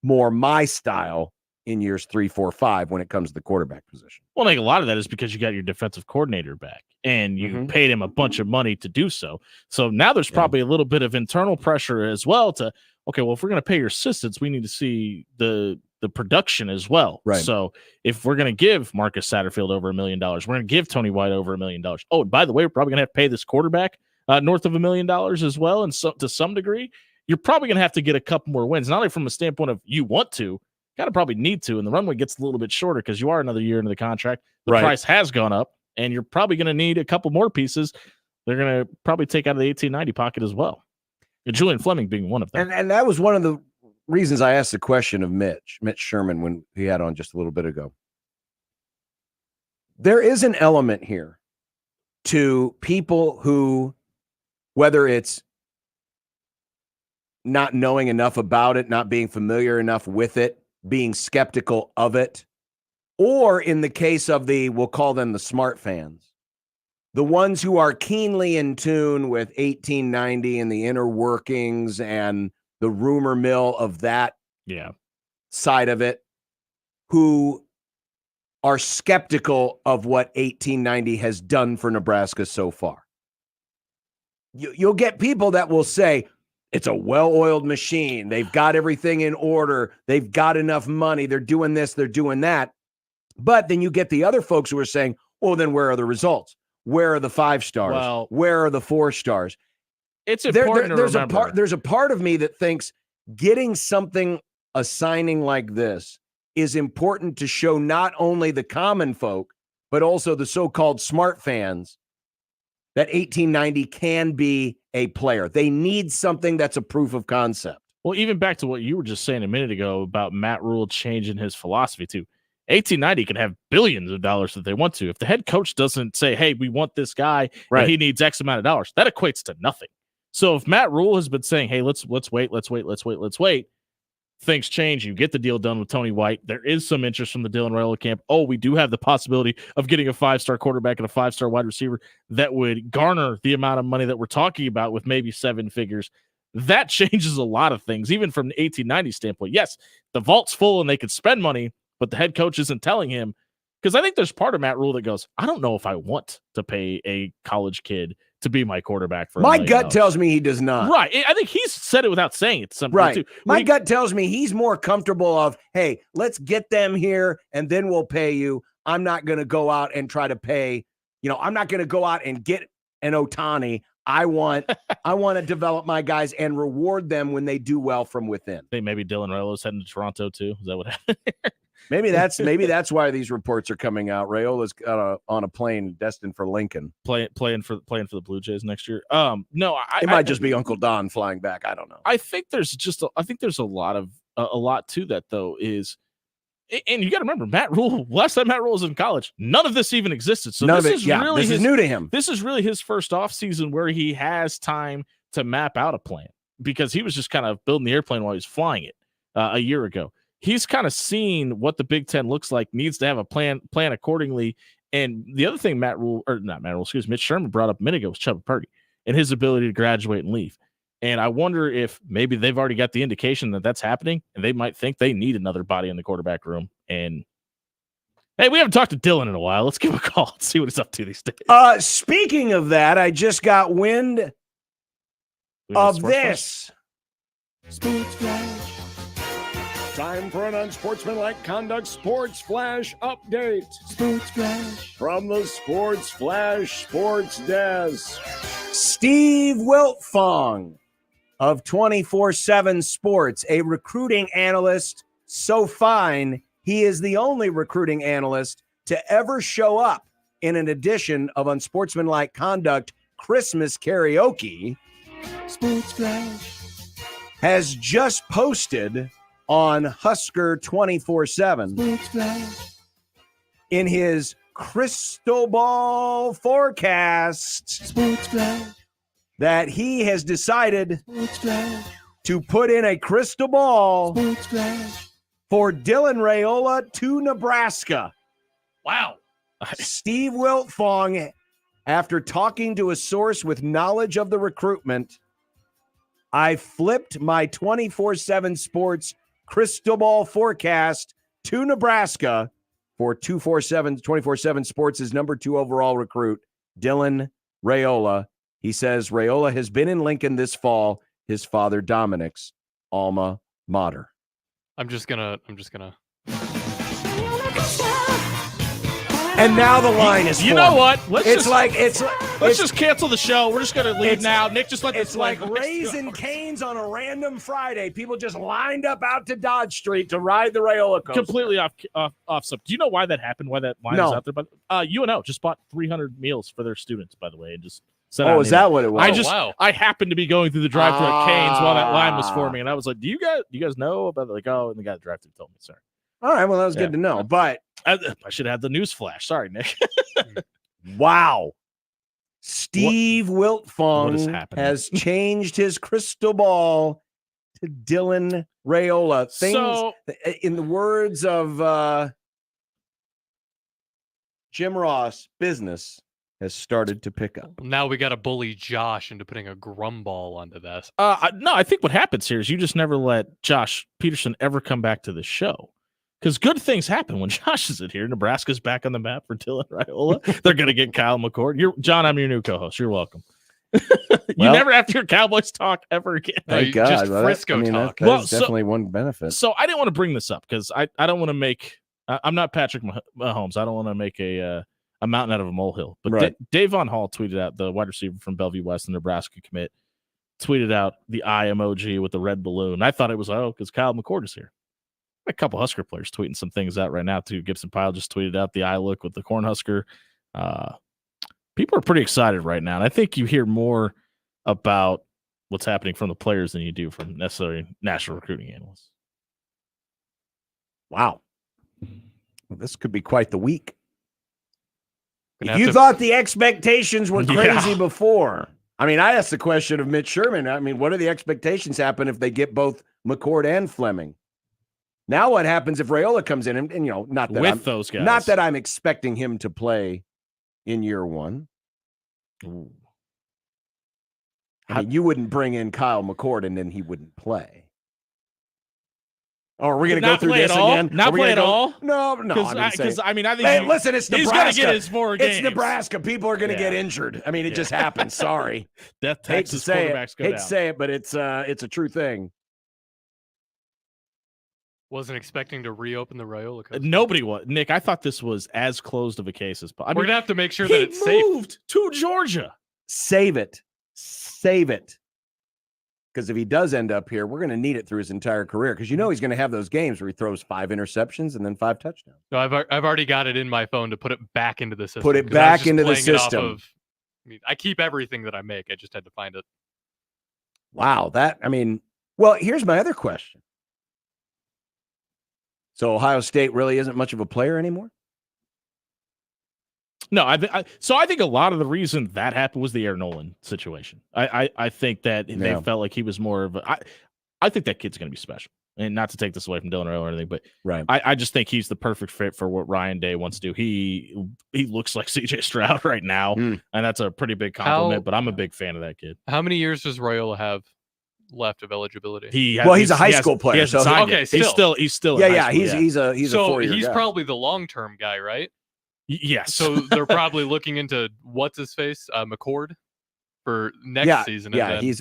Speaker 8: more my style in years 3, 4, 5 when it comes to the quarterback position.
Speaker 6: Well, I think a lot of that is because you got your defensive coordinator back and you paid him a bunch of money to do so. So now there's probably a little bit of internal pressure as well to, okay, well, if we're going to pay your assistants, we need to see the production as well.
Speaker 8: Right.
Speaker 6: So if we're going to give Marcus Satterfield over $1 million, we're going to give Tony White over $1 million. Oh, and by the way, we're probably going to have to pay this quarterback north of $1 million as well. And so to some degree, you're probably going to have to get a couple more wins, not only from a standpoint of you want to, got to probably need to, and the runway gets a little bit shorter because you are another year into the contract. The price has gone up, and you're probably going to need a couple more pieces. They're going to probably take out of the 1890 pocket as well. And Julian Fleming being one of them.
Speaker 8: And that was one of the reasons I asked the question of Mitch Sherman when he had on just a little bit ago. There is an element here to people who, whether it's not knowing enough about it, not being familiar enough with it, being skeptical of it, or in the case of we'll call them the smart fans, the ones who are keenly in tune with 1890 and the inner workings and the rumor mill of that side of it, who are skeptical of what 1890 has done for Nebraska so far. You'll get people that will say, it's a well-oiled machine. They've got everything in order. They've got enough money. They're doing this. They're doing that. But then you get the other folks who are saying, well, then where are the results? Where are the 5 stars?
Speaker 6: Well,
Speaker 8: where are the 4 stars?
Speaker 6: It's important to
Speaker 8: remember. There's a part of me that thinks getting something, a signing like this, is important to show not only the common folk, but also the so-called smart fans that 1890 can be a player. They need something that's a proof of concept.
Speaker 6: Well, even back to what you were just saying a minute ago about Matt Rule changing his philosophy too. 1890 can have billions of dollars that they want to. If the head coach doesn't say, hey, we want this guy and he needs X amount of dollars, that equates to nothing. So if Matt Rule has been saying, hey, let's wait, things change. You get the deal done with Tony White. There is some interest from the Dylan Raiola camp. Oh, we do have the possibility of getting a 5-star quarterback and a 5-star wide receiver that would garner the amount of money that we're talking about with maybe 7 figures. That changes a lot of things, even from the 1890 standpoint. Yes, the vault's full and they could spend money, but the head coach isn't telling him. Because I think there's part of Matt Rule that goes, I don't know if I want to pay a college kid to be my quarterback for
Speaker 8: my gut tells me he does not.
Speaker 6: Right. I think he's said it without saying it.
Speaker 8: Right.
Speaker 6: Too.
Speaker 8: My gut tells me he's more comfortable of, hey, let's get them here and then we'll pay you. I'm not going to go out and try to pay, I'm not going to go out and get an Otani. I want to develop my guys and reward them when they do well from within.
Speaker 6: I think maybe Dylan Raiola's heading to Toronto too. Is that what happened?
Speaker 8: Maybe that's why these reports are coming out. Raiola's on a plane destined for Lincoln,
Speaker 6: playing for the Blue Jays next year. No,
Speaker 8: it might just be Uncle Don flying back. I don't know.
Speaker 6: I think there's a lot to that though. And you got to remember, Matt Rule. Last time Matt Rule was in college, none of this even existed. So this is new to him. This is really his first off season where he has time to map out a plan, because he was just kind of building the airplane while he was flying it a year ago. He's kind of seen what the Big Ten looks like, needs to have a plan accordingly, And the other thing Mitch Sherman brought up a minute ago was Chuba Purdy and his ability to graduate and leave. And I wonder if maybe they've already got the indication that that's happening, and they might think they need another body in the quarterback room. And hey, we haven't talked to Dylan in a while. Let's give him a call and see what he's up to these days.
Speaker 8: Speaking of that, I just got wind of this.
Speaker 7: Sports Flash. Time for an unsportsmanlike conduct sports flash update. Sports Flash. From the Sports Flash Sports Desk.
Speaker 8: Steve Wiltfong of 24/7 Sports, a recruiting analyst so fine, he is the only recruiting analyst to ever show up in an edition of Unsportsmanlike Conduct Christmas Karaoke.
Speaker 7: Sports Flash.
Speaker 8: Has just posted on Husker 24/7
Speaker 7: Sports Flash.
Speaker 8: in his crystal ball forecast
Speaker 7: Sports Flash.
Speaker 8: that he has decided
Speaker 7: Sports Flash.
Speaker 8: to put in a crystal ball
Speaker 7: Sports Flash.
Speaker 8: for Dylan Raiola to Nebraska.
Speaker 4: Wow.
Speaker 8: Steve Wiltfong, after talking to a source with knowledge of the recruitment, I flipped my 24/7 Sports crystal ball forecast to Nebraska for 24/7 Sports' number 2 overall recruit, Dylan Raiola. He says Raiola has been in Lincoln this fall, his father Dominic's alma mater.
Speaker 4: I'm just gonna.
Speaker 8: And now the line is
Speaker 6: You
Speaker 8: formed.
Speaker 6: know what?
Speaker 8: Let's
Speaker 6: just cancel the show. We're just gonna leave now. Nick, just let this
Speaker 8: It's like Raising Cane's on a random Friday. People just lined up out to Dodge Street to ride the Raiola coaster.
Speaker 6: Completely off sub. Do you know why that happened? Why that line is out there? But UNO just bought 300 meals for their students, by the way, and just sent out.
Speaker 8: Oh, is that what it was?
Speaker 6: I happened to be going through the drive-thru at Cane's while that line was forming, and I was like, "Do you guys know about it?" Like, oh, and the guy at the drive-thru told me. Sorry.
Speaker 8: All right, well, that was good to know. But
Speaker 6: I should have the news flash. Sorry, Nick.
Speaker 8: Wow. Steve
Speaker 6: what is
Speaker 8: Wiltfong
Speaker 6: happening?
Speaker 8: has changed his crystal ball to Dylan Raiola. Things, in the words of Jim Ross, business has started to pick up.
Speaker 4: Now we got to bully Josh into putting a grumball onto this.
Speaker 6: No, I think what happens here is you just never let Josh Peterson ever come back to the show. Because good things happen when Josh isn't here. Nebraska's back on the map for Dylan Raiola. They're going to get Kyle McCord. John, I'm your new co-host. You're welcome. You never have to hear Cowboys talk ever again.
Speaker 8: Thank God.
Speaker 4: Just Frisco talk.
Speaker 8: That's definitely one benefit.
Speaker 6: So I didn't want to bring this up because I don't want to make I'm not Patrick Mahomes. I don't want to make a mountain out of a molehill. But
Speaker 8: Right.
Speaker 6: Dave Von Hall tweeted out, the wide receiver from Bellevue West, the Nebraska commit, tweeted out the eye emoji with the red balloon. I thought it was, because Kyle McCord is here. A couple Husker players tweeting some things out right now too. Gibson Pyle just tweeted out the eye look with the Cornhusker. People are pretty excited right now, and I think you hear more about what's happening from the players than you do from necessarily national recruiting analysts.
Speaker 8: Wow. Well, this could be quite the week. If you thought the expectations were crazy before, I mean, I asked the question of Mitch Sherman. I mean, what are the expectations happen if they get both McCord and Fleming? Now what happens if Raiola comes in and not that
Speaker 6: with those guys?
Speaker 8: Not that I'm expecting him to play in year one.
Speaker 6: Ooh.
Speaker 8: I mean, you wouldn't bring in Kyle McCord and then he wouldn't play. Oh, are we going to go through this again?
Speaker 6: Not play at all?
Speaker 8: No.
Speaker 6: Because I think
Speaker 8: listen, it's Nebraska.
Speaker 6: He's going to get his 4 games.
Speaker 8: It's Nebraska. People are going to get injured. I mean, it just happens. Sorry.
Speaker 6: Death Texas quarterbacks go down.
Speaker 8: Hate to say it, but it's a true thing.
Speaker 4: Wasn't expecting to reopen the Raiola coaster.
Speaker 6: Nobody was. Nick, I thought this was as closed of a case as possible.
Speaker 4: We're going to have to make sure that it's safe.
Speaker 6: He moved to Georgia.
Speaker 8: Save it. Because if he does end up here, we're going to need it through his entire career. Because he's going to have those games where he throws 5 interceptions and then 5 touchdowns.
Speaker 4: No, I've already got it in my phone to put it back into the system.
Speaker 8: Put it back into the system.
Speaker 4: I keep everything that I make. I just had to find it.
Speaker 8: Wow. Well, here's my other question. So Ohio State really isn't much of a player anymore?
Speaker 6: No, I think a lot of the reason that happened was the Aaron Nolan situation. I think that they felt like he was more of a. I think that kid's going to be special. and not to take this away from Dylan Raiola or anything, but
Speaker 8: right.
Speaker 6: I just think he's the perfect fit for what Ryan Day wants to do. He looks like CJ Stroud right now, and that's a pretty big compliment, but I'm a big fan of that kid.
Speaker 4: How many years does Raiola have left of eligibility?
Speaker 8: He's a high school player.
Speaker 6: He's still
Speaker 8: he's a 4-year
Speaker 4: he's
Speaker 8: guy.
Speaker 4: probably the long-term guy, right?
Speaker 6: Yes.
Speaker 4: So they're probably looking into what's his face, McCord, for next season.
Speaker 8: Yeah,
Speaker 4: and then,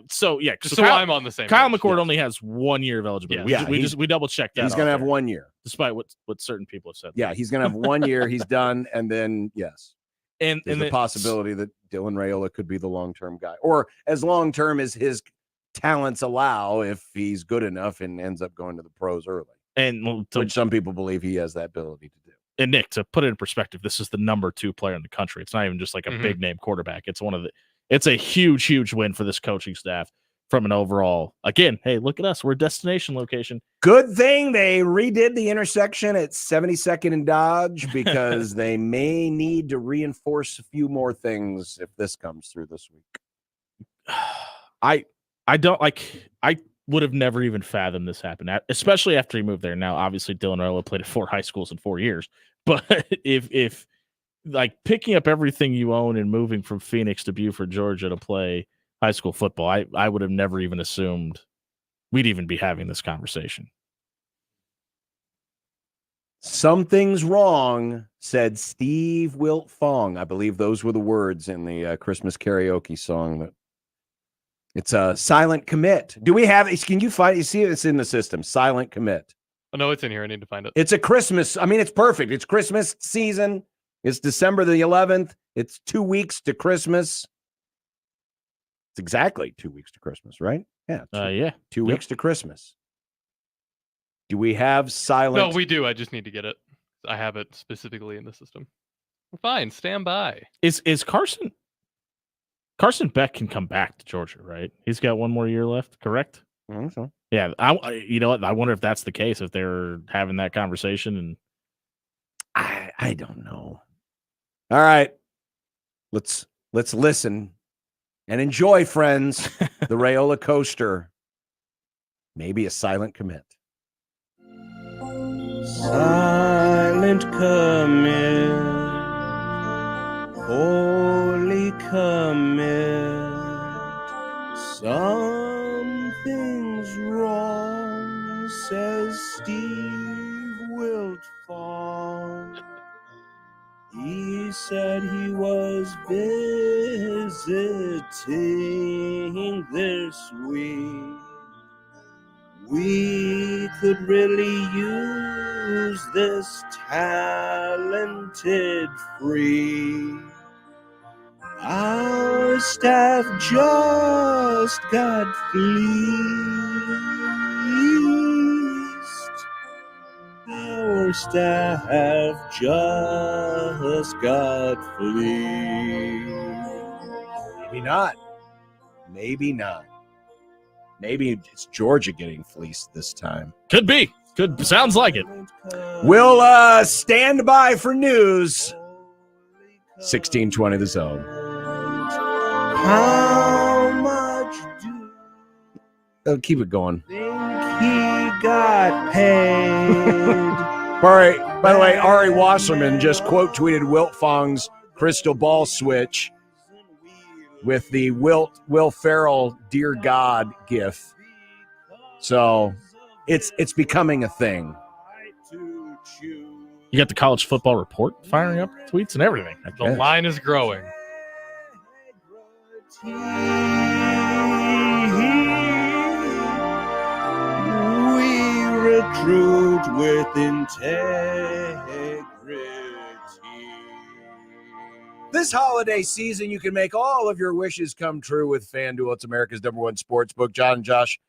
Speaker 6: So
Speaker 4: I'm on the same.
Speaker 6: Kyle
Speaker 4: page.
Speaker 6: McCord only has 1 year of eligibility. We double checked that.
Speaker 8: He's going to have 1 year,
Speaker 6: despite what certain people have said.
Speaker 8: Yeah, he's going to have 1 year. He's done, and then
Speaker 6: and
Speaker 8: the possibility that Dylan Raiola could be the long-term guy, or as long-term as his talents allow, if he's good enough and ends up going to the pros early.
Speaker 6: And
Speaker 8: which some people believe he has that ability to do.
Speaker 6: And Nick, to put it in perspective, this is the number 2 player in the country. It's not even just like a big name quarterback. It's a huge win for this coaching staff from an overall. Again, hey, look at us. We're a destination location.
Speaker 8: Good thing they redid the intersection at 72nd and Dodge, because they may need to reinforce a few more things if this comes through this week.
Speaker 6: I would have never even fathomed this happened, especially after he moved there. Now, obviously, Dylan Raiola played at 4 high schools in 4 years. But if like picking up everything you own and moving from Phoenix to Buford, Georgia to play high school football, I would have never even assumed we'd even be having this conversation.
Speaker 8: Something's wrong, said Steve Wiltfong. I believe those were the words in the Christmas karaoke song. That it's a silent commit. Do we have? Can you find? You see, it's in the system. Silent commit.
Speaker 4: Oh, no, it's in here. I need to find it.
Speaker 8: It's a Christmas. I mean, it's perfect. It's Christmas season. It's December the 11th. It's 2 weeks to Christmas. It's exactly 2 weeks to Christmas, right? Yeah. 2 weeks to Christmas. Do we have silent?
Speaker 4: No, we do. I just need to get it. I have it specifically in the system. Fine. Stand by.
Speaker 6: Is Carson Beck can come back to Georgia, right? He's got 1 more year left, correct?
Speaker 8: I think so.
Speaker 6: Yeah, you know what? I wonder if that's the case, if they're having that conversation. And
Speaker 8: I don't know. All right, let's listen and enjoy, friends. The Rola-coaster, maybe a silent commit.
Speaker 11: Silent commit, holy commit. Something's wrong, says Steve Wiltfong. He said he was visiting this week. We could really use this talented freak. Our staff just got fleeced. Our staff just got fleeced.
Speaker 8: Maybe not. Maybe not. Maybe it's Georgia getting fleeced this time.
Speaker 6: Could be. Sounds like it.
Speaker 8: We'll stand by for news. 1620 The Zone.
Speaker 11: How much
Speaker 8: Keep it going.
Speaker 11: think he got paid?
Speaker 8: All right. By the way, Ari Wasserman just quote tweeted Wiltfong's crystal ball switch with the Will Ferrell "Dear God" gif. So it's becoming a thing.
Speaker 6: You got the college football report firing up tweets and everything.
Speaker 4: The line is growing.
Speaker 11: We recruit with integrity.
Speaker 8: This holiday season, you can make all of your wishes come true with FanDuel. It's America's #1 sports book. John and Josh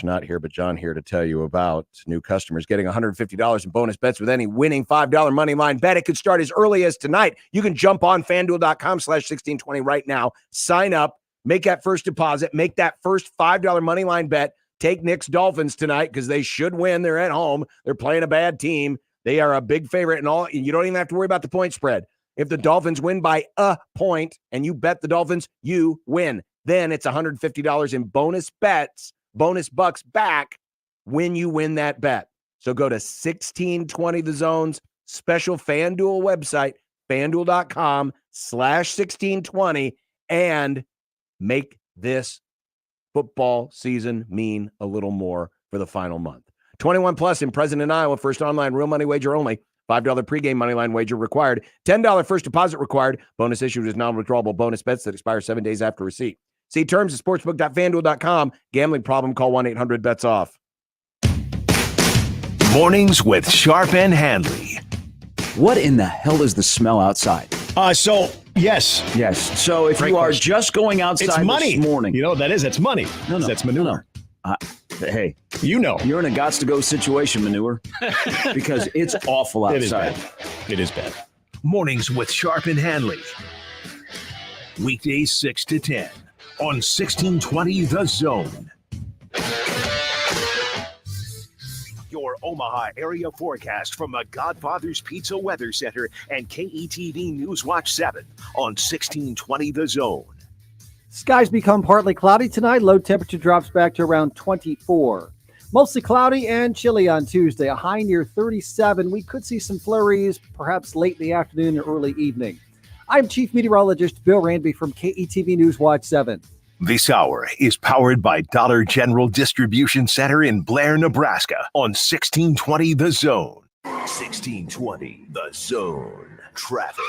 Speaker 8: not here, but John here to tell you about new customers getting $150 in bonus bets with any winning $5 money line bet. It could start as early as tonight. You can jump on FanDuel.com/1620 right now. Sign up, make that first deposit, make that first $5 money line bet. Take Nick's Dolphins tonight because they should win. They're at home. They're playing a bad team. They are a big favorite, and all. You don't even have to worry about the point spread. If the Dolphins win by a point and you bet the Dolphins, you win. Then it's $150 in bonus bets bonus bucks back when you win that bet. So go to 1620 The Zone's special FanDuel website, FanDuel.com/1620, and make this football season mean a little more for the final month. 21 plus in present in Iowa. First online real money wager only. $5 pregame moneyline wager required. $10 first deposit required. Bonus issued is non-withdrawable bonus bets that expire 7 days after receipt. See terms at sportsbook.fanduel.com. Gambling problem? Call 1-800-BETS-OFF.
Speaker 2: Mornings with Sharp and Handley.
Speaker 15: What in the hell is the smell outside?
Speaker 5: Yes.
Speaker 15: Yes. So if you are just going outside
Speaker 5: It's money.
Speaker 15: this morning.
Speaker 5: You know what that is? It's money.
Speaker 15: No.
Speaker 5: That's manure.
Speaker 15: Hey,
Speaker 5: you know.
Speaker 15: You're in a gots-to-go situation, manure, because it's awful outside.
Speaker 5: It is bad.
Speaker 2: Mornings with Sharp and Handley. Weekdays 6 to 10 on 1620 The Zone. Your Omaha area forecast from the Godfather's Pizza Weather Center and KETV News Watch 7 on 1620 The Zone.
Speaker 16: Skies become partly cloudy tonight. Low temperature drops back to around 24. Mostly cloudy and chilly on Tuesday. A high near 37. We could see some flurries, perhaps late in the afternoon or early evening. I'm Chief Meteorologist Bill Ranby from KETV News Watch 7.
Speaker 2: This hour is powered by Dollar General Distribution Center in Blair, Nebraska on 1620 The Zone. 1620 The Zone. Traffic.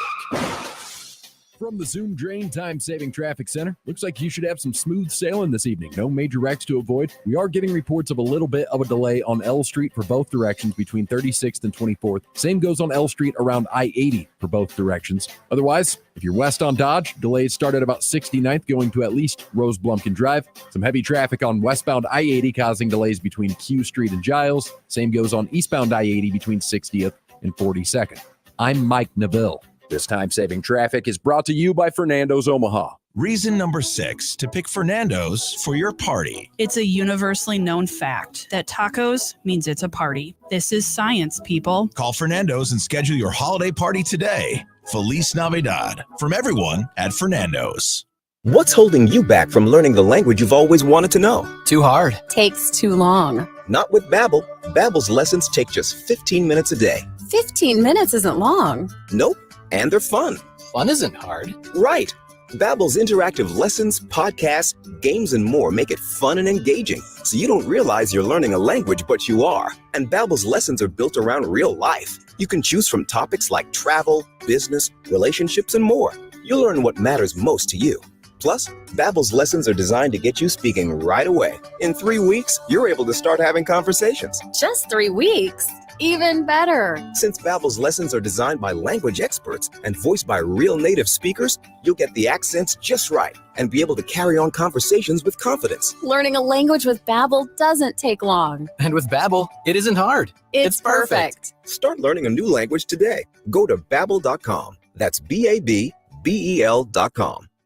Speaker 7: From the Zoom Drain Time-Saving Traffic Center, looks like you should have some smooth sailing this evening. No major wrecks to avoid. We are getting reports of a little bit of a delay on L Street for both directions between 36th and 24th. Same goes on L Street around I-80 for both directions. Otherwise, if you're west on Dodge, delays start at about 69th going to at least Rose Blumpkin Drive. Some heavy traffic on westbound I-80 causing delays between Q Street and Giles. Same goes on eastbound I-80 between 60th and 42nd. I'm Mike Neville. This time-saving traffic is brought to you by Fernando's Omaha.
Speaker 17: Reason number 6 to pick Fernando's for your party.
Speaker 21: It's a universally known fact that tacos means it's a party. This is science, people.
Speaker 17: Call Fernando's and schedule your holiday party today. Feliz Navidad from everyone at Fernando's.
Speaker 23: What's holding you back from learning the language you've always wanted to know?
Speaker 24: Too hard.
Speaker 22: Takes too long.
Speaker 23: Not with Babbel. Babbel's lessons take just 15 minutes a day.
Speaker 22: 15 minutes isn't long.
Speaker 23: Nope. And they're fun.
Speaker 24: Fun isn't hard.
Speaker 23: Right. Babbel's interactive lessons, podcasts, games, and more make it fun and engaging, so you don't realize you're learning a language, but you are. And Babbel's lessons are built around real life. You can choose from topics like travel, business, relationships, and more. You'll learn what matters most to you. Plus, Babbel's lessons are designed to get you speaking right away. In 3 weeks, you're able to start having conversations.
Speaker 22: Just 3 weeks. Even better.
Speaker 23: Since Babbel's lessons are designed by language experts and voiced by real native speakers, you'll get the accents just right and be able to carry on conversations with confidence.
Speaker 22: Learning a language with Babbel doesn't take long.
Speaker 24: And with Babbel, it isn't hard.
Speaker 22: It's perfect.
Speaker 23: Start learning a new language today. Go to Babbel.com. That's Babbel.com.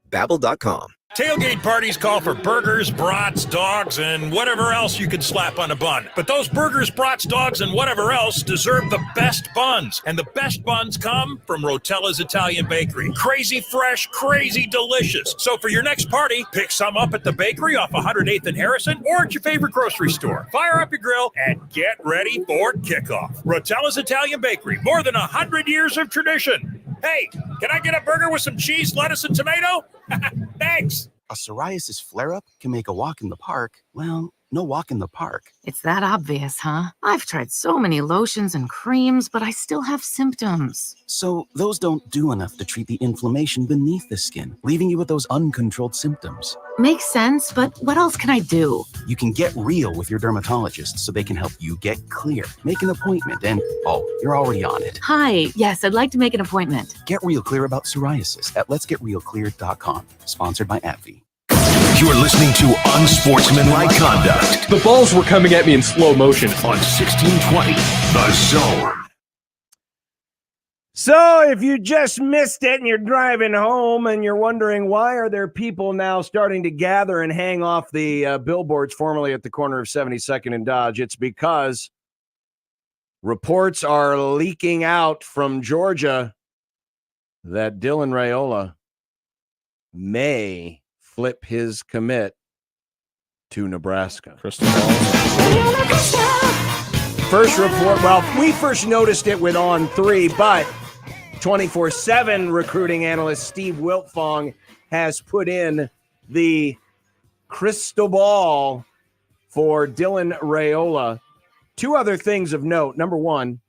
Speaker 23: Babbel.com.
Speaker 25: Tailgate parties call for burgers, brats, dogs, and whatever else you can slap on a bun. But those burgers, brats, dogs, and whatever else deserve the best buns. And the best buns come from Rotella's Italian Bakery. Crazy fresh, crazy delicious. So for your next party, pick some up at the bakery off 108th and Harrison or at your favorite grocery store. Fire up your grill and get ready for kickoff. Rotella's Italian Bakery, more than 100 years of tradition. Hey, can I get a burger with some cheese, lettuce, and tomato? Thanks.
Speaker 27: A psoriasis flare-up can make a walk in the park, well, no walk in the park.
Speaker 29: It's that obvious, huh? I've tried so many lotions and creams, but I still have symptoms.
Speaker 27: So those don't do enough to treat the inflammation beneath the skin, leaving you with those uncontrolled symptoms.
Speaker 29: Makes sense, but what else can I do?
Speaker 27: You can get real with your dermatologist so they can help you get clear. Make an appointment and, you're already on it.
Speaker 29: Hi, yes, I'd like to make an appointment.
Speaker 27: Get real clear about psoriasis at letsgetrealclear.com. Sponsored by AbbVie.
Speaker 2: You're listening to Unsportsmanlike Conduct.
Speaker 30: The balls were coming at me in slow motion.
Speaker 2: On 1620 The Zone.
Speaker 8: So if you just missed it and you're driving home and you're wondering why are there people now starting to gather and hang off the billboards formerly at the corner of 72nd and Dodge, it's because reports are leaking out from Georgia that Dylan Raiola may flip his commit to Nebraska.
Speaker 6: Crystal ball.
Speaker 8: First report, well, we first noticed it with On3, but 24/7 recruiting analyst Steve Wiltfong has put in the crystal ball for Dylan Raiola. Two other things of note. Number one,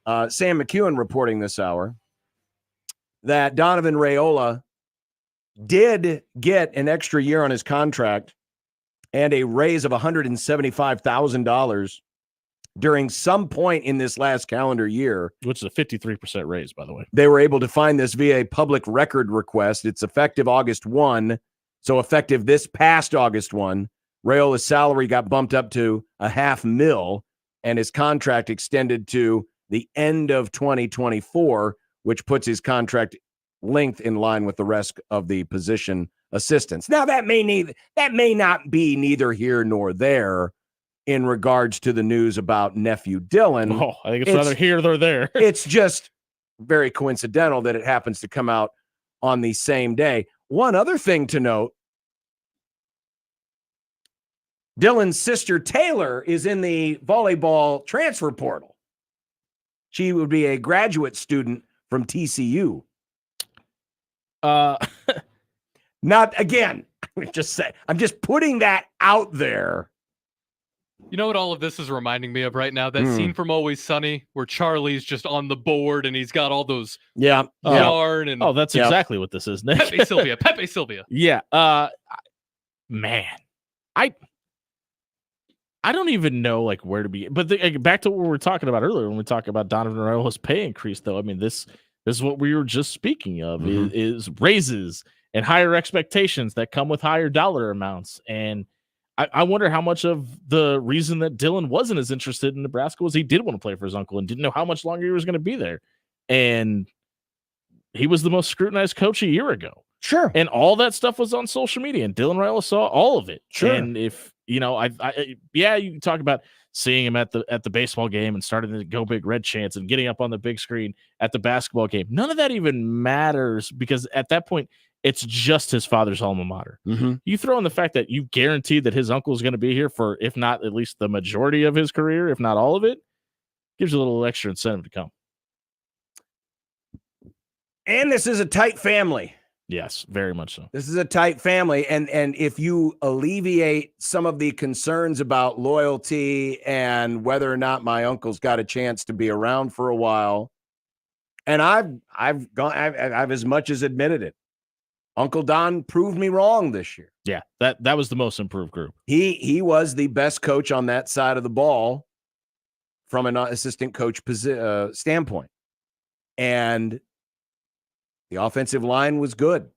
Speaker 8: Sam McEwen reporting this hour that Donovan Raiola did get an extra year on his contract and a raise of $175,000 during some point in this last calendar year.
Speaker 6: Which is a 53% raise, by the way.
Speaker 8: They were able to find this via a public record request. It's effective August 1. So effective this past August 1, Raiola's salary got bumped up to $500,000 and his contract extended to the end of 2024, which puts his contract length in line with the rest of the position assistants. Now, that may not be neither here nor there in regards to the news about nephew Dylan.
Speaker 6: Oh, I think it's neither here nor there.
Speaker 8: It's just very coincidental that it happens to come out on the same day. One other thing to note, Dylan's sister Taylor is in the volleyball transfer portal. She would be a graduate student from TCU. Not again. I'm just putting that out there.
Speaker 4: You know what all of this is reminding me of right now? That scene from Always Sunny where Charlie's just on the board and he's got all those yarn and
Speaker 6: that's exactly what this is, Nick.
Speaker 4: Pepe Sylvia.
Speaker 6: Yeah. Man, I don't even know like where to be. But back to what we were talking about earlier when we talked about Donovan Raiola's pay increase, though. I mean, this is what we were just speaking of is raises and higher expectations that come with higher dollar amounts. And I wonder how much of the reason that Dylan wasn't as interested in Nebraska was he did want to play for his uncle and didn't know how much longer he was going to be there. And he was the most scrutinized coach a year ago.
Speaker 8: Sure.
Speaker 6: And all that stuff was on social media, and Dylan Raiola saw all of it.
Speaker 8: Sure.
Speaker 6: And if, you can talk about seeing him at the baseball game and starting to go big red chants and getting up on the big screen at the basketball game. None of that even matters because at that point, it's just his father's alma mater.
Speaker 8: Mm-hmm.
Speaker 6: You throw in the fact that you guaranteed that his uncle is going to be here for, if not at least the majority of his career, if not all of it, gives you a little extra incentive to come.
Speaker 8: And this is a tight family.
Speaker 6: Yes, very much so.
Speaker 8: This is a tight family. And if you alleviate some of the concerns about loyalty and whether or not my uncle's got a chance to be around for a while, and I've as much as admitted it. Uncle Don proved me wrong this year.
Speaker 6: Yeah, that was the most improved group.
Speaker 8: He was the best coach on that side of the ball from an assistant coach standpoint. And the offensive line was good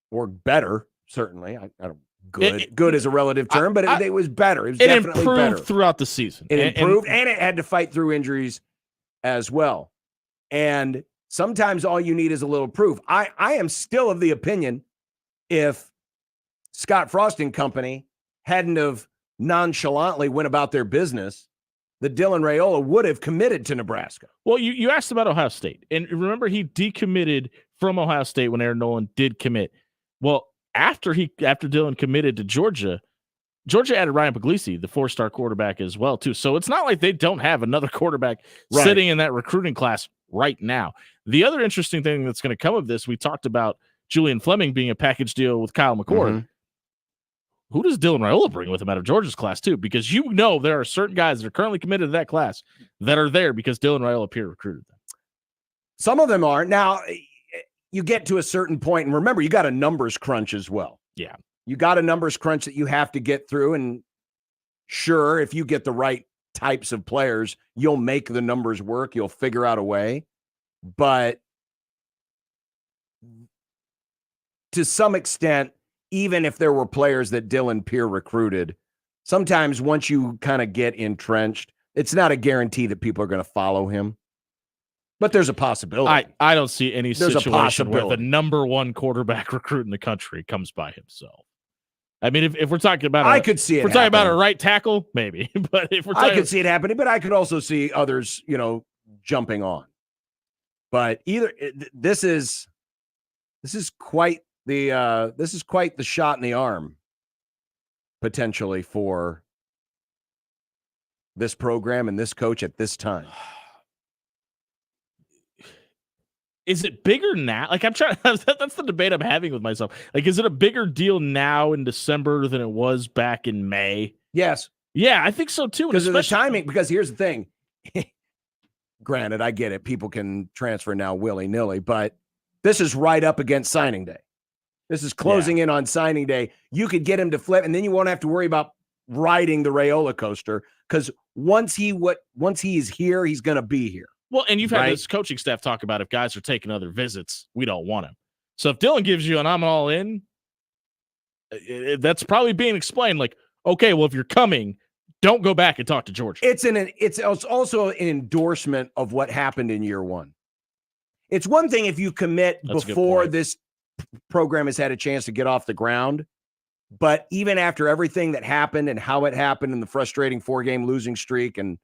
Speaker 8: or better, certainly. I don't good is a relative term, but it was better. It was definitely
Speaker 6: improved
Speaker 8: better
Speaker 6: throughout the season.
Speaker 8: It improved, and it had to fight through injuries as well. And sometimes all you need is a little proof. I am still of the opinion if Scott Frost and company hadn't have nonchalantly went about their business, that Dylan Raiola would have committed to Nebraska.
Speaker 6: Well, you asked about Ohio State, and remember he decommitted from Ohio State when Aaron Nolan did commit. Well, after Dylan committed to Georgia added Ryan Puglisi, the 4-star quarterback as well, too. So it's not like they don't have another quarterback sitting in that recruiting class right now. The other interesting thing that's going to come of this, we talked about Julian Fleming being a package deal with Kyle McCord.
Speaker 8: Mm-hmm.
Speaker 6: Who does Dylan Raiola bring with him out of Georgia's class, too? Because there are certain guys that are currently committed to that class that are there because Dylan Raiola peer recruited them.
Speaker 8: Some of them are. Now, you get to a certain point, and remember, you got a numbers crunch as well.
Speaker 6: Yeah.
Speaker 8: You got a numbers crunch that you have to get through, and sure, if you get the right types of players, you'll make the numbers work. You'll figure out a way. But to some extent, even if there were players that Dylan peer recruited, sometimes once you kind of get entrenched, it's not a guarantee that people are going to follow him. But there's a possibility.
Speaker 6: I don't see any situation where the number one quarterback recruit in the country comes by himself. I mean, if we're talking about,
Speaker 8: I could see it.
Speaker 6: If we're talking about a right tackle, maybe. But if we're,
Speaker 8: I could see it happening. But I could also see others, jumping on. But this is quite the shot in the arm potentially for this program and this coach at this time?
Speaker 6: Is it bigger now? Like, I'm trying. That's the debate I'm having with myself. Like, is it a bigger deal now in December than it was back in May?
Speaker 8: Yes.
Speaker 6: Yeah, I think so too.
Speaker 8: Because of the timing. Because here's the thing. Granted, I get it. People can transfer now willy-nilly, but this is right up against signing day. This is closing in on signing day. You could get him to flip, and then you won't have to worry about riding the Rola-coaster, because once he is here, he's going to be here.
Speaker 6: Well, and you've had this coaching staff talk about if guys are taking other visits, we don't want him. So if Dylan gives you an I'm all in, that's probably being explained like, okay, well, if you're coming, don't go back and talk to Georgia.
Speaker 8: It's also an endorsement of what happened in year one. It's one thing if you commit before this program has had a chance to get off the ground, but even after everything that happened and how it happened and the frustrating 4-game losing streak and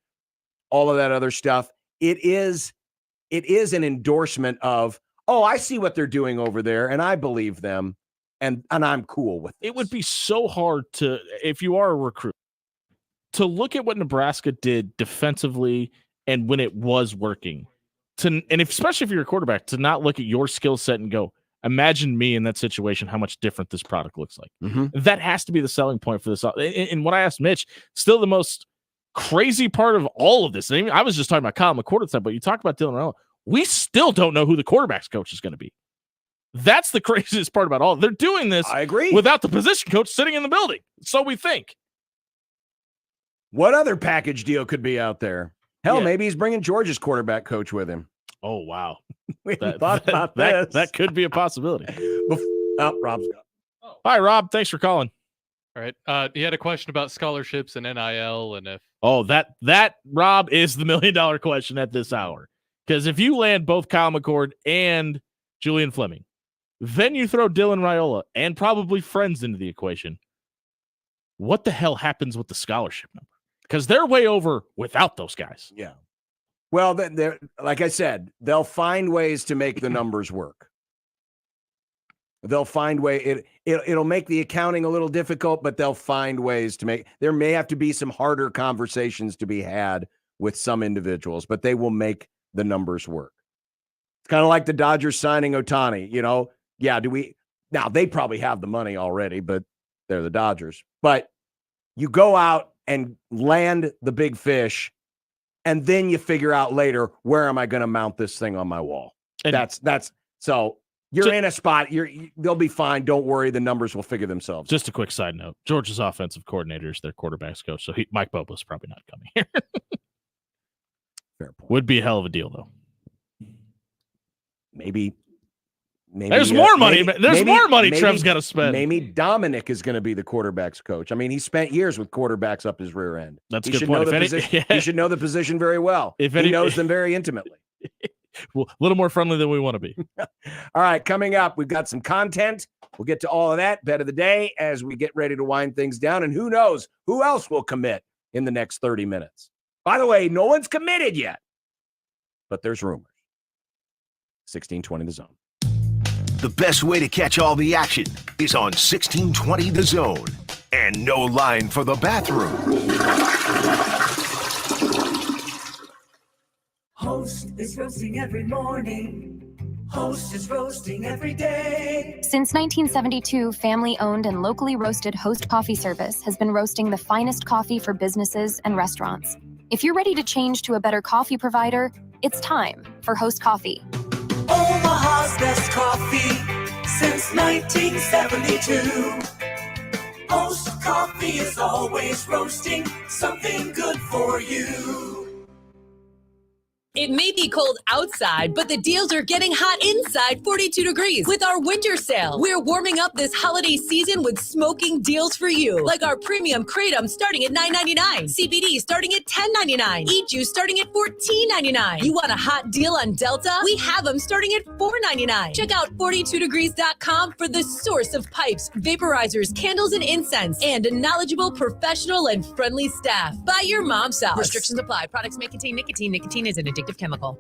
Speaker 8: all of that other stuff, it is an endorsement of, oh, I see what they're doing over there, and I believe them, and I'm cool with it.
Speaker 6: It would be so hard to, if you are a recruit, to look at what Nebraska did defensively and when it was working, especially if you're a quarterback, to not look at your skill set and go, imagine me in that situation, how much different this product looks like.
Speaker 8: Mm-hmm.
Speaker 6: That has to be the selling point for this. And what I asked Mitch, still the most crazy part of all of this. I was just talking about Kyle McCord at the time, but you talked about Dylan Rola. We still don't know who the quarterback's coach is going to be. That's the craziest part about all. They're doing this,
Speaker 8: I agree,
Speaker 6: without the position coach sitting in the building. So we think.
Speaker 8: What other package deal could be out there? Hell, maybe he's bringing Georgia's quarterback coach with him.
Speaker 6: Oh, wow.
Speaker 8: We thought about this.
Speaker 6: That could be a possibility.
Speaker 8: Rob's gone.
Speaker 6: Hi, Rob. Thanks for calling.
Speaker 4: All right. He had a question about scholarships and NIL, and if
Speaker 6: that Rob is the $1 million question at this hour. Because if you land both Kyle McCord and Julian Fleming, then you throw Dylan Raiola and probably friends into the equation, what the hell happens with the scholarship number? Because they're way over without those guys.
Speaker 8: Yeah. Well, they're, like I said, they'll find ways to make the numbers work. They'll find it'll make the accounting a little difficult, but they'll find ways to make. There may have to be some harder conversations to be had with some individuals, but they will make the numbers work. It's kind of like the Dodgers signing Otani. Now they probably have the money already, but they're the Dodgers. But you go out and land the big fish, and then you figure out later, where am I going to mount this thing on my wall? And that's so you're in a spot. They'll be fine. Don't worry. The numbers will figure themselves.
Speaker 6: Just a quick side note: Georgia's offensive coordinator is their quarterback's coach, so Mike Boba's probably not coming here.
Speaker 8: Fair point.
Speaker 6: Would be a hell of a deal, though.
Speaker 8: Maybe
Speaker 6: there's more money. There's more money Trev's got to spend.
Speaker 8: Maybe Dominic is going to be the quarterback's coach. I mean, he spent years with quarterbacks up his rear end.
Speaker 6: That's a good point.
Speaker 8: He should know the position very well. He knows them very intimately.
Speaker 6: Well, a little more friendly than we want to be.
Speaker 8: All right, coming up, we've got some content. We'll get to all of that. Bet of the day as we get ready to wind things down. And who knows who else will commit in the next 30 minutes. By the way, no one's committed yet, but there's rumors. 1620 The Zone.
Speaker 2: The best way to catch all the action is on 1620 The Zone. And no line for the bathroom.
Speaker 19: Host is roasting every morning. Host is roasting every day.
Speaker 14: Since 1972, family-owned and locally roasted Host Coffee Service has been roasting the finest coffee for businesses and restaurants. If you're ready to change to a better coffee provider, it's time for Host Coffee.
Speaker 19: Omaha's best coffee since 1972. Host Coffee is always roasting something good for you.
Speaker 1: It may be cold outside, but the deals are getting hot inside 42 degrees with our winter sale. We're warming up this holiday season with smoking deals for you, like our premium Kratom starting at $9.99, CBD starting at $10.99, e-juice starting at $14.99. You want a hot deal on Delta? We have them starting at $4.99. Check out 42degrees.com for the source of pipes, vaporizers, candles, and incense, and a knowledgeable, professional, and friendly staff. Buy your mom's house. Restrictions apply. Products may contain nicotine. Nicotine is an addictive chemical.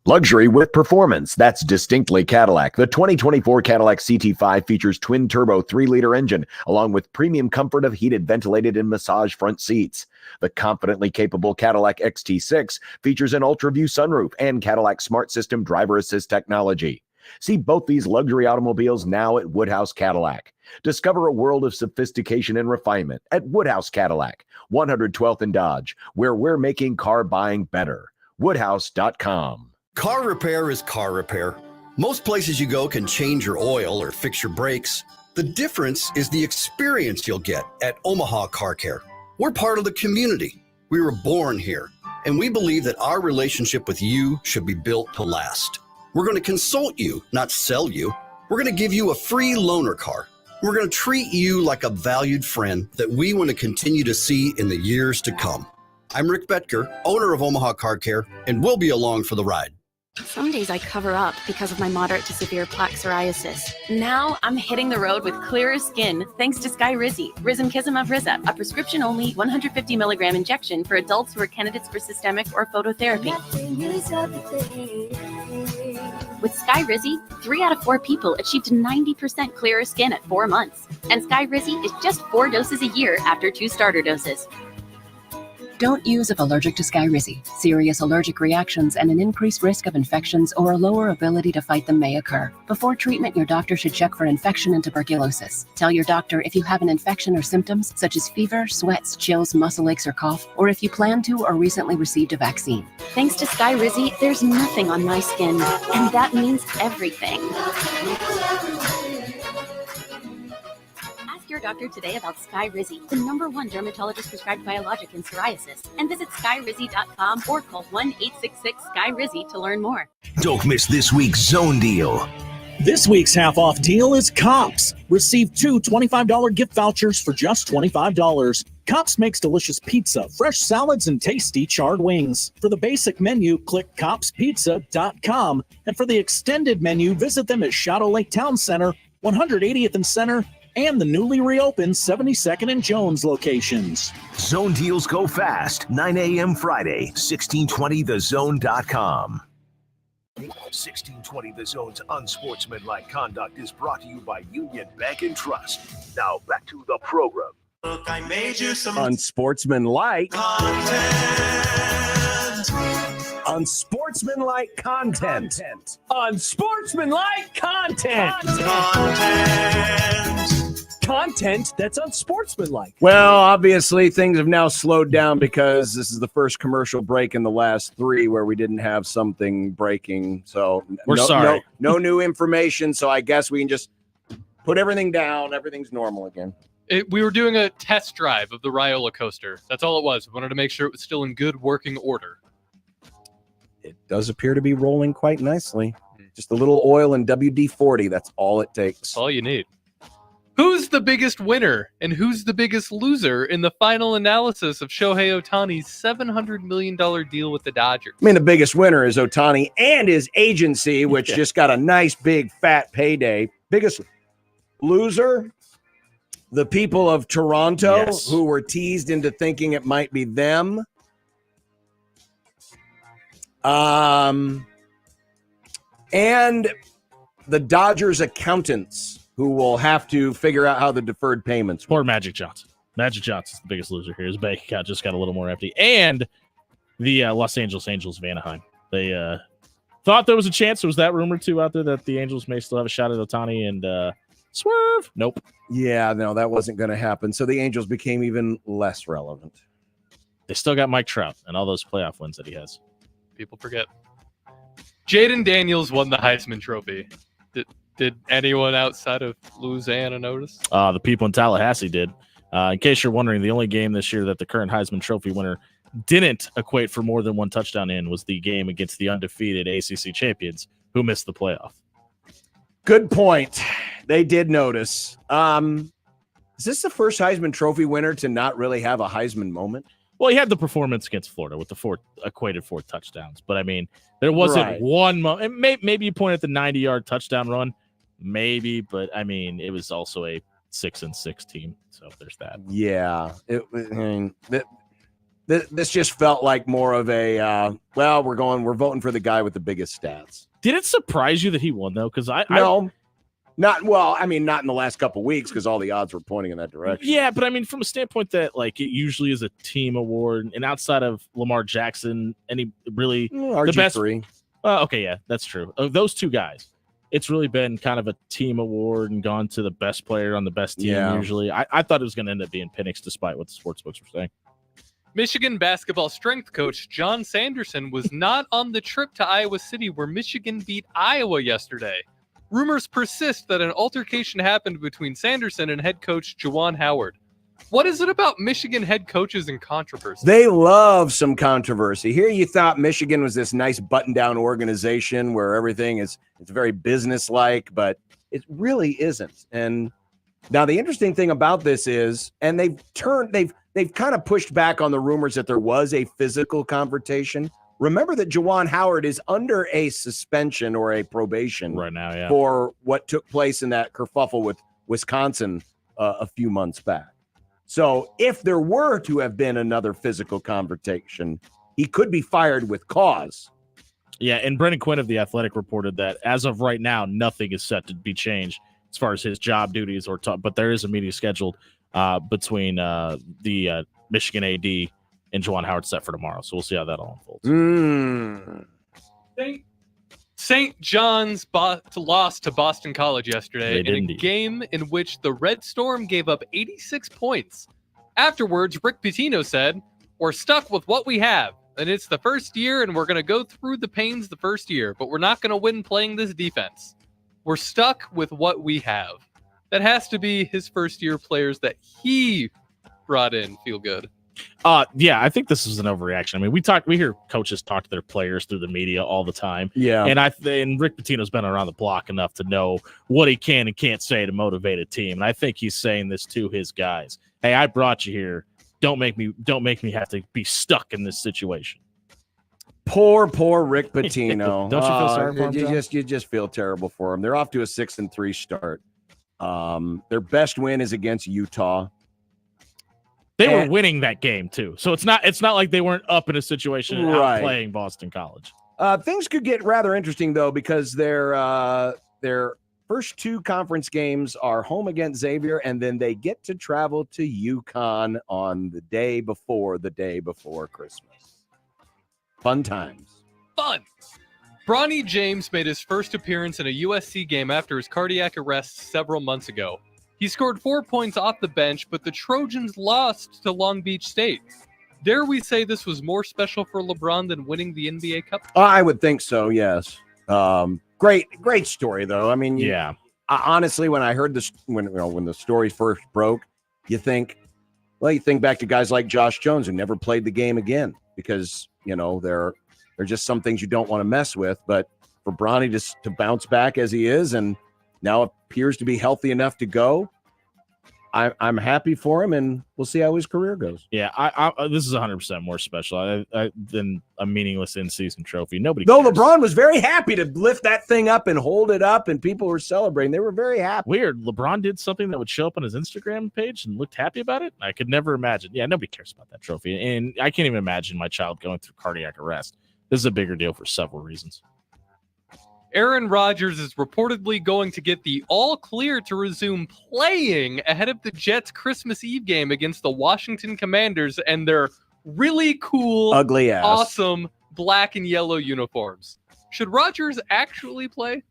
Speaker 8: Luxury with performance. That's distinctly Cadillac. The 2024 Cadillac CT5 features twin-turbo 3-liter engine, along with premium comfort of heated, ventilated, and massage front seats. The confidently capable Cadillac XT6 features an ultra-view sunroof and Cadillac Smart System driver assist technology. See both these luxury automobiles now at Woodhouse Cadillac. Discover a world of sophistication and refinement at Woodhouse Cadillac, 112th and Dodge, where we're making car buying better. Woodhouse.com.
Speaker 3: Car repair is car repair. Most places you go can change your oil or fix your brakes. The difference is the experience you'll get at Omaha Car Care. We're part of the community. We were born here, and we believe that our relationship with you should be built to last. We're going to consult you, not sell you. We're going to give you a free loaner car. We're going to treat you like a valued friend that we want to continue to see in the years to come. I'm Rick Betker, owner of Omaha Car Care, and we'll be along for the ride.
Speaker 9: Some days I cover up because of my moderate to severe plaque psoriasis. Now I'm hitting the road with clearer skin thanks to Skyrizi, Rizumkizumab Riza, a prescription-only 150 milligram injection for adults who are candidates for systemic or phototherapy. With Skyrizi, 3 out of 4 people achieved 90% clearer skin at 4 months. And Skyrizi is just 4 doses a year after 2 starter doses.
Speaker 10: Don't use if allergic to Skyrizi. Serious allergic reactions and an increased risk of infections or a lower ability to fight them may occur. Before treatment, your doctor should check for infection and tuberculosis. Tell your doctor if you have an infection or symptoms such as fever, sweats, chills, muscle aches, or cough, or if you plan to or recently received a vaccine.
Speaker 9: Thanks to Skyrizi, there's nothing on my skin, and that means everything. Your doctor today about Skyrizi, the #1 dermatologist prescribed biologic in psoriasis, and visit skyrizi.com or call 1-866-SKY-RIZZI to learn more.
Speaker 2: Don't miss this week's Zone Deal.
Speaker 11: This week's half-off deal is Cops. Receive 2 $25 gift vouchers for just $25. Cops makes delicious pizza, fresh salads, and tasty charred wings. For the basic menu, click copspizza.com. And for the extended menu, visit them at Shadow Lake Town Center, 180th and Center, and the newly reopened 72nd and Jones locations.
Speaker 2: Zone deals go fast. 9 a.m. Friday, 1620thezone.com. 1620 The Zone's Unsportsmanlike Conduct is brought to you by Union Bank and Trust. Now back to the program.
Speaker 19: Look, I made you some
Speaker 8: Unsportsmanlike
Speaker 19: content.
Speaker 5: Unsportsmanlike content. Unsportsmanlike content. Content that's unsportsmanlike.
Speaker 8: Well, obviously, things have now slowed down because this is the first commercial break in the last 3 where we didn't have something breaking. So
Speaker 6: we're sorry.
Speaker 8: No new information. So I guess we can just put everything down. Everything's normal again.
Speaker 4: We were doing a test drive of the Rola-coaster. That's all it was. We wanted to make sure it was still in good working order.
Speaker 8: It does appear to be rolling quite nicely. Just a little oil and WD-40. That's all it takes.
Speaker 4: That's all you need. Who's the biggest winner and who's the biggest loser in the final analysis of Shohei Otani's $700 million deal with the Dodgers?
Speaker 8: I mean, the biggest winner is Otani and his agency, which just got a nice, big, fat payday. Biggest loser, the people of Toronto, who were teased into thinking it might be them. And the Dodgers accountants, who will have to figure out how the deferred payments
Speaker 6: work. Poor Magic Johnson. Magic Johnson's the biggest loser here. His bank account just got a little more empty. And the Los Angeles Angels of Anaheim. They thought there was a chance. There was that rumor, too, out there that the Angels may still have a shot at Otani and swerve. Nope.
Speaker 8: Yeah, no, that wasn't going to happen. So the Angels became even less relevant.
Speaker 6: They still got Mike Trout and all those playoff wins that he has.
Speaker 4: People forget. Jaden Daniels won the Heisman Trophy. Did anyone outside of Louisiana notice?
Speaker 6: The people in Tallahassee did. In case you're wondering, the only game this year that the current Heisman Trophy winner didn't equate for more than 1 touchdown in was the game against the undefeated ACC champions who missed the playoff.
Speaker 8: Good point. They did notice. Is this the first Heisman Trophy winner to not really have a Heisman moment?
Speaker 6: Well, he had the performance against Florida with the equated 4 touchdowns. But, I mean, there wasn't one moment. Maybe you point at the 90-yard touchdown run. Maybe, but I mean, it was also a 6-6 team, so there's that.
Speaker 8: Yeah, This just felt like more of a we're voting for the guy with the biggest stats.
Speaker 6: Did it surprise you that he won though? Because not in
Speaker 8: the last couple of weeks because all the odds were pointing in that direction.
Speaker 6: Yeah, but I mean, from a standpoint that like it usually is a team award, and outside of Lamar Jackson, the best. Okay, yeah, that's true. Of those two guys, it's really been kind of a team award and gone to the best player on the best team.
Speaker 8: Yeah.
Speaker 6: Usually, I thought it was going to end up being Penix, despite what the sports books were saying.
Speaker 4: Michigan basketball strength coach John Sanderson was not on the trip to Iowa City where Michigan beat Iowa yesterday. Rumors persist that an altercation happened between Sanderson and head coach Juwan Howard. What is it about Michigan head coaches and controversy?
Speaker 8: They love some controversy. Here you thought Michigan was this nice button-down organization where everything it's very business-like, but it really isn't. And now the interesting thing about this is, and they've kind of pushed back on the rumors that there was a physical confrontation. Remember that Juwan Howard is under a suspension or a probation
Speaker 6: right now,
Speaker 8: for what took place in that kerfuffle with Wisconsin a few months back. So if there were to have been another physical confrontation, he could be fired with cause.
Speaker 6: Yeah, and Brendan Quinn of The Athletic reported that as of right now, nothing is set to be changed as far as his job duties but there is a meeting scheduled between the Michigan AD and Juwan Howard set for tomorrow. So we'll see how that all unfolds.
Speaker 4: St. John's lost to Boston College yesterday in a game in which the Red Storm gave up 86 points. Afterwards, Rick Pitino said, "We're stuck with what we have, and it's the first year, and we're going to go through the pains the first year, but we're not going to win playing this defense. We're stuck with what we have." That has to be his first-year players that he brought in feel good.
Speaker 6: Yeah, I think this is an overreaction. I mean, we hear coaches talk to their players through the media all the time.
Speaker 8: Yeah.
Speaker 6: And Rick Pitino's been around the block enough to know what he can and can't say to motivate a team. And I think he's saying this to his guys. Hey, I brought you here. Don't make me have to be stuck in this situation.
Speaker 8: Poor Rick Pitino.
Speaker 6: Don't you feel sorry for him, John?
Speaker 8: You just feel terrible for him. They're off to a 6-3 start. Their best win is against Utah.
Speaker 6: They were winning that game too, so it's not like they weren't up in a situation out playing Boston College.
Speaker 8: Things could get rather interesting though because their first two conference games are home against Xavier, and then they get to travel to UConn on the day before Christmas. Fun times.
Speaker 4: Fun. Bronny James made his first appearance in a USC game after his cardiac arrest several months ago. He scored 4 points off the bench, but the Trojans lost to Long Beach State. Dare we say this was more special for LeBron than winning the NBA Cup?
Speaker 8: I would think so, yes. Great story, though. I mean, honestly, when I heard this, when the story first broke, you think back to guys like Josh Jones who never played the game again because, they're just some things you don't want to mess with. But for Bronny to bounce back as he is and now appears to be healthy enough to go, I'm happy for him, and we'll see how his career goes.
Speaker 6: Yeah, this is 100% more special than a meaningless in-season trophy. Nobody.
Speaker 8: Though
Speaker 6: cares.
Speaker 8: LeBron was very happy to lift that thing up and hold it up, and people were celebrating. They were very happy.
Speaker 6: Weird. LeBron did something that would show up on his Instagram page and looked happy about it. I could never imagine. Yeah, nobody cares about that trophy, and I can't even imagine my child going through cardiac arrest. This is a bigger deal for several reasons.
Speaker 4: Aaron Rodgers is reportedly going to get the all clear to resume playing ahead of the Jets' Christmas Eve game against the Washington Commanders and their really cool,
Speaker 8: ugly ass,
Speaker 4: awesome black and yellow uniforms. Should Rodgers actually play?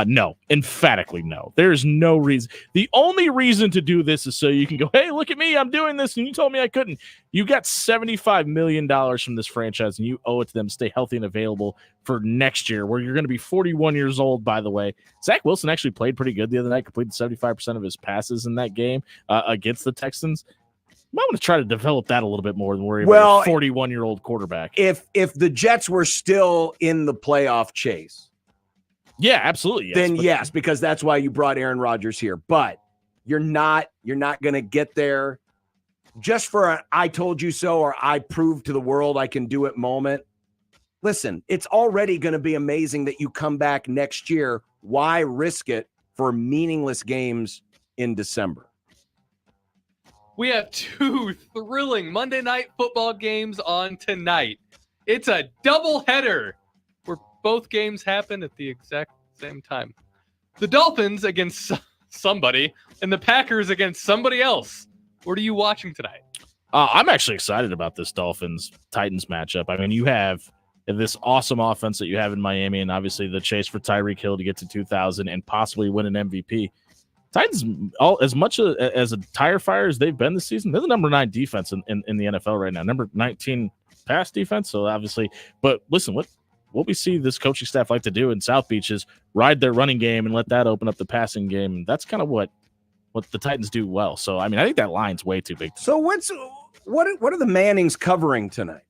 Speaker 6: No, emphatically no. There's no reason. The only reason to do this is so you can go, hey, look at me, I'm doing this, and you told me I couldn't. You got $75 million from this franchise, and you owe it to them to stay healthy and available for next year, where you're going to be 41 years old, by the way. Zach Wilson actually played pretty good the other night, completed 75% of his passes in that game against the Texans. You might want to try to develop that a little bit more than worry about a 41-year-old quarterback.
Speaker 8: If the Jets were still in the playoff chase,
Speaker 6: yeah, absolutely. Yes,
Speaker 8: then yes, because that's why you brought Aaron Rodgers here. But you're not going to get there just for an "I told you so" or "I proved to the world I can do it" moment. Listen, it's already going to be amazing that you come back next year. Why risk it for meaningless games in December?
Speaker 4: We have 2 thrilling Monday Night Football games on tonight. It's a doubleheader where both games happen at the exact same time. The Dolphins against somebody and the Packers against somebody else. What are you watching tonight?
Speaker 6: I'm actually excited about this Dolphins-Titans matchup. I mean, you have this awesome offense that you have in Miami, and obviously the chase for Tyreek Hill to get to 2,000 and possibly win an MVP. Titans, as much as a tire fire as they've been this season, they're the number 9 defense in the NFL right now. Number 19 pass defense. So obviously, but listen, what we see this coaching staff like to do in South Beach is ride their running game and let that open up the passing game. And that's kind of what the Titans do well. So I mean, I think that line's way too big.
Speaker 8: So what are the Mannings covering tonight?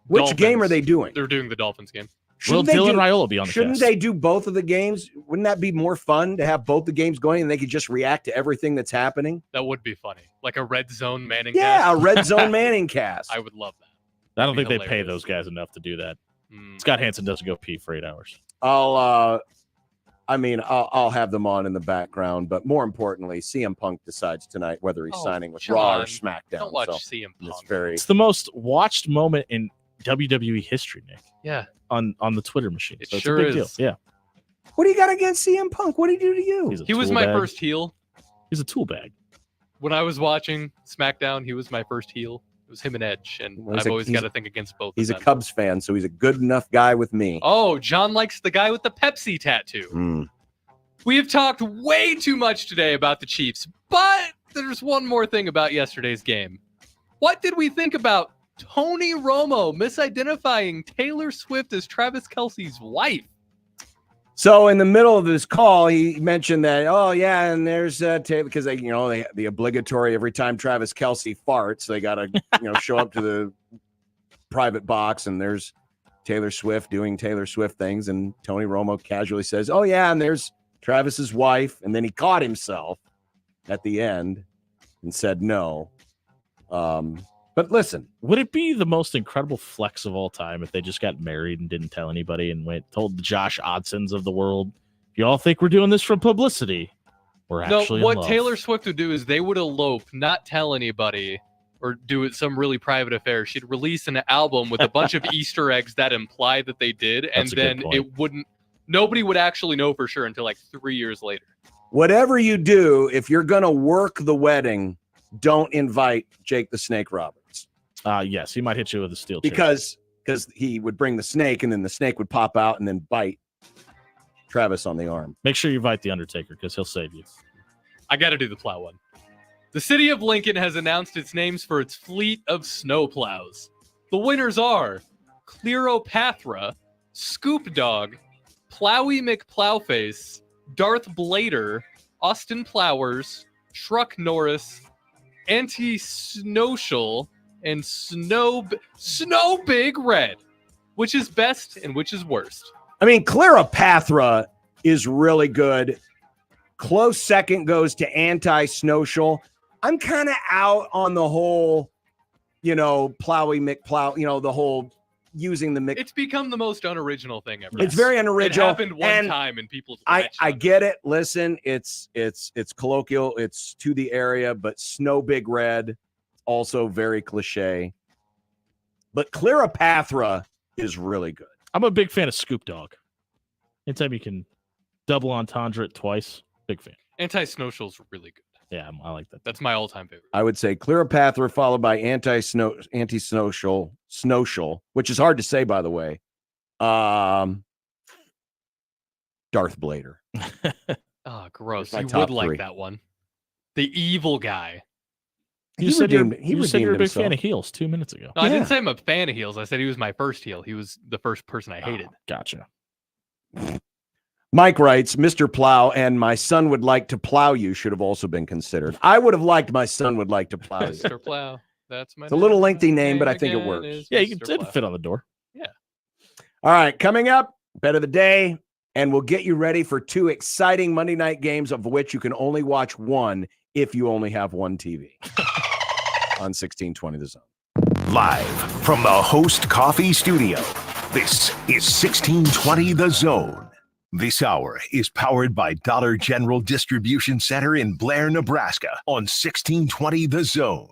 Speaker 8: Which
Speaker 4: Dolphins.
Speaker 8: Game are they doing?
Speaker 4: They're doing the Dolphins game.
Speaker 6: Will Dylan Raiola be on the
Speaker 8: Shouldn't
Speaker 6: cast?
Speaker 8: they do both of the games? Wouldn't that be more fun to have both the games going and they could just react to everything that's happening?
Speaker 4: That would be funny. Like a red zone Manning
Speaker 8: Yeah,
Speaker 4: cast.
Speaker 8: a red zone Manning cast.
Speaker 4: I would love that.
Speaker 6: I don't think they
Speaker 4: hilarious.
Speaker 6: pay those guys enough to do that. Scott Hansen doesn't go pee for 8 hours.
Speaker 8: I'll have them on in the background, but more importantly, CM Punk decides tonight whether he's signing with Raw or SmackDown.
Speaker 4: Don't watch
Speaker 8: So
Speaker 4: CM Punk.
Speaker 8: it's
Speaker 6: It's the most watched moment in WWE history, Nick.
Speaker 4: Yeah.
Speaker 6: On the Twitter machine.
Speaker 4: It
Speaker 6: So
Speaker 4: sure
Speaker 6: it's a big
Speaker 4: is.
Speaker 6: deal. Yeah.
Speaker 8: What do you got against CM Punk? What did he do to you?
Speaker 6: He's a
Speaker 4: He was
Speaker 6: tool
Speaker 4: my
Speaker 6: bag.
Speaker 4: first heel.
Speaker 6: He's a tool bag.
Speaker 4: When I was watching SmackDown, he was my first heel. It was him and Edge, and
Speaker 8: Well,
Speaker 4: I've always got to think against both
Speaker 8: He's
Speaker 4: of
Speaker 8: a
Speaker 4: them.
Speaker 8: Cubs fan, so he's a good enough guy with me.
Speaker 4: Oh, John likes the guy with the Pepsi tattoo. We have talked way too much today about the Chiefs, but there's one more thing about yesterday's game. What did we think about Tony Romo misidentifying Taylor Swift as Travis Kelce's wife?
Speaker 8: So in the middle of this call, he mentioned that, oh yeah, and there's Taylor, because they the obligatory every time Travis Kelce farts, they got to show up to the private box, and there's Taylor Swift doing Taylor Swift things, and Tony Romo casually says, oh yeah, and there's Travis's wife, and then he caught himself at the end and said no. But listen,
Speaker 6: would it be the most incredible flex of all time if they just got married and didn't tell anybody and told the Josh Odsons of the world, you all think we're doing this for publicity? We're actually
Speaker 4: what
Speaker 6: in love.
Speaker 4: Taylor Swift would do is they would elope, not tell anybody, or do it some really private affair. She'd release an album with a bunch of Easter eggs that imply that they did, and
Speaker 6: That's a good
Speaker 4: then
Speaker 6: point.
Speaker 4: nobody would actually know for sure until like 3 years later.
Speaker 8: whatever you do, if you're going to work the wedding, don't invite Jake the Snake Roberts.
Speaker 6: Yes, he might hit you with a steel chair.
Speaker 8: Because he would bring the snake, and then the snake would pop out and then bite Travis on the arm.
Speaker 6: Make sure you invite the Undertaker because he'll save you.
Speaker 4: I got to do the plow one. The city of Lincoln has announced its names for its fleet of snow plows. The winners are Cleopatra, Scoop Dog, Plowy McPlowface, Darth Blader, Austin Plowers, Truck Norris, Anti-Snowshul, and Snow Big Red. Which is best and which is worst?
Speaker 8: I mean, Cleopatra is really good. Close second goes to Anti-Snowshul. I'm kind of out on the whole, Plowy McPlow, the whole using the
Speaker 4: It's become the most unoriginal thing ever.
Speaker 8: It's very unoriginal.
Speaker 4: It happened one time and people.
Speaker 8: I get it. Listen, it's colloquial. It's to the area, but Snow Big Red, also very cliche. But Cleopatra is really good.
Speaker 6: I'm a big fan of Scoop Dog. Anytime you can double entendre it twice, big fan.
Speaker 4: Anti-Snowshul's really good.
Speaker 6: Yeah, I like that.
Speaker 4: That's my all-time favorite.
Speaker 8: I would say Cleopatra followed by Anti-Snowshul, which is hard to say, by the way. Darth Blader.
Speaker 4: Oh, gross.
Speaker 8: My
Speaker 4: You
Speaker 8: top
Speaker 4: would like
Speaker 8: three.
Speaker 4: that one. The evil guy.
Speaker 6: You said you're a big
Speaker 8: himself.
Speaker 6: fan of heels 2 minutes ago.
Speaker 4: No, I didn't say I'm a fan of heels. I said he was my first heel. He was the first person I hated.
Speaker 6: Gotcha.
Speaker 8: Mike writes, Mr. Plow and my son would like to plow you should have also been considered. I would have liked my son would like to plow you.
Speaker 4: Mr. Plow. That's my
Speaker 8: It's a little lengthy name, but I think it
Speaker 4: again
Speaker 8: works.
Speaker 4: is
Speaker 6: Yeah,
Speaker 4: Mr.
Speaker 6: it'd fit on the door.
Speaker 4: Yeah.
Speaker 8: All right, coming up, bet of the day, and we'll get you ready for 2 exciting Monday night games, of which you can only watch one if you only have one TV on 1620 The Zone.
Speaker 2: Live from the Host Coffee Studio, this is 1620 The Zone. This hour is powered by Dollar General Distribution Center in Blair, Nebraska on 1620 The Zone.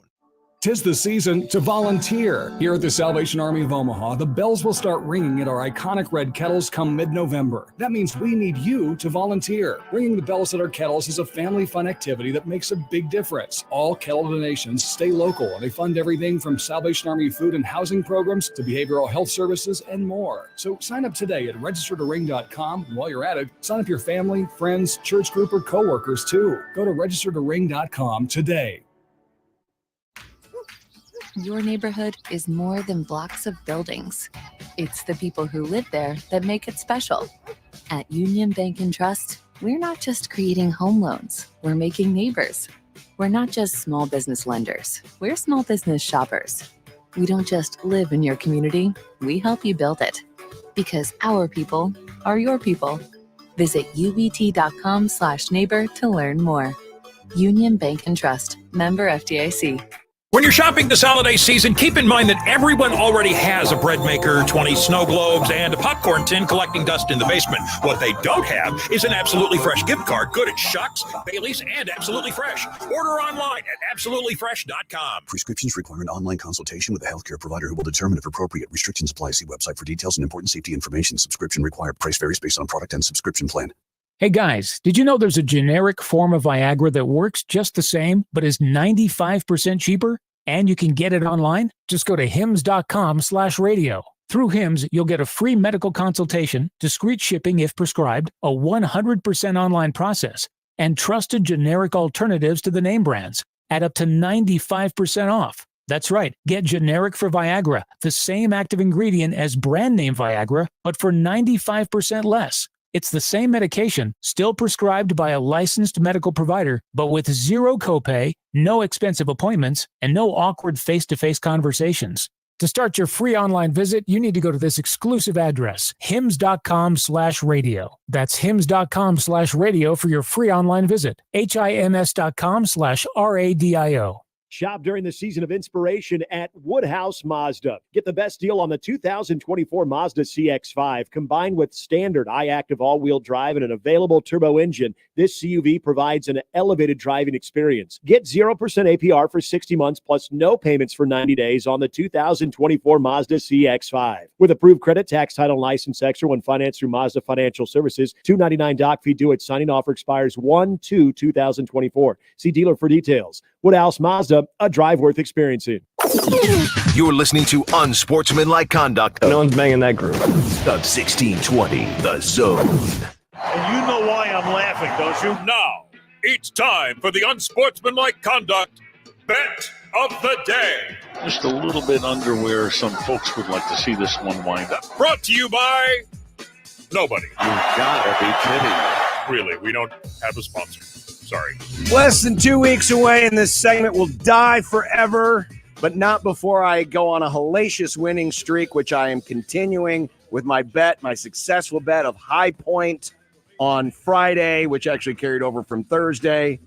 Speaker 7: 'Tis the season to volunteer. Here at the Salvation Army of Omaha, the bells will start ringing at our iconic red kettles come mid-November. That means we need you to volunteer. Ringing the bells at our kettles is a family fun activity that makes a big difference. All kettle donations stay local, and they fund everything from Salvation Army food and housing programs to behavioral health services and more. So sign up today at registertoring.com. And while you're at it, sign up your family, friends, church group, or coworkers too. Go to registertoring.com today.
Speaker 22: Your neighborhood is more than blocks of buildings. It's the people who live there that make it special. At Union Bank and Trust, we're not just creating home loans, we're making neighbors. We're not just small business lenders, we're small business shoppers. We don't just live in your community, we help you build it. Because our people are your people. Visit ubt.com/neighbor to learn more. Union Bank and Trust, member FDIC.
Speaker 25: When you're shopping this holiday season, keep in mind that everyone already has a bread maker, 20 snow globes, and a popcorn tin collecting dust in the basement. What they don't have is an Absolutely Fresh gift card good at Shucks, Bailey's, and Absolutely Fresh. Order online at absolutelyfresh.com.
Speaker 12: Prescriptions require an online consultation with a healthcare provider who will determine if appropriate. Restrictions apply. See website for details and important safety information. Subscription required. Price varies based on product and subscription plan.
Speaker 13: Hey guys, did you know there's a generic form of Viagra that works just the same, but is 95% cheaper? And you can get it online? Just go to hims.com/radio. Through Hims, you'll get a free medical consultation, discreet shipping if prescribed, a 100% online process, and trusted generic alternatives to the name brands at up to 95% off. That's right, get generic for Viagra, the same active ingredient as brand name Viagra, but for 95% less. It's the same medication, still prescribed by a licensed medical provider, but with zero copay, no expensive appointments, and no awkward face-to-face conversations. To start your free online visit, you need to go to this exclusive address, hims.com/radio. That's hims.com/radio for your free online visit. hims.com/radio.
Speaker 5: Shop during the season of inspiration at Woodhouse Mazda. Get the best deal on the 2024 Mazda CX-5. Combined with standard I-Active all-wheel drive and an available turbo engine, this CUV provides an elevated driving experience. Get 0% APR for 60 months plus no payments for 90 days on the 2024 Mazda CX-5. With approved credit, tax, title, and license extra when financed through Mazda Financial Services. $299 doc fee due at signing. Offer expires 1/2/2024. See dealer for details. Woodhouse Mazda, a drive worth experiencing.
Speaker 2: You're listening to Unsportsmanlike Conduct.
Speaker 15: No one's banging that group.
Speaker 2: Of 1620 The Zone.
Speaker 25: And you know why I'm laughing, don't you? Now, it's time for the Unsportsmanlike Conduct Bet of the Day.
Speaker 16: Just a little bit under where some folks would like to see this one wind up.
Speaker 25: Brought to you by nobody.
Speaker 15: You've got to be kidding me.
Speaker 25: Really, we don't have a sponsor. Sorry.
Speaker 8: Less than 2 weeks away, and this segment will die forever, but not before I go on a hellacious winning streak, which I am continuing with my bet, my successful bet of High Point on Friday, which actually carried over from Thursday.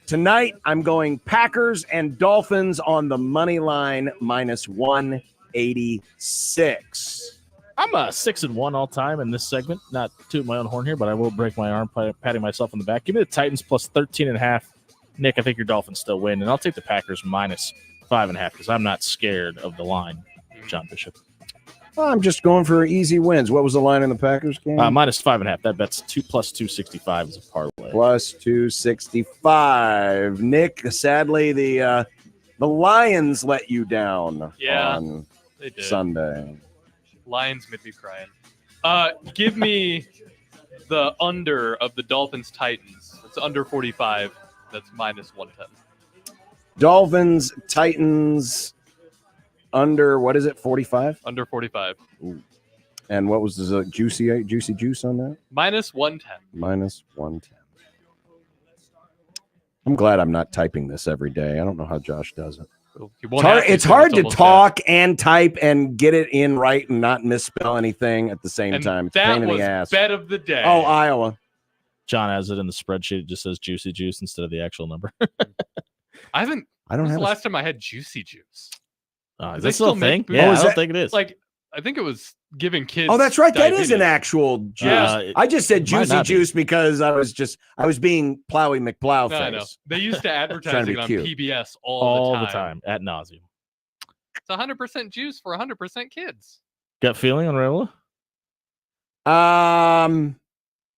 Speaker 8: Tonight, I'm going Packers and Dolphins on the money line minus 186.
Speaker 6: I'm 6-1 all time in this segment. Not toot my own horn here, but I will break my arm patting myself on the back. Give me the Titans plus 13.5. Nick, I think your Dolphins still win, and I'll take the Packers minus 5.5 because I'm not scared of the line, John Bishop.
Speaker 8: I'm just going for easy wins. What was the line in the Packers game?
Speaker 6: Minus 5.5. That bet's 2 plus 265 is a parlay.
Speaker 8: Plus 265. Nick, sadly, the Lions let you down on
Speaker 4: they did.
Speaker 8: Sunday.
Speaker 4: Lions made me crying. Give me the under of the Dolphins Titans. It's under 45. That's minus 110.
Speaker 8: Dolphins, Titans, under, what is it, 45?
Speaker 4: Under 45.
Speaker 8: Ooh. And what was the juicy juice on that?
Speaker 4: Minus 110.
Speaker 8: Minus 110. I'm glad I'm not typing this every day. I don't know how Josh does it. It's hard to talk and type and get it in right and not misspell anything at the same time. It's a pain in the ass.
Speaker 4: Bet of the day.
Speaker 8: Oh, Iowa.
Speaker 6: John has it in the spreadsheet. It just says juicy juice instead of the actual number.
Speaker 4: I don't have the last time I had juicy juice.
Speaker 6: Is that still a thing?
Speaker 4: Yeah,
Speaker 6: I don't think it is.
Speaker 4: Like I think it was giving kids.
Speaker 8: Oh, that's right.
Speaker 4: Diabetes.
Speaker 8: That is an actual juice. I just said juicy juice because I was being Plowy McPlow face.
Speaker 4: No. They used to advertise it on PBS
Speaker 6: all the time ad nauseum.
Speaker 4: It's 100% juice for 100% kids.
Speaker 6: Gut feeling on Rola?
Speaker 8: I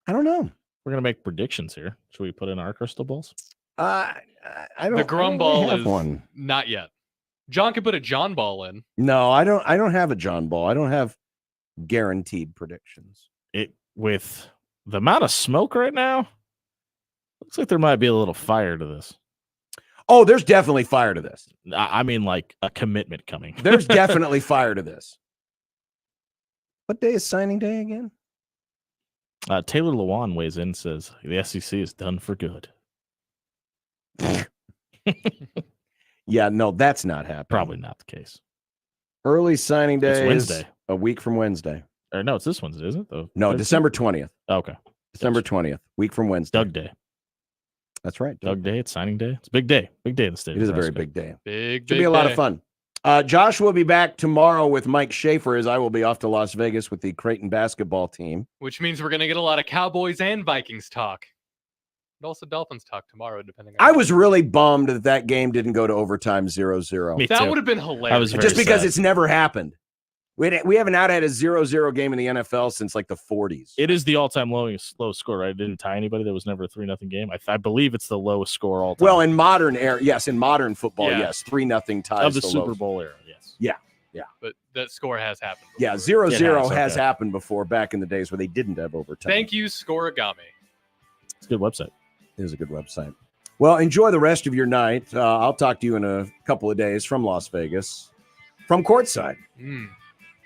Speaker 8: don't know.
Speaker 6: We're gonna make predictions here. Should we put in our crystal balls?
Speaker 8: I don't.
Speaker 4: The Grum ball
Speaker 8: have
Speaker 4: is
Speaker 8: one.
Speaker 4: Not yet. John could put a John ball in.
Speaker 8: No, I don't have a John ball. I don't have guaranteed predictions.
Speaker 6: With the amount of smoke right now, looks like there might be a little fire to this.
Speaker 8: Oh, there's definitely fire to this.
Speaker 6: I mean, like a commitment coming.
Speaker 8: There's definitely fire to this. What day is signing day again?
Speaker 6: Taylor Lewan weighs in, says the SEC is done for good.
Speaker 8: Yeah, no, that's not happening.
Speaker 6: Probably not the case.
Speaker 8: Early signing day
Speaker 6: It's Wednesday.
Speaker 8: is a week from Wednesday.
Speaker 6: Or no, it's this Wednesday, isn't it?
Speaker 8: No, December 20th.
Speaker 6: Okay.
Speaker 8: December 20th, week from Wednesday.
Speaker 6: Doug Day.
Speaker 8: That's right.
Speaker 6: Doug Day, it's signing day. It's a big day. Big day in the state.
Speaker 8: It is a very big day.
Speaker 4: Big
Speaker 8: Should be a lot of fun. Josh will be back tomorrow with Mike Schaefer as I will be off to Las Vegas with the Creighton basketball team.
Speaker 4: Which means we're going to get a lot of Cowboys and Vikings talk. And also Dolphins talk tomorrow, depending on...
Speaker 8: I was really bummed that game didn't go to overtime 0-0.
Speaker 4: That would have been hilarious.
Speaker 8: Just because it's never happened. We haven't had a 0-0 game in the NFL since like the 40s.
Speaker 6: It is the all-time lowest score, right? It didn't tie anybody. There was never a 3-0 game. I believe it's the lowest score all time.
Speaker 8: Well, in modern era, yes. In modern football,
Speaker 4: Yeah.
Speaker 8: yes. 3-0 ties
Speaker 6: of the Super
Speaker 8: lowest.
Speaker 6: Bowl era, yes.
Speaker 8: Yeah.
Speaker 4: But that score has happened.
Speaker 8: Yeah, 0-0 has
Speaker 6: okay.
Speaker 8: happened before back in the days where they didn't have overtime.
Speaker 4: Thank you, Scoregami.
Speaker 6: It's a good website.
Speaker 8: It is a good website. Well, enjoy the rest of your night. I'll talk to you in a couple of days from Las Vegas, from courtside.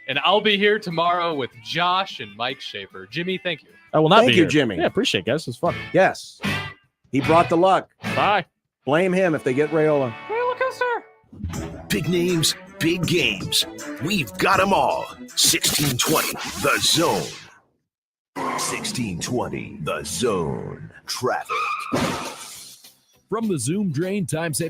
Speaker 4: And I'll be here tomorrow with Josh and Mike Schaefer. Jimmy, thank you.
Speaker 6: I will not
Speaker 8: Thank
Speaker 6: be
Speaker 8: you,
Speaker 6: here.
Speaker 8: Jimmy.
Speaker 6: Yeah, appreciate it, guys. It was fun.
Speaker 8: Yes. He brought the luck.
Speaker 6: Bye.
Speaker 8: Blame him if they get Rayola.
Speaker 4: Rola-coaster.
Speaker 2: Big names, big games. We've got them all. 1620, The Zone. 1620, The Zone. Traffic.
Speaker 17: From the Zoom Drain Time Saver